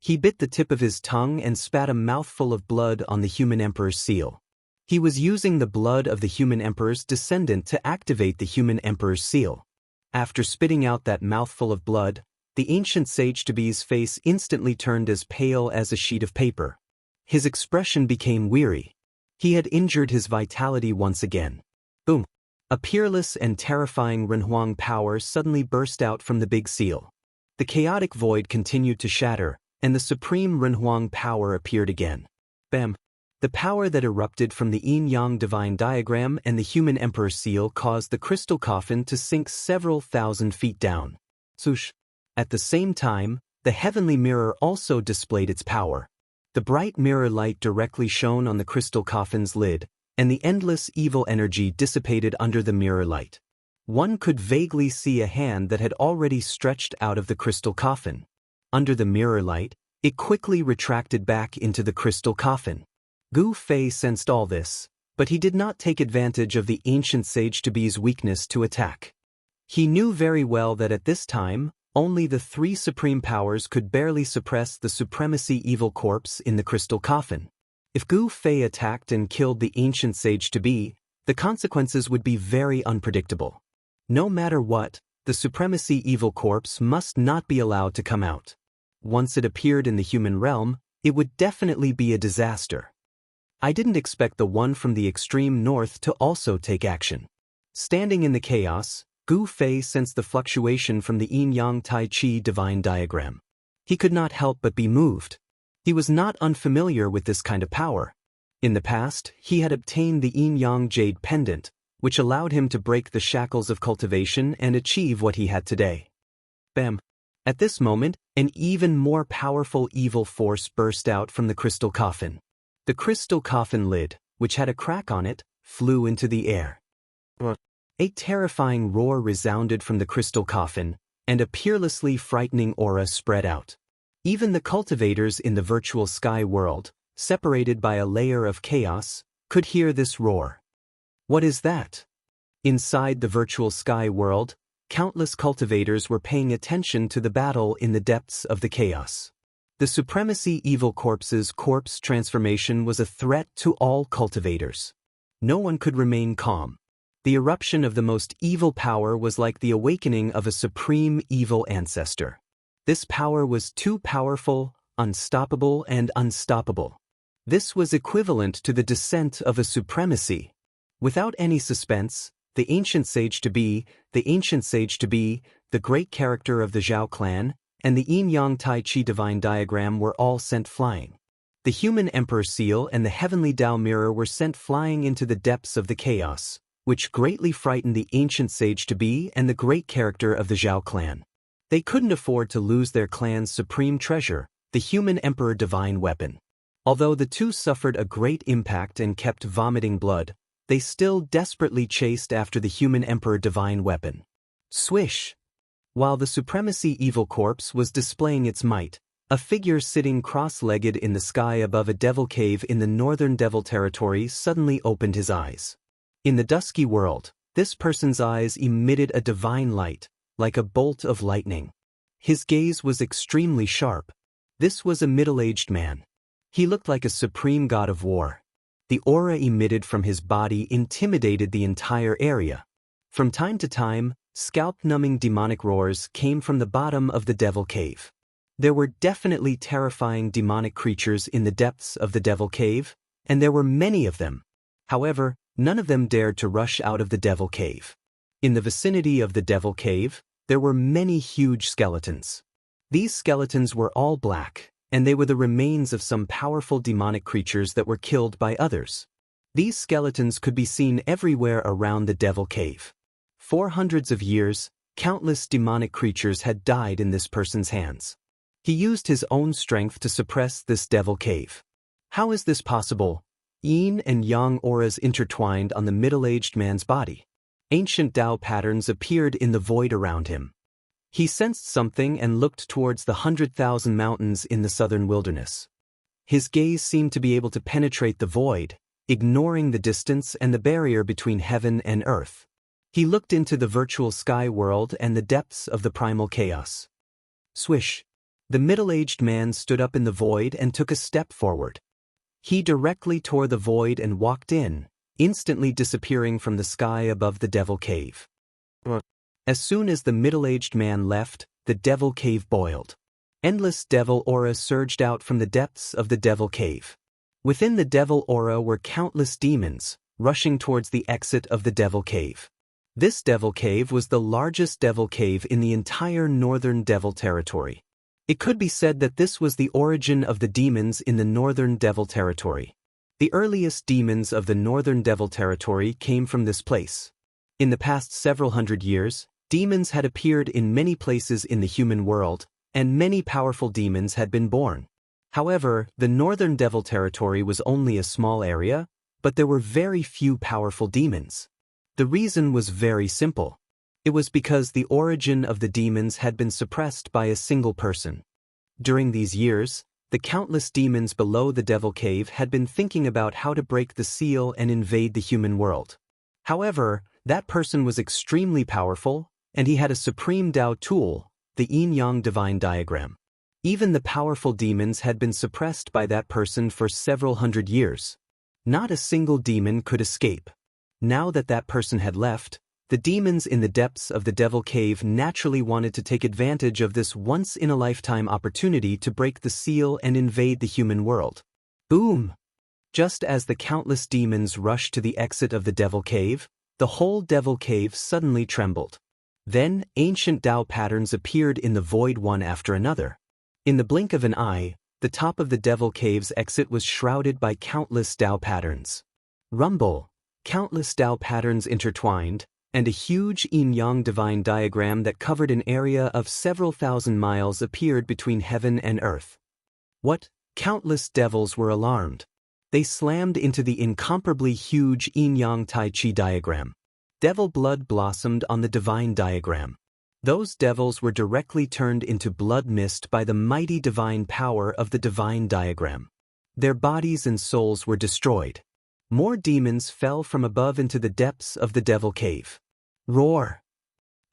He bit the tip of his tongue and spat a mouthful of blood on the human emperor's seal. He was using the blood of the human emperor's descendant to activate the human emperor's seal. After spitting out that mouthful of blood, the ancient sage-to-be's face instantly turned as pale as a sheet of paper. His expression became weary. He had injured his vitality once again. Boom! A peerless and terrifying Renhuang power suddenly burst out from the big seal. The chaotic void continued to shatter, and the supreme Renhuang power appeared again. Bam! The power that erupted from the yin-yang divine diagram and the human emperor seal caused the crystal coffin to sink several thousand feet down. Swoosh! At the same time, the heavenly mirror also displayed its power. The bright mirror light directly shone on the crystal coffin's lid, and the endless evil energy dissipated under the mirror light. One could vaguely see a hand that had already stretched out of the crystal coffin. Under the mirror light, it quickly retracted back into the crystal coffin. Gu Fei sensed all this, but he did not take advantage of the ancient sage-to-be's weakness to attack. He knew very well that at this time, only the three supreme powers could barely suppress the supremacy evil corpse in the crystal coffin. If Gu Fei attacked and killed the ancient sage-to-be, the consequences would be very unpredictable. No matter what, the supremacy evil corpse must not be allowed to come out. Once it appeared in the human realm, it would definitely be a disaster. I didn't expect the one from the extreme north to also take action. Standing in the chaos, Gu Fei sensed the fluctuation from the yin-yang tai chi divine diagram. He could not help but be moved. He was not unfamiliar with this kind of power. In the past, he had obtained the yin-yang jade pendant, which allowed him to break the shackles of cultivation and achieve what he had today. Bam! At this moment, an even more powerful evil force burst out from the crystal coffin. The crystal coffin lid, which had a crack on it, flew into the air. A terrifying roar resounded from the crystal coffin, and a peerlessly frightening aura spread out. Even the cultivators in the virtual sky world, separated by a layer of chaos, could hear this roar. What is that? Inside the virtual sky world, countless cultivators were paying attention to the battle in the depths of the chaos. The supremacy evil corpse's corpse transformation was a threat to all cultivators. No one could remain calm. The eruption of the most evil power was like the awakening of a supreme evil ancestor. This power was too powerful, unstoppable, and unstoppable. This was equivalent to the descent of a supremacy. Without any suspense, the ancient sage-to-be, the great character of the Zhao clan, and the yin-yang tai chi divine diagram were all sent flying. The human emperor seal and the heavenly Tao mirror were sent flying into the depths of the chaos, which greatly frightened the ancient sage to be and the great character of the Zhao clan. They couldn't afford to lose their clan's supreme treasure, the human emperor divine weapon. Although the two suffered a great impact and kept vomiting blood, they still desperately chased after the human emperor divine weapon. Swish! While the supremacy evil corpse was displaying its might, a figure sitting cross-legged in the sky above a devil cave in the northern devil territory suddenly opened his eyes. In the dusky world, this person's eyes emitted a divine light, like a bolt of lightning. His gaze was extremely sharp. This was a middle-aged man. He looked like a supreme god of war. The aura emitted from his body intimidated the entire area. From time to time, scalp-numbing demonic roars came from the bottom of the devil cave. There were definitely terrifying demonic creatures in the depths of the devil cave, and there were many of them. However, none of them dared to rush out of the devil cave. In the vicinity of the devil cave, there were many huge skeletons. These skeletons were all black, and they were the remains of some powerful demonic creatures that were killed by others. These skeletons could be seen everywhere around the devil cave. For hundreds of years, countless demonic creatures had died in this person's hands. He used his own strength to suppress this devil cave. How is this possible? Yin and yang auras intertwined on the middle-aged man's body. Ancient Tao patterns appeared in the void around him. He sensed something and looked towards the 100,000 mountains in the southern wilderness. His gaze seemed to be able to penetrate the void, ignoring the distance and the barrier between heaven and earth. He looked into the virtual sky world and the depths of the primal chaos. Swish! The middle-aged man stood up in the void and took a step forward. He directly tore the void and walked in, instantly disappearing from the sky above the devil cave. As soon as the middle-aged man left, the devil cave boiled. Endless devil aura surged out from the depths of the devil cave. Within the devil aura were countless demons, rushing towards the exit of the devil cave. This devil cave was the largest devil cave in the entire northern devil territory. It could be said that this was the origin of the demons in the northern devil territory. The earliest demons of the northern devil territory came from this place. In the past several hundred years, demons had appeared in many places in the human world, and many powerful demons had been born. However, the northern devil territory was only a small area, but there were very few powerful demons. The reason was very simple. It was because the origin of the demons had been suppressed by a single person. During these years, the countless demons below the devil cave had been thinking about how to break the seal and invade the human world. However, that person was extremely powerful, and he had a supreme Tao tool, the yin-yang divine diagram. Even the powerful demons had been suppressed by that person for several hundred years. Not a single demon could escape. Now that that person had left, the demons in the depths of the devil cave naturally wanted to take advantage of this once-in-a-lifetime opportunity to break the seal and invade the human world. Boom! Just as the countless demons rushed to the exit of the devil cave, the whole devil cave suddenly trembled. Then, ancient Tao patterns appeared in the void one after another. In the blink of an eye, the top of the devil cave's exit was shrouded by countless Tao patterns. Rumble! Countless Tao patterns intertwined, and a huge yin-yang divine diagram that covered an area of several thousand miles appeared between heaven and earth. What? Countless devils were alarmed. They slammed into the incomparably huge yin-yang tai chi diagram. Devil blood blossomed on the divine diagram. Those devils were directly turned into blood mist by the mighty divine power of the divine diagram. Their bodies and souls were destroyed. More demons fell from above into the depths of the devil cave. Roar!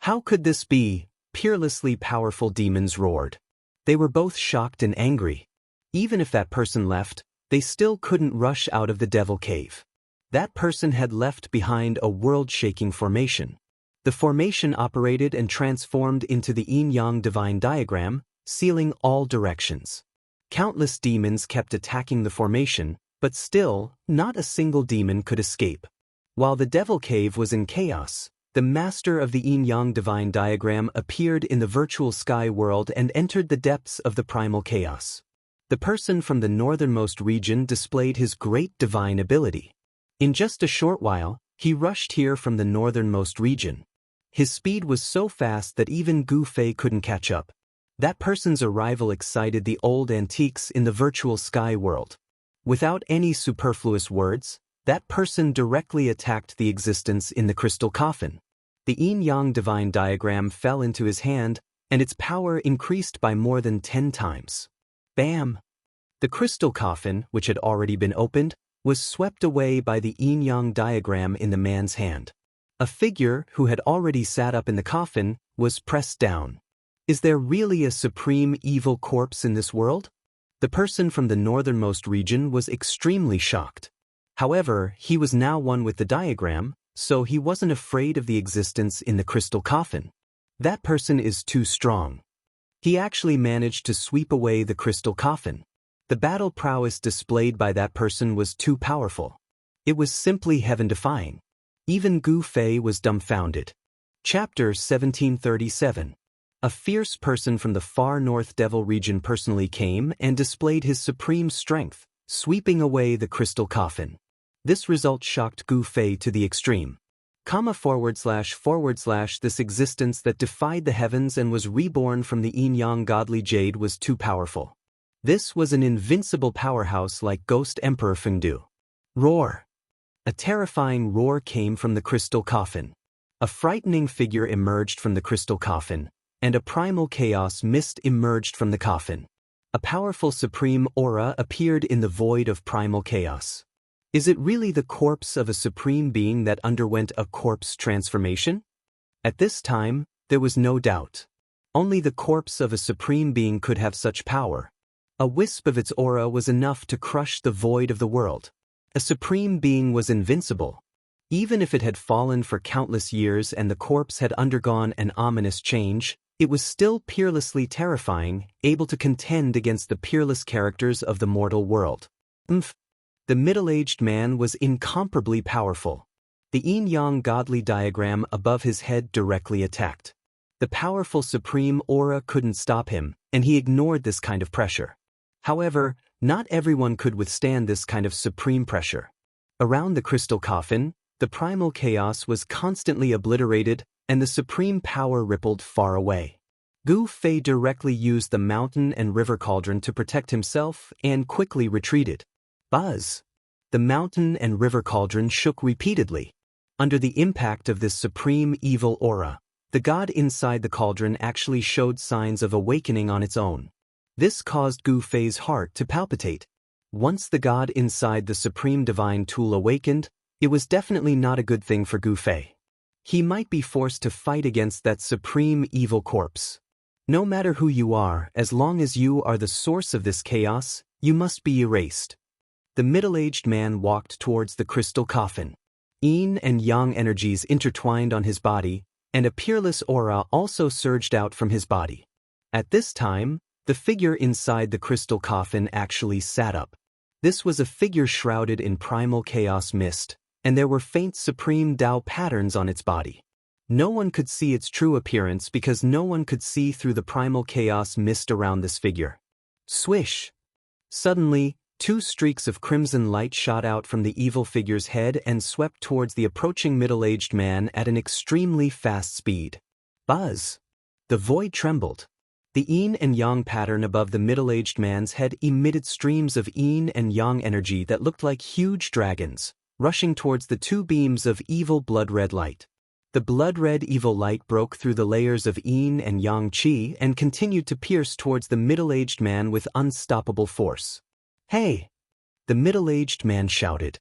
How could this be? Peerlessly powerful demons roared. They were both shocked and angry. Even if that person left, they still couldn't rush out of the devil cave. That person had left behind a world-shaking formation. The formation operated and transformed into the yin-yang divine diagram, sealing all directions. Countless demons kept attacking the formation, but still, not a single demon could escape. While the devil cave was in chaos, the master of the yin-yang divine diagram appeared in the virtual sky world and entered the depths of the primal chaos. The person from the northernmost region displayed his great divine ability. In just a short while, He rushed here from the northernmost region. His speed was so fast that even Gu Fei couldn't catch up. That person's arrival excited the old antiques in the virtual sky world. Without any superfluous words, that person directly attacked the existence in the crystal coffin. The yin-yang divine diagram fell into his hand, and its power increased by more than 10 times. Bam! The crystal coffin, which had already been opened, was swept away by the yin-yang diagram in the man's hand. A figure, who had already sat up in the coffin, was pressed down. Is there really a supreme evil corpse in this world? The person from the northernmost region was extremely shocked. However, he was now one with the diagram, so he wasn't afraid of the existence in the crystal coffin. That person is too strong. He actually managed to sweep away the crystal coffin. The battle prowess displayed by that person was too powerful. It was simply heaven-defying. Even Gu Fei was dumbfounded. Chapter 1737. A fierce person from the far north devil region personally came and displayed his supreme strength, sweeping away the crystal coffin. This result shocked Gu Fei to the extreme. This existence that defied the heavens and was reborn from the yin-yang godly jade was too powerful. This was an invincible powerhouse like Ghost Emperor Fengdu. Roar! A terrifying roar came from the crystal coffin. A frightening figure emerged from the crystal coffin, and a primal chaos mist emerged from the coffin. A powerful supreme aura appeared in the void of primal chaos. Is it really the corpse of a supreme being that underwent a corpse transformation? At this time, there was no doubt. Only the corpse of a supreme being could have such power. A wisp of its aura was enough to crush the void of the world. A supreme being was invincible. Even if it had fallen for countless years and the corpse had undergone an ominous change, it was still peerlessly terrifying, able to contend against the peerless characters of the mortal world. The middle-aged man was incomparably powerful. The yin-yang godly diagram above his head directly attacked. The powerful supreme aura couldn't stop him, and he ignored this kind of pressure. However, not everyone could withstand this kind of supreme pressure. Around the crystal coffin, the primal chaos was constantly obliterated, and the supreme power rippled far away. Gu Fei directly used the mountain and river cauldron to protect himself and quickly retreated. Buzz! The mountain and river cauldron shook repeatedly. Under the impact of this supreme evil aura, the god inside the cauldron actually showed signs of awakening on its own. This caused Gu Fei's heart to palpitate. Once the god inside the supreme divine tool awakened, it was definitely not a good thing for Gu Fei. He might be forced to fight against that supreme evil corpse. No matter who you are, as long as you are the source of this chaos, you must be erased. The middle-aged man walked towards the crystal coffin. Yin and yang energies intertwined on his body, and a peerless aura also surged out from his body. At this time, the figure inside the crystal coffin actually sat up. This was a figure shrouded in primal chaos mist, and there were faint supreme Tao patterns on its body. No one could see its true appearance because no one could see through the primal chaos mist around this figure. Swish! Suddenly, 2 streaks of crimson light shot out from the evil figure's head and swept towards the approaching middle-aged man at an extremely fast speed. Buzz! The void trembled. The yin and yang pattern above the middle-aged man's head emitted streams of yin and yang energy that looked like huge dragons, rushing towards the 2 beams of evil blood-red light. The blood-red evil light broke through the layers of yin and yang qi and continued to pierce towards the middle-aged man with unstoppable force. Hey! The middle-aged man shouted.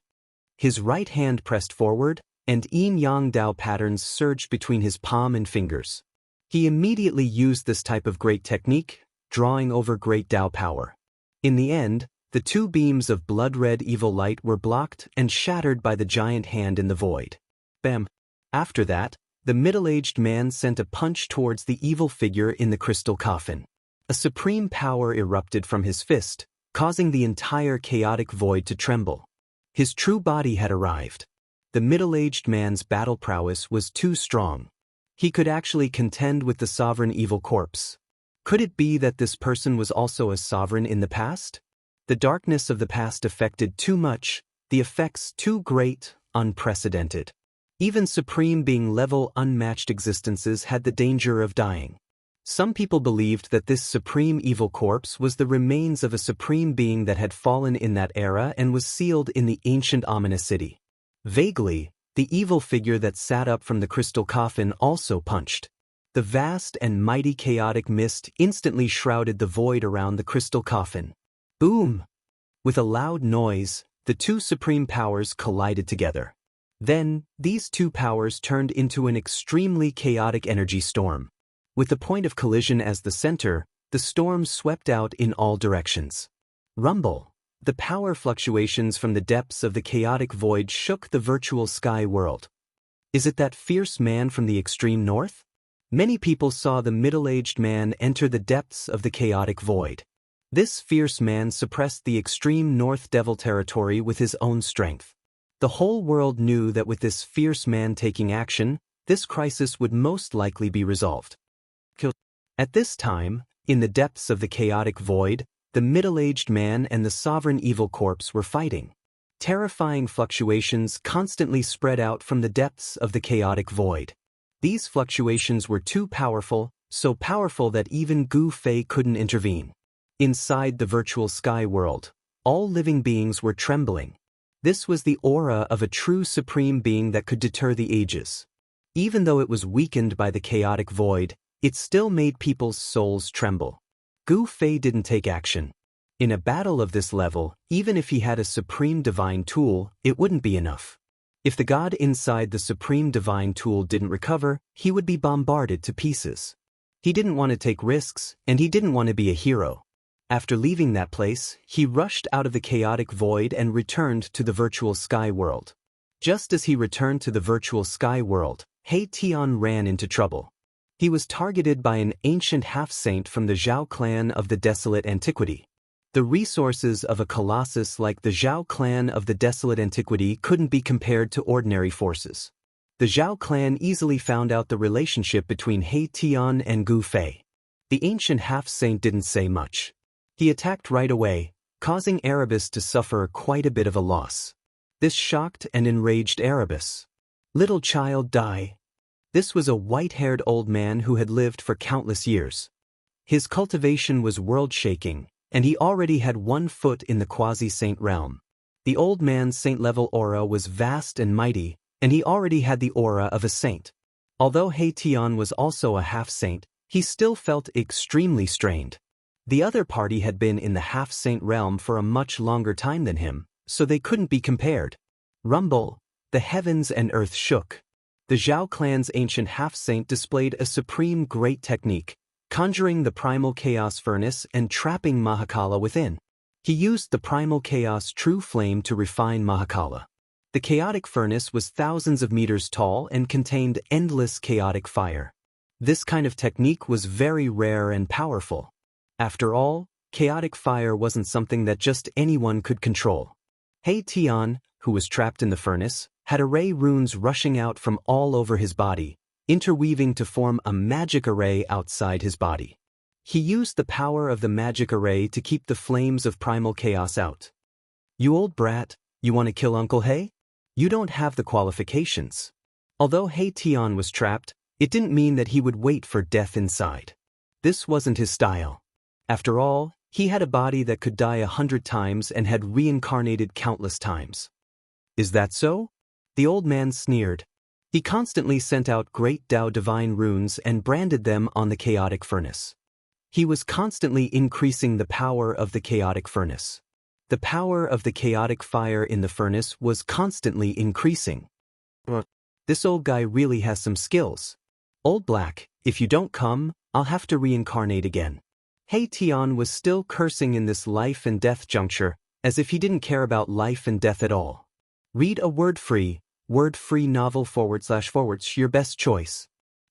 His right hand pressed forward, and yin-yang Tao patterns surged between his palm and fingers. He immediately used this type of great technique, drawing over great Tao power. In the end, the 2 beams of blood-red evil light were blocked and shattered by the giant hand in the void. Bam! After that, the middle-aged man sent a punch towards the evil figure in the crystal coffin. A supreme power erupted from his fist, causing the entire chaotic void to tremble. His true body had arrived. The middle-aged man's battle prowess was too strong. He could actually contend with the sovereign evil corpse. Could it be that this person was also a sovereign in the past? The darkness of the past affected too much, the effects too great, unprecedented. Even supreme being level unmatched existences had the danger of dying. Some people believed that this supreme evil corpse was the remains of a supreme being that had fallen in that era and was sealed in the ancient ominous city. Vaguely, the evil figure that sat up from the crystal coffin also punched. The vast and mighty chaotic mist instantly shrouded the void around the crystal coffin. Boom! With a loud noise, the two supreme powers collided together. Then, these two powers turned into an extremely chaotic energy storm. With the point of collision as the center, the storm swept out in all directions. Rumble! The power fluctuations from the depths of the chaotic void shook the virtual sky world. Is it that fierce man from the extreme north? Many people saw the middle-aged man enter the depths of the chaotic void. This fierce man suppressed the extreme North Devil territory with his own strength. The whole world knew that with this fierce man taking action, this crisis would most likely be resolved. At this time, in the depths of the chaotic void, the middle-aged man and the sovereign evil corpse were fighting. Terrifying fluctuations constantly spread out from the depths of the chaotic void. These fluctuations were too powerful, so powerful that even Gu Fei couldn't intervene. Inside the virtual sky world, all living beings were trembling. This was the aura of a true supreme being that could deter the ages. Even though it was weakened by the chaotic void, it still made people's souls tremble. Gu Fei didn't take action. In a battle of this level, even if he had a supreme divine tool, it wouldn't be enough. If the god inside the supreme divine tool didn't recover, he would be bombarded to pieces. He didn't want to take risks, and he didn't want to be a hero. After leaving that place, he rushed out of the chaotic void and returned to the virtual sky world. Just as he returned to the virtual sky world, He Tian ran into trouble. He was targeted by an ancient half-saint from the Zhao clan of the Desolate Antiquity. The resources of a colossus like the Zhao clan of the Desolate Antiquity couldn't be compared to ordinary forces. The Zhao clan easily found out the relationship between He Tian and Gu Fei. The ancient half-saint didn't say much. He attacked right away, causing Erebus to suffer quite a bit of a loss. This shocked and enraged Erebus. Little child, die. This was a white-haired old man who had lived for countless years. His cultivation was world-shaking, and he already had 1 foot in the quasi-saint realm. The old man's saint-level aura was vast and mighty, and he already had the aura of a saint. Although He Tian was also a half-saint, he still felt extremely strained. The other party had been in the half-saint realm for a much longer time than him, so they couldn't be compared. Rumble! The heavens and earth shook. The Zhao clan's ancient half-saint displayed a supreme great technique, conjuring the primal chaos furnace and trapping Mahakala within. He used the primal chaos true flame to refine Mahakala. The chaotic furnace was thousands of meters tall and contained endless chaotic fire. This kind of technique was very rare and powerful. After all, chaotic fire wasn't something that just anyone could control. He Tian, who was trapped in the furnace, had array runes rushing out from all over his body, interweaving to form a magic array outside his body. He used the power of the magic array to keep the flames of primal chaos out. You old brat, you want to kill Uncle He? You don't have the qualifications. Although He Tian was trapped, it didn't mean that he would wait for death inside. This wasn't his style. After all, he had a body that could die 100 times and had reincarnated countless times. Is that so? The old man sneered. He constantly sent out great Tao divine runes and branded them on the chaotic furnace. He was constantly increasing the power of the chaotic furnace. The power of the chaotic fire in the furnace was constantly increasing. This old guy really has some skills. Old Black, if you don't come, I'll have to reincarnate again. He Tian was still cursing in this life and death juncture, as if he didn't care about life and death at all. Read a word-free novel / your best choice.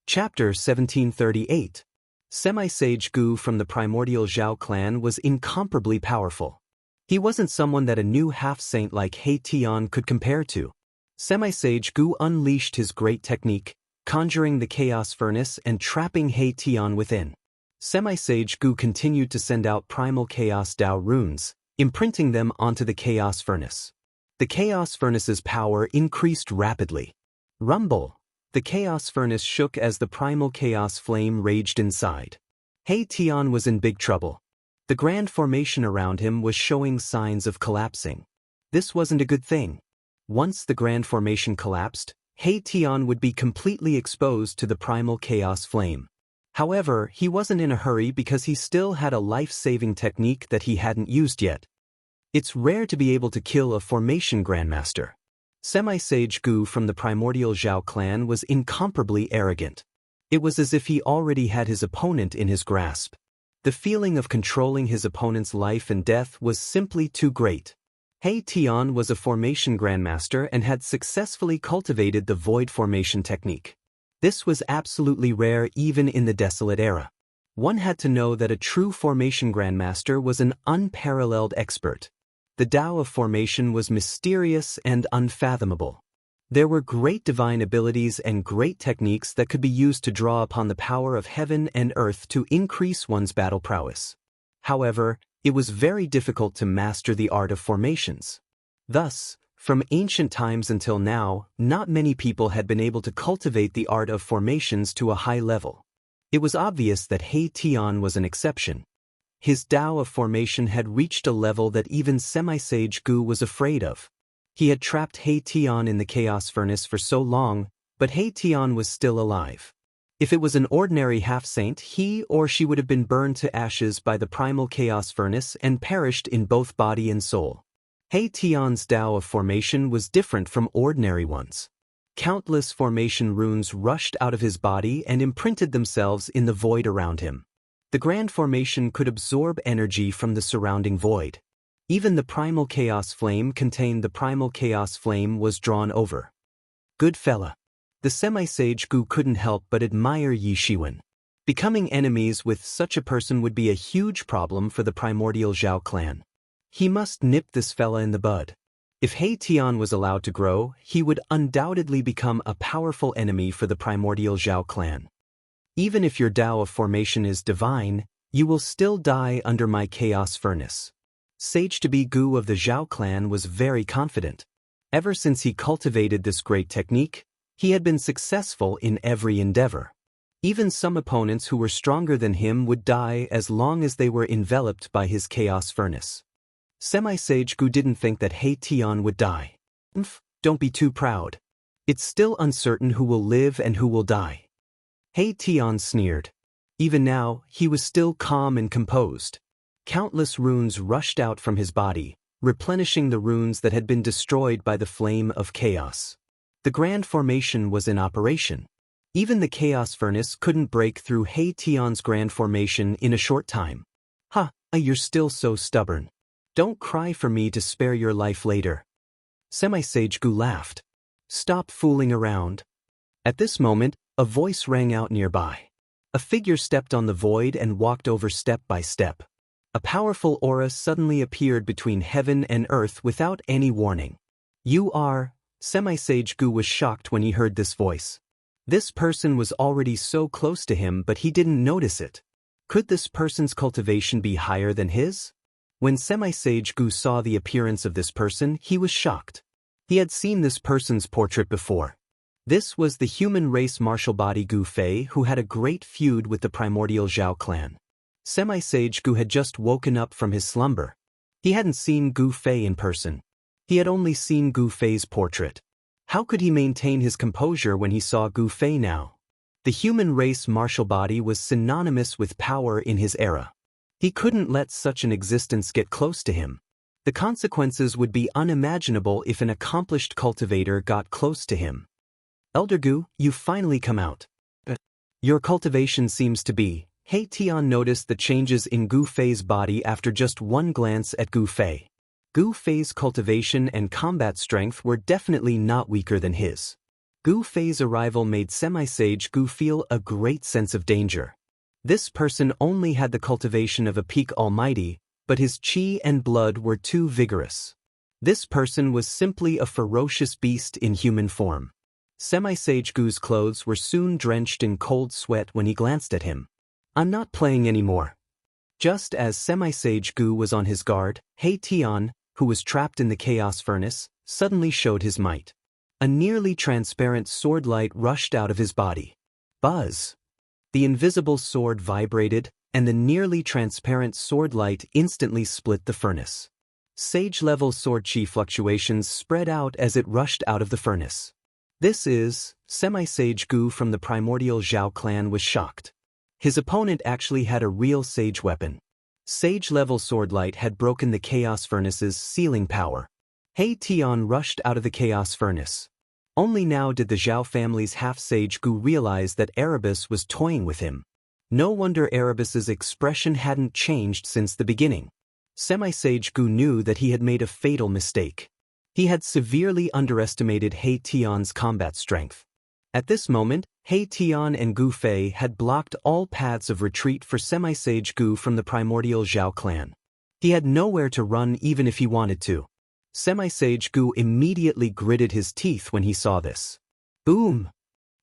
Chapter 1738. Semi-Sage Gu from the primordial Zhao clan was incomparably powerful. He wasn't someone that a new half-saint like He Tian could compare to. Semi-Sage Gu unleashed his great technique, conjuring the chaos furnace and trapping He Tian within. Semi-Sage Gu continued to send out primal chaos Tao runes, imprinting them onto the chaos furnace. The chaos furnace's power increased rapidly. Rumble! The chaos furnace shook as the primal chaos flame raged inside. He Tian was in big trouble. The grand formation around him was showing signs of collapsing. This wasn't a good thing. Once the grand formation collapsed, He Tian would be completely exposed to the primal chaos flame. However, he wasn't in a hurry because he still had a life-saving technique that he hadn't used yet. It's rare to be able to kill a formation grandmaster. Semi-Sage Gu from the primordial Zhao clan was incomparably arrogant. It was as if he already had his opponent in his grasp. The feeling of controlling his opponent's life and death was simply too great. He Tian was a formation grandmaster and had successfully cultivated the void formation technique. This was absolutely rare even in the desolate era. One had to know that a true formation grandmaster was an unparalleled expert. The Tao of formation was mysterious and unfathomable. There were great divine abilities and great techniques that could be used to draw upon the power of heaven and earth to increase one's battle prowess. However, it was very difficult to master the art of formations. Thus, from ancient times until now, not many people had been able to cultivate the art of formations to a high level. It was obvious that He Tian was an exception. His Tao of formation had reached a level that even Semi-Sage Gu was afraid of. He had trapped He Tian in the chaos furnace for so long, but He Tian was still alive. If it was an ordinary half-saint, he or she would have been burned to ashes by the primal chaos furnace and perished in both body and soul. He Tian's Tao of formation was different from ordinary ones. Countless formation runes rushed out of his body and imprinted themselves in the void around him. The grand formation could absorb energy from the surrounding void. Even the primal chaos flame contained the primal chaos flame was drawn over. Good fella. The Semi-Sage Gu couldn't help but admire Yi Shiwen. Becoming enemies with such a person would be a huge problem for the primordial Zhao clan. He must nip this fella in the bud. If He Tian was allowed to grow, he would undoubtedly become a powerful enemy for the primordial Zhao clan. Even if your Tao of formation is divine, you will still die under my chaos furnace. Sage-to-be Gu of the Zhao clan was very confident. Ever since he cultivated this great technique, he had been successful in every endeavor. Even some opponents who were stronger than him would die as long as they were enveloped by his chaos furnace. Semi-Sage Gu didn't think that He Tian would die. Don't be too proud. It's still uncertain who will live and who will die. He Tian sneered. Even now, he was still calm and composed. Countless runes rushed out from his body, replenishing the runes that had been destroyed by the flame of chaos. The grand formation was in operation. Even the chaos furnace couldn't break through He Tian's grand formation in a short time. You're still so stubborn. Don't cry for me to spare your life later. Semi-Sage Gu laughed. Stop fooling around. At this moment, a voice rang out nearby. A figure stepped on the void and walked over step by step. A powerful aura suddenly appeared between heaven and earth without any warning. You are... Semi-Sage Gu was shocked when he heard this voice. This person was already so close to him, but he didn't notice it. Could this person's cultivation be higher than his? When Semi-Sage Gu saw the appearance of this person, he was shocked. He had seen this person's portrait before. This was the human race martial body Gu Fei, who had a great feud with the primordial Zhao clan. Semi-Sage Gu had just woken up from his slumber. He hadn't seen Gu Fei in person. He had only seen Gu Fei's portrait. How could he maintain his composure when he saw Gu Fei now? The human race martial body was synonymous with power in his era. He couldn't let such an existence get close to him. The consequences would be unimaginable if an accomplished cultivator got close to him. Elder Gu, you've finally come out. Your cultivation seems to be... He Tian noticed the changes in Gu Fei's body after just one glance at Gu Fei. Gu Fei's cultivation and combat strength were definitely not weaker than his. Gu Fei's arrival made Semi-Sage Gu feel a great sense of danger. This person only had the cultivation of a peak almighty, but his qi and blood were too vigorous. This person was simply a ferocious beast in human form. Semi-Sage Gu's clothes were soon drenched in cold sweat when he glanced at him. I'm not playing anymore. Just as Semi-Sage Gu was on his guard, He Tian, who was trapped in the chaos furnace, suddenly showed his might. A nearly transparent sword light rushed out of his body. Buzz! The invisible sword vibrated, and the nearly transparent sword light instantly split the furnace. Sage-level sword chi fluctuations spread out as it rushed out of the furnace. This is, semi-sage Gu from the primordial Zhao clan was shocked. His opponent actually had a real sage weapon. Sage-level sword light had broken the chaos furnace's sealing power. He Tian rushed out of the chaos furnace. Only now did the Zhao family's half-sage Gu realize that Erebus was toying with him. No wonder Erebus's expression hadn't changed since the beginning. Semi-sage Gu knew that he had made a fatal mistake. He had severely underestimated He Tian's combat strength. At this moment, He Tian and Gu Fei had blocked all paths of retreat for semi-sage Gu from the primordial Zhao clan. He had nowhere to run even if he wanted to. Semi-sage Gu immediately gritted his teeth when he saw this. Boom!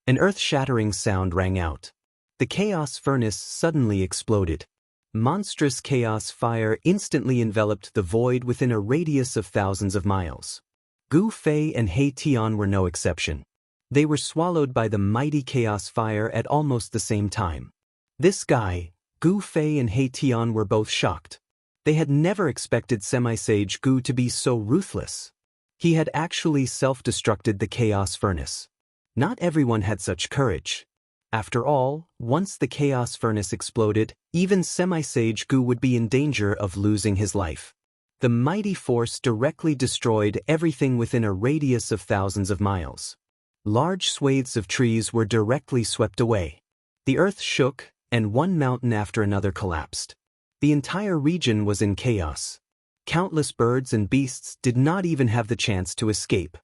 An earth-shattering sound rang out. The chaos furnace suddenly exploded. Monstrous chaos fire instantly enveloped the void within a radius of thousands of miles. Gu Fei and He Tian were no exception. They were swallowed by the mighty chaos fire at almost the same time. This guy, Gu Fei and He Tian were both shocked. They had never expected semi-sage Gu to be so ruthless. He had actually self-destructed the chaos furnace. Not everyone had such courage. After all, once the chaos furnace exploded, even semi-sage Gu would be in danger of losing his life. The mighty force directly destroyed everything within a radius of thousands of miles. Large swathes of trees were directly swept away. The earth shook, and one mountain after another collapsed. The entire region was in chaos. Countless birds and beasts did not even have the chance to escape.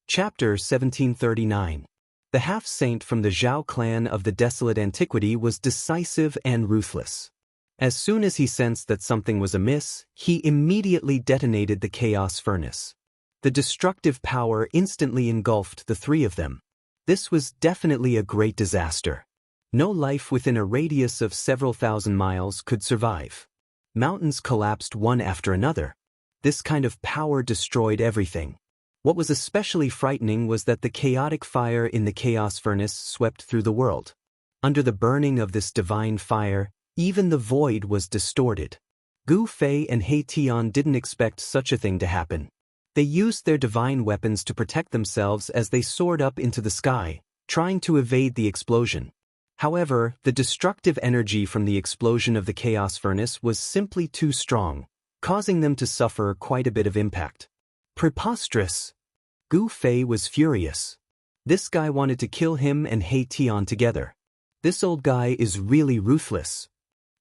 Chapter 1739. The half-saint from the Zhao clan of the desolate antiquity was decisive and ruthless. As soon as he sensed that something was amiss, he immediately detonated the chaos furnace. The destructive power instantly engulfed the three of them. This was definitely a great disaster. No life within a radius of several thousand miles could survive. Mountains collapsed one after another. This kind of power destroyed everything. What was especially frightening was that the chaotic fire in the chaos furnace swept through the world. Under the burning of this divine fire, even the void was distorted. Gu Fei and He Tian didn't expect such a thing to happen. They used their divine weapons to protect themselves as they soared up into the sky, trying to evade the explosion. However, the destructive energy from the explosion of the chaos furnace was simply too strong, causing them to suffer quite a bit of impact. Preposterous! Gu Fei was furious. This guy wanted to kill him and He Tian together. This old guy is really ruthless.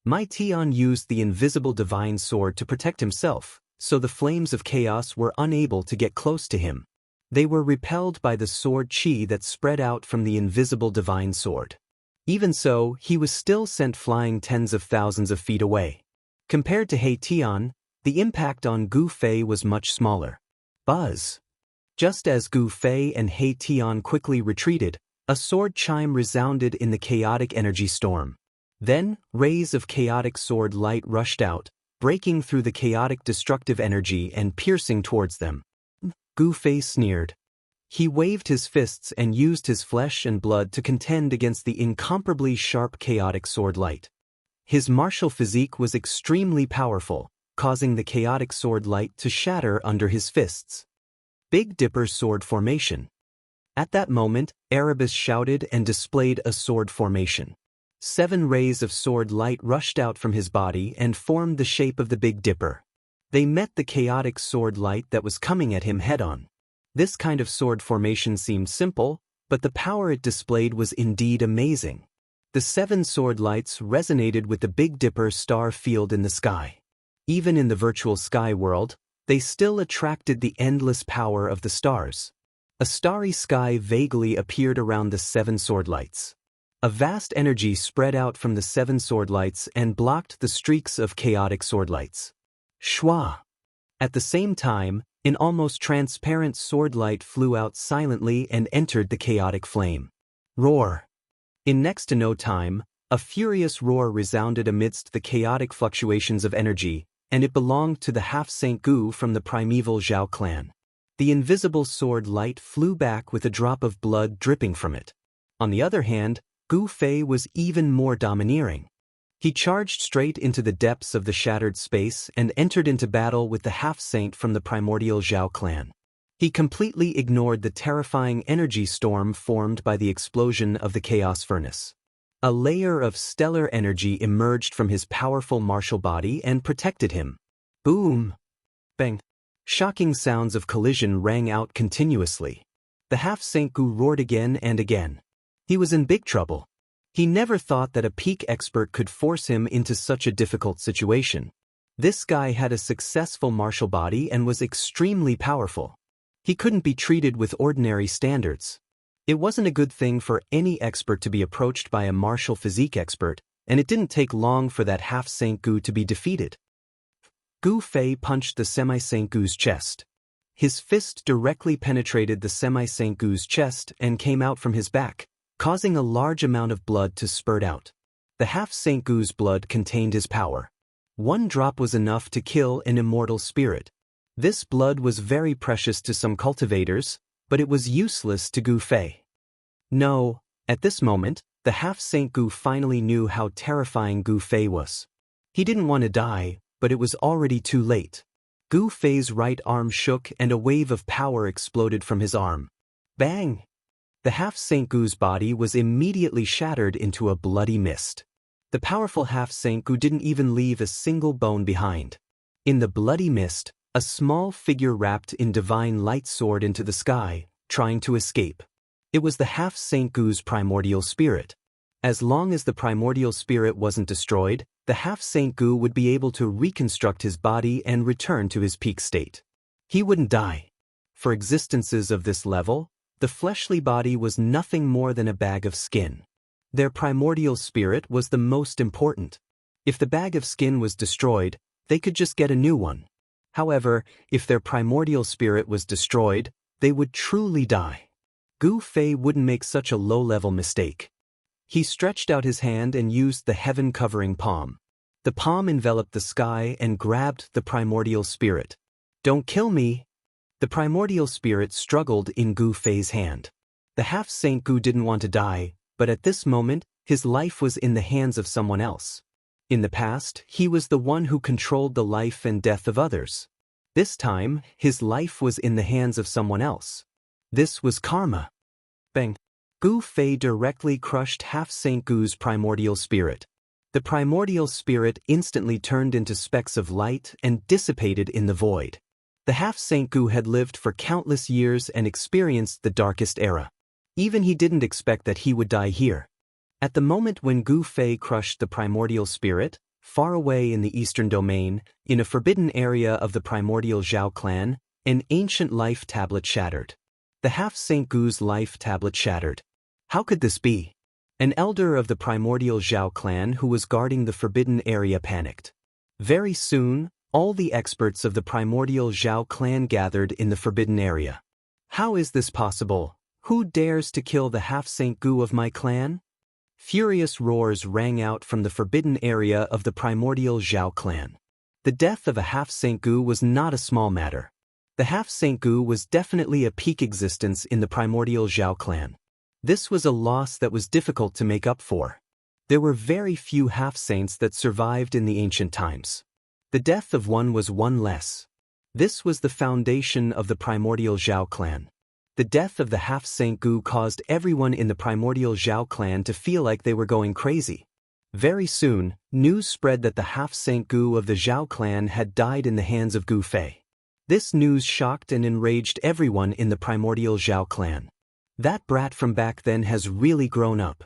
My Tian used the invisible divine sword to protect himself, so the flames of chaos were unable to get close to him. They were repelled by the sword chi that spread out from the invisible divine sword. Even so, he was still sent flying tens of thousands of feet away. Compared to He Tian, the impact on Gu Fei was much smaller. Buzz! Just as Gu Fei and He Tian quickly retreated, a sword chime resounded in the chaotic energy storm. Then, rays of chaotic sword light rushed out, breaking through the chaotic destructive energy and piercing towards them. Gu Fei sneered. He waved his fists and used his flesh and blood to contend against the incomparably sharp chaotic sword light. His martial physique was extremely powerful, causing the chaotic sword light to shatter under his fists. Big Dipper sword formation. At that moment, Erebus shouted and displayed a sword formation. 7 rays of sword light rushed out from his body and formed the shape of the Big Dipper. They met the chaotic sword light that was coming at him head-on. This kind of sword formation seemed simple, but the power it displayed was indeed amazing. The 7 sword lights resonated with the Big Dipper star field in the sky. Even in the virtual sky world, they still attracted the endless power of the stars. A starry sky vaguely appeared around the 7 sword lights. A vast energy spread out from the 7 sword lights and blocked the streaks of chaotic sword lights. Shwa! At the same time, an almost transparent sword light flew out silently and entered the chaotic flame. Roar! In next to no time, a furious roar resounded amidst the chaotic fluctuations of energy, and it belonged to the half-Saint Gu from the primeval Zhao clan. The invisible sword light flew back with a drop of blood dripping from it. On the other hand, Gu Fei was even more domineering. He charged straight into the depths of the shattered space and entered into battle with the half-saint from the primordial Zhao clan. He completely ignored the terrifying energy storm formed by the explosion of the chaos furnace. A layer of stellar energy emerged from his powerful martial body and protected him. Boom! Bang! Shocking sounds of collision rang out continuously. The half-saint Gu roared again and again. He was in big trouble. He never thought that a peak expert could force him into such a difficult situation. This guy had a successful martial body and was extremely powerful. He couldn't be treated with ordinary standards. It wasn't a good thing for any expert to be approached by a martial physique expert, and it didn't take long for that half-saint Gu to be defeated. Gu Fei punched the semi-saint Gu's chest. His fist directly penetrated the semi-saint Gu's chest and came out from his back, causing a large amount of blood to spurt out. The half-saint Gu's blood contained his power. One drop was enough to kill an immortal spirit. This blood was very precious to some cultivators, but it was useless to Gu Fei. No, at this moment, the half-saint Gu finally knew how terrifying Gu Fei was. He didn't want to die, but it was already too late. Gu Fei's right arm shook and a wave of power exploded from his arm. Bang! The half-saint Gu's body was immediately shattered into a bloody mist. The powerful half-saint Gu didn't even leave a single bone behind. In the bloody mist, a small figure wrapped in divine light soared into the sky, trying to escape. It was the half-saint Gu's primordial spirit. As long as the primordial spirit wasn't destroyed, the half-saint Gu would be able to reconstruct his body and return to his peak state. He wouldn't die. For existences of this level, the fleshly body was nothing more than a bag of skin. Their primordial spirit was the most important. If the bag of skin was destroyed, they could just get a new one. However, if their primordial spirit was destroyed, they would truly die. Gu Fei wouldn't make such a low-level mistake. He stretched out his hand and used the heaven-covering palm. The palm enveloped the sky and grabbed the primordial spirit. "Don't kill me!" The primordial spirit struggled in Gu Fei's hand. The half-saint Gu didn't want to die, but at this moment, his life was in the hands of someone else. In the past, he was the one who controlled the life and death of others. This time, his life was in the hands of someone else. This was karma. Bang! Gu Fei directly crushed half-saint Gu's primordial spirit. The primordial spirit instantly turned into specks of light and dissipated in the void. The half-saint Gu had lived for countless years and experienced the darkest era. Even he didn't expect that he would die here. At the moment when Gu Fei crushed the primordial spirit, far away in the eastern domain, in a forbidden area of the primordial Zhao clan, an ancient life tablet shattered. The half-saint Gu's life tablet shattered. How could this be? An elder of the primordial Zhao clan who was guarding the forbidden area panicked. Very soon, all the experts of the primordial Zhao clan gathered in the forbidden area. How is this possible? Who dares to kill the half-saint Gu of my clan? Furious roars rang out from the forbidden area of the primordial Zhao clan. The death of a half-saint Gu was not a small matter. The half-saint Gu was definitely a peak existence in the primordial Zhao clan. This was a loss that was difficult to make up for. There were very few half-saints that survived in the ancient times. The death of one was one less. This was the foundation of the primordial Zhao clan. The death of the half-saint Gu caused everyone in the primordial Zhao clan to feel like they were going crazy. Very soon, news spread that the half-saint Gu of the Zhao clan had died in the hands of Gu Fei. This news shocked and enraged everyone in the primordial Zhao clan. That brat from back then has really grown up.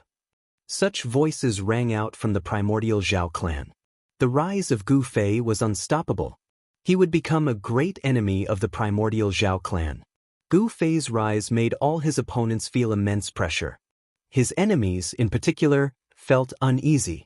Such voices rang out from the primordial Zhao clan. The rise of Gu Fei was unstoppable. He would become a great enemy of the primordial Zhao clan. Gu Fei's rise made all his opponents feel immense pressure. His enemies, in particular, felt uneasy.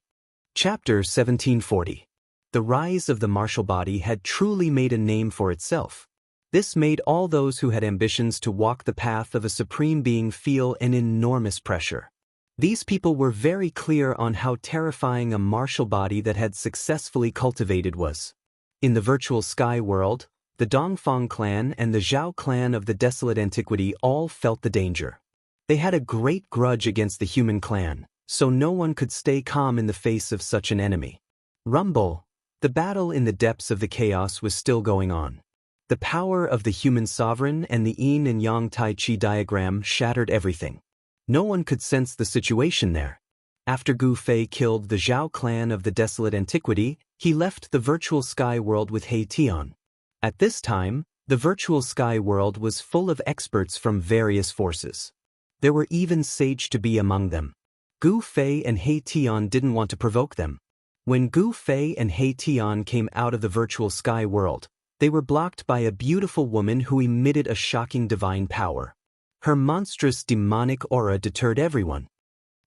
Chapter 1740. The rise of the martial body had truly made a name for itself. This made all those who had ambitions to walk the path of a supreme being feel an enormous pressure. These people were very clear on how terrifying a martial body that had successfully cultivated was. In the virtual sky world, The Dongfang clan and the Zhao clan of the Desolate Antiquity all felt the danger. They had a great grudge against the human clan, so no one could stay calm in the face of such an enemy. Rumble. The battle in the depths of the chaos was still going on. The power of the human sovereign and the yin and yang tai chi diagram shattered everything. No one could sense the situation there. After Gu Fei killed the Zhao clan of the Desolate Antiquity, he left the virtual sky world with He Tian. At this time, the virtual sky world was full of experts from various forces. There were even sage to be among them. Gu Fei and He Tian didn't want to provoke them. When Gu Fei and He Tian came out of the virtual sky world, they were blocked by a beautiful woman who emitted a shocking divine power. Her monstrous demonic aura deterred everyone.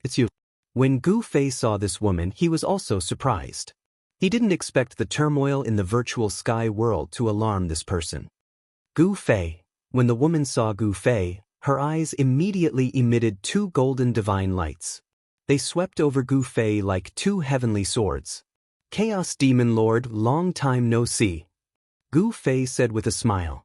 "It's you." When Gu Fei saw this woman, he was also surprised. He didn't expect the turmoil in the virtual sky world to alarm this person. Gu Fei. When the woman saw Gu Fei, her eyes immediately emitted two golden divine lights. They swept over Gu Fei like two heavenly swords. "Chaos Demon Lord, long time no see," Gu Fei said with a smile.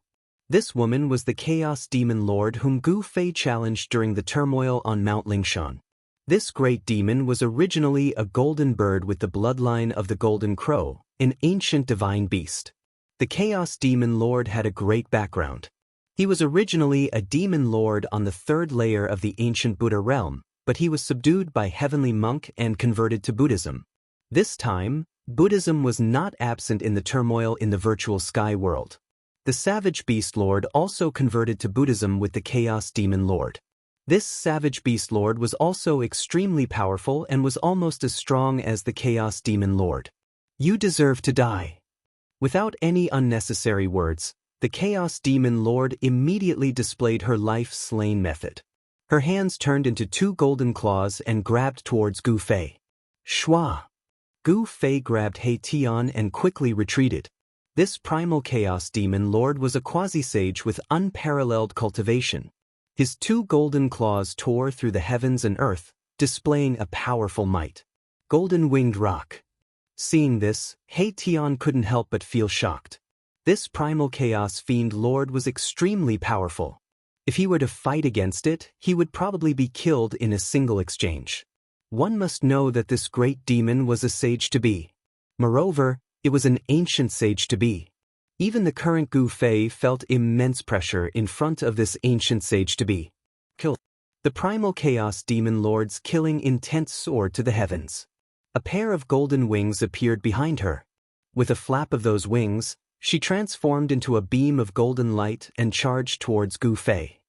This woman was the Chaos Demon Lord whom Gu Fei challenged during the turmoil on Mount Lingshan. This great demon was originally a golden bird with the bloodline of the golden crow, an ancient divine beast. The Chaos Demon Lord had a great background. He was originally a demon lord on the third layer of the ancient Buddha realm, but he was subdued by heavenly monk and converted to Buddhism. This time, Buddhism was not absent in the turmoil in the virtual sky world. The Savage Beast Lord also converted to Buddhism with the Chaos Demon Lord. This Savage Beast Lord was also extremely powerful and was almost as strong as the Chaos Demon Lord. "You deserve to die." Without any unnecessary words, the Chaos Demon Lord immediately displayed her life-slain method. Her hands turned into two golden claws and grabbed towards Gu Fei. Shua! Gu Fei grabbed He Tian and quickly retreated. This primal Chaos Demon Lord was a quasi-sage with unparalleled cultivation. His two golden claws tore through the heavens and earth, displaying a powerful might. Golden Winged Rock. Seeing this, He Tian couldn't help but feel shocked. This primal Chaos Fiend Lord was extremely powerful. If he were to fight against it, he would probably be killed in a single exchange. One must know that this great demon was a sage-to-be. Moreover, it was an ancient sage-to-be. Even the current Gu Fei felt immense pressure in front of this ancient sage-to-be. Kill. The primal Chaos Demon Lord's killing intent soared to the heavens. A pair of golden wings appeared behind her. With a flap of those wings, she transformed into a beam of golden light and charged towards Gu Fei.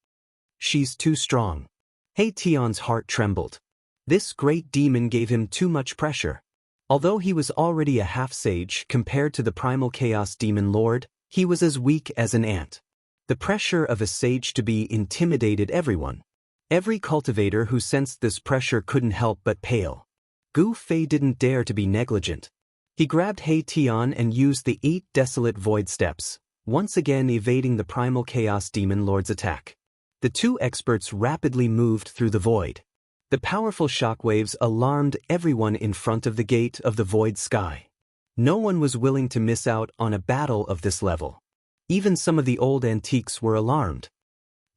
"She's too strong." He Tian's heart trembled. This great demon gave him too much pressure. Although he was already a half-sage compared to the primal Chaos Demon Lord, he was as weak as an ant. The pressure of a sage-to-be intimidated everyone. Every cultivator who sensed this pressure couldn't help but pale. Gu Fei didn't dare to be negligent. He grabbed He Tian and used the 8 desolate void steps, once again evading the primal Chaos Demon Lord's attack. The two experts rapidly moved through the void. The powerful shockwaves alarmed everyone in front of the gate of the void sky. No one was willing to miss out on a battle of this level. Even some of the old antiques were alarmed.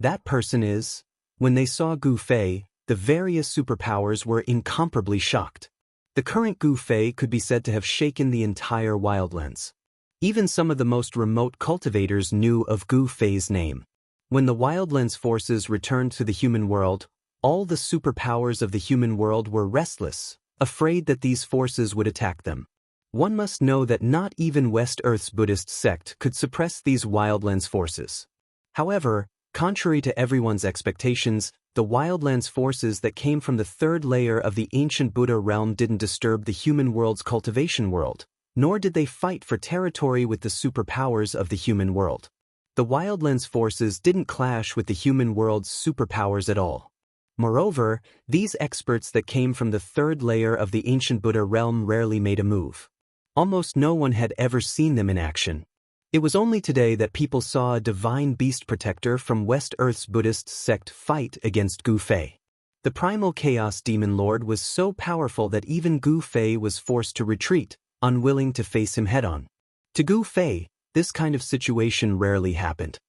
That person is... When they saw Gu Fei, the various superpowers were incomparably shocked. The current Gu Fei could be said to have shaken the entire Wildlands. Even some of the most remote cultivators knew of Gu Fei's name. When the Wildlands forces returned to the human world, all the superpowers of the human world were restless, afraid that these forces would attack them. One must know that not even West Earth's Buddhist sect could suppress these Wildlands forces. However, contrary to everyone's expectations, the Wildlands forces that came from the third layer of the ancient Buddha realm didn't disturb the human world's cultivation world, nor did they fight for territory with the superpowers of the human world. The Wildlands forces didn't clash with the human world's superpowers at all. Moreover, these experts that came from the third layer of the ancient Buddha realm rarely made a move. Almost no one had ever seen them in action. It was only today that people saw a divine beast protector from West Earth's Buddhist sect fight against Gu Fei. The primal Chaos Demon Lord was so powerful that even Gu Fei was forced to retreat, unwilling to face him head-on. To Gu Fei, This kind of situation rarely happened.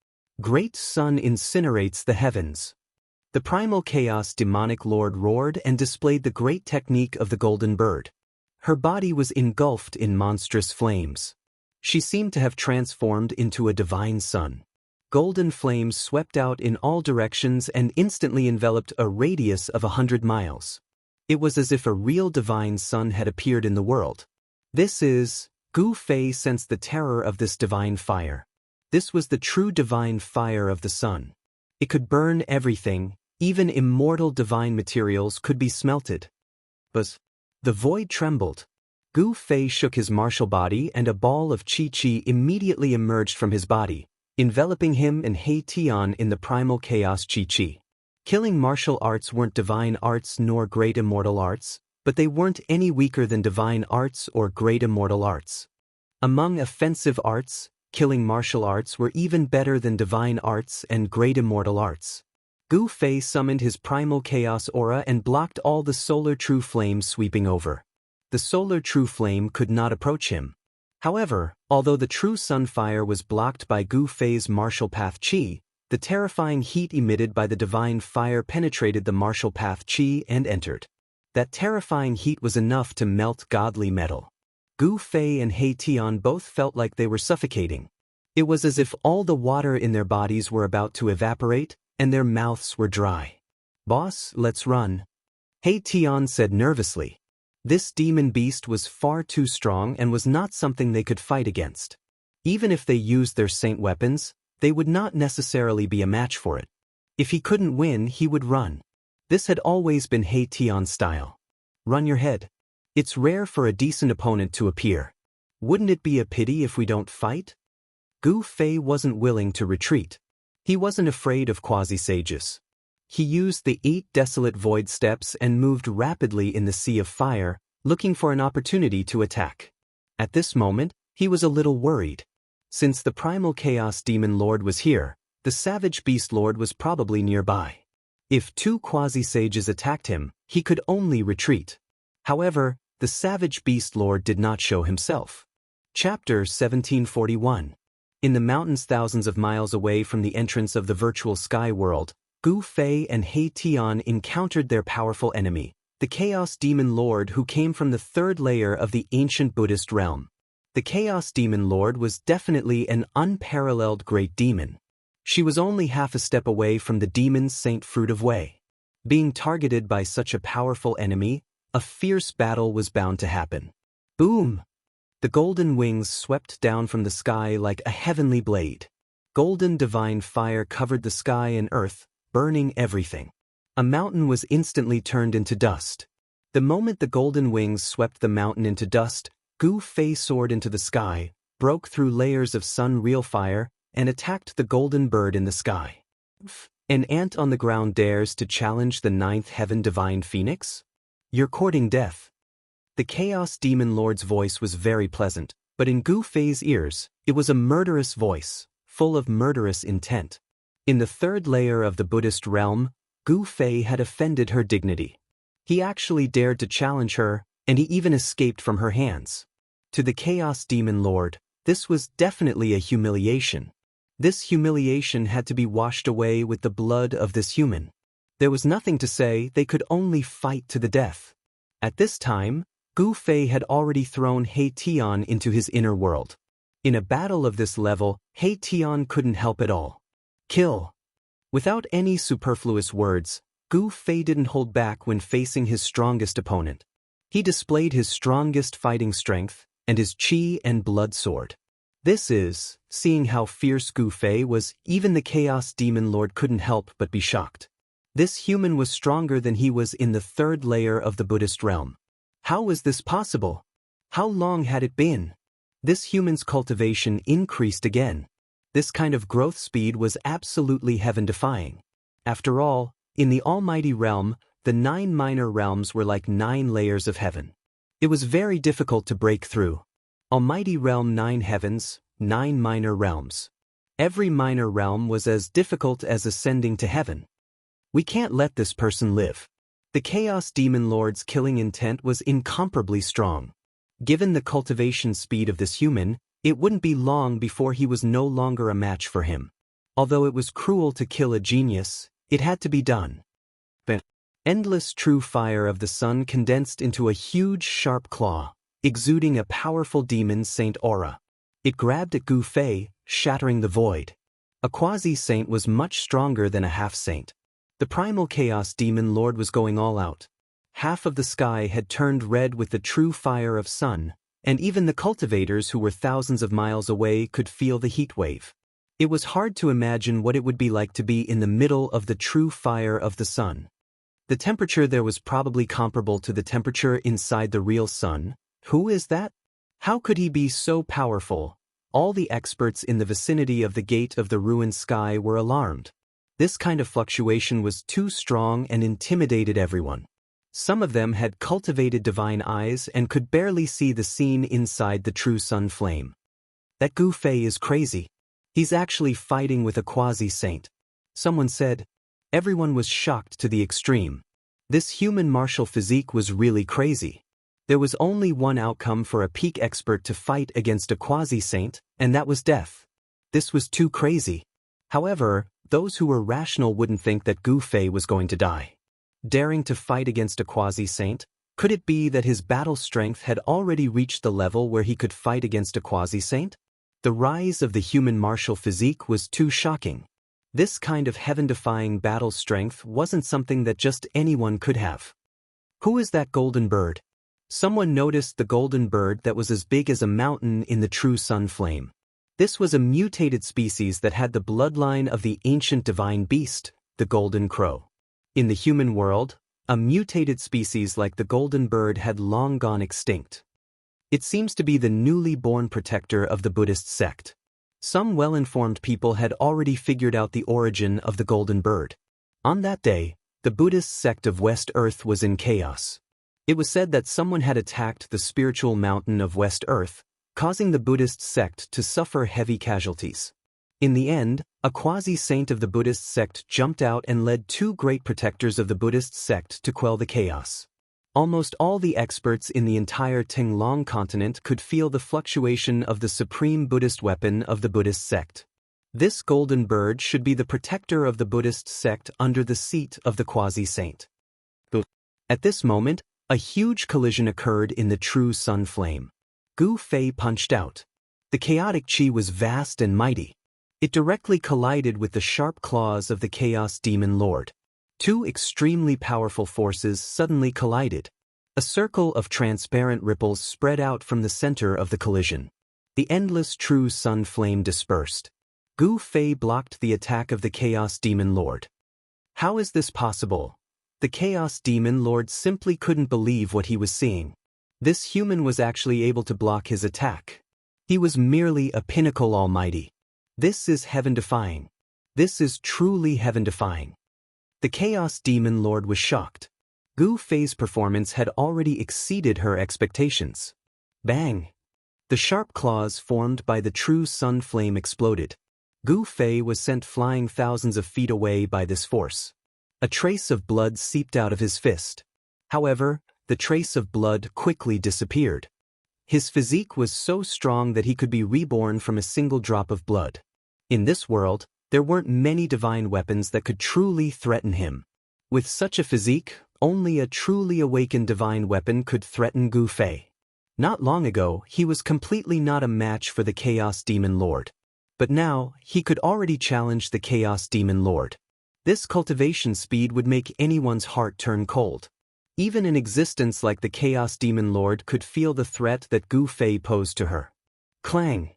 Great sun incinerates the heavens. The primal chaos demonic lord roared and displayed the great technique of the golden bird. Her body was engulfed in monstrous flames. She seemed to have transformed into a divine sun. Golden flames swept out in all directions and instantly enveloped a radius of 100 miles. It was as if a real divine sun had appeared in the world. Gu Fei sensed the terror of this divine fire. This was the true divine fire of the sun. It could burn everything, even immortal divine materials could be smelted. But the void trembled. Gu Fei shook his martial body and a ball of qi immediately emerged from his body, enveloping him and He Tian in the primal chaos qi. Killing martial arts weren't divine arts nor great immortal arts, but they weren't any weaker than divine arts or great immortal arts. Among offensive arts, killing martial arts were even better than divine arts and great immortal arts. Gu Fei summoned his primal chaos aura and blocked all the solar true flames sweeping over. The solar true flame could not approach him. However, although the true sun fire was blocked by Gu Fei's martial path qi, the terrifying heat emitted by the divine fire penetrated the martial path qi and entered. That terrifying heat was enough to melt godly metal. Gu Fei and He Tian both felt like they were suffocating. It was as if all the water in their bodies were about to evaporate, and their mouths were dry. "Boss, let's run," He Tian said nervously. This demon beast was far too strong and was not something they could fight against. Even if they used their saint weapons, they would not necessarily be a match for it. If he couldn't win, he would run. This had always been He Tian's style. Run your head. It's rare for a decent opponent to appear. Wouldn't it be a pity if we don't fight? Gu Fei wasn't willing to retreat. He wasn't afraid of quasi-sages. He used the 8 desolate void steps and moved rapidly in the sea of fire, looking for an opportunity to attack. At this moment, he was a little worried. Since the primal chaos demon lord was here, the savage beast lord was probably nearby. If 2 quasi-sages attacked him, he could only retreat. However, the savage beast lord did not show himself. Chapter 1741. In the mountains thousands of miles away from the entrance of the virtual sky world, Gu Fei and He Tian encountered their powerful enemy, the Chaos Demon Lord who came from the 3rd layer of the ancient Buddhist realm. The Chaos Demon Lord was definitely an unparalleled great demon. She was only half a step away from the demon's Saint Fruit of Wei. Being targeted by such a powerful enemy, a fierce battle was bound to happen. Boom! The golden wings swept down from the sky like a heavenly blade. Golden divine fire covered the sky and earth, burning everything. A mountain was instantly turned into dust. The moment the golden wings swept the mountain into dust, Gu Fei soared into the sky, broke through layers of sun-real fire, and attacked the golden bird in the sky. An ant on the ground dares to challenge the 9th heaven divine phoenix? You're courting death. The Chaos Demon Lord's voice was very pleasant, but in Gu Fei's ears, it was a murderous voice, full of murderous intent. In the 3rd layer of the Buddhist realm, Gu Fei had offended her dignity. He actually dared to challenge her, and he even escaped from her hands. To the Chaos Demon Lord, this was definitely a humiliation. This humiliation had to be washed away with the blood of this human. There was nothing to say, they could only fight to the death. At this time, Gu Fei had already thrown He Tian into his inner world. In a battle of this level, He Tian couldn't help at all. Kill! Without any superfluous words, Gu Fei didn't hold back when facing his strongest opponent. He displayed his strongest fighting strength, and his qi and blood sword. Seeing how fierce Gu Fei was, even the Chaos Demon Lord couldn't help but be shocked. This human was stronger than he was in the 3rd layer of the Buddhist realm. How was this possible? How long had it been? This human's cultivation increased again. This kind of growth speed was absolutely heaven-defying. After all, in the Almighty Realm, the 9 minor realms were like 9 layers of heaven. It was very difficult to break through. Almighty Realm 9 heavens, 9 minor realms. Every minor realm was as difficult as ascending to heaven. We can't let this person live. The Chaos Demon Lord's killing intent was incomparably strong. Given the cultivation speed of this human, It wouldn't be long before he was no longer a match for him. Although it was cruel to kill a genius, it had to be done. The endless true fire of the sun condensed into a huge sharp claw, exuding a powerful demon saint aura. It grabbed at Gu Fei, shattering the void. A quasi-saint was much stronger than a half-saint. The primal chaos demon lord was going all out. Half of the sky had turned red with the true fire of sun, and even the cultivators who were thousands of miles away could feel the heat wave. It was hard to imagine what it would be like to be in the middle of the true fire of the sun. The temperature there was probably comparable to the temperature inside the real sun. Who is that? How could he be so powerful? All the experts in the vicinity of the gate of the ruined sky were alarmed. This kind of fluctuation was too strong and intimidated everyone. Some of them had cultivated divine eyes and could barely see the scene inside the true sun flame. That Gu Fei is crazy. He's actually fighting with a quasi-saint. Someone said. Everyone was shocked to the extreme. This human martial physique was really crazy. There was only one outcome for a peak expert to fight against a quasi-saint, and that was death. This was too crazy. However, those who were rational wouldn't think that Gu Fei was going to die. Daring to fight against a quasi-saint, could it be that his battle strength had already reached the level where he could fight against a quasi-saint? The rise of the human martial physique was too shocking. This kind of heaven-defying battle strength wasn't something that just anyone could have. Who is that golden bird? Someone noticed the golden bird that was as big as a mountain in the true sun flame. This was a mutated species that had the bloodline of the ancient divine beast, the golden crow. In the human world, a mutated species like the golden bird had long gone extinct. It seems to be the newly born protector of the Buddhist sect. Some well-informed people had already figured out the origin of the golden bird. On that day, the Buddhist sect of West Earth was in chaos. It was said that someone had attacked the spiritual mountain of West Earth, causing the Buddhist sect to suffer heavy casualties. In the end, a quasi-saint of the Buddhist sect jumped out and led two great protectors of the Buddhist sect to quell the chaos. Almost all the experts in the entire Tinglong continent could feel the fluctuation of the supreme Buddhist weapon of the Buddhist sect. This golden bird should be the protector of the Buddhist sect under the seat of the quasi-saint. At this moment, a huge collision occurred in the true sun flame. Gu Fei punched out. The chaotic chi was vast and mighty. It directly collided with the sharp claws of the Chaos Demon Lord. Two extremely powerful forces suddenly collided. A circle of transparent ripples spread out from the center of the collision. The endless true sun flame dispersed. Gu Fei blocked the attack of the Chaos Demon Lord. How is this possible? The Chaos Demon Lord simply couldn't believe what he was seeing. This human was actually able to block his attack. He was merely a pinnacle almighty. This is heaven-defying. This is truly heaven-defying. The Chaos Demon Lord was shocked. Gu Fei's performance had already exceeded her expectations. Bang! The sharp claws formed by the true sun flame exploded. Gu Fei was sent flying thousands of feet away by this force. A trace of blood seeped out of his fist. However, the trace of blood quickly disappeared. His physique was so strong that he could be reborn from a single drop of blood. In this world, there weren't many divine weapons that could truly threaten him. With such a physique, only a truly awakened divine weapon could threaten Gu Fei. Not long ago, he was completely not a match for the Chaos Demon Lord. But now, he could already challenge the Chaos Demon Lord. This cultivation speed would make anyone's heart turn cold. Even an existence like the Chaos Demon Lord could feel the threat that Gu Fei posed to her. Clang!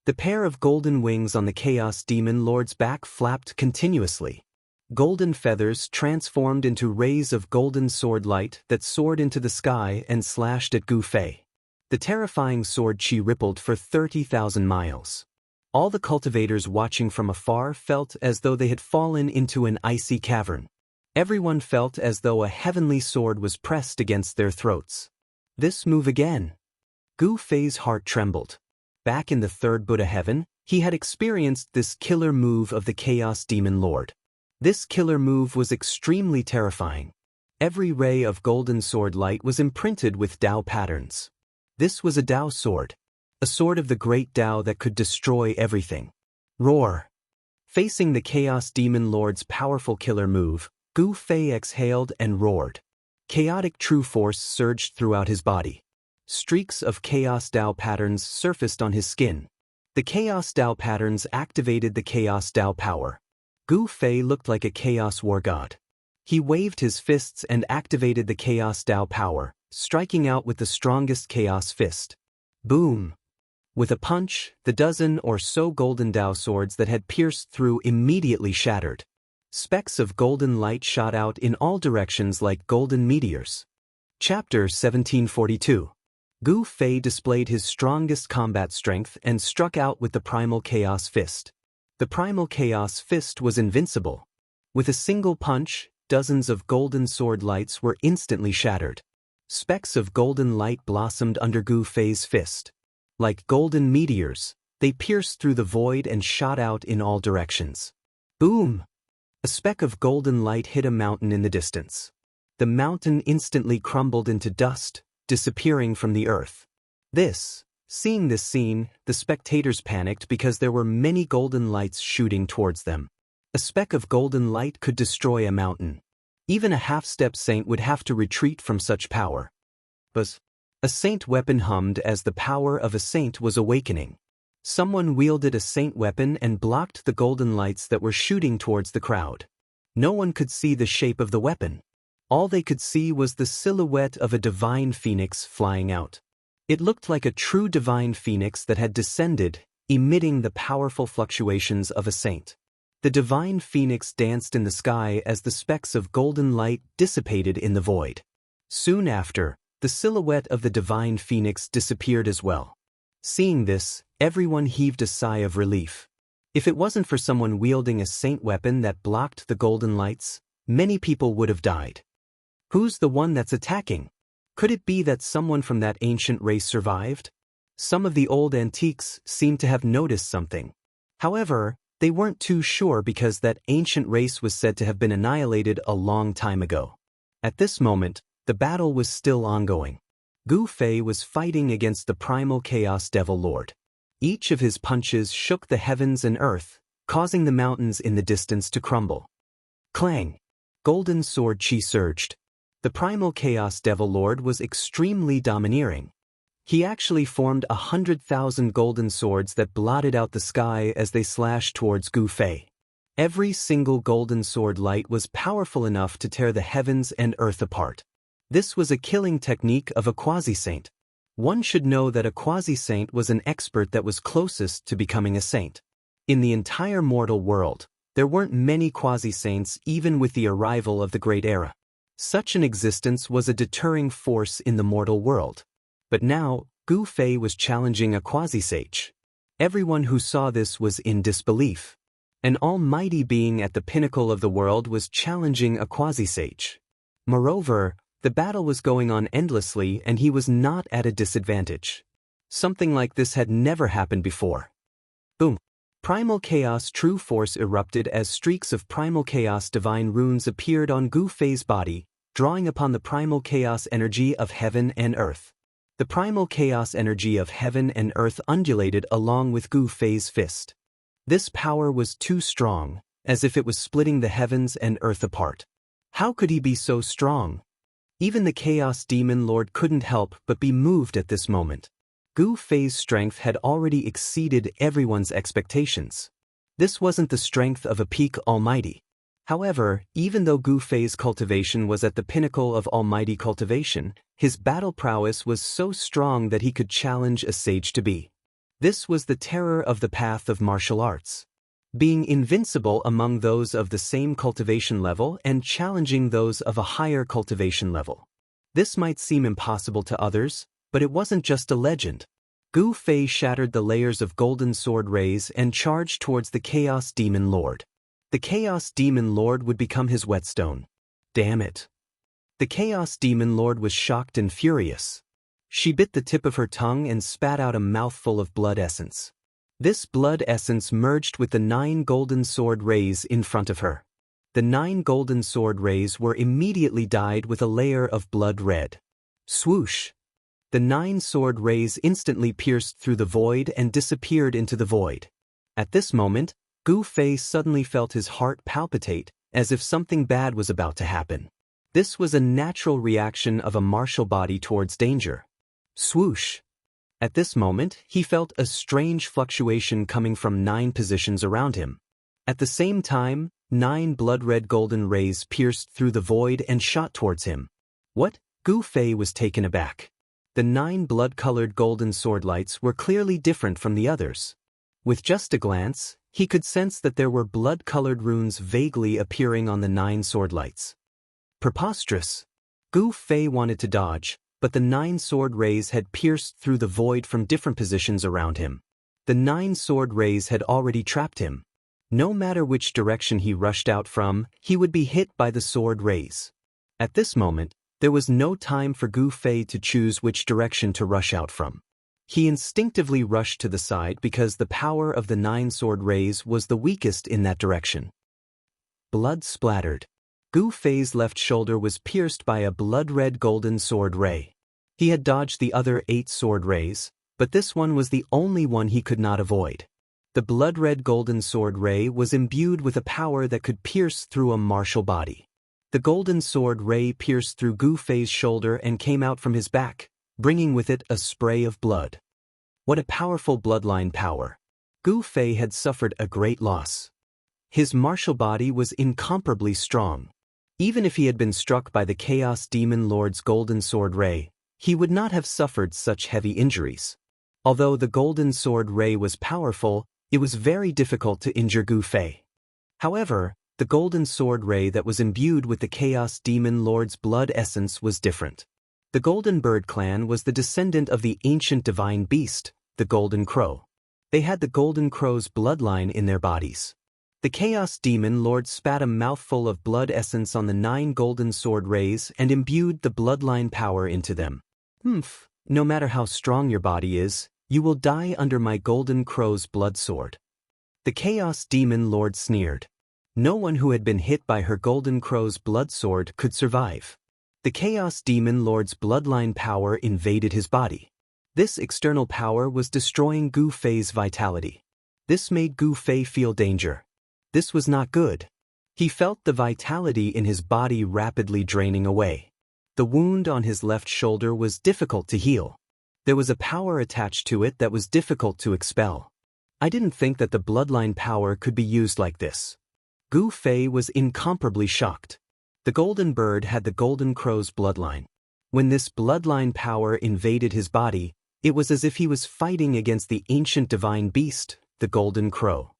The pair of golden wings on the Chaos Demon Lord's back flapped continuously. Golden feathers transformed into rays of golden sword light that soared into the sky and slashed at Gu Fei. The terrifying sword chi rippled for 30,000 miles. All the cultivators watching from afar felt as though they had fallen into an icy cavern. Everyone felt as though a heavenly sword was pressed against their throats. This move again. Gu Fei's heart trembled. Back in the third Buddha heaven, he had experienced this killer move of the Chaos Demon Lord. This killer move was extremely terrifying. Every ray of golden sword light was imprinted with Dao patterns. This was a Dao sword. a sword of the great Tao that could destroy everything. Roar! Facing the Chaos Demon Lord's powerful killer move, Gu Fei exhaled and roared. Chaotic true force surged throughout his body. Streaks of Chaos Tao patterns surfaced on his skin. The Chaos Tao patterns activated the Chaos Tao power. Gu Fei looked like a Chaos War God. He waved his fists and activated the Chaos Tao power, striking out with the strongest Chaos Fist. Boom! With a punch, the dozen or so golden Tao swords that had pierced through immediately shattered. Specks of golden light shot out in all directions like golden meteors. Chapter 1742. Gu Fei displayed his strongest combat strength and struck out with the Primal Chaos Fist. The Primal Chaos Fist was invincible. With a single punch, dozens of golden sword lights were instantly shattered. Specks of golden light blossomed under Gu Fei's fist. Like golden meteors, they pierced through the void and shot out in all directions. Boom! A speck of golden light hit a mountain in the distance. The mountain instantly crumbled into dust, disappearing from the earth. Seeing this scene, the spectators panicked because there were many golden lights shooting towards them. A speck of golden light could destroy a mountain. Even a half-step saint would have to retreat from such power. Buzz. A saint weapon hummed as the power of a saint was awakening. Someone wielded a saint weapon and blocked the golden lights that were shooting towards the crowd. No one could see the shape of the weapon. All they could see was the silhouette of a divine phoenix flying out. It looked like a true divine phoenix that had descended, emitting the powerful fluctuations of a saint. The divine phoenix danced in the sky as the specks of golden light dissipated in the void. Soon after, the silhouette of the divine phoenix disappeared as well. Seeing this, everyone heaved a sigh of relief. If it wasn't for someone wielding a saint weapon that blocked the golden lights, many people would have died. Who's the one that's attacking? Could it be that someone from that ancient race survived? Some of the old antiques seemed to have noticed something. However, they weren't too sure because that ancient race was said to have been annihilated a long time ago. At this moment, the battle was still ongoing. Gu Fei was fighting against the Primal Chaos Devil Lord. Each of his punches shook the heavens and earth, causing the mountains in the distance to crumble. Clang! Golden sword chi surged. The Primal Chaos Devil Lord was extremely domineering. He actually formed 100,000 golden swords that blotted out the sky as they slashed towards Gu Fei. Every single golden sword light was powerful enough to tear the heavens and earth apart. This was a killing technique of a quasi-saint. One should know that a quasi-saint was an expert that was closest to becoming a saint. In the entire mortal world, there weren't many quasi-saints even with the arrival of the Great Era. Such an existence was a deterring force in the mortal world. But now, Gu Fei was challenging a quasi-sage. Everyone who saw this was in disbelief. An almighty being at the pinnacle of the world was challenging a quasi-sage. Moreover, the battle was going on endlessly and he was not at a disadvantage. Something like this had never happened before. Boom! Primal Chaos True Force erupted as streaks of Primal Chaos Divine Runes appeared on Gu Fei's body, drawing upon the Primal Chaos energy of heaven and earth. The Primal Chaos energy of heaven and earth undulated along with Gu Fei's fist. This power was too strong, as if it was splitting the heavens and earth apart. How could he be so strong? Even the Chaos Demon Lord couldn't help but be moved at this moment. Gu Fei's strength had already exceeded everyone's expectations. This wasn't the strength of a peak almighty. However, even though Gu Fei's cultivation was at the pinnacle of almighty cultivation, his battle prowess was so strong that he could challenge a sage to be. This was the terror of the path of martial arts. Being invincible among those of the same cultivation level and challenging those of a higher cultivation level. This might seem impossible to others, but it wasn't just a legend. Gu Fei shattered the layers of golden sword rays and charged towards the Chaos Demon Lord. The Chaos Demon Lord would become his whetstone. Damn it. The Chaos Demon Lord was shocked and furious. She bit the tip of her tongue and spat out a mouthful of blood essence. This blood essence merged with the 9 golden sword rays in front of her. The 9 golden sword rays were immediately dyed with a layer of blood red. Swoosh! The 9 sword rays instantly pierced through the void and disappeared into the void. At this moment, Gu Fei suddenly felt his heart palpitate, as if something bad was about to happen. This was a natural reaction of a martial body towards danger. Swoosh! At this moment, he felt a strange fluctuation coming from 9 positions around him. At the same time, 9 blood-red golden rays pierced through the void and shot towards him. What? Gu Fei was taken aback. The 9 blood-colored golden sword lights were clearly different from the others. With just a glance, he could sense that there were blood-colored runes vaguely appearing on the 9 sword lights. Preposterous! Gu Fei wanted to dodge, but the 9 sword rays had pierced through the void from different positions around him. The 9 sword rays had already trapped him. No matter which direction he rushed out from, he would be hit by the sword rays. At this moment, there was no time for Gu Fei to choose which direction to rush out from. He instinctively rushed to the side because the power of the 9 sword rays was the weakest in that direction. Blood splattered. Gu Fei's left shoulder was pierced by a blood-red golden sword ray. He had dodged the other 8 sword rays, but this one was the only one he could not avoid. The blood-red golden sword ray was imbued with a power that could pierce through a martial body. The golden sword ray pierced through Gu Fei's shoulder and came out from his back, bringing with it a spray of blood. What a powerful bloodline power! Gu Fei had suffered a great loss. His martial body was incomparably strong. Even if he had been struck by the Chaos Demon Lord's golden sword ray, he would not have suffered such heavy injuries. Although the golden sword ray was powerful, it was very difficult to injure Gu Fei. However, the golden sword ray that was imbued with the Chaos Demon Lord's blood essence was different. The Golden Bird clan was the descendant of the ancient divine beast, the Golden Crow. They had the Golden Crow's bloodline in their bodies. The Chaos Demon Lord spat a mouthful of blood essence on the 9 golden sword rays and imbued the bloodline power into them. No matter how strong your body is, you will die under my Golden Crow's blood sword. The Chaos Demon Lord sneered. No one who had been hit by her Golden Crow's blood sword could survive. The Chaos Demon Lord's bloodline power invaded his body. This external power was destroying Gu Fei's vitality. This made Gu Fei feel danger. This was not good. He felt the vitality in his body rapidly draining away. The wound on his left shoulder was difficult to heal. There was a power attached to it that was difficult to expel. I didn't think that the bloodline power could be used like this. Gu Fei was incomparably shocked. The Golden Bird had the Golden Crow's bloodline. When this bloodline power invaded his body, it was as if he was fighting against the ancient divine beast, the Golden Crow.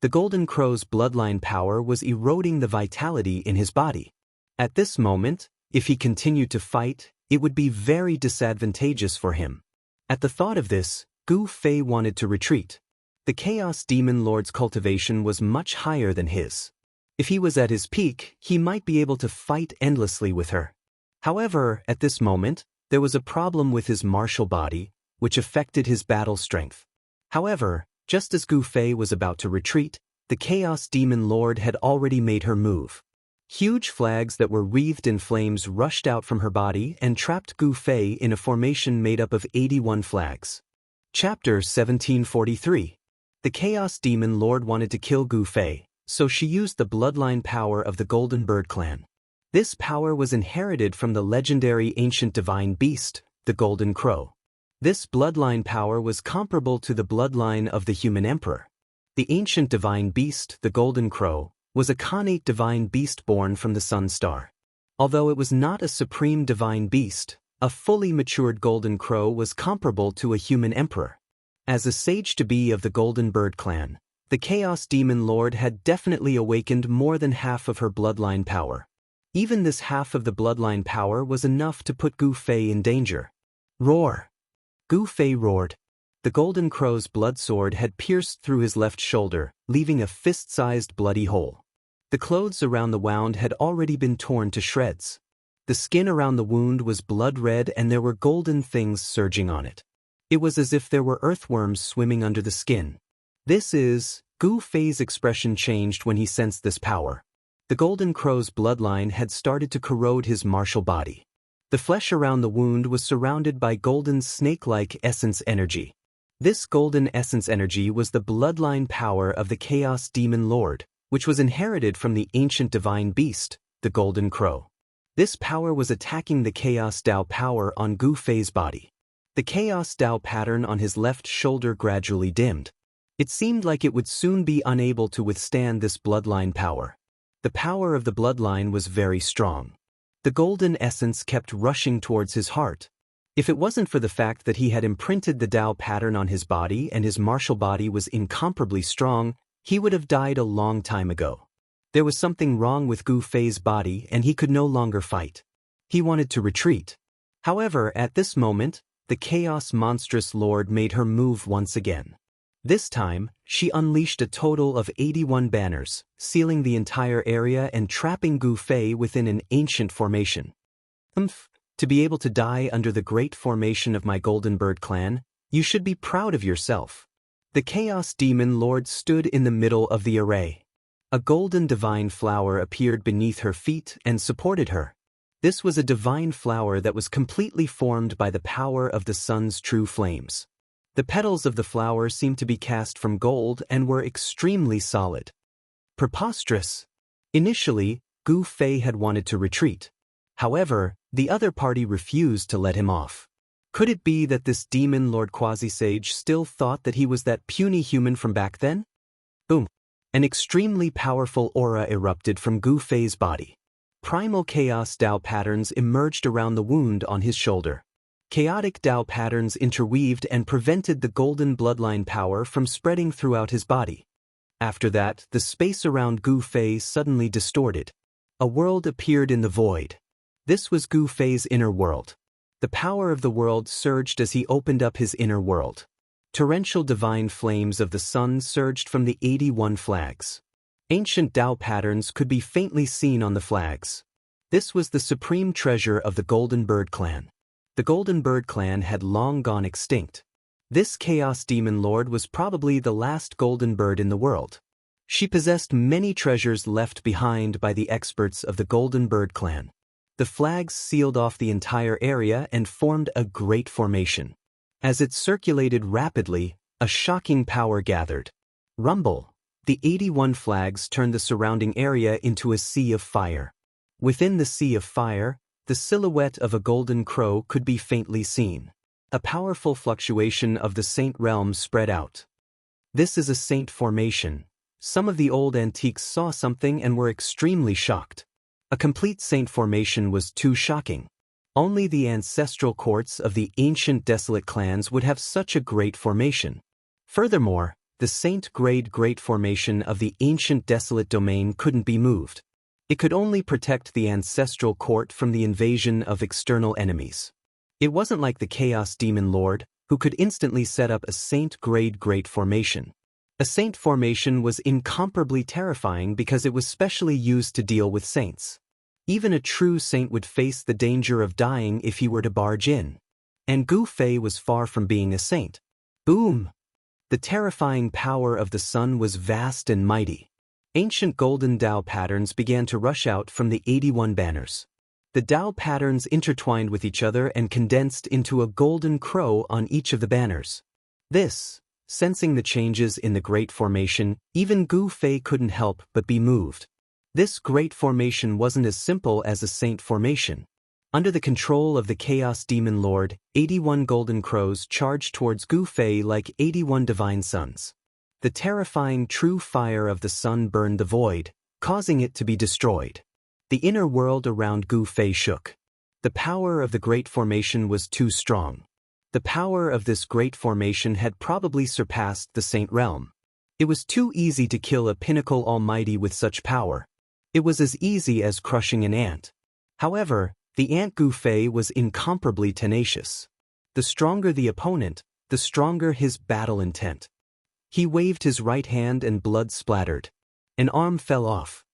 The Golden Crow's bloodline power was eroding the vitality in his body. At this moment, if he continued to fight, it would be very disadvantageous for him. At the thought of this, Gu Fei wanted to retreat. The Chaos Demon Lord's cultivation was much higher than his. If he was at his peak, he might be able to fight endlessly with her. However, at this moment, there was a problem with his martial body, which affected his battle strength. However, just as Gu Fei was about to retreat, the Chaos Demon Lord had already made her move. Huge flags that were wreathed in flames rushed out from her body and trapped Gu Fei in a formation made up of 81 flags. Chapter 1743. The Chaos Demon Lord wanted to kill Gu Fei, so she used the bloodline power of the Golden Bird clan. This power was inherited from the legendary ancient divine beast, the Golden Crow. This bloodline power was comparable to the bloodline of the human emperor. The ancient divine beast, the Golden Crow, was a connate divine beast born from the sun star. Although it was not a supreme divine beast, a fully matured Golden Crow was comparable to a human emperor. As a sage-to-be of the Golden Bird clan, the Chaos Demon Lord had definitely awakened more than half of her bloodline power. Even this half of the bloodline power was enough to put Gu Fei in danger. Roar! Gu Fei roared. The Golden Crow's blood sword had pierced through his left shoulder, leaving a fist-sized bloody hole. The clothes around the wound had already been torn to shreds. The skin around the wound was blood-red and there were golden things surging on it. It was as if there were earthworms swimming under the skin. Gu Fei's expression changed when he sensed this power. The Golden Crow's bloodline had started to corrode his martial body. The flesh around the wound was surrounded by golden snake-like essence energy. This golden essence energy was the bloodline power of the Chaos Demon Lord, which was inherited from the ancient divine beast, the Golden Crow. This power was attacking the Chaos Dao power on Gu Fei's body. The Chaos Dao pattern on his left shoulder gradually dimmed. It seemed like it would soon be unable to withstand this bloodline power. The power of the bloodline was very strong. The golden essence kept rushing towards his heart. If it wasn't for the fact that he had imprinted the Dao pattern on his body and his martial body was incomparably strong, he would have died a long time ago. There was something wrong with Gu Fei's body and he could no longer fight. He wanted to retreat. However, at this moment, the Chaos Monstrous Lord made her move once again. This time, she unleashed a total of 81 banners, sealing the entire area and trapping Gu Fei within an ancient formation. To be able to die under the great formation of my Golden Bird clan, you should be proud of yourself. The Chaos Demon Lord stood in the middle of the array. A golden divine flower appeared beneath her feet and supported her. This was a divine flower that was completely formed by the power of the sun's true flames. The petals of the flower seemed to be cast from gold and were extremely solid. Preposterous! Initially, Gu Fei had wanted to retreat. However, the other party refused to let him off. Could it be that this demon Lord Quasi-Sage still thought that he was that puny human from back then? Boom! An extremely powerful aura erupted from Gu Fei's body. Primal Chaos Dao patterns emerged around the wound on his shoulder. Chaotic Dao patterns interweaved and prevented the golden bloodline power from spreading throughout his body. After that, the space around Gu Fei suddenly distorted. A world appeared in the void. This was Gu Fei's inner world. The power of the world surged as he opened up his inner world. Torrential divine flames of the sun surged from the 81 flags. Ancient Dao patterns could be faintly seen on the flags. This was the supreme treasure of the Golden Bird clan. The Golden Bird clan had long gone extinct. This Chaos Demon Lord was probably the last Golden Bird in the world. She possessed many treasures left behind by the experts of the Golden Bird clan. The flags sealed off the entire area and formed a great formation. As it circulated rapidly, a shocking power gathered. Rumble! The 81 flags turned the surrounding area into a sea of fire. Within the sea of fire, the silhouette of a golden crow could be faintly seen. A powerful fluctuation of the saint realm spread out. This is a saint formation. Some of the old antiques saw something and were extremely shocked. A complete saint formation was too shocking. Only the ancestral courts of the ancient desolate clans would have such a great formation. Furthermore, the saint-grade great formation of the ancient desolate domain couldn't be moved. It could only protect the ancestral court from the invasion of external enemies. It wasn't like the Chaos Demon Lord, who could instantly set up a saint-grade great formation. A saint formation was incomparably terrifying because it was specially used to deal with saints. Even a true saint would face the danger of dying if he were to barge in. And Gu Fei was far from being a saint. Boom! The terrifying power of the sun was vast and mighty. Ancient golden Dao patterns began to rush out from the 81 banners. The Dao patterns intertwined with each other and condensed into a golden crow on each of the banners. Sensing the changes in the great formation, even Gu Fei couldn't help but be moved. This great formation wasn't as simple as a saint formation. Under the control of the Chaos Demon Lord, 81 golden crows charged towards Gu Fei like 81 divine suns. The terrifying true fire of the sun burned the void, causing it to be destroyed. The inner world around Gu Fei shook. The power of the great formation was too strong. The power of this great formation had probably surpassed the saint realm. It was too easy to kill a pinnacle almighty with such power. It was as easy as crushing an ant. However, the ant Gu Fei was incomparably tenacious. The stronger the opponent, the stronger his battle intent. He waved his right hand and blood splattered. An arm fell off.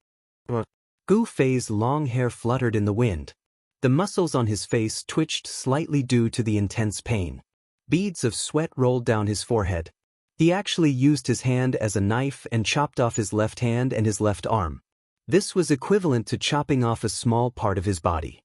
Gu Fei's long hair fluttered in the wind. The muscles on his face twitched slightly due to the intense pain. Beads of sweat rolled down his forehead. He actually used his hand as a knife and chopped off his left hand and his left arm. This was equivalent to chopping off a small part of his body.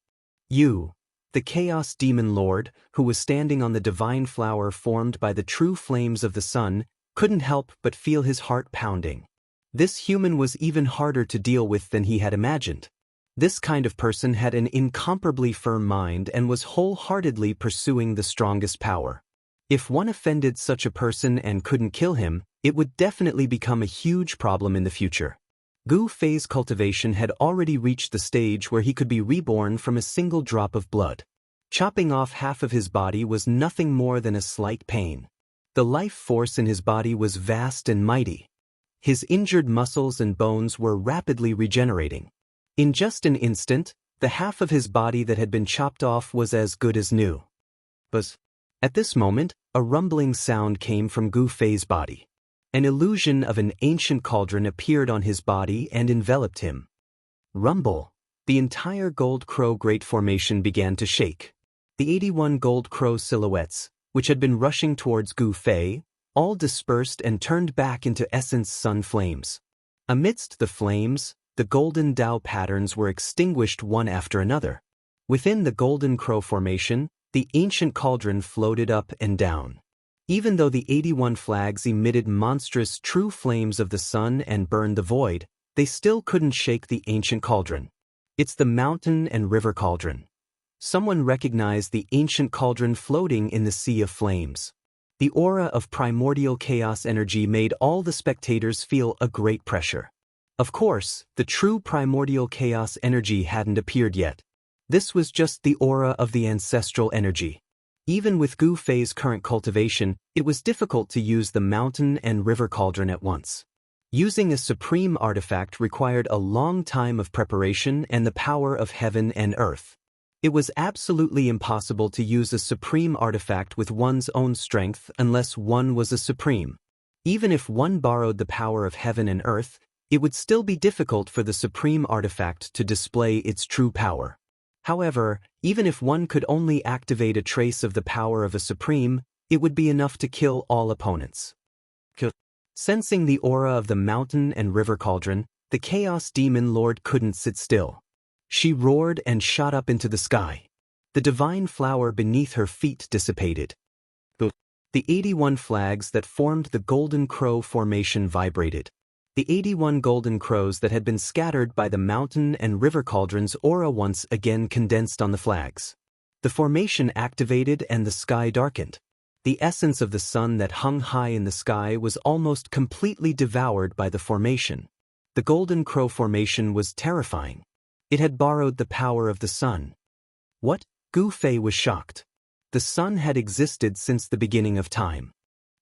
the Chaos Demon Lord, who was standing on the divine flower formed by the true flames of the sun, couldn't help but feel his heart pounding. This human was even harder to deal with than he had imagined. This kind of person had an incomparably firm mind and was wholeheartedly pursuing the strongest power. If one offended such a person and couldn't kill him, it would definitely become a huge problem in the future. Gu Fei's cultivation had already reached the stage where he could be reborn from a single drop of blood. Chopping off half of his body was nothing more than a slight pain. The life force in his body was vast and mighty. His injured muscles and bones were rapidly regenerating. In just an instant, the half of his body that had been chopped off was as good as new. Buzz. At this moment, a rumbling sound came from Gu Fei's body. An illusion of an ancient cauldron appeared on his body and enveloped him. Rumble! The entire Gold Crow Great Formation began to shake. The 81 Gold Crow silhouettes, which had been rushing towards Gu Fei, all dispersed and turned back into essence sun flames. Amidst the flames, the golden Tao patterns were extinguished one after another. Within the Golden Crow Formation, the ancient cauldron floated up and down. Even though the 81 flags emitted monstrous true flames of the sun and burned the void, they still couldn't shake the ancient cauldron. It's the mountain and river cauldron. Someone recognized the ancient cauldron floating in the sea of flames. The aura of primordial chaos energy made all the spectators feel a great pressure. Of course, the true primordial chaos energy hadn't appeared yet. This was just the aura of the ancestral energy. Even with Gu Fei's current cultivation, it was difficult to use the mountain and river cauldron at once. Using a supreme artifact required a long time of preparation and the power of heaven and earth. It was absolutely impossible to use a supreme artifact with one's own strength unless one was a supreme. Even if one borrowed the power of heaven and earth, it would still be difficult for the supreme artifact to display its true power. However, even if one could only activate a trace of the power of a supreme, it would be enough to kill all opponents. Sensing the aura of the mountain and river cauldron, the Chaos Demon Lord couldn't sit still. She roared and shot up into the sky. The divine flower beneath her feet dissipated. The 81 flags that formed the Golden Crow Formation vibrated. The 81 golden crows that had been scattered by the mountain and river cauldron's aura once again condensed on the flags. The formation activated and the sky darkened. The essence of the sun that hung high in the sky was almost completely devoured by the formation. The Golden Crow Formation was terrifying. It had borrowed the power of the sun. What? Gu Fei was shocked. The sun had existed since the beginning of time.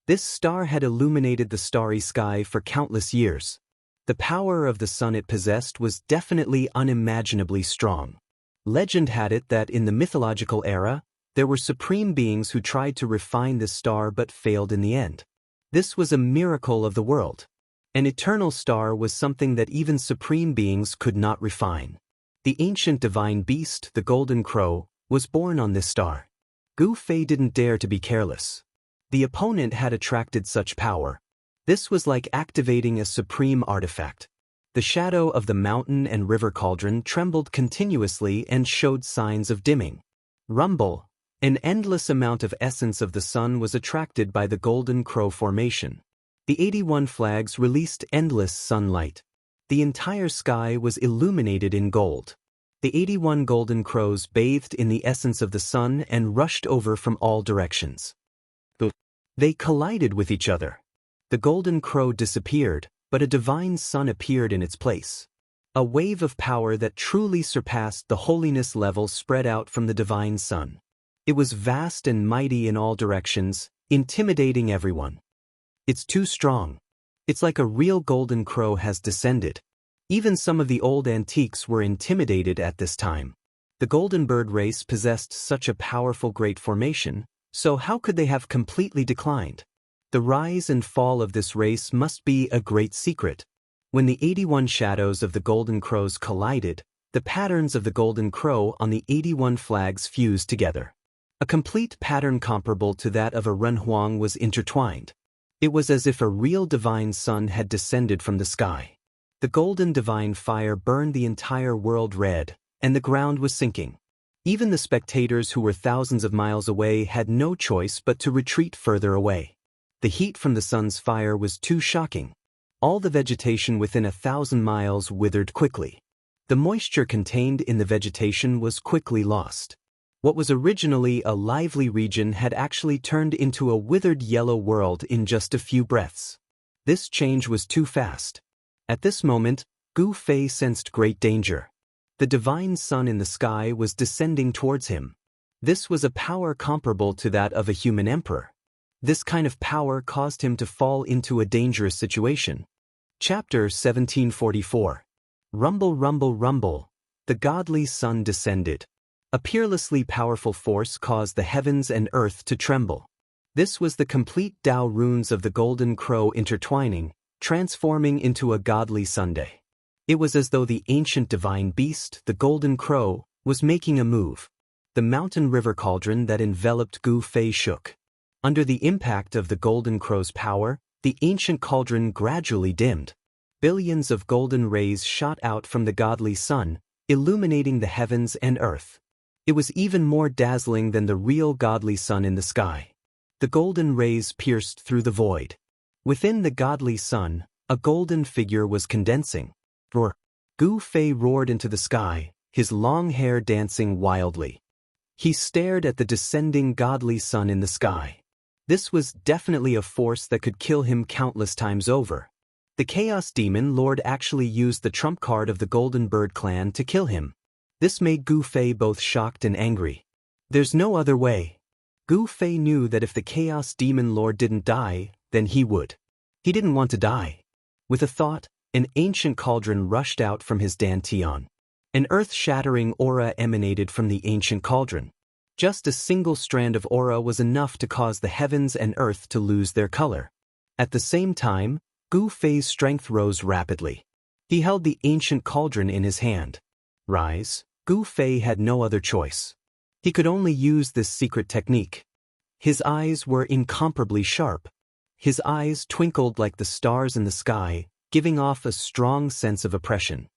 This star had illuminated the starry sky for countless years. The power of the sun it possessed was definitely unimaginably strong. Legend had it that in the mythological era, there were supreme beings who tried to refine this star but failed in the end. This was a miracle of the world. An eternal star was something that even supreme beings could not refine. The ancient divine beast, the Golden Crow, was born on this star. Gu Fei didn't dare to be careless. The opponent had attracted such power. This was like activating a supreme artifact. The shadow of the mountain and river cauldron trembled continuously and showed signs of dimming. Rumble! An endless amount of essence of the sun was attracted by the Golden Crow Formation. The 81 flags released endless sunlight. The entire sky was illuminated in gold. The 81 golden crows bathed in the essence of the sun and rushed over from all directions. They collided with each other. The Golden Crow disappeared, but a divine sun appeared in its place. A wave of power that truly surpassed the holiness level spread out from the divine sun. It was vast and mighty in all directions, intimidating everyone. It's too strong. It's like a real Golden Crow has descended. Even some of the old antiques were intimidated at this time. The Golden Bird race possessed such a powerful great formation, so how could they have completely declined? The rise and fall of this race must be a great secret. When the 81 shadows of the Golden Crows collided, the patterns of the Golden Crow on the 81 flags fused together. A complete pattern comparable to that of a renhuang was intertwined. It was as if a real divine sun had descended from the sky. The golden divine fire burned the entire world red, and the ground was sinking. Even the spectators who were thousands of miles away had no choice but to retreat further away. The heat from the sun's fire was too shocking. All the vegetation within 1,000 miles withered quickly. The moisture contained in the vegetation was quickly lost. What was originally a lively region had actually turned into a withered yellow world in just a few breaths. This change was too fast. At this moment, Gu Fei sensed great danger. The divine sun in the sky was descending towards him. This was a power comparable to that of a human emperor. This kind of power caused him to fall into a dangerous situation. Chapter 1744. Rumble, rumble, rumble. The godly sun descended. A peerlessly powerful force caused the heavens and earth to tremble. This was the complete Tao runes of the golden crow intertwining, transforming into a godly Sunday. It was as though the ancient divine beast, the golden crow, was making a move. The mountain river cauldron that enveloped Gu Fei shook. Under the impact of the golden crow's power, the ancient cauldron gradually dimmed. Billions of golden rays shot out from the godly sun, illuminating the heavens and earth. It was even more dazzling than the real godly sun in the sky. The golden rays pierced through the void. Within the godly sun, a golden figure was condensing. Roar! Gu Fei roared into the sky, his long hair dancing wildly. He stared at the descending godly sun in the sky. This was definitely a force that could kill him countless times over. The Chaos Demon Lord actually used the trump card of the Golden Bird clan to kill him. This made Gu Fei both shocked and angry. There's no other way. Gu Fei knew that if the Chaos Demon Lord didn't die, then he would. He didn't want to die. With a thought, an ancient cauldron rushed out from his dantian. An earth-shattering aura emanated from the ancient cauldron. Just a single strand of aura was enough to cause the heavens and earth to lose their color. At the same time, Gu Fei's strength rose rapidly. He held the ancient cauldron in his hand. Rise. Gu Fei had no other choice. He could only use this secret technique. His eyes were incomparably sharp. His eyes twinkled like the stars in the sky, giving off a strong sense of oppression.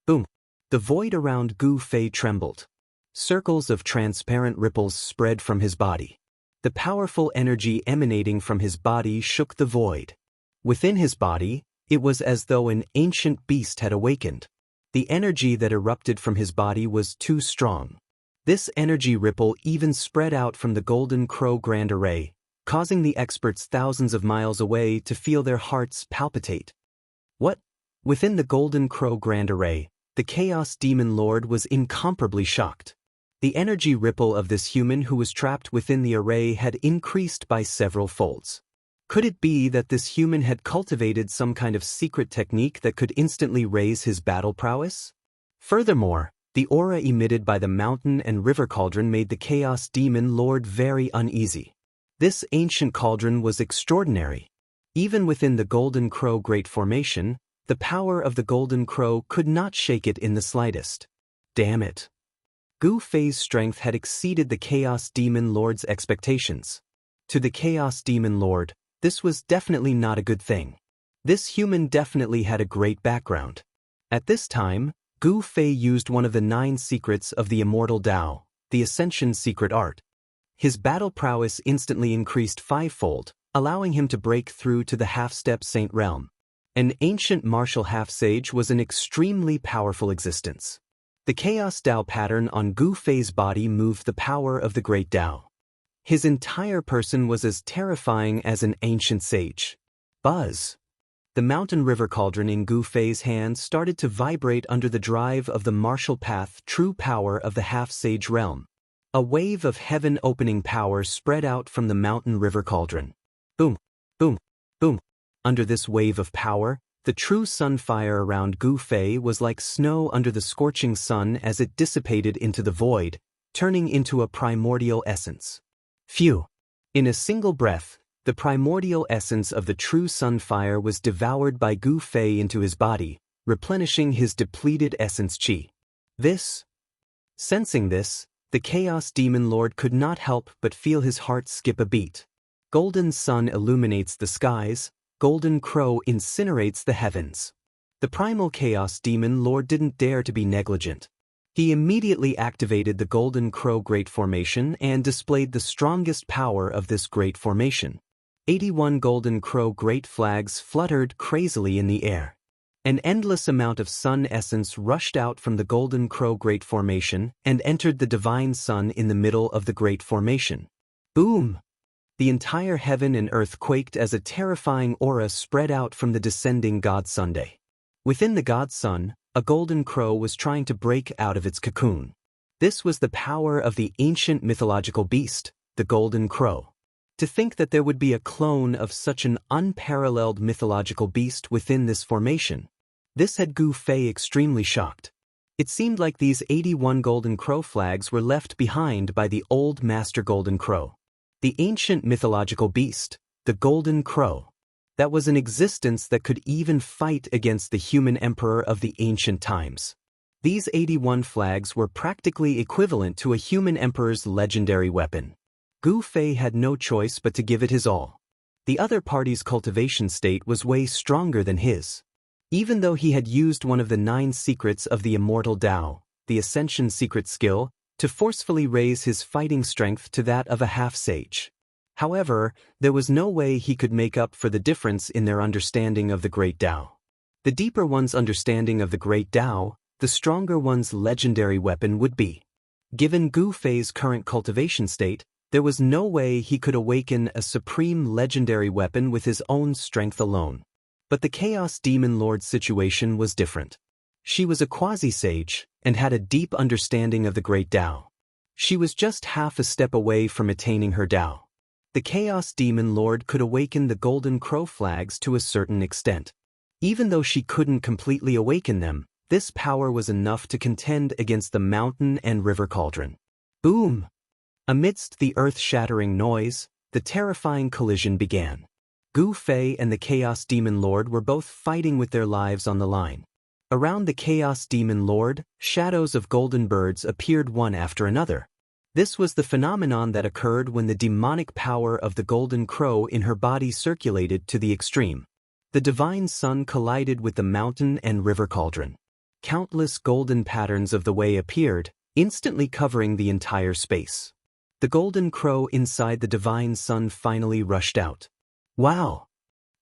Boom! The void around Gu Fei trembled. Circles of transparent ripples spread from his body. The powerful energy emanating from his body shook the void. Within his body, it was as though an ancient beast had awakened. The energy that erupted from his body was too strong. This energy ripple even spread out from the Golden Crow Grand Array, causing the experts thousands of miles away to feel their hearts palpitate. What? Within the Golden Crow Grand Array, the Chaos Demon Lord was incomparably shocked. The energy ripple of this human who was trapped within the array had increased by several folds. Could it be that this human had cultivated some kind of secret technique that could instantly raise his battle prowess? Furthermore, the aura emitted by the mountain and river cauldron made the Chaos Demon Lord very uneasy. This ancient cauldron was extraordinary. Even within the Golden Crow Great Formation, the power of the Golden Crow could not shake it in the slightest. Damn it! Gu Fei's strength had exceeded the Chaos Demon Lord's expectations. To the Chaos Demon Lord, this was definitely not a good thing. This human definitely had a great background. At this time, Gu Fei used one of the 9 secrets of the Immortal Tao, the Ascension Secret Art. His battle prowess instantly increased 5-fold, allowing him to break through to the half-step Saint realm. An ancient martial half-sage was an extremely powerful existence. The Chaos Tao pattern on Gu Fei's body moved the power of the Great Tao. His entire person was as terrifying as an ancient sage. Buzz! The mountain river cauldron in Gu Fei's hand started to vibrate under the drive of the martial path true power of the half-sage realm. A wave of heaven-opening power spread out from the mountain river cauldron. Boom! Boom! Boom! Under this wave of power, the true sun fire around Gu Fei was like snow under the scorching sun as it dissipated into the void, turning into a primordial essence. Phew! In a single breath, the primordial essence of the true sun fire was devoured by Gu Fei into his body, replenishing his depleted essence chi. Sensing this, the Chaos Demon Lord could not help but feel his heart skip a beat. Golden sun illuminates the skies, Golden Crow incinerates the heavens. The primal Chaos Demon Lord didn't dare to be negligent. He immediately activated the Golden Crow Great Formation and displayed the strongest power of this great formation. 81 Golden Crow Great Flags fluttered crazily in the air. An endless amount of sun essence rushed out from the Golden Crow Great Formation and entered the Divine Sun in the middle of the Great Formation. Boom! The entire heaven and earth quaked as a terrifying aura spread out from the descending God Sunday. Within the God Sun, a golden crow was trying to break out of its cocoon. This was the power of the ancient mythological beast, the Golden Crow. To think that there would be a clone of such an unparalleled mythological beast within this formation. This had Gu Fei extremely shocked. It seemed like these 81 Golden Crow flags were left behind by the old Master Golden Crow. The ancient mythological beast, the Golden Crow. That was an existence that could even fight against the human emperor of the ancient times. These 81 flags were practically equivalent to a human emperor's legendary weapon. Gu Fei had no choice but to give it his all. The other party's cultivation state was way stronger than his. Even though he had used one of the 9 secrets of the immortal Tao, the Ascension secret skill, to forcefully raise his fighting strength to that of a half-sage. However, there was no way he could make up for the difference in their understanding of the Great Tao. The deeper one's understanding of the Great Tao, the stronger one's legendary weapon would be. Given Gu Fei's current cultivation state, there was no way he could awaken a supreme legendary weapon with his own strength alone. But the Chaos Demon Lord's situation was different. She was a quasi-sage and had a deep understanding of the Great Tao. She was just half a step away from attaining her Tao. The Chaos Demon Lord could awaken the Golden Crow flags to a certain extent. Even though she couldn't completely awaken them, this power was enough to contend against the mountain and river cauldron. Boom! Amidst the earth-shattering noise, the terrifying collision began. Gu Fei and the Chaos Demon Lord were both fighting with their lives on the line. Around the Chaos Demon Lord, shadows of golden birds appeared one after another. This was the phenomenon that occurred when the demonic power of the Golden Crow in her body circulated to the extreme. The Divine Sun collided with the mountain and river cauldron. Countless golden patterns of the way appeared, instantly covering the entire space. The Golden Crow inside the Divine Sun finally rushed out. Wow!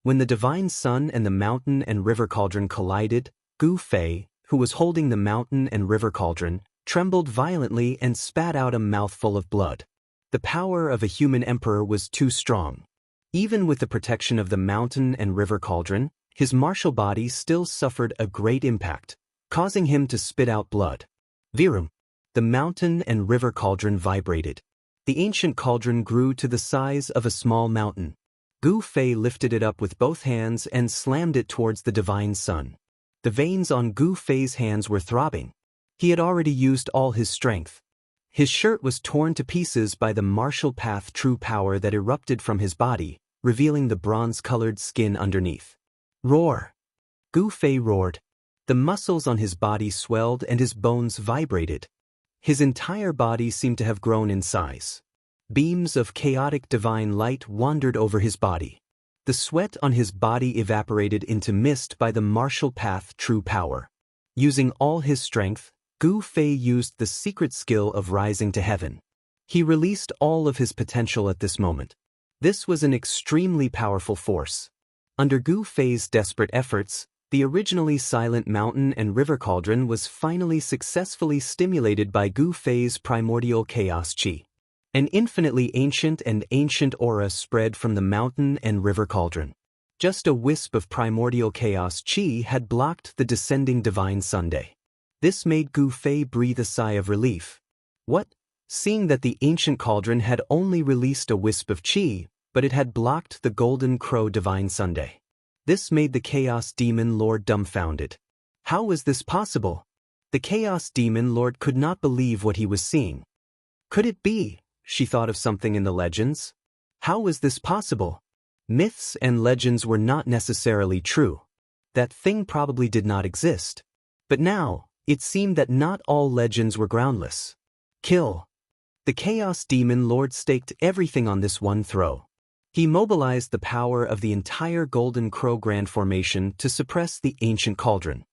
When the Divine Sun and the mountain and river cauldron collided, Gu Fei, who was holding the mountain and river cauldron, trembled violently and spat out a mouthful of blood. The power of a human emperor was too strong. Even with the protection of the mountain and river cauldron, his martial body still suffered a great impact, causing him to spit out blood. Virum! The mountain and river cauldron vibrated. The ancient cauldron grew to the size of a small mountain. Gu Fei lifted it up with both hands and slammed it towards the Divine Sun. The veins on Gu Fei's hands were throbbing. He had already used all his strength. His shirt was torn to pieces by the martial path true power that erupted from his body, revealing the bronze-colored skin underneath. Roar! Gu Fei roared. The muscles on his body swelled and his bones vibrated. His entire body seemed to have grown in size. Beams of chaotic divine light wandered over his body. The sweat on his body evaporated into mist by the martial path true power. Using all his strength, Gu Fei used the secret skill of rising to heaven. He released all of his potential at this moment. This was an extremely powerful force. Under Gu Fei's desperate efforts, the originally silent mountain and river cauldron was finally successfully stimulated by Gu Fei's primordial chaos chi. An infinitely ancient aura spread from the mountain and river cauldron. Just a wisp of primordial chaos chi had blocked the descending Divine Sunday. This made Gu Fei breathe a sigh of relief. What? Seeing that the ancient cauldron had only released a wisp of chi, but it had blocked the Golden Crow Divine Sunday. This made the Chaos Demon Lord dumbfounded. How was this possible? The Chaos Demon Lord could not believe what he was seeing. Could it be? She thought of something in the legends. How was this possible? Myths and legends were not necessarily true. That thing probably did not exist. But now, it seemed that not all legends were groundless. Kill. The Chaos Demon Lord staked everything on this one throw. He mobilized the power of the entire Golden Crow Grand Formation to suppress the ancient cauldron.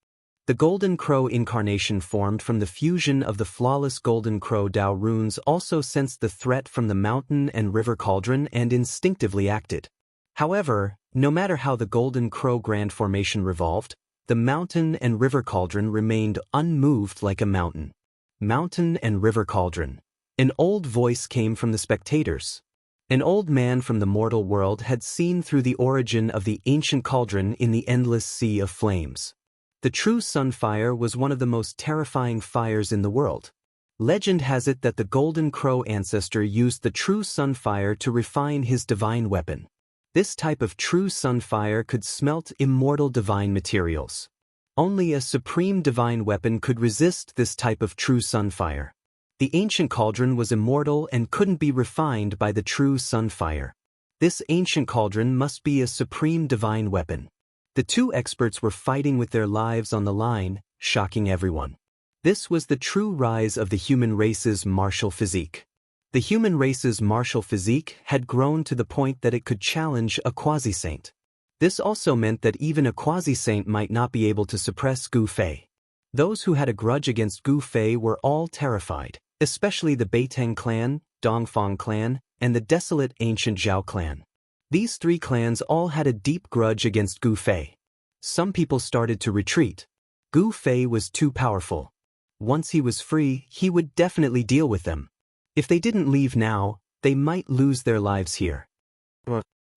The Golden Crow incarnation formed from the fusion of the flawless Golden Crow Dao runes also sensed the threat from the mountain and river cauldron and instinctively acted. However, no matter how the Golden Crow Grand Formation revolved, the mountain and river cauldron remained unmoved like a mountain. Mountain and river cauldron. An old voice came from the spectators. An old man from the mortal world had seen through the origin of the ancient cauldron in the endless sea of flames. The true sunfire was one of the most terrifying fires in the world. Legend has it that the Golden Crow ancestor used the true sunfire to refine his divine weapon. This type of true sunfire could smelt immortal divine materials. Only a supreme divine weapon could resist this type of true sunfire. The ancient cauldron was immortal and couldn't be refined by the true sunfire. This ancient cauldron must be a supreme divine weapon. The two experts were fighting with their lives on the line, shocking everyone. This was the true rise of the human race's martial physique. The human race's martial physique had grown to the point that it could challenge a quasi-saint. This also meant that even a quasi-saint might not be able to suppress Gu Fei. Those who had a grudge against Gu Fei were all terrified, especially the Beiteng clan, Dongfang clan, and the desolate ancient Zhao clan. These three clans all had a deep grudge against Gu Fei. Some people started to retreat. Gu Fei was too powerful. Once he was free, he would definitely deal with them. If they didn't leave now, they might lose their lives here.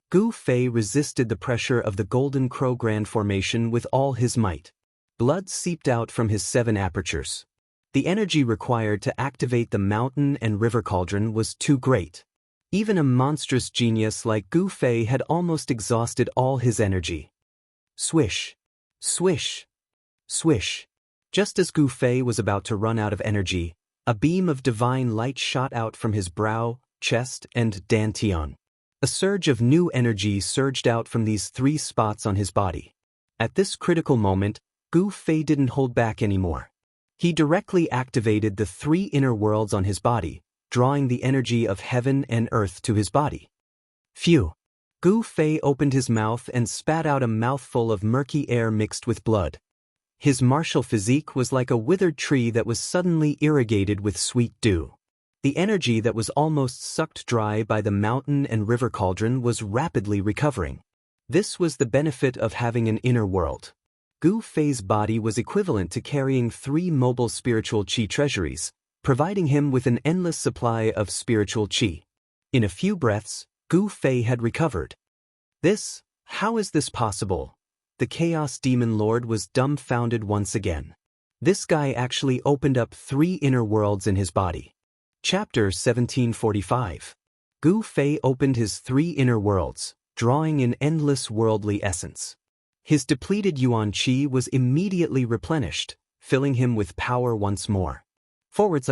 Gu Fei resisted the pressure of the Golden Crow Grand Formation with all his might. Blood seeped out from his 7 apertures. The energy required to activate the mountain and river cauldron was too great. Even a monstrous genius like Gu Fei had almost exhausted all his energy. Swish. Swish. Swish. Just as Gu Fei was about to run out of energy, a beam of divine light shot out from his brow, chest, and dantian. A surge of new energy surged out from these 3 spots on his body. At this critical moment, Gu Fei didn't hold back anymore. He directly activated the 3 inner worlds on his body, drawing the energy of heaven and earth to his body. Phew! Gu Fei opened his mouth and spat out a mouthful of murky air mixed with blood. His martial physique was like a withered tree that was suddenly irrigated with sweet dew. The energy that was almost sucked dry by the mountain and river cauldron was rapidly recovering. This was the benefit of having an inner world. Gu Fei's body was equivalent to carrying 3 mobile spiritual qi treasuries, providing him with an endless supply of spiritual qi. In a few breaths, Gu Fei had recovered. How is this possible? The Chaos Demon Lord was dumbfounded once again. This guy actually opened up 3 inner worlds in his body. Chapter 1745. Gu Fei opened his 3 inner worlds, drawing in endless worldly essence. His depleted yuan qi was immediately replenished, filling him with power once more. Forward,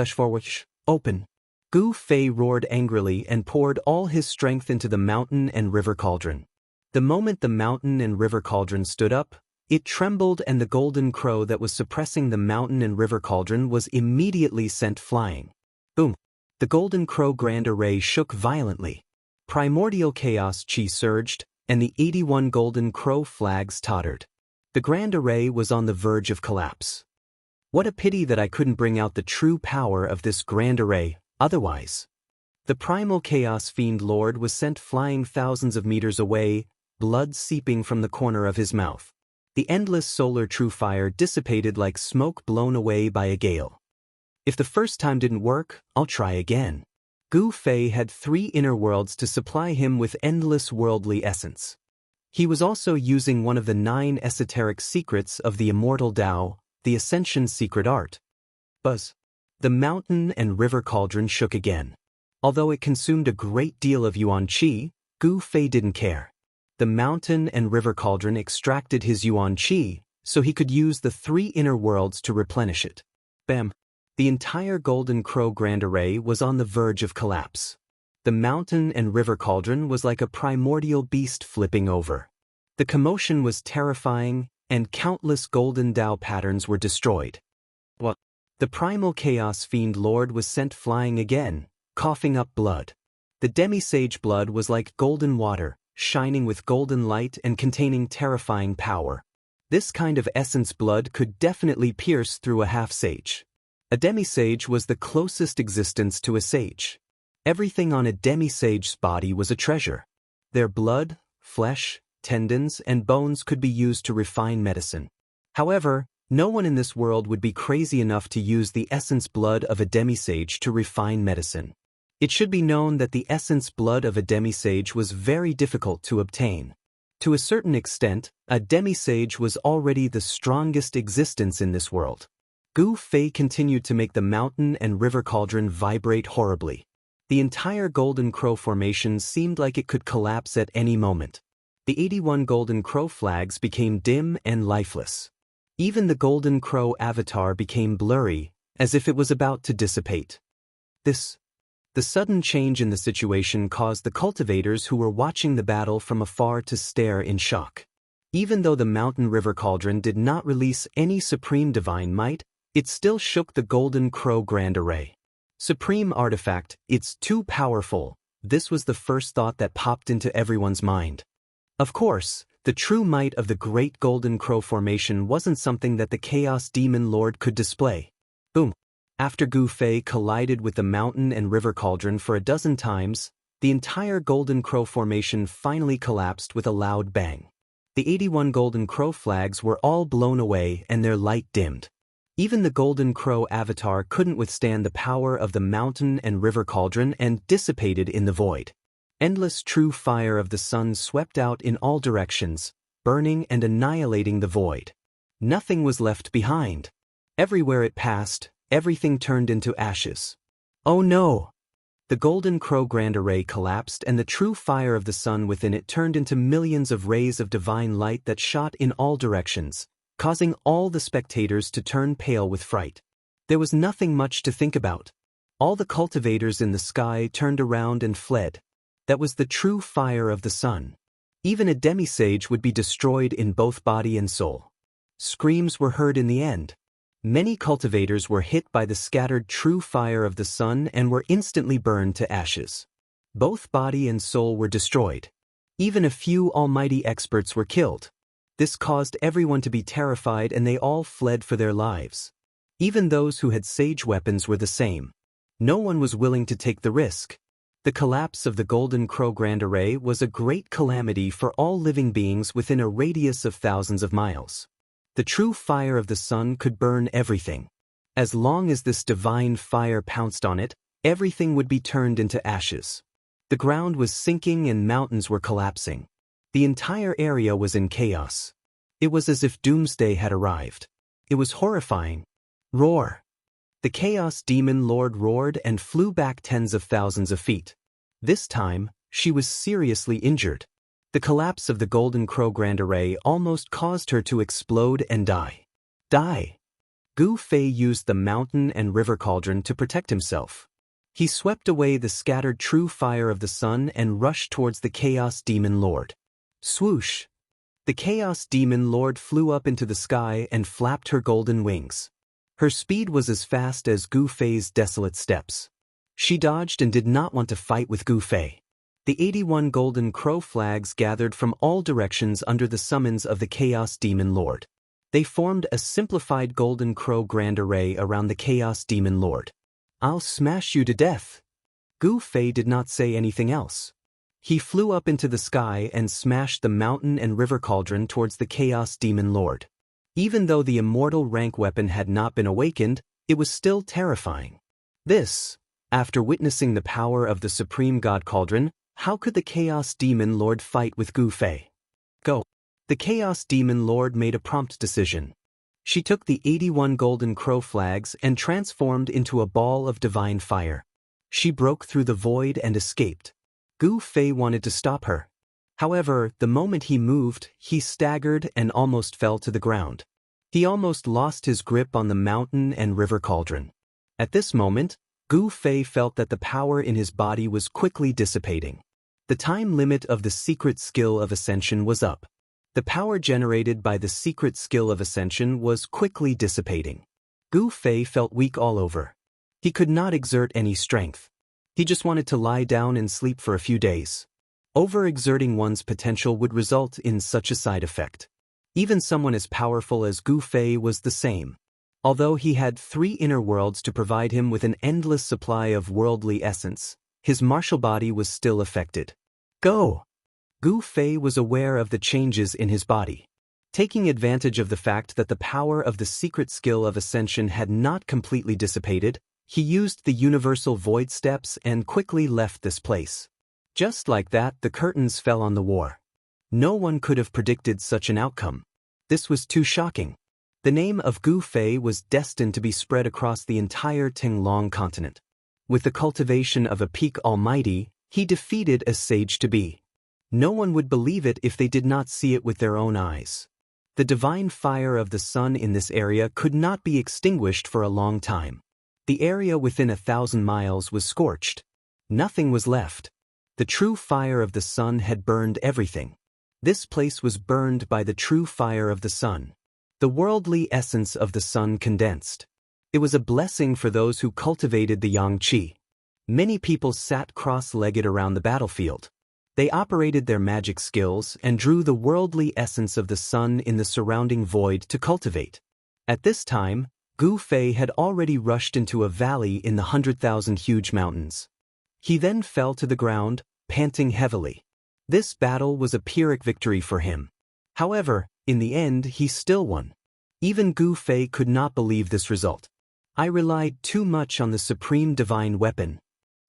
open. Gu Fei roared angrily and poured all his strength into the mountain and river cauldron. The moment the mountain and river cauldron stood up, it trembled and the golden crow that was suppressing the mountain and river cauldron was immediately sent flying. Boom! The golden crow grand array shook violently. Primordial chaos qi surged, and the 81 golden crow flags tottered. The grand array was on the verge of collapse. What a pity that I couldn't bring out the true power of this grand array, otherwise. The primal chaos fiend lord was sent flying thousands of meters away, blood seeping from the corner of his mouth. The endless solar true fire dissipated like smoke blown away by a gale. If the first time didn't work, I'll try again. Gu Fei had 3 inner worlds to supply him with endless worldly essence. He was also using one of the 9 esoteric secrets of the immortal Tao, the Ascension secret art. Buzz. The mountain and river cauldron shook again. Although it consumed a great deal of yuan qi, Gu Fei didn't care. The mountain and river cauldron extracted his yuan qi, so he could use the 3 inner worlds to replenish it. Bam! The entire Golden Crow Grand Array was on the verge of collapse. The mountain and river cauldron was like a primordial beast flipping over. The commotion was terrifying, and countless golden Tao patterns were destroyed. What? The primal chaos fiend lord was sent flying again, coughing up blood. The demi-sage blood was like golden water, shining with golden light and containing terrifying power. This kind of essence blood could definitely pierce through a half-sage. A demi-sage was the closest existence to a sage. Everything on a demi-sage's body was a treasure. Their blood, flesh, tendons, and bones could be used to refine medicine. However, no one in this world would be crazy enough to use the essence blood of a demi-sage to refine medicine. It should be known that the essence blood of a demi-sage was very difficult to obtain. To a certain extent, a demi-sage was already the strongest existence in this world. Gu Fei continued to make the mountain and river cauldron vibrate horribly. The entire Golden Crow formation seemed like it could collapse at any moment. The 81 Golden Crow flags became dim and lifeless. Even the Golden Crow avatar became blurry, as if it was about to dissipate. The sudden change in the situation caused the cultivators who were watching the battle from afar to stare in shock. Even though the mountain river cauldron did not release any supreme divine might, it still shook the Golden Crow Grand Array. Supreme artifact, it's too powerful. This was the first thought that popped into everyone's mind. Of course, the true might of the Great Golden Crow formation wasn't something that the Chaos Demon Lord could display. Boom. After Gu Fei collided with the mountain and river cauldron for a dozen times, the entire Golden Crow formation finally collapsed with a loud bang. The 81 Golden Crow flags were all blown away and their light dimmed. Even the Golden Crow avatar couldn't withstand the power of the mountain and river cauldron and dissipated in the void. Endless true fire of the sun swept out in all directions, burning and annihilating the void. Nothing was left behind. Everywhere it passed, everything turned into ashes. Oh no! The Golden Crow Grand Array collapsed and the true fire of the sun within it turned into millions of rays of divine light that shot in all directions, causing all the spectators to turn pale with fright. There was nothing much to think about. All the cultivators in the sky turned around and fled. That was the true fire of the sun. Even a demi-sage would be destroyed in both body and soul. Screams were heard in the end. Many cultivators were hit by the scattered true fire of the sun and were instantly burned to ashes. Both body and soul were destroyed. Even a few almighty experts were killed. This caused everyone to be terrified and they all fled for their lives. Even those who had sage weapons were the same. No one was willing to take the risk. The collapse of the Golden Crow Grand Array was a great calamity for all living beings within a radius of thousands of miles. The true fire of the sun could burn everything. As long as this divine fire pounced on it, everything would be turned into ashes. The ground was sinking and mountains were collapsing. The entire area was in chaos. It was as if doomsday had arrived. It was horrifying. Roar! The Chaos Demon Lord roared and flew back tens of thousands of feet. This time, she was seriously injured. The collapse of the Golden Crow Grand Array almost caused her to explode and die. Gu Fei used the mountain and river cauldron to protect himself. He swept away the scattered true fire of the sun and rushed towards the Chaos Demon Lord. Swoosh! The Chaos Demon Lord flew up into the sky and flapped her golden wings. Her speed was as fast as Gu Fei's desolate steps. She dodged and did not want to fight with Gu Fei. The 81 Golden Crow flags gathered from all directions under the summons of the Chaos Demon Lord. They formed a simplified Golden Crow Grand Array around the Chaos Demon Lord. I'll smash you to death. Gu Fei did not say anything else. He flew up into the sky and smashed the mountain and river cauldron towards the Chaos Demon Lord. Even though the immortal rank weapon had not been awakened, it was still terrifying. After witnessing the power of the Supreme God Cauldron, how could the Chaos Demon Lord fight with Gu Fei? Go! The Chaos Demon Lord made a prompt decision. She took the 81 Golden Crow flags and transformed into a ball of divine fire. She broke through the void and escaped. Gu Fei wanted to stop her. However, the moment he moved, he staggered and almost fell to the ground. He almost lost his grip on the mountain and river cauldron. At this moment, Gu Fei felt that the power in his body was quickly dissipating. The time limit of the secret skill of ascension was up. The power generated by the secret skill of ascension was quickly dissipating. Gu Fei felt weak all over. He could not exert any strength. He just wanted to lie down and sleep for a few days. Overexerting one's potential would result in such a side effect. Even someone as powerful as Gu Fei was the same. Although he had 3 inner worlds to provide him with an endless supply of worldly essence, his martial body was still affected. Go! Gu Fei was aware of the changes in his body. Taking advantage of the fact that the power of the secret skill of ascension had not completely dissipated, he used the universal void steps and quickly left this place. Just like that, the curtains fell on the war. No one could have predicted such an outcome. This was too shocking. The name of Gu Fei was destined to be spread across the entire Tinglong continent. With the cultivation of a peak almighty, he defeated a sage-to-be. No one would believe it if they did not see it with their own eyes. The divine fire of the sun in this area could not be extinguished for a long time. The area within 1,000 miles was scorched. Nothing was left. The true fire of the sun had burned everything. This place was burned by the true fire of the sun. The worldly essence of the sun condensed. It was a blessing for those who cultivated the yang qi. Many people sat cross-legged around the battlefield. They operated their magic skills and drew the worldly essence of the sun in the surrounding void to cultivate. At this time, Gu Fei had already rushed into a valley in the 100,000 huge mountains. He then fell to the ground, panting heavily. This battle was a Pyrrhic victory for him. However, in the end he still won. Even Gu Fei could not believe this result. I relied too much on the supreme divine weapon.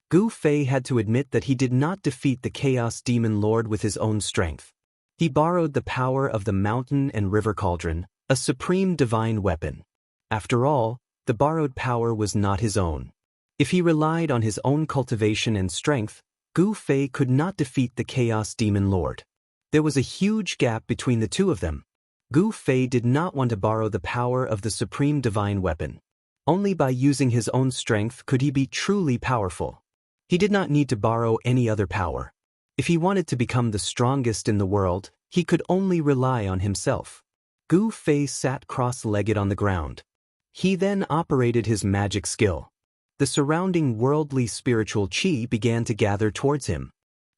Gu Fei had to admit that he did not defeat the Chaos Demon Lord with his own strength. He borrowed the power of the mountain and river cauldron, a supreme divine weapon. After all, the borrowed power was not his own. If he relied on his own cultivation and strength, Gu Fei could not defeat the Chaos Demon Lord. There was a huge gap between the two of them. Gu Fei did not want to borrow the power of the supreme divine weapon. Only by using his own strength could he be truly powerful. He did not need to borrow any other power. If he wanted to become the strongest in the world, he could only rely on himself. Gu Fei sat cross-legged on the ground. He then operated his magic skill. The surrounding worldly spiritual qi began to gather towards him.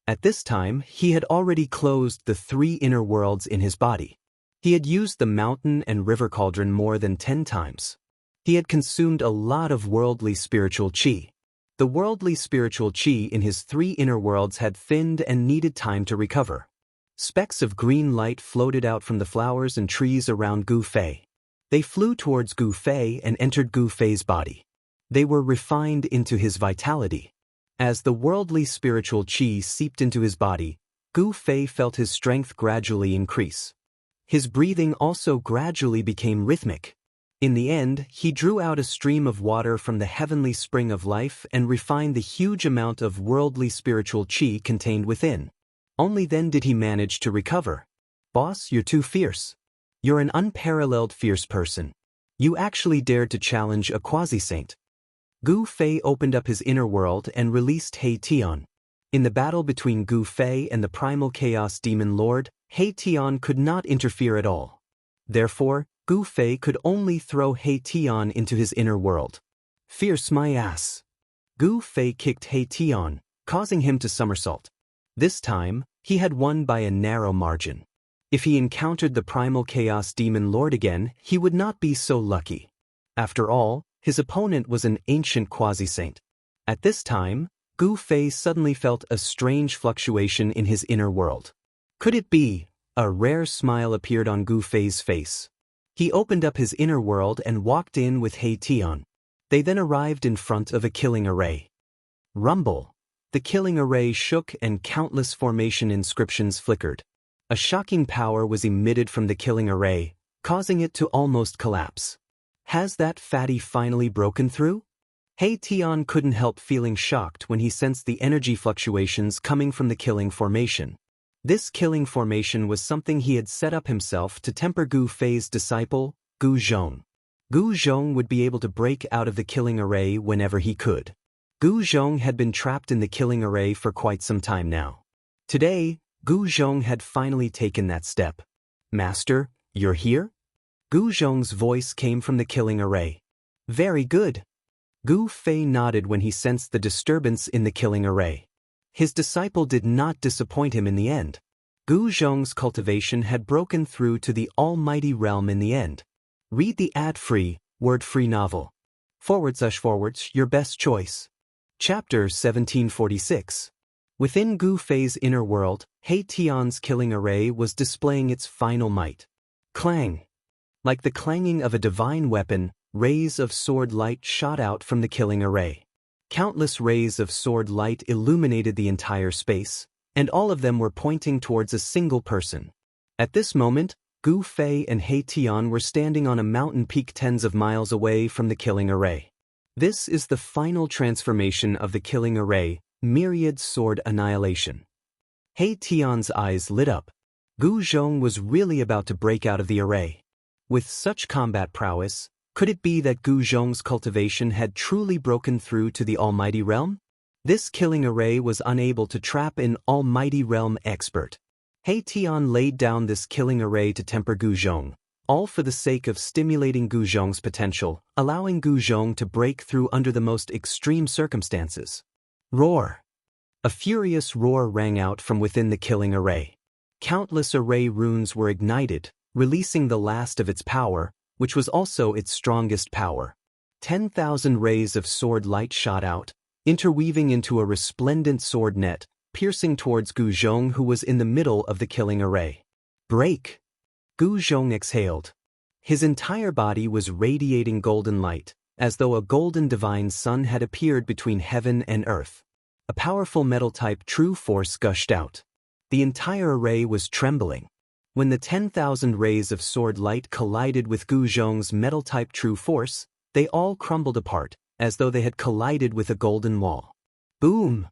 At this time, he had already closed the 3 inner worlds in his body. He had used the mountain and river cauldron more than 10 times. He had consumed a lot of worldly spiritual qi. The worldly spiritual qi in his 3 inner worlds had thinned and needed time to recover. Specks of green light floated out from the flowers and trees around Gu Fei. They flew towards Gu Fei and entered Gu Fei's body. They were refined into his vitality. As the worldly spiritual qi seeped into his body, Gu Fei felt his strength gradually increase. His breathing also gradually became rhythmic. In the end, he drew out a stream of water from the heavenly spring of life and refined the huge amount of worldly spiritual qi contained within. Only then did he manage to recover. Boss, you're too fierce. You're an unparalleled fierce person. You actually dared to challenge a quasi-saint. Gu Fei opened up his inner world and released He Tian. In the battle between Gu Fei and the primal chaos demon lord, He Tian could not interfere at all. Therefore, Gu Fei could only throw He Tian into his inner world. Fierce my ass. Gu Fei kicked He Tian, causing him to somersault. This time, he had won by a narrow margin. If he encountered the primal chaos demon lord again, he would not be so lucky. After all, his opponent was an ancient quasi-saint. At this time, Gu Fei suddenly felt a strange fluctuation in his inner world. Could it be? A rare smile appeared on Gu Fei's face. He opened up his inner world and walked in with He Tian. They then arrived in front of a killing array. Rumble. The killing array shook and countless formation inscriptions flickered. A shocking power was emitted from the killing array, causing it to almost collapse. Has that fatty finally broken through? He Tian couldn't help feeling shocked when he sensed the energy fluctuations coming from the killing formation. This killing formation was something he had set up himself to temper Gu Fei's disciple, Gu Zhong. Gu Zhong would be able to break out of the killing array whenever he could. Gu Zhong had been trapped in the killing array for quite some time now. Today, Gu Zhong had finally taken that step. Master, you're here? Gu Zhong's voice came from the killing array. Very good. Gu Fei nodded when he sensed the disturbance in the killing array. His disciple did not disappoint him in the end. Gu Zhong's cultivation had broken through to the almighty realm in the end. Read the ad-free, word-free novel. // your best choice. Chapter 1746. Within Gu Fei's inner world, He Tian's killing array was displaying its final might. Clang! Like the clanging of a divine weapon, rays of sword light shot out from the killing array. Countless rays of sword light illuminated the entire space, and all of them were pointing towards a single person. At this moment, Gu Fei and He Tian were standing on a mountain peak tens of miles away from the killing array. This is the final transformation of the killing array, myriad sword annihilation. He Tian's eyes lit up. Gu Zhong was really about to break out of the array. With such combat prowess, could it be that Gu Zhong's cultivation had truly broken through to the almighty realm? This killing array was unable to trap an almighty realm expert. He Tian laid down this killing array to temper Gu Zhong, all for the sake of stimulating Gu Zhong's potential, allowing Gu Zhong to break through under the most extreme circumstances. Roar! A furious roar rang out from within the killing array. Countless array runes were ignited, releasing the last of its power, which was also its strongest power. 10,000 rays of sword light shot out, interweaving into a resplendent sword net, piercing towards Gu Zhong, who was in the middle of the killing array. Break! Gu Zhong exhaled. His entire body was radiating golden light, as though a golden divine sun had appeared between heaven and earth. A powerful metal-type true force gushed out. The entire array was trembling. When the 10,000 rays of sword light collided with Gu Zhong's metal-type true force, they all crumbled apart, as though they had collided with a golden wall. Boom!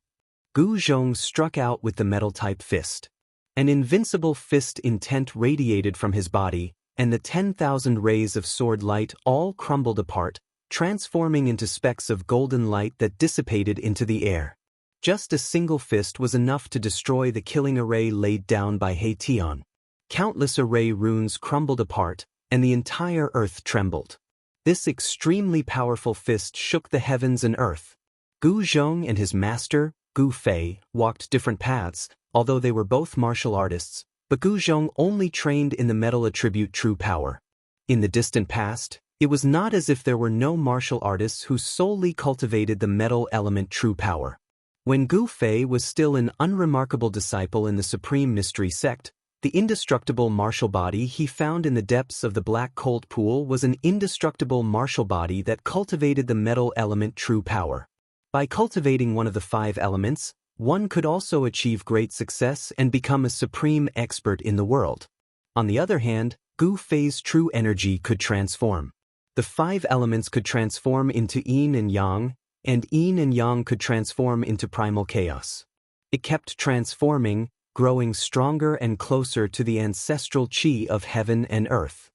Gu Zhong struck out with the metal-type fist. An invincible fist intent radiated from his body, and the 10,000 rays of sword light all crumbled apart, transforming into specks of golden light that dissipated into the air. Just a single fist was enough to destroy the killing array laid down by He Tian. Countless array runes crumbled apart, and the entire earth trembled. This extremely powerful fist shook the heavens and earth. Gu Zhong and his master, Gu Fei, walked different paths, although they were both martial artists, but Gu Zhong only trained in the metal attribute true power. In the distant past, it was not as if there were no martial artists who solely cultivated the metal element true power. When Gu Fei was still an unremarkable disciple in the Supreme Mystery Sect, the indestructible martial body he found in the depths of the black cold pool was an indestructible martial body that cultivated the metal element true power. By cultivating one of the 5 elements, one could also achieve great success and become a supreme expert in the world. On the other hand, Gu Fei's true energy could transform. The 5 elements could transform into yin and yang, and yin and yang could transform into primal chaos. It kept transforming, growing stronger and closer to the ancestral qi of heaven and earth.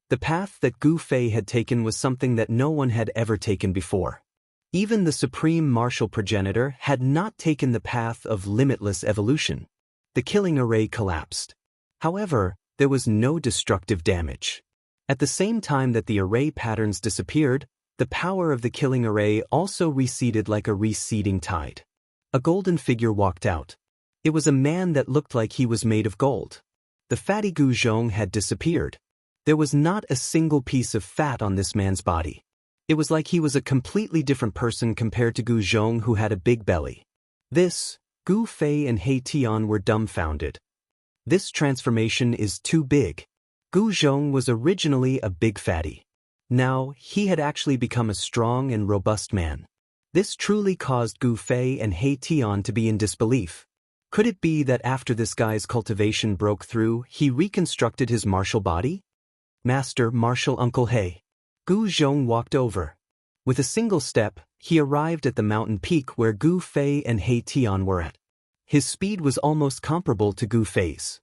The path that Gu Fei had taken was something that no one had ever taken before. Even the supreme martial progenitor had not taken the path of limitless evolution. The killing array collapsed. However, there was no destructive damage. At the same time that the array patterns disappeared, the power of the killing array also receded like a receding tide. A golden figure walked out. It was a man that looked like he was made of gold. The fatty Gu Zhong had disappeared. There was not a single piece of fat on this man's body. It was like he was a completely different person compared to Gu Zhong, who had a big belly. Gu Fei and He Tian were dumbfounded. This transformation is too big. Gu Zhong was originally a big fatty. Now, he had actually become a strong and robust man. This truly caused Gu Fei and He Tian to be in disbelief. Could it be that after this guy's cultivation broke through, he reconstructed his martial body? Master Martial Uncle He. Gu Zhong walked over. With a single step, he arrived at the mountain peak where Gu Fei and He Tian were at. His speed was almost comparable to Gu Fei's.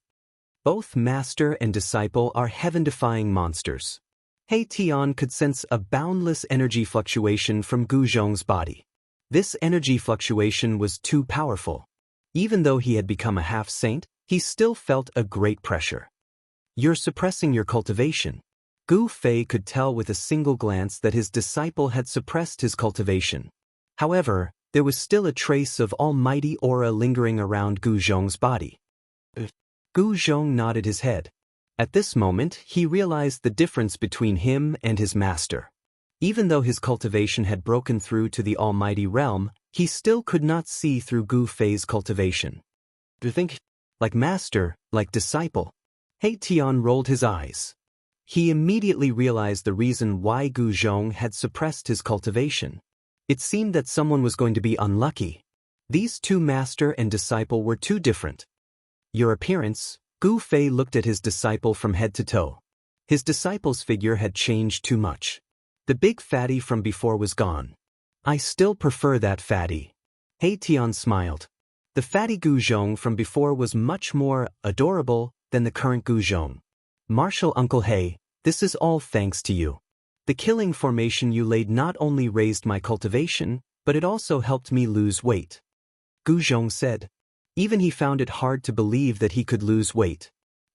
Both master and disciple are heaven-defying monsters. He Tian could sense a boundless energy fluctuation from Gu Zhong's body. This energy fluctuation was too powerful. Even though he had become a half-saint, he still felt a great pressure. You're suppressing your cultivation. Gu Fei could tell with a single glance that his disciple had suppressed his cultivation. However, there was still a trace of almighty aura lingering around Gu Zhong's body. Gu Zhong nodded his head. At this moment, he realized the difference between him and his master. Even though his cultivation had broken through to the almighty realm, he still could not see through Gu Fei's cultivation. Do you think, like master, like disciple? He Tian rolled his eyes. He immediately realized the reason why Gu Zhong had suppressed his cultivation. It seemed that someone was going to be unlucky. These two master and disciple were too different. Your appearance, Gu Fei looked at his disciple from head to toe. His disciple's figure had changed too much. The big fatty from before was gone. I still prefer that fatty. He Tian smiled. The fatty Gu Zhong from before was much more adorable than the current Gu Zhong. Martial Uncle He, this is all thanks to you. The killing formation you laid not only raised my cultivation, but it also helped me lose weight. Gu Zhong said. Even he found it hard to believe that he could lose weight.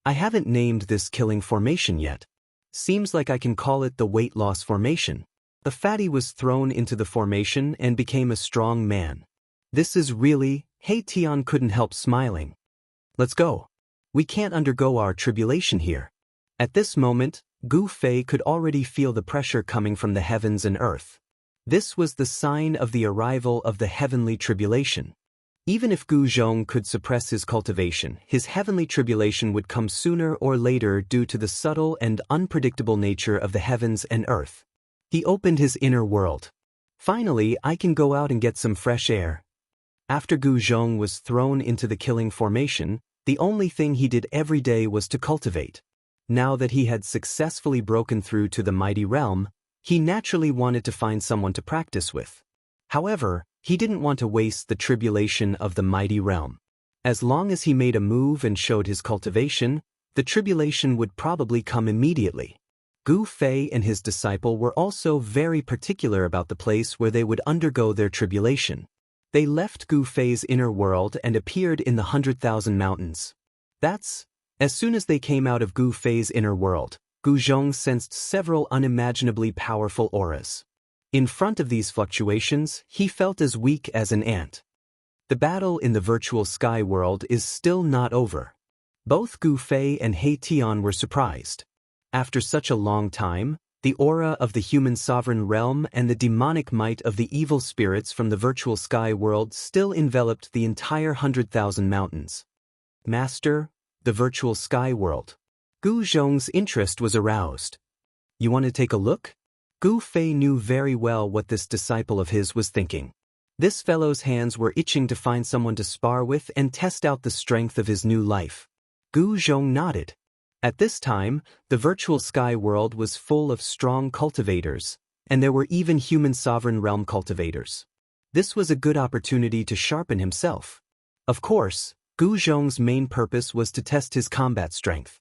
I haven't named this killing formation yet. Seems like I can call it the weight loss formation. The fatty was thrown into the formation and became a strong man. This is really, He Tian couldn't help smiling. Let's go. We can't undergo our tribulation here. At this moment, Gu Fei could already feel the pressure coming from the heavens and earth. This was the sign of the arrival of the heavenly tribulation. Even if Gu Zhong could suppress his cultivation, his heavenly tribulation would come sooner or later due to the subtle and unpredictable nature of the heavens and earth. He opened his inner world. Finally, I can go out and get some fresh air. After Gu Zhong was thrown into the killing formation, the only thing he did every day was to cultivate. Now that he had successfully broken through to the mighty realm, he naturally wanted to find someone to practice with. However, he didn't want to waste the tribulation of the mighty realm. As long as he made a move and showed his cultivation, the tribulation would probably come immediately. Gu Fei and his disciple were also very particular about the place where they would undergo their tribulation. They left Gu Fei's inner world and appeared in the 100,000 mountains. As soon as they came out of Gu Fei's inner world, Gu Zhong sensed several unimaginably powerful auras. In front of these fluctuations, he felt as weak as an ant. The battle in the virtual sky world is still not over. Both Gu Fei and He Tian were surprised. After such a long time, the aura of the human sovereign realm and the demonic might of the evil spirits from the virtual sky world still enveloped the entire 100,000 mountains. Master, the virtual sky world. Gu Zhong's interest was aroused. You want to take a look? Gu Fei knew very well what this disciple of his was thinking. This fellow's hands were itching to find someone to spar with and test out the strength of his new life. Gu Zhong nodded. At this time, the virtual sky world was full of strong cultivators, and there were even human sovereign realm cultivators. This was a good opportunity to sharpen himself. Of course, Gu Zhong's main purpose was to test his combat strength.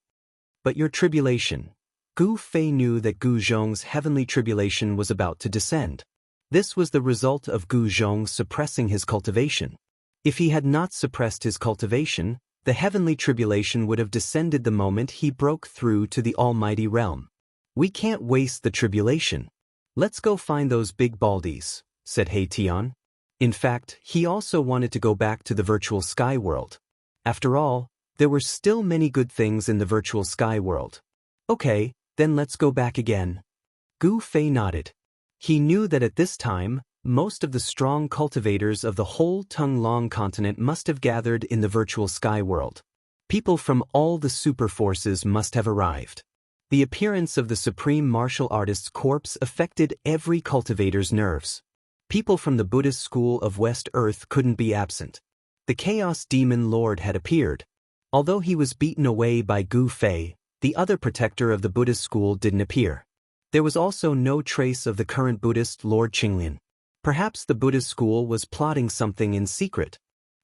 But your tribulation. Gu Fei knew that Gu Zhong's heavenly tribulation was about to descend. This was the result of Gu Zhong suppressing his cultivation. If he had not suppressed his cultivation, the heavenly tribulation would have descended the moment he broke through to the almighty realm. We can't waste the tribulation. Let's go find those big baldies, said He Tian. In fact, he also wanted to go back to the virtual sky world. After all, there were still many good things in the virtual sky world. Okay, then let's go back again. Gu Fei nodded. He knew that at this time, most of the strong cultivators of the whole Tonglong continent must have gathered in the virtual sky world. People from all the super forces must have arrived. The appearance of the supreme martial artist's corpse affected every cultivator's nerves. People from the Buddhist school of West Earth couldn't be absent. The Chaos Demon Lord had appeared. Although he was beaten away by Gu Fei, the other protector of the Buddhist school didn't appear. There was also no trace of the current Buddhist Lord Qinglian. Perhaps the Buddhist school was plotting something in secret.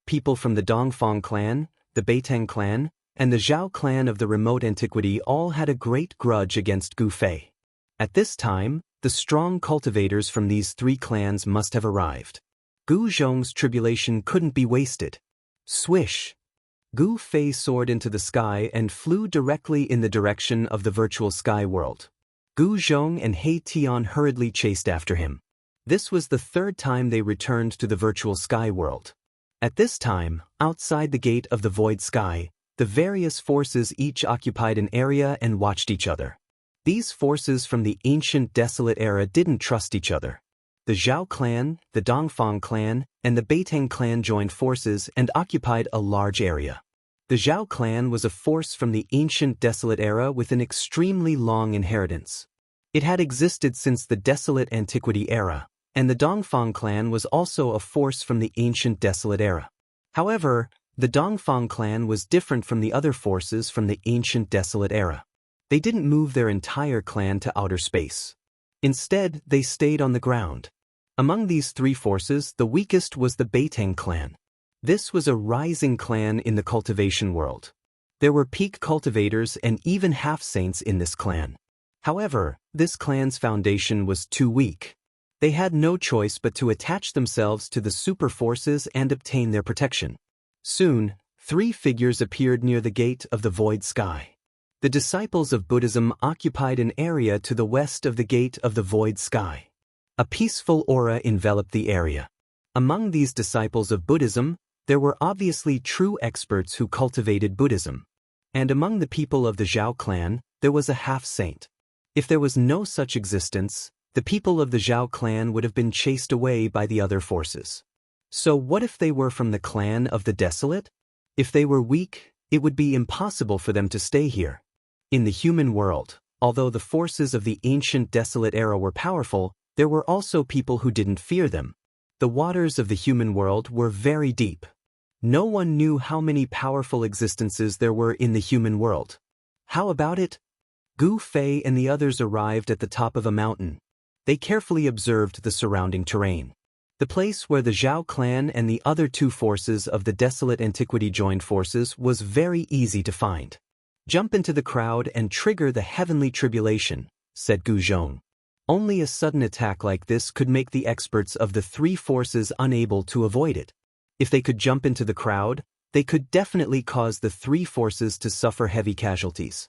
People from the Dongfang clan, the Beiteng clan, and the Zhao clan of the remote antiquity all had a great grudge against Gu Fei. At this time, the strong cultivators from these three clans must have arrived. Gu Zhong's tribulation couldn't be wasted. Swish! Gu Fei soared into the sky and flew directly in the direction of the virtual sky world. Gu Zhong and He Tian hurriedly chased after him. This was the third time they returned to the virtual sky world. At this time, outside the gate of the void sky, The various forces each occupied an area and watched each other. These forces from the ancient desolate era didn't trust each other. The Zhao clan, the Dongfang clan, and the Beitang clan joined forces and occupied a large area. The Zhao clan was a force from the ancient desolate era with an extremely long inheritance. It had existed since the desolate antiquity era, and the Dongfang clan was also a force from the ancient desolate era. However, the Dongfang clan was different from the other forces from the ancient desolate era. They didn't move their entire clan to outer space. Instead, they stayed on the ground. Among these three forces, the weakest was the Beitang clan. This was a rising clan in the cultivation world. There were peak cultivators and even half-saints in this clan. However, this clan's foundation was too weak. They had no choice but to attach themselves to the super forces and obtain their protection. Soon, three figures appeared near the gate of the void sky. The disciples of Buddhism occupied an area to the west of the gate of the void sky. A peaceful aura enveloped the area. Among these disciples of Buddhism, there were obviously true experts who cultivated Buddhism. And among the people of the Zhao clan, there was a half-saint. If there was no such existence, the people of the Zhao clan would have been chased away by the other forces. So what if they were from the clan of the Desolate? If they were weak, it would be impossible for them to stay here. In the human world, although the forces of the ancient Desolate era were powerful, there were also people who didn't fear them. The waters of the human world were very deep. No one knew how many powerful existences there were in the human world. How about it? Gu Fei and the others arrived at the top of a mountain. They carefully observed the surrounding terrain. The place where the Zhao clan and the other two forces of the desolate antiquity joined forces was very easy to find. Jump into the crowd and trigger the heavenly tribulation, said Gu Zhong. Only a sudden attack like this could make the experts of the three forces unable to avoid it. If they could jump into the crowd, they could definitely cause the three forces to suffer heavy casualties.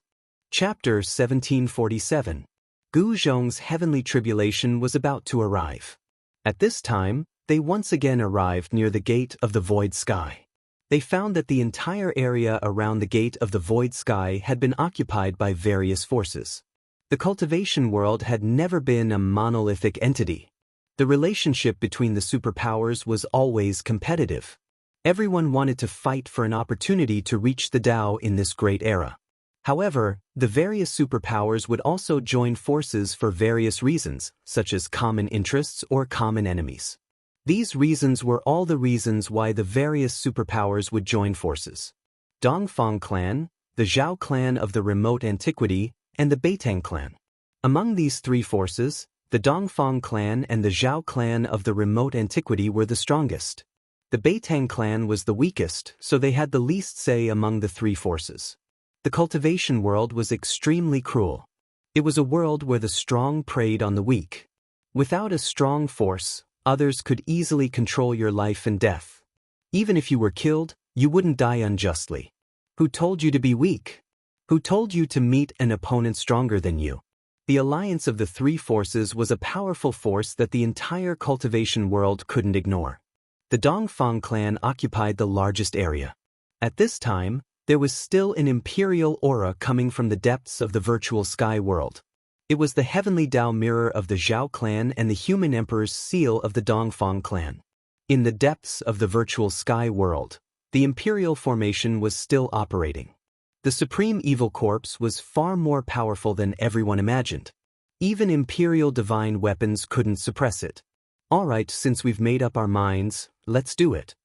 Chapter 1747. Gu Zhong's heavenly tribulation was about to arrive. At this time, they once again arrived near the gate of the void sky. They found that the entire area around the gate of the void sky had been occupied by various forces. The cultivation world had never been a monolithic entity. The relationship between the superpowers was always competitive. Everyone wanted to fight for an opportunity to reach the Tao in this great era. However, the various superpowers would also join forces for various reasons, such as common interests or common enemies. These reasons were all the reasons why the various superpowers would join forces. Dongfang clan, the Zhao clan of the remote antiquity, and the Beitang clan. Among these three forces, the Dongfang clan and the Zhao clan of the remote antiquity were the strongest. The Beitang clan was the weakest, so they had the least say among the three forces. The cultivation world was extremely cruel. It was a world where the strong preyed on the weak. Without a strong force, others could easily control your life and death. Even if you were killed, you wouldn't die unjustly. Who told you to be weak? Who told you to meet an opponent stronger than you? The alliance of the three forces was a powerful force that the entire cultivation world couldn't ignore. The Dongfang clan occupied the largest area. At this time, there was still an imperial aura coming from the depths of the virtual sky world. It was the heavenly Tao mirror of the Zhao clan and the human emperor's seal of the Dongfang clan. In the depths of the virtual sky world, the imperial formation was still operating. The supreme evil corpse was far more powerful than everyone imagined. Even imperial divine weapons couldn't suppress it. Alright, since we've made up our minds, let's do it.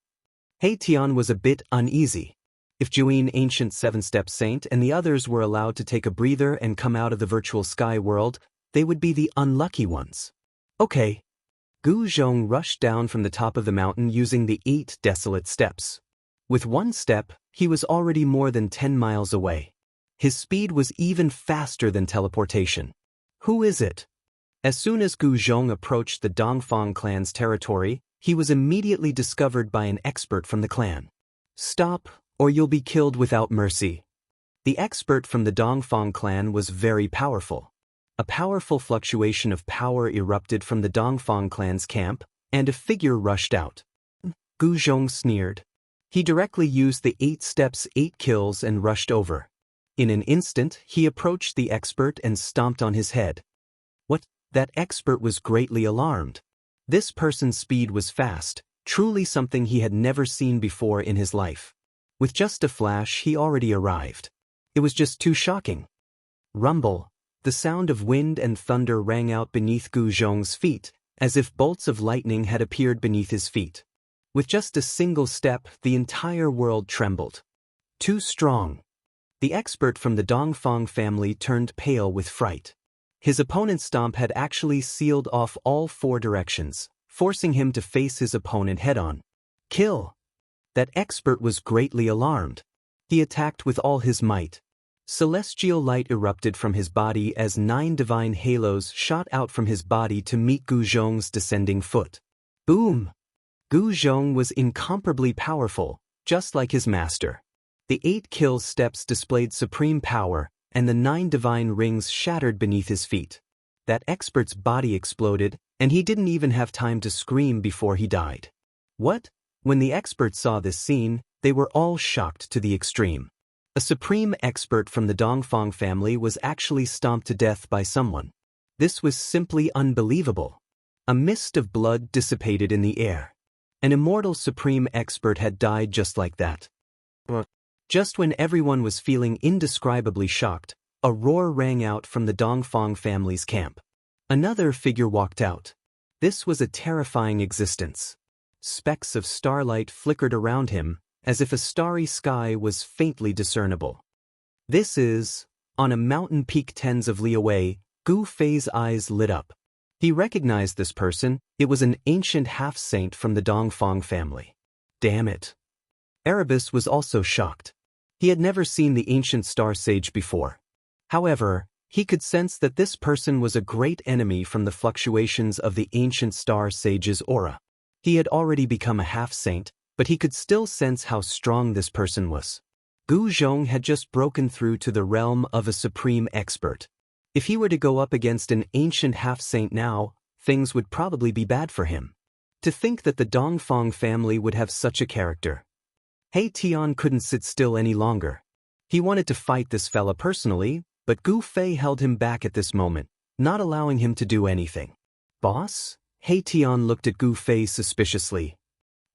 He Tian was a bit uneasy. If Juin, ancient seven-step saint, and the others were allowed to take a breather and come out of the virtual sky world, they would be the unlucky ones. Okay. Gu Zhong rushed down from the top of the mountain using the 8 desolate steps. With one step, he was already more than 10 miles away. His speed was even faster than teleportation. Who is it? As soon as Gu Zhong approached the Dongfang clan's territory, he was immediately discovered by an expert from the clan. Stop, or you'll be killed without mercy. The expert from the Dongfang clan was very powerful. A powerful fluctuation of power erupted from the Dongfang clan's camp, and a figure rushed out. Gu Zhong sneered. He directly used the 8 steps 8 kills and rushed over. In an instant, he approached the expert and stomped on his head. What? That expert was greatly alarmed. This person's speed was fast, truly something he had never seen before in his life. With just a flash, he already arrived. It was just too shocking. Rumble. The sound of wind and thunder rang out beneath Gu Zhong's feet, as if bolts of lightning had appeared beneath his feet. With just a single step, the entire world trembled. Too strong. The expert from the Dongfang family turned pale with fright. His opponent's stomp had actually sealed off all 4 directions, forcing him to face his opponent head-on. Kill! That expert was greatly alarmed. He attacked with all his might. Celestial light erupted from his body as 9 divine halos shot out from his body to meet Gu Zhong's descending foot. Boom! Gu Zhong was incomparably powerful, just like his master. The 8 kill steps displayed supreme power, and the 9 divine rings shattered beneath his feet. That expert's body exploded, and he didn't even have time to scream before he died. What? When the experts saw this scene, they were all shocked to the extreme. A supreme expert from the Dongfang family was actually stomped to death by someone. This was simply unbelievable. A mist of blood dissipated in the air. An immortal supreme expert had died just like that. Just when everyone was feeling indescribably shocked, a roar rang out from the Dongfang family's camp. Another figure walked out. This was a terrifying existence. Specks of starlight flickered around him, as if a starry sky was faintly discernible. This is, on a mountain peak tens of li away, Gu Fei's eyes lit up. He recognized this person. It was an ancient half-saint from the Dongfang family. Damn it. Erebus was also shocked. He had never seen the ancient star sage before. However, he could sense that this person was a great enemy from the fluctuations of the ancient star sage's aura. He had already become a half-saint, but he could still sense how strong this person was. Gu Zhong had just broken through to the realm of a supreme expert. If he were to go up against an ancient half-saint now, things would probably be bad for him. To think that the Dongfang family would have such a character. He Tian couldn't sit still any longer. He wanted to fight this fella personally, but Gu Fei held him back at this moment, not allowing him to do anything. Boss? He Tian looked at Gu Fei suspiciously.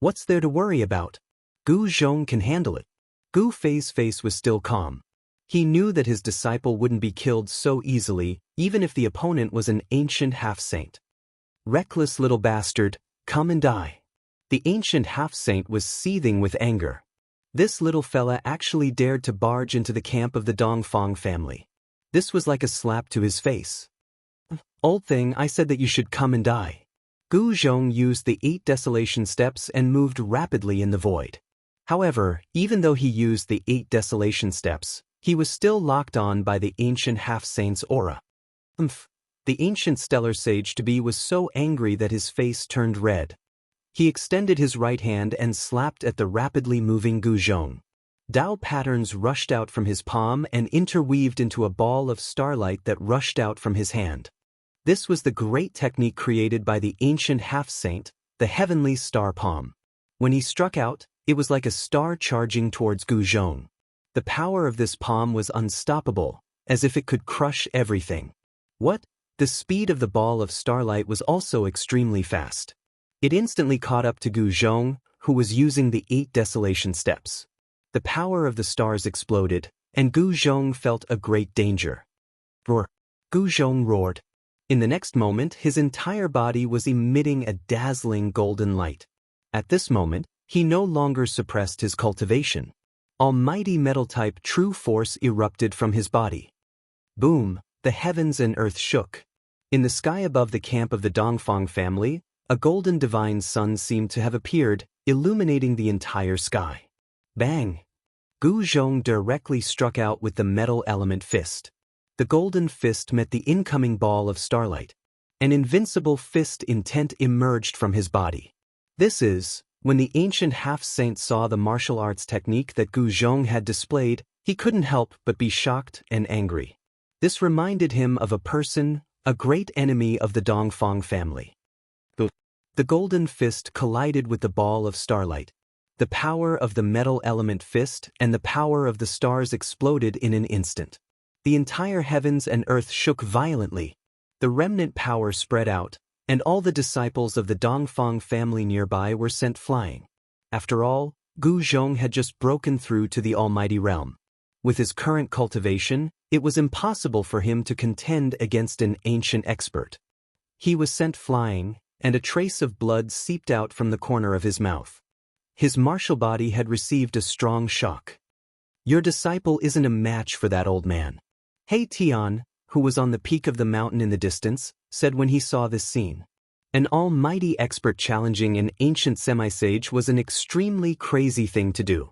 What's there to worry about? Gu Zhong can handle it. Gu Fei's face was still calm. He knew that his disciple wouldn't be killed so easily, even if the opponent was an ancient half-saint. Reckless little bastard, come and die. The ancient half-saint was seething with anger. This little fella actually dared to barge into the camp of the Dongfang family. This was like a slap to his face. Old thing, I said that you should come and die. Gu Zhong used the 8 desolation steps and moved rapidly in the void. However, even though he used the 8 desolation steps, he was still locked on by the ancient half-saint's aura. The ancient stellar sage-to-be was so angry that his face turned red. He extended his right hand and slapped at the rapidly moving Gu Zhong. Dao patterns rushed out from his palm and interweaved into a ball of starlight that rushed out from his hand. This was the great technique created by the ancient half-saint, the heavenly star palm. When he struck out, it was like a star charging towards Gu Zhong. The power of this palm was unstoppable, as if it could crush everything. What? The speed of the ball of starlight was also extremely fast. It instantly caught up to Gu Zhong, who was using the 8 desolation steps. The power of the stars exploded, and Gu Zhong felt a great danger. Roar! Gu Zhong roared. In the next moment, his entire body was emitting a dazzling golden light. At this moment, he no longer suppressed his cultivation. Almighty metal-type true force erupted from his body. Boom! The heavens and earth shook. In the sky above the camp of the Dongfang family, a golden divine sun seemed to have appeared, illuminating the entire sky. Bang! Gu Zhong directly struck out with the metal element fist. The golden fist met the incoming ball of starlight. An invincible fist intent emerged from his body. This is, when the ancient half-saint saw the martial arts technique that Gu Zhong had displayed, he couldn't help but be shocked and angry. This reminded him of a person, a great enemy of the Dongfang family. The golden fist collided with the ball of starlight. The power of the metal element fist and the power of the stars exploded in an instant. The entire heavens and earth shook violently. The remnant power spread out, and all the disciples of the Dongfang family nearby were sent flying. After all, Gu Zhong had just broken through to the Almighty Realm. With his current cultivation, it was impossible for him to contend against an ancient expert. He was sent flying, and a trace of blood seeped out from the corner of his mouth. His martial body had received a strong shock. Your disciple isn't a match for that old man. He Tian, who was on the peak of the mountain in the distance, said when he saw this scene. An almighty expert challenging an ancient semi-sage was an extremely crazy thing to do.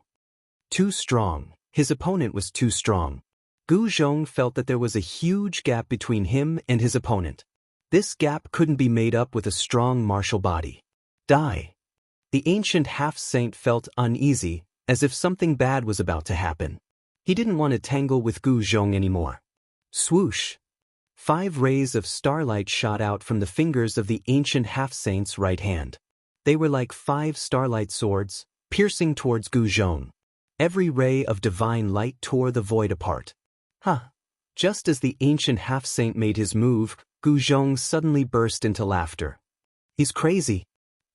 Too strong. His opponent was too strong. Gu Zhong felt that there was a huge gap between him and his opponent. This gap couldn't be made up with a strong martial body. Die. The ancient half-saint felt uneasy, as if something bad was about to happen. He didn't want to tangle with Gu Zhong anymore. Swoosh! 5 rays of starlight shot out from the fingers of the ancient half-saint's right hand. They were like 5 starlight swords, piercing towards Gu Zhong. Every ray of divine light tore the void apart. Just as the ancient half-saint made his move, Gu Zhong suddenly burst into laughter. He's crazy.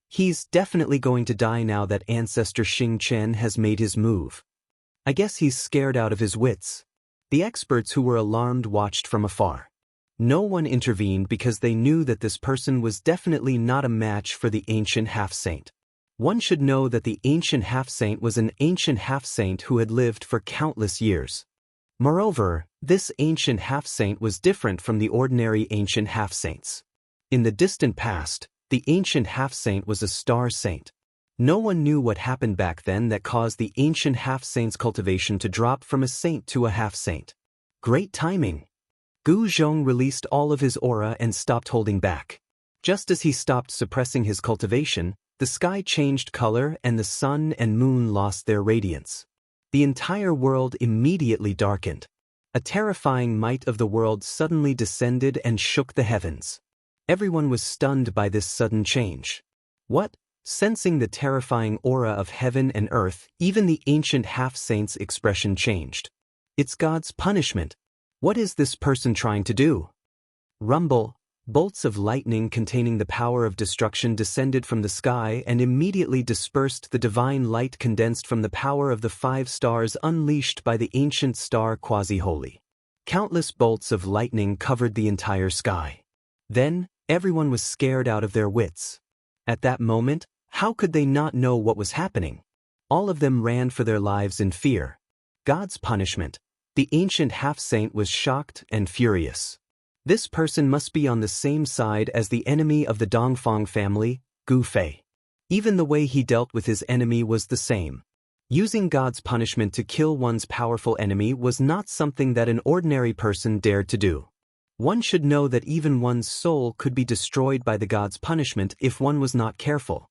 He's definitely going to die now that Ancestor Xing Chen has made his move. I guess he's scared out of his wits. The experts who were alarmed watched from afar. No one intervened because they knew that this person was definitely not a match for the ancient half-saint. One should know that the ancient half-saint was an ancient half-saint who had lived for countless years. Moreover, this ancient half-saint was different from the ordinary ancient half-saints. In the distant past, the ancient half-saint was a star saint. No one knew what happened back then that caused the ancient half-saint's cultivation to drop from a saint to a half-saint. Great timing. Gu Zhong released all of his aura and stopped holding back. Just as he stopped suppressing his cultivation, the sky changed color and the sun and moon lost their radiance. The entire world immediately darkened. A terrifying might of the world suddenly descended and shook the heavens. Everyone was stunned by this sudden change. What? Sensing the terrifying aura of heaven and earth, even the ancient half-saint's expression changed. It's God's punishment. What is this person trying to do? Rumble. Bolts of lightning containing the power of destruction descended from the sky and immediately dispersed the divine light condensed from the power of the 5 stars unleashed by the ancient star Quasi-Holy. Countless bolts of lightning covered the entire sky. Then, everyone was scared out of their wits. At that moment, how could they not know what was happening? All of them ran for their lives in fear. God's punishment. The ancient half-saint was shocked and furious. This person must be on the same side as the enemy of the Dongfang family, Gu Fei. Even the way he dealt with his enemy was the same. Using God's punishment to kill one's powerful enemy was not something that an ordinary person dared to do. One should know that even one's soul could be destroyed by the God's punishment if one was not careful.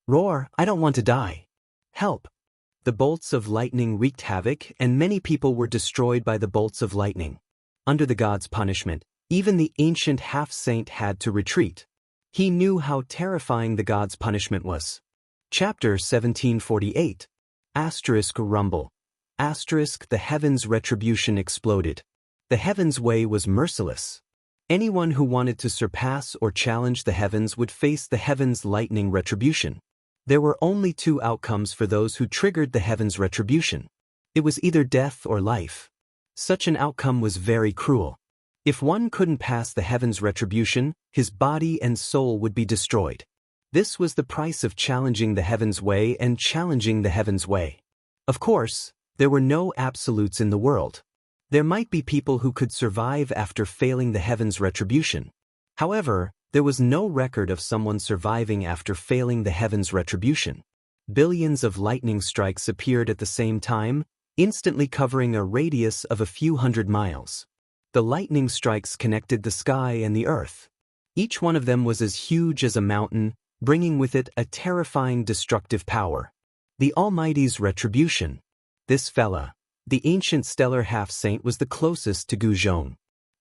Roar, I don't want to die. Help. The bolts of lightning wreaked havoc and many people were destroyed by the bolts of lightning. Under the God's punishment, even the ancient half-saint had to retreat. He knew how terrifying the God's punishment was. Chapter 1748. Rumble. The heavens' retribution exploded. The heavens' way was merciless. Anyone who wanted to surpass or challenge the heavens would face the heavens' lightning retribution. There were only 2 outcomes for those who triggered the heavens' retribution. It was either death or life. Such an outcome was very cruel. If one couldn't pass the heavens' retribution, his body and soul would be destroyed. This was the price of challenging the heavens' way and challenging the heavens' way. Of course, there were no absolutes in the world. There might be people who could survive after failing the heavens' retribution. However, there was no record of someone surviving after failing the heavens' retribution. Billions of lightning strikes appeared at the same time, instantly covering a radius of a few hundred miles. The lightning strikes connected the sky and the earth. Each one of them was as huge as a mountain, bringing with it a terrifying destructive power. The Almighty's retribution. This fella, the ancient stellar half-saint, was the closest to Gu Zhong.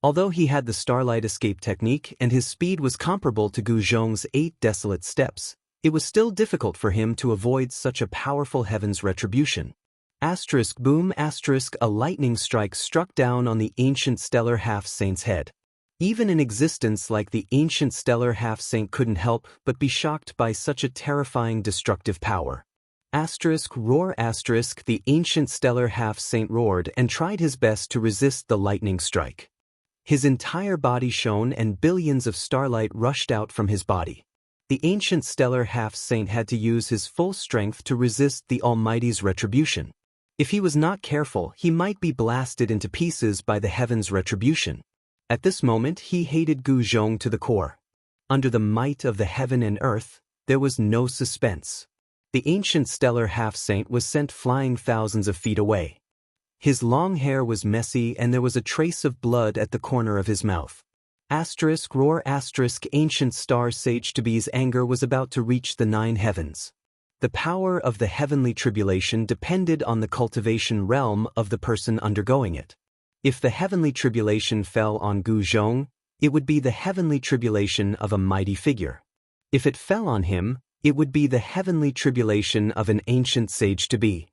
Although he had the starlight escape technique and his speed was comparable to Gu Zhong's 8 desolate steps, it was still difficult for him to avoid such a powerful heaven's retribution. Asterisk boom asterisk a lightning strike struck down on the ancient stellar half-saint's head. Even an existence like the ancient stellar half-saint couldn't help but be shocked by such a terrifying destructive power. Asterisk roar asterisk the ancient stellar half-saint roared and tried his best to resist the lightning strike. His entire body shone and billions of starlight rushed out from his body. The ancient stellar half-saint had to use his full strength to resist the Almighty's retribution. If he was not careful, he might be blasted into pieces by the heaven's retribution. At this moment he hated Gu Zhong to the core. Under the might of the heaven and earth, there was no suspense. The ancient stellar half-saint was sent flying thousands of feet away. His long hair was messy and there was a trace of blood at the corner of his mouth. Asterisk roar asterisk ancient star sage Tabi's anger was about to reach the 9 heavens. The power of the heavenly tribulation depended on the cultivation realm of the person undergoing it. If the heavenly tribulation fell on Gu Zhong, it would be the heavenly tribulation of a mighty figure. If it fell on him, it would be the heavenly tribulation of an ancient sage Tabi.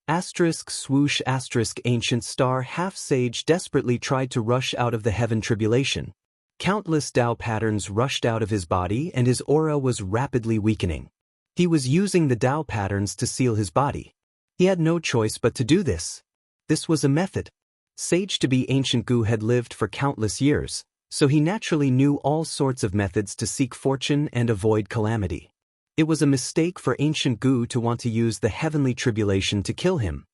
Asterisk swoosh asterisk ancient star half-sage desperately tried to rush out of the heaven tribulation. Countless Tao patterns rushed out of his body and his aura was rapidly weakening. He was using the Tao patterns to seal his body. He had no choice but to do this. This was a method. Sage Tabi ancient Gu had lived for countless years, so he naturally knew all sorts of methods to seek fortune and avoid calamity. It was a mistake for ancient Gu to want to use the heavenly tribulation to kill him.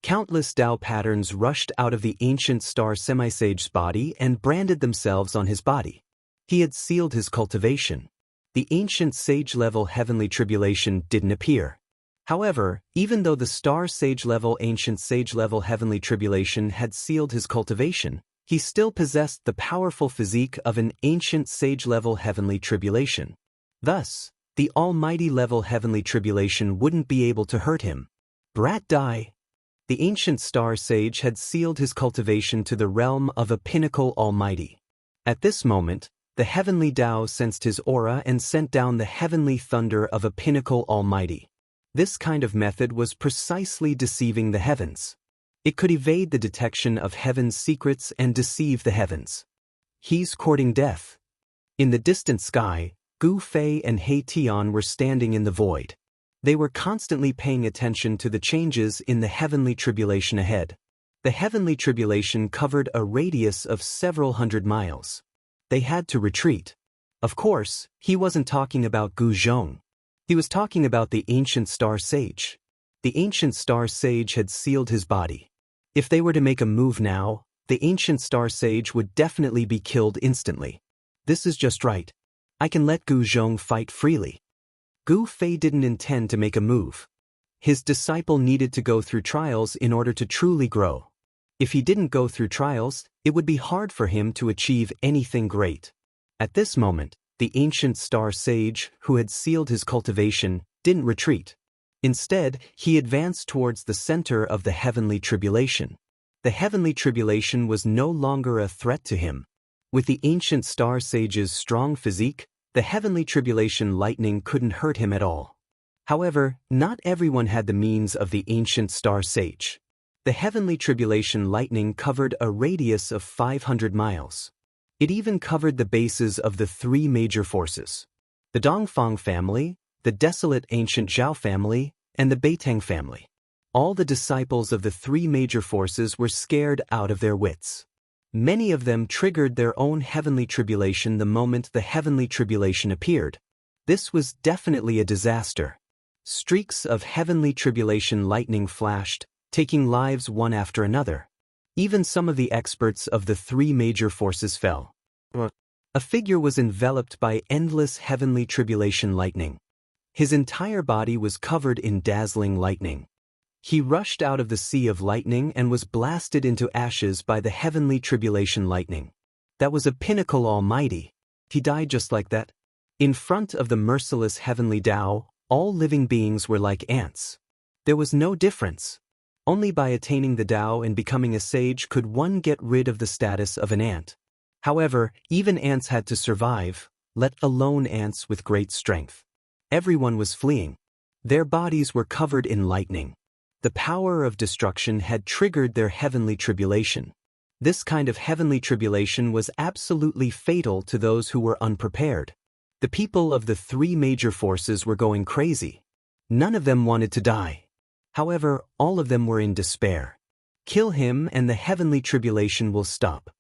Countless Tao patterns rushed out of the ancient star semi-sage's body and branded themselves on his body. He had sealed his cultivation. The ancient sage-level heavenly tribulation didn't appear. However, even though the star sage-level ancient sage-level heavenly tribulation had sealed his cultivation, he still possessed the powerful physique of an ancient sage-level heavenly tribulation. Thus, the almighty-level heavenly tribulation wouldn't be able to hurt him. Brat die. The ancient star sage had sealed his cultivation to the realm of a pinnacle almighty. At this moment, the heavenly Tao sensed his aura and sent down the heavenly thunder of a pinnacle almighty. This kind of method was precisely deceiving the heavens. It could evade the detection of heaven's secrets and deceive the heavens. He's courting death. In the distant sky, Gu Fei and He Tian were standing in the void. They were constantly paying attention to the changes in the heavenly tribulation ahead. The heavenly tribulation covered a radius of several hundred miles. They had to retreat. Of course, he wasn't talking about Gu Zhong. He was talking about the ancient star sage. The ancient star sage had sealed his body. If they were to make a move now, the ancient star sage would definitely be killed instantly. This is just right. I can let Gu Zhong fight freely. Gu Fei didn't intend to make a move. His disciple needed to go through trials in order to truly grow. If he didn't go through trials, it would be hard for him to achieve anything great. At this moment, the ancient star sage, who had sealed his cultivation, didn't retreat. Instead, he advanced towards the center of the heavenly tribulation. The heavenly tribulation was no longer a threat to him. With the ancient star sage's strong physique, the heavenly tribulation lightning couldn't hurt him at all. However, not everyone had the means of the ancient star sage. The heavenly tribulation lightning covered a radius of 500 miles. It even covered the bases of the 3 major forces: the Dongfang family, the desolate ancient Zhao family, and the Beitang family. All the disciples of the 3 major forces were scared out of their wits. Many of them triggered their own heavenly tribulation the moment the heavenly tribulation appeared. This was definitely a disaster. Streaks of heavenly tribulation lightning flashed, taking lives one after another. Even some of the experts of the 3 major forces fell. A figure was enveloped by endless heavenly tribulation lightning. His entire body was covered in dazzling lightning. He rushed out of the sea of lightning and was blasted into ashes by the heavenly tribulation lightning. That was a pinnacle almighty. He died just like that. In front of the merciless heavenly Tao, all living beings were like ants. There was no difference. Only by attaining the Tao and becoming a sage could one get rid of the status of an ant. However, even ants had to survive, let alone ants with great strength. Everyone was fleeing. Their bodies were covered in lightning. The power of destruction had triggered their heavenly tribulation. This kind of heavenly tribulation was absolutely fatal to those who were unprepared. The people of the three major forces were going crazy. None of them wanted to die. However, all of them were in despair. Kill him and the heavenly tribulation will stop.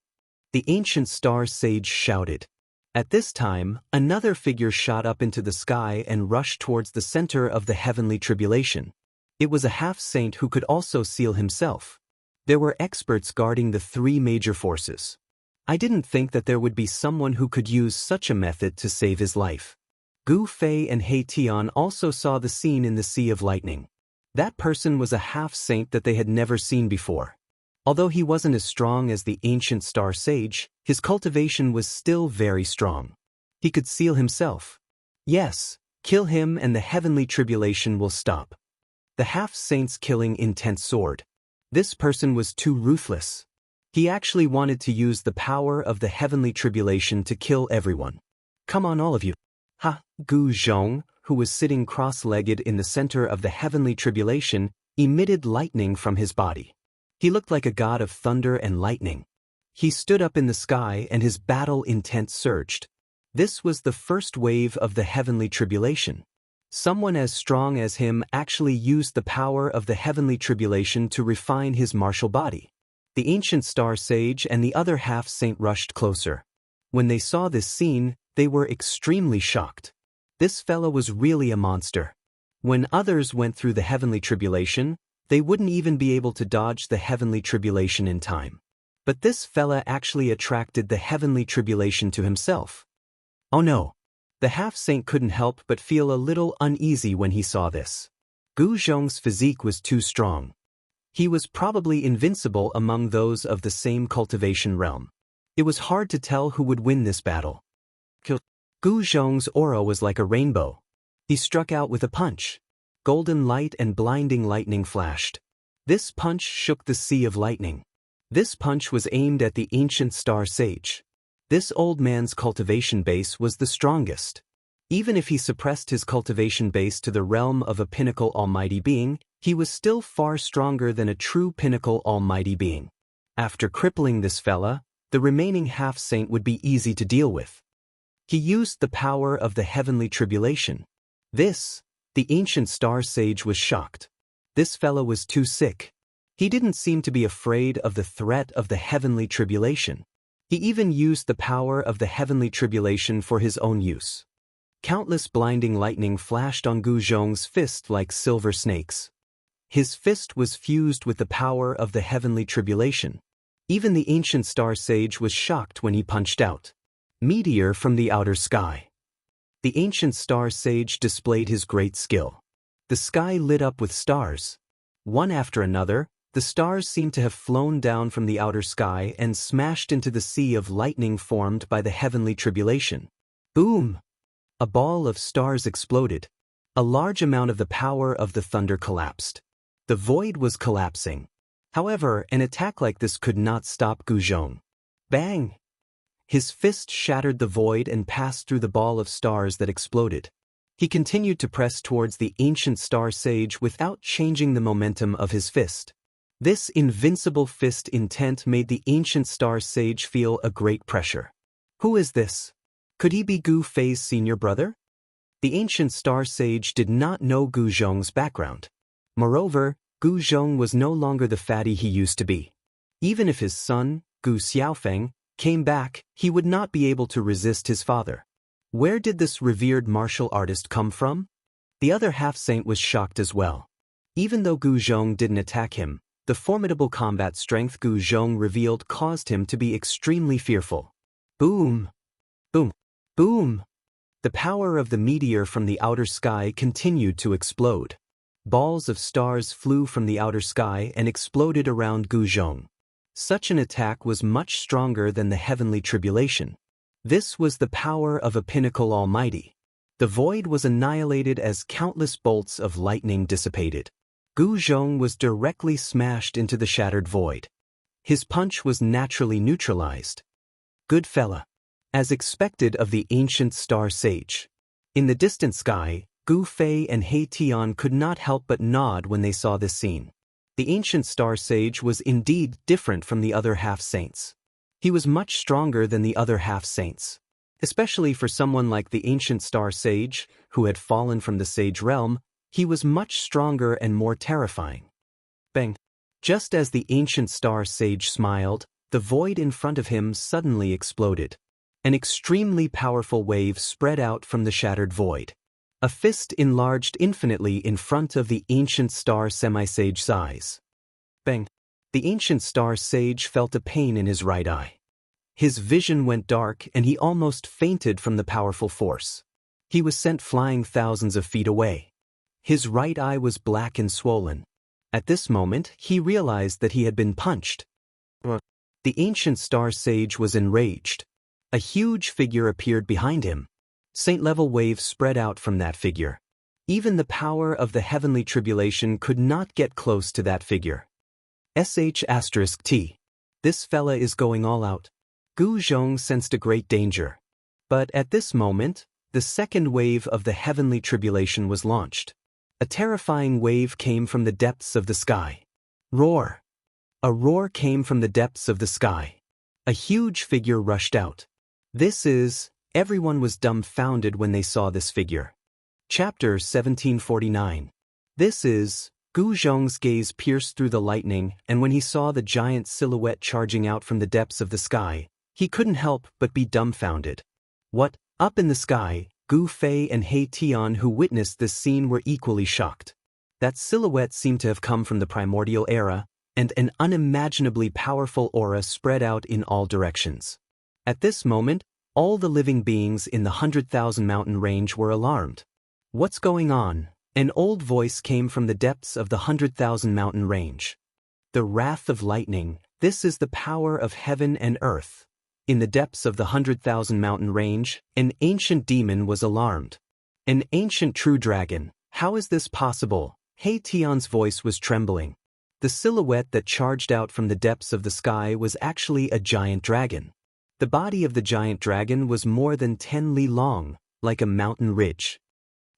The ancient star sage shouted. At this time, another figure shot up into the sky and rushed towards the center of the heavenly tribulation. It was a half-saint who could also seal himself. There were experts guarding the three major forces. I didn't think that there would be someone who could use such a method to save his life. Gu Fei and He Tian also saw the scene in the Sea of Lightning. That person was a half-saint that they had never seen before. Although he wasn't as strong as the ancient star sage, his cultivation was still very strong. He could seal himself. Yes, kill him and the heavenly tribulation will stop. The half-saint's killing intense sword. This person was too ruthless. He actually wanted to use the power of the heavenly tribulation to kill everyone. Come on all of you. Ha! Gu Zhong, who was sitting cross-legged in the center of the heavenly tribulation, emitted lightning from his body. He looked like a god of thunder and lightning. He stood up in the sky and his battle intent surged. This was the first wave of the heavenly tribulation. Someone as strong as him actually used the power of the heavenly tribulation to refine his martial body. The ancient star sage and the other half-saint rushed closer. When they saw this scene, they were extremely shocked. This fellow was really a monster. When others went through the heavenly tribulation, they wouldn't even be able to dodge the heavenly tribulation in time. But this fella actually attracted the heavenly tribulation to himself. Oh no! The half-saint couldn't help but feel a little uneasy when he saw this. Gu Zhong's physique was too strong. He was probably invincible among those of the same cultivation realm. It was hard to tell who would win this battle. Gu Zhong's aura was like a rainbow. He struck out with a punch. Golden light and blinding lightning flashed. This punch shook the Sea of Lightning. This punch was aimed at the ancient star sage. This old man's cultivation base was the strongest. Even if he suppressed his cultivation base to the realm of a pinnacle almighty being, he was still far stronger than a true pinnacle almighty being. After crippling this fella, the remaining half-saint would be easy to deal with. He used the power of the heavenly tribulation. The ancient star sage was shocked. This fellow was too sick. He didn't seem to be afraid of the threat of the heavenly tribulation. He even used the power of the heavenly tribulation for his own use. Countless blinding lightning flashed on Gu Zhong's fist like silver snakes. His fist was fused with the power of the heavenly tribulation. Even the ancient star sage was shocked when he punched out. Meteor from the outer sky. The ancient star sage displayed his great skill. The sky lit up with stars. One after another, the stars seemed to have flown down from the outer sky and smashed into the sea of lightning formed by the heavenly tribulation. Boom! A ball of stars exploded. A large amount of the power of the thunder collapsed. The void was collapsing. However, an attack like this could not stop Gu Zhong. Bang! His fist shattered the void and passed through the ball of stars that exploded. He continued to press towards the ancient star sage without changing the momentum of his fist. This invincible fist intent made the ancient star sage feel a great pressure. Who is this? Could he be Gu Fei's senior brother? The ancient star sage did not know Gu Zhong's background. Moreover, Gu Zhong was no longer the fatty he used to be. Even if his son, Gu Xiaofeng, came back, he would not be able to resist his father. Where did this revered martial artist come from? The other half-saint was shocked as well. Even though Gu Zhong didn't attack him, the formidable combat strength Gu Zhong revealed caused him to be extremely fearful. Boom! Boom! Boom! The power of the meteor from the outer sky continued to explode. Balls of stars flew from the outer sky and exploded around Gu Zhong. Such an attack was much stronger than the heavenly tribulation. This was the power of a pinnacle almighty. The void was annihilated as countless bolts of lightning dissipated. Gu Zhong was directly smashed into the shattered void. His punch was naturally neutralized. Good fella. As expected of the ancient star sage. In the distant sky, Gu Fei and He Tian could not help but nod when they saw this scene. The ancient star sage was indeed different from the other half-saints. He was much stronger than the other half-saints. Especially for someone like the ancient star sage, who had fallen from the sage realm, he was much stronger and more terrifying. Bang! Just as the ancient star sage smiled, the void in front of him suddenly exploded. An extremely powerful wave spread out from the shattered void. A fist enlarged infinitely in front of the ancient star semi-sage's eyes. Bang! The ancient star sage felt a pain in his right eye. His vision went dark and he almost fainted from the powerful force. He was sent flying thousands of feet away. His right eye was black and swollen. At this moment, he realized that he had been punched. The ancient star sage was enraged. A huge figure appeared behind him. Saint-level waves spread out from that figure. Even the power of the heavenly tribulation could not get close to that figure. *T. This fella is going all out. Gu Zhong sensed a great danger. But at this moment, the second wave of the heavenly tribulation was launched. A terrifying wave came from the depths of the sky. Roar! A roar came from the depths of the sky. A huge figure rushed out. Everyone was dumbfounded when they saw this figure. Chapter 1749. Gu Zhong's gaze pierced through the lightning, and when he saw the giant silhouette charging out from the depths of the sky, he couldn't help but be dumbfounded. What? Up in the sky, Gu Fei and He Tian, who witnessed this scene, were equally shocked. That silhouette seemed to have come from the primordial era, and an unimaginably powerful aura spread out in all directions. At this moment, all the living beings in the 100,000 mountain range were alarmed. What's going on? An old voice came from the depths of the 100,000 mountain range. The wrath of lightning, this is the power of heaven and earth. In the depths of the 100,000 mountain range, an ancient demon was alarmed. An ancient true dragon, how is this possible? He Tian's voice was trembling. The silhouette that charged out from the depths of the sky was actually a giant dragon. The body of the giant dragon was more than 10 li long, like a mountain ridge.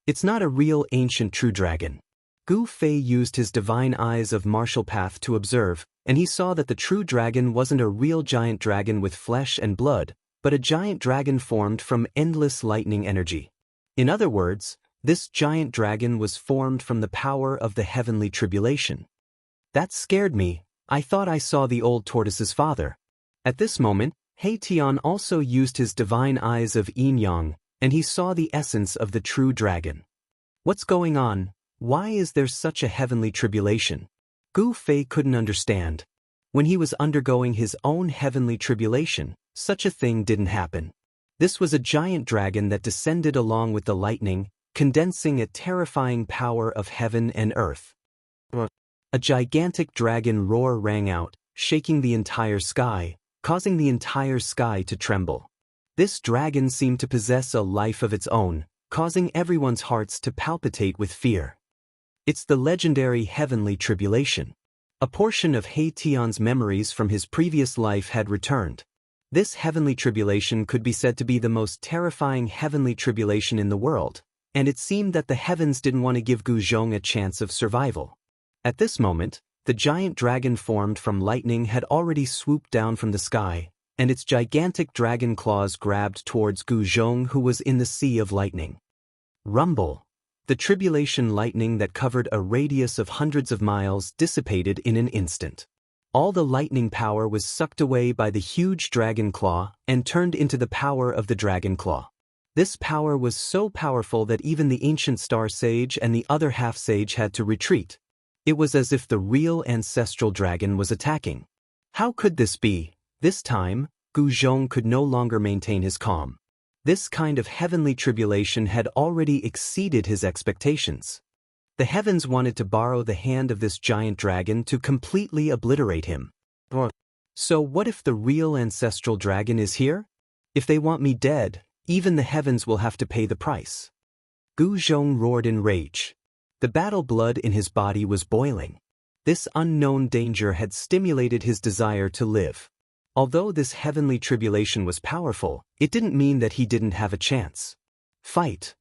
It's not a real ancient true dragon. Gu Fei used his divine eyes of martial path to observe, and he saw that the true dragon wasn't a real giant dragon with flesh and blood, but a giant dragon formed from endless lightning energy. In other words, this giant dragon was formed from the power of the heavenly tribulation. That scared me. I thought I saw the old tortoise's father. At this moment, He Tian also used his divine eyes of yin-yang, and he saw the essence of the true dragon. What's going on? Why is there such a heavenly tribulation? Gu Fei couldn't understand. When he was undergoing his own heavenly tribulation, such a thing didn't happen. This was a giant dragon that descended along with the lightning, condensing a terrifying power of heaven and earth. A gigantic dragon roar rang out, shaking the entire sky, causing the entire sky to tremble. This dragon seemed to possess a life of its own, causing everyone's hearts to palpitate with fear. It's the legendary heavenly tribulation. A portion of He Tian's memories from his previous life had returned. This heavenly tribulation could be said to be the most terrifying heavenly tribulation in the world, and it seemed that the heavens didn't want to give Gu Zhong a chance of survival. At this moment, the giant dragon formed from lightning had already swooped down from the sky, and its gigantic dragon claws grabbed towards Gu Zhong, who was in the sea of lightning. Rumble! The tribulation lightning that covered a radius of hundreds of miles dissipated in an instant. All the lightning power was sucked away by the huge dragon claw and turned into the power of the dragon claw. This power was so powerful that even the ancient star sage and the other half-sage had to retreat. It was as if the real ancestral dragon was attacking. How could this be? This time, Gu Zhong could no longer maintain his calm. This kind of heavenly tribulation had already exceeded his expectations. The heavens wanted to borrow the hand of this giant dragon to completely obliterate him. So what if the real ancestral dragon is here? If they want me dead, even the heavens will have to pay the price. Gu Zhong roared in rage. The battle blood in his body was boiling. This unknown danger had stimulated his desire to live. Although this heavenly tribulation was powerful, it didn't mean that he didn't have a chance. Fight!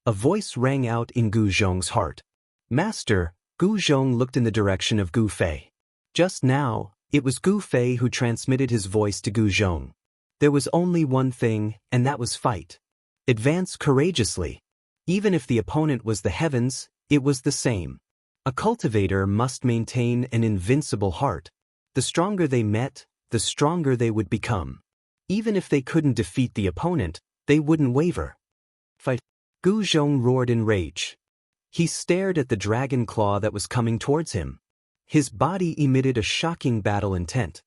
A voice rang out in Gu Zhong's heart. Master, Gu Zhong looked in the direction of Gu Fei. Just now, it was Gu Fei who transmitted his voice to Gu Zhong. There was only one thing, and that was fight. Advance courageously. Even if the opponent was the heavens, it was the same. A cultivator must maintain an invincible heart. The stronger they met, the stronger they would become. Even if they couldn't defeat the opponent, they wouldn't waver. Fight! Gu Zhong roared in rage. He stared at the dragon claw that was coming towards him. His body emitted a shocking battle intent.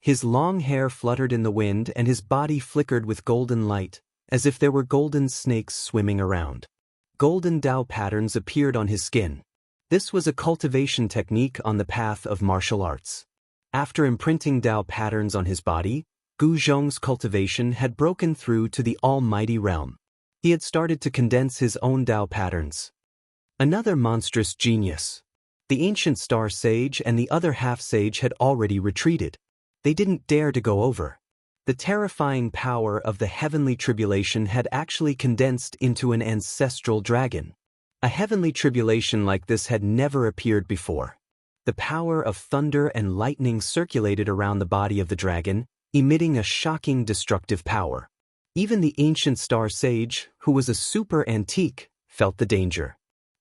His long hair fluttered in the wind and his body flickered with golden light, as if there were golden snakes swimming around. Golden Dao patterns appeared on his skin. This was a cultivation technique on the path of martial arts. After imprinting Dao patterns on his body, Gu Zhong's cultivation had broken through to the almighty realm. He had started to condense his own Dao patterns. Another monstrous genius. The ancient star sage and the other half-sage had already retreated. They didn't dare to go over. The terrifying power of the heavenly tribulation had actually condensed into an ancestral dragon. A heavenly tribulation like this had never appeared before. The power of thunder and lightning circulated around the body of the dragon, emitting a shocking destructive power. Even the ancient star sage, who was a super antique, felt the danger.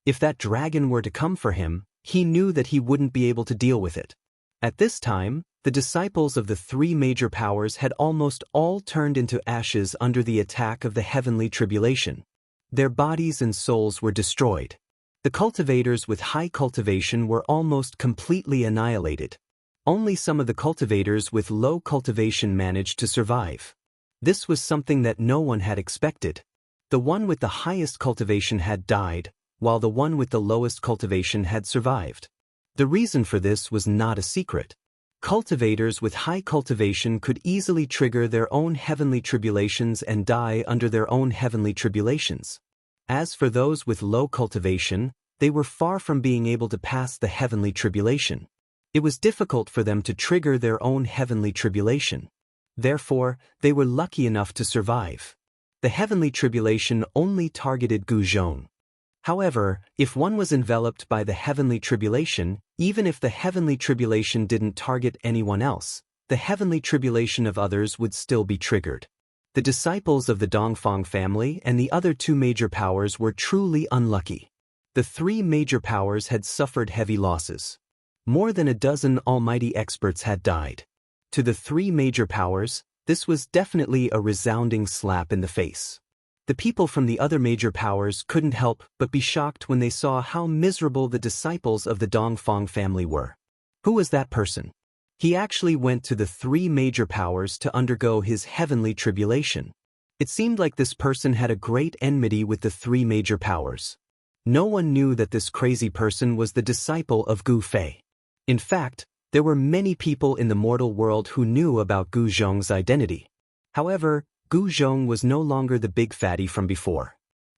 If that dragon were to come for him, he knew that he wouldn't be able to deal with it. At this time, the disciples of the three major powers had almost all turned into ashes under the attack of the heavenly tribulation. Their bodies and souls were destroyed. The cultivators with high cultivation were almost completely annihilated. Only some of the cultivators with low cultivation managed to survive. This was something that no one had expected. The one with the highest cultivation had died, while the one with the lowest cultivation had survived. The reason for this was not a secret. Cultivators with high cultivation could easily trigger their own heavenly tribulations and die under their own heavenly tribulations. As for those with low cultivation, they were far from being able to pass the heavenly tribulation. It was difficult for them to trigger their own heavenly tribulation. Therefore, they were lucky enough to survive. The heavenly tribulation only targeted Gu Zhong. However, if one was enveloped by the heavenly tribulation, even if the heavenly tribulation didn't target anyone else, the heavenly tribulation of others would still be triggered. The disciples of the Dongfang family and the other two major powers were truly unlucky. The three major powers had suffered heavy losses. More than a dozen almighty experts had died. To the three major powers, this was definitely a resounding slap in the face. The people from the other major powers couldn't help but be shocked when they saw how miserable the disciples of the Dongfang family were. Who was that person? He actually went to the three major powers to undergo his heavenly tribulation. It seemed like this person had a great enmity with the three major powers. No one knew that this crazy person was the disciple of Gu Fei. In fact, there were many people in the mortal world who knew about Gu Zhong's identity. However, Gu Zhong was no longer the big fatty from before.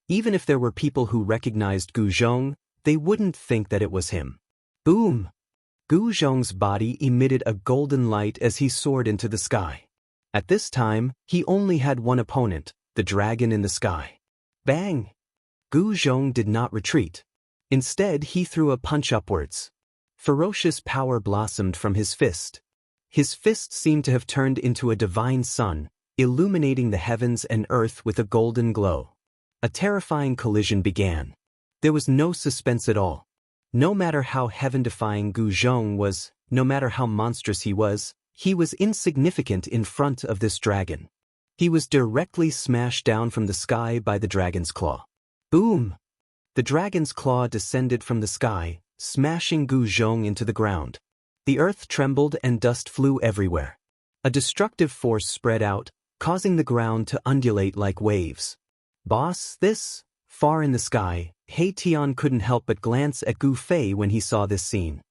Even if there were people who recognized Gu Zhong, they wouldn't think that it was him. Boom! Gu Zhong's body emitted a golden light as he soared into the sky. At this time, he only had one opponent, the dragon in the sky. Bang! Gu Zhong did not retreat. Instead, he threw a punch upwards. Ferocious power blossomed from his fist. His fist seemed to have turned into a divine sun, illuminating the heavens and earth with a golden glow. A terrifying collision began. There was no suspense at all. No matter how heaven-defying Gu Zhong was, no matter how monstrous he was insignificant in front of this dragon. He was directly smashed down from the sky by the dragon's claw. Boom! The dragon's claw descended from the sky, smashing Gu Zhong into the ground. The earth trembled and dust flew everywhere. A destructive force spread out, causing the ground to undulate like waves. Boss, this? Far in the sky, He Tian couldn't help but glance at Gu Fei when he saw this scene.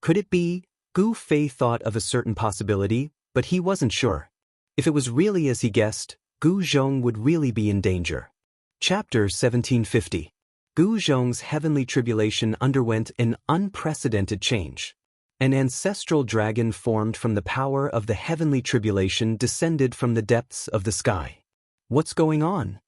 Could it be? Gu Fei thought of a certain possibility, but he wasn't sure. If it was really as he guessed, Gu Zhong would really be in danger. Chapter 1750. Gu Zhong's heavenly tribulation underwent an unprecedented change. An ancestral dragon formed from the power of the heavenly tribulation descended from the depths of the sky. What's going on?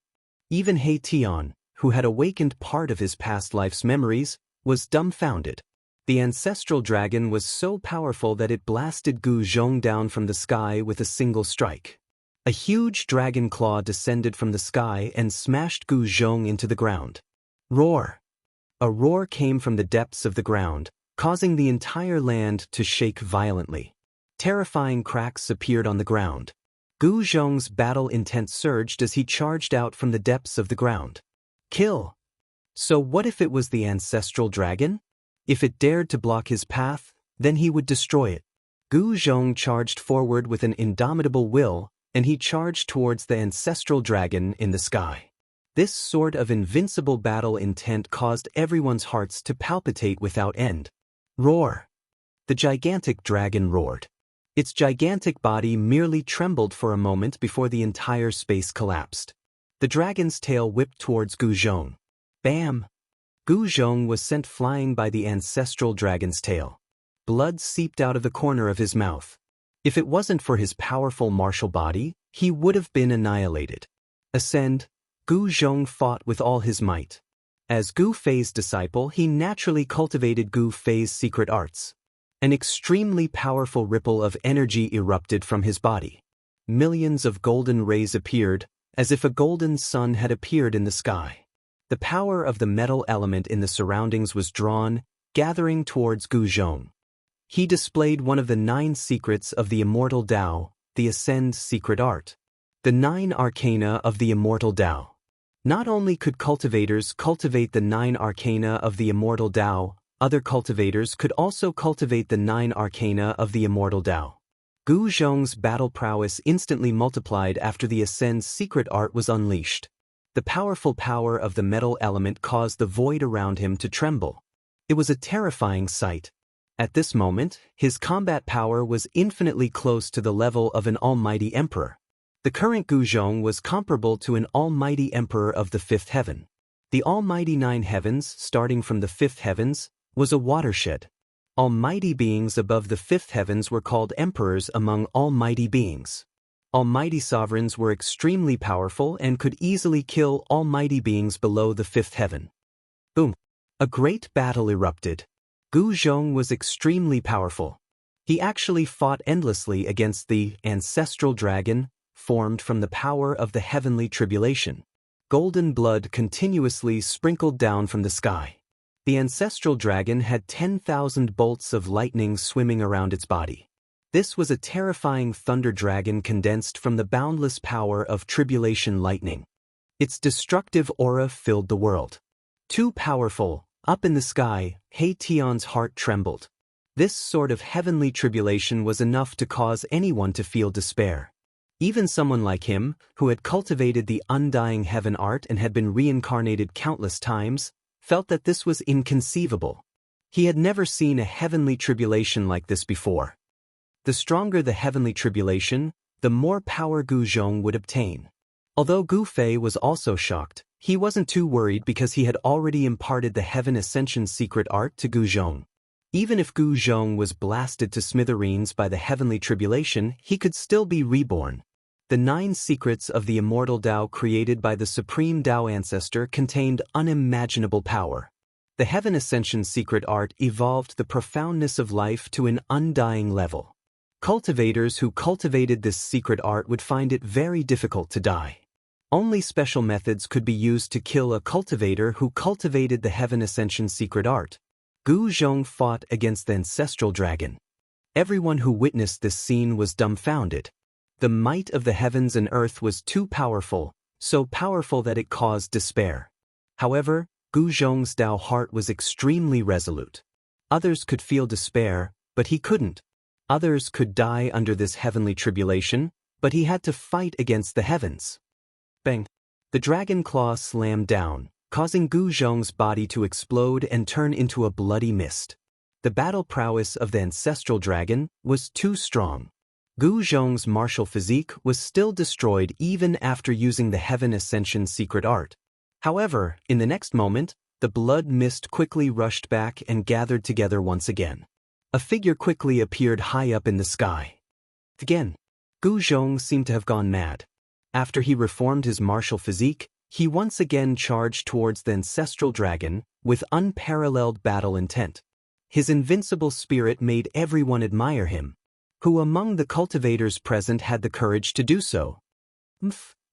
Even He Tian, who had awakened part of his past life's memories, was dumbfounded. The ancestral dragon was so powerful that it blasted Gu Zhong down from the sky with a single strike. A huge dragon claw descended from the sky and smashed Gu Zhong into the ground. Roar! A roar came from the depths of the ground, causing the entire land to shake violently. Terrifying cracks appeared on the ground. Gu Zhong's battle intent surged as he charged out from the depths of the ground. Kill! So what if it was the ancestral dragon? If it dared to block his path, then he would destroy it. Gu Zhong charged forward with an indomitable will, and he charged towards the ancestral dragon in the sky. This sort of invincible battle intent caused everyone's hearts to palpitate without end. Roar! The gigantic dragon roared. Its gigantic body merely trembled for a moment before the entire space collapsed. The dragon's tail whipped towards Gu Zhong. Bam! Gu Zhong was sent flying by the ancestral dragon's tail. Blood seeped out of the corner of his mouth. If it wasn't for his powerful martial body, he would have been annihilated. Ascend! Gu Zhong fought with all his might. As Gu Fei's disciple, he naturally cultivated Gu Fei's secret arts. An extremely powerful ripple of energy erupted from his body. Millions of golden rays appeared, as if a golden sun had appeared in the sky. The power of the metal element in the surroundings was drawn, gathering towards Gu Zhong. He displayed one of the 9 secrets of the immortal Tao, the Ascend secret art. The 9 arcana of the immortal Tao. Not only could cultivators cultivate the 9 arcana of the immortal Tao, other cultivators could also cultivate the 9 arcana of the immortal Tao. Gu Zhong's battle prowess instantly multiplied after the Ascend's secret art was unleashed. The powerful power of the metal element caused the void around him to tremble. It was a terrifying sight. At this moment, his combat power was infinitely close to the level of an almighty emperor. The current Gu Zhong was comparable to an almighty emperor of the 5th heaven. The almighty 9 heavens, starting from the 5th heavens, was a watershed. Almighty beings above the 5th heavens were called emperors among almighty beings. Almighty sovereigns were extremely powerful and could easily kill almighty beings below the 5th heaven. Boom! A great battle erupted. Gu Zhong was extremely powerful. He actually fought endlessly against the ancestral dragon, formed from the power of the heavenly tribulation. Golden blood continuously sprinkled down from the sky. The ancestral dragon had 10,000 bolts of lightning swimming around its body. This was a terrifying thunder dragon condensed from the boundless power of tribulation lightning. Its destructive aura filled the world. Too powerful, up in the sky, He Tian's heart trembled. This sort of heavenly tribulation was enough to cause anyone to feel despair. Even someone like him, who had cultivated the Undying heaven art and had been reincarnated countless times, felt that this was inconceivable. He had never seen a heavenly tribulation like this before. The stronger the heavenly tribulation, the more power Gu Zhong would obtain. Although Gu Fei was also shocked, he wasn't too worried because he had already imparted the Heaven Ascension secret art to Gu Zhong. Even if Gu Zhong was blasted to smithereens by the heavenly tribulation, he could still be reborn. The 9 secrets of the immortal Tao created by the Supreme Tao Ancestor contained unimaginable power. The Heaven Ascension secret art evolved the profoundness of life to an undying level. Cultivators who cultivated this secret art would find it very difficult to die. Only special methods could be used to kill a cultivator who cultivated the Heaven Ascension secret art. Gu Zhong fought against the ancestral dragon. Everyone who witnessed this scene was dumbfounded. The might of the heavens and earth was too powerful, so powerful that it caused despair. However, Gu Zhong's Tao heart was extremely resolute. Others could feel despair, but he couldn't. Others could die under this heavenly tribulation, but he had to fight against the heavens. Bang! The dragon claw slammed down, causing Gu Zhong's body to explode and turn into a bloody mist. The battle prowess of the ancestral dragon was too strong. Gu Zhong's martial physique was still destroyed even after using the Heaven Ascension secret art. However, in the next moment, the blood mist quickly rushed back and gathered together once again. A figure quickly appeared high up in the sky. Again, Gu Zhong seemed to have gone mad. After he reformed his martial physique, He once again charged towards the ancestral dragon with unparalleled battle intent. His invincible spirit made everyone admire him. Who among the cultivators present had the courage to do so?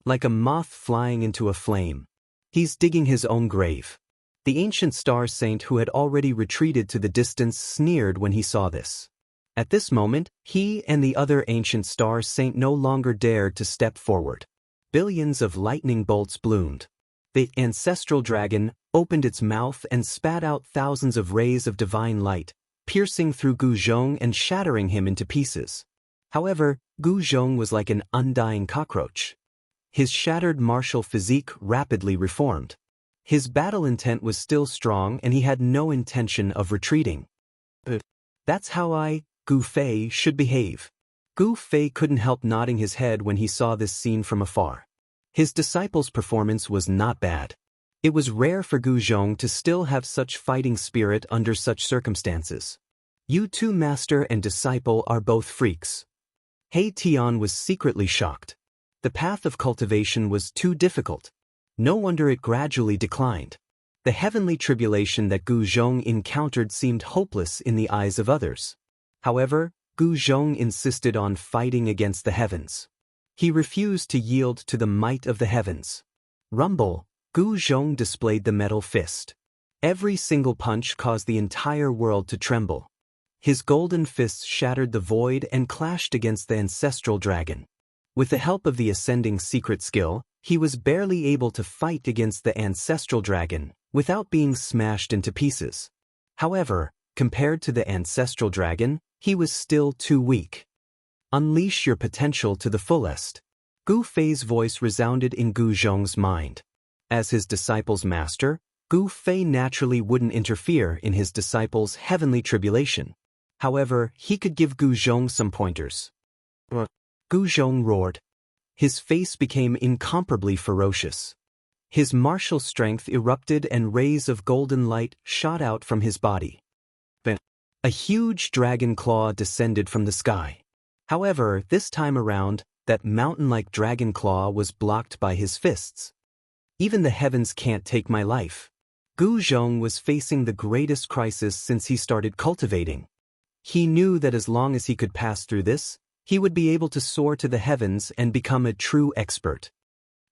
Like a moth flying into a flame. He's digging his own grave. The ancient star saint who had already retreated to the distance sneered when he saw this. At this moment, he and the other ancient star saint no longer dared to step forward. Billions of lightning bolts bloomed. The ancestral dragon opened its mouth and spat out thousands of rays of divine light, piercing through Gu Zhong and shattering him into pieces. However, Gu Zhong was like an undying cockroach. His shattered martial physique rapidly reformed. His battle intent was still strong and he had no intention of retreating. That's how Gu Fei, should behave. Gu Fei couldn't help nodding his head when he saw this scene from afar. His disciple's performance was not bad. It was rare for Gu Zhong to still have such fighting spirit under such circumstances. You two master and disciple are both freaks. He Tian was secretly shocked. The path of cultivation was too difficult. No wonder it gradually declined. The heavenly tribulation that Gu Zhong encountered seemed hopeless in the eyes of others. However, Gu Zhong insisted on fighting against the heavens. He refused to yield to the might of the heavens. Rumble, Gu Zhong displayed the metal fist. Every single punch caused the entire world to tremble. His golden fists shattered the void and clashed against the ancestral dragon. With the help of the ascending secret skill, he was barely able to fight against the ancestral dragon without being smashed into pieces. However, compared to the ancestral dragon, he was still too weak. Unleash your potential to the fullest. Gu Fei's voice resounded in Gu Zhong's mind. As his disciple's master, Gu Fei naturally wouldn't interfere in his disciple's heavenly tribulation. However, he could give Gu Zhong some pointers. Gu Zhong roared. His face became incomparably ferocious. His martial strength erupted and rays of golden light shot out from his body. A huge dragon claw descended from the sky. However, this time around, that mountain-like dragon claw was blocked by his fists. Even the heavens can't take my life. Gu Zhong was facing the greatest crisis since he started cultivating. He knew that as long as he could pass through this, he would be able to soar to the heavens and become a true expert.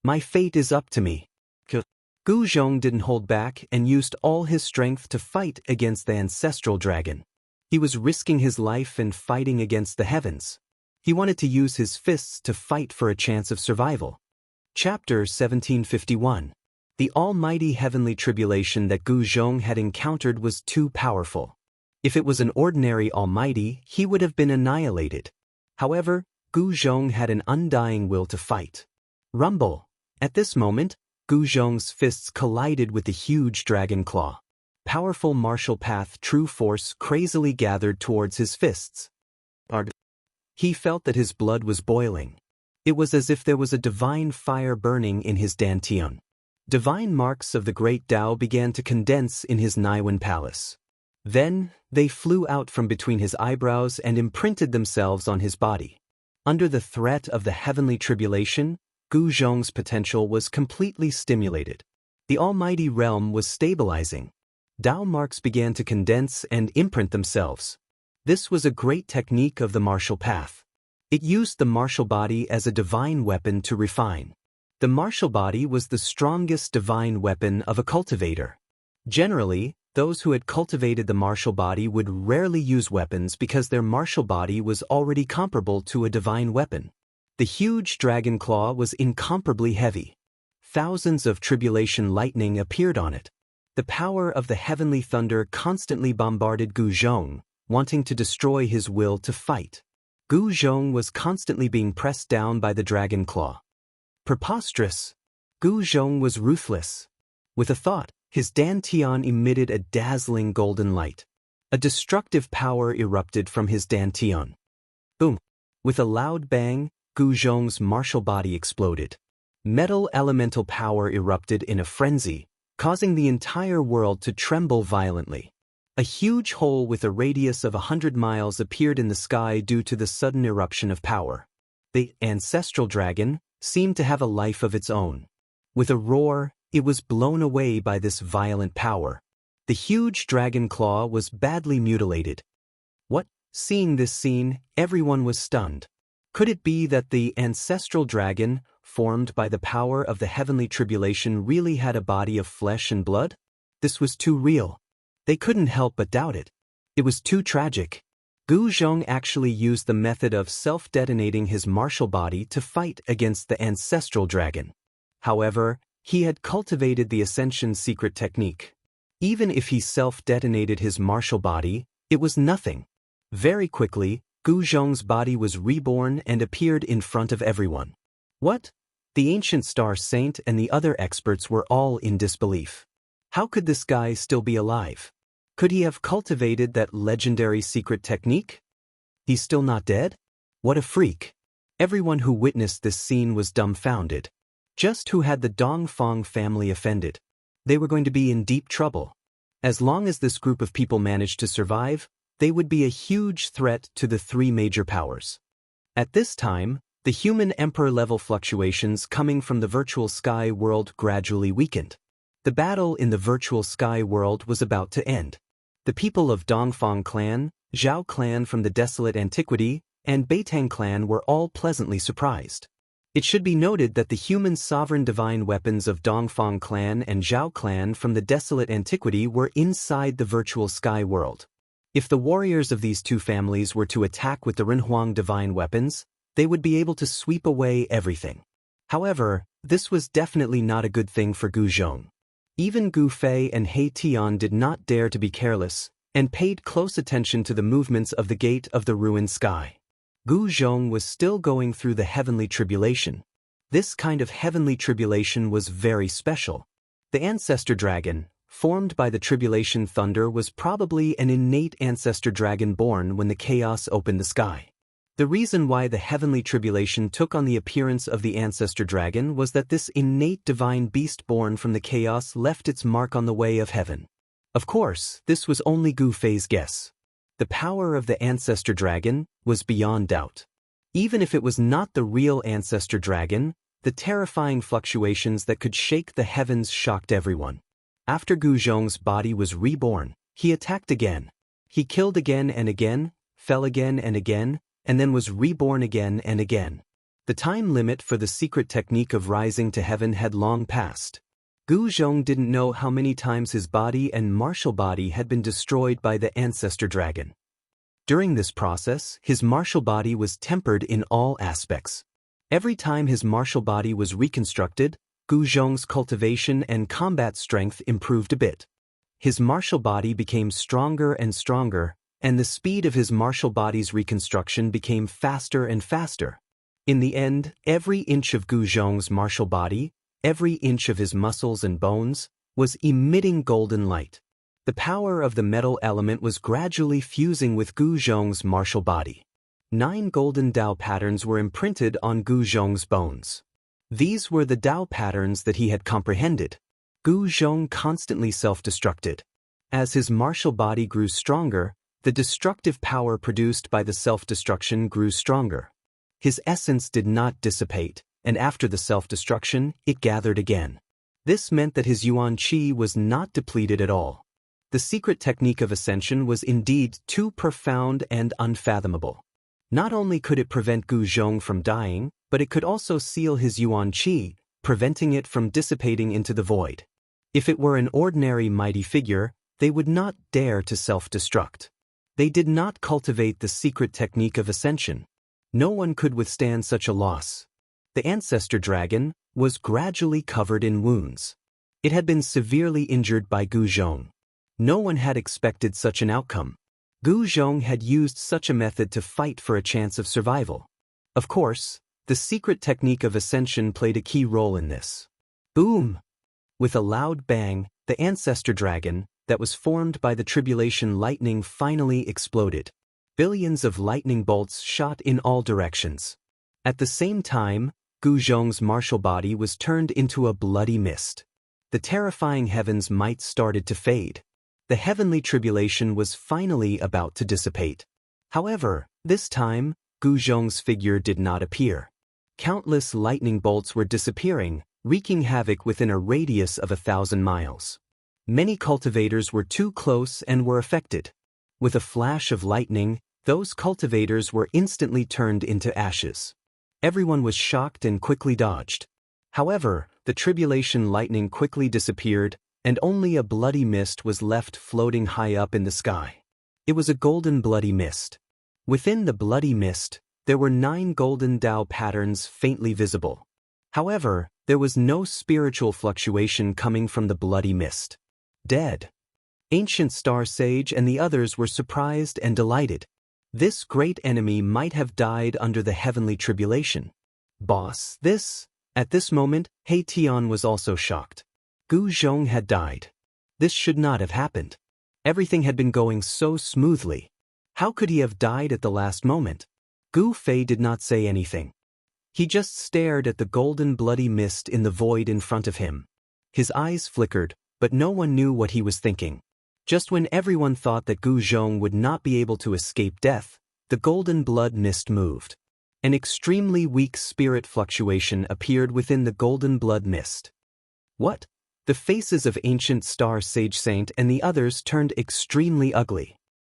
My fate is up to me. Gu Zhong didn't hold back and used all his strength to fight against the ancestral dragon. He was risking his life and fighting against the heavens. He wanted to use his fists to fight for a chance of survival. Chapter 1751. The almighty heavenly tribulation that Gu Zhong had encountered was too powerful. If it was an ordinary almighty, he would have been annihilated. However, Gu Zhong had an undying will to fight. Rumble. At this moment, Gu Zhong's fists collided with the huge dragon claw. Powerful martial path true force crazily gathered towards his fists. He felt that his blood was boiling. It was as if there was a divine fire burning in his dantian. Divine marks of the great Tao began to condense in his Naiwan palace. Then, they flew out from between his eyebrows and imprinted themselves on his body. Under the threat of the heavenly tribulation, Gu Zhong's potential was completely stimulated. The almighty realm was stabilizing. Tao marks began to condense and imprint themselves. This was a great technique of the martial path. It used the martial body as a divine weapon to refine. The martial body was the strongest divine weapon of a cultivator. Generally, those who had cultivated the martial body would rarely use weapons because their martial body was already comparable to a divine weapon. The huge dragon claw was incomparably heavy. Thousands of tribulation lightning appeared on it. The power of the heavenly thunder constantly bombarded Gu Zhong, wanting to destroy his will to fight. Gu Zhong was constantly being pressed down by the dragon claw. Preposterous! Gu Zhong was ruthless. With a thought, his dantian emitted a dazzling golden light. A destructive power erupted from his dantian. Boom! With a loud bang, Gu Zhong's martial body exploded. Metal elemental power erupted in a frenzy, causing the entire world to tremble violently. A huge hole with a radius of 100 miles appeared in the sky due to the sudden eruption of power. The ancestral dragon seemed to have a life of its own. With a roar, it was blown away by this violent power. The huge dragon claw was badly mutilated. What? Seeing this scene, everyone was stunned. Could it be that the ancestral dragon, formed by the power of the heavenly tribulation, really had a body of flesh and blood? This was too real. They couldn't help but doubt it. It was too tragic. Gu Zhong actually used the method of self-detonating his martial body to fight against the ancestral dragon. However, he had cultivated the Ascension secret technique. Even if he self-detonated his martial body, it was nothing. Very quickly, Gu Zhong's body was reborn and appeared in front of everyone. What? The ancient star saint and the other experts were all in disbelief. How could this guy still be alive? Could he have cultivated that legendary secret technique? He's still not dead? What a freak. Everyone who witnessed this scene was dumbfounded. Just who had the Dongfang family offended? They were going to be in deep trouble. As long as this group of people managed to survive, they would be a huge threat to the three major powers. At this time, the human emperor-level fluctuations coming from the virtual sky world gradually weakened. The battle in the virtual sky world was about to end. The people of Dongfang clan, Zhao clan from the desolate antiquity, and Beitang clan were all pleasantly surprised. It should be noted that the human sovereign divine weapons of Dongfang clan and Zhao clan from the desolate antiquity were inside the virtual sky world. If the warriors of these two families were to attack with the Renhuang divine weapons, they would be able to sweep away everything. However, this was definitely not a good thing for Gu Zhong. Even Gu Fei and He Tian did not dare to be careless, and paid close attention to the movements of the gate of the ruined sky. Gu Zhong was still going through the heavenly tribulation. This kind of heavenly tribulation was very special. The ancestor dragon, formed by the tribulation thunder, was probably an innate ancestor dragon born when the chaos opened the sky. The reason why the heavenly tribulation took on the appearance of the ancestor dragon was that this innate divine beast born from the chaos left its mark on the way of heaven. Of course, this was only Gu Fei's guess. The power of the ancestor dragon was beyond doubt. Even if it was not the real ancestor dragon, the terrifying fluctuations that could shake the heavens shocked everyone. After Gu Zhong's body was reborn, he attacked again. He killed again and again, fell again and then was reborn again and again. The time limit for the secret technique of rising to heaven had long passed. Gu Zhong didn't know how many times his body and martial body had been destroyed by the ancestor dragon. During this process, his martial body was tempered in all aspects. Every time his martial body was reconstructed, Gu Zhong's cultivation and combat strength improved a bit. His martial body became stronger and stronger, and the speed of his martial body's reconstruction became faster and faster. In the end, every inch of Gu Zhong's martial body, every inch of his muscles and bones, was emitting golden light. The power of the metal element was gradually fusing with Gu Zhong's martial body. 9 golden Dao patterns were imprinted on Gu Zhong's bones. These were the Dao patterns that he had comprehended. Gu Zhong constantly self-destructed. As his martial body grew stronger, the destructive power produced by the self-destruction grew stronger. His essence did not dissipate, and after the self-destruction, it gathered again. This meant that his Yuan Qi was not depleted at all. The secret technique of ascension was indeed too profound and unfathomable. Not only could it prevent Gu Zhong from dying, but it could also seal his Yuan Qi, preventing it from dissipating into the void. If it were an ordinary mighty figure, they would not dare to self-destruct. They did not cultivate the secret technique of ascension. No one could withstand such a loss. The ancestor dragon was gradually covered in wounds. It had been severely injured by Gu Zhong. No one had expected such an outcome. Gu Zhong had used such a method to fight for a chance of survival. Of course, the secret technique of ascension played a key role in this. Boom! With a loud bang, the ancestor dragon, that was formed by the tribulation lightning, finally exploded. Billions of lightning bolts shot in all directions. At the same time, Gu Zhong's martial body was turned into a bloody mist. The terrifying heavens might started to fade. The heavenly tribulation was finally about to dissipate. However, this time, Gu Zhong's figure did not appear. Countless lightning bolts were disappearing, wreaking havoc within a radius of 1,000 miles. Many cultivators were too close and were affected. With a flash of lightning, those cultivators were instantly turned into ashes. Everyone was shocked and quickly dodged. However, the tribulation lightning quickly disappeared, and only a bloody mist was left floating high up in the sky. It was a golden bloody mist. Within the bloody mist, there were 9 golden Tao patterns faintly visible. However, there was no spiritual fluctuation coming from the bloody mist. Dead. Ancient Star Sage and the others were surprised and delighted. This great enemy might have died under the heavenly tribulation. Boss, this? At this moment, He Tian was also shocked. Gu Zhong had died. This should not have happened. Everything had been going so smoothly. How could he have died at the last moment? Gu Fei did not say anything. He just stared at the golden bloody mist in the void in front of him. His eyes flickered, but no one knew what he was thinking. Just when everyone thought that Gu Zhong would not be able to escape death, the golden blood mist moved. An extremely weak spirit fluctuation appeared within the golden blood mist. What? The faces of Ancient Star Sage Saint and the others turned extremely ugly.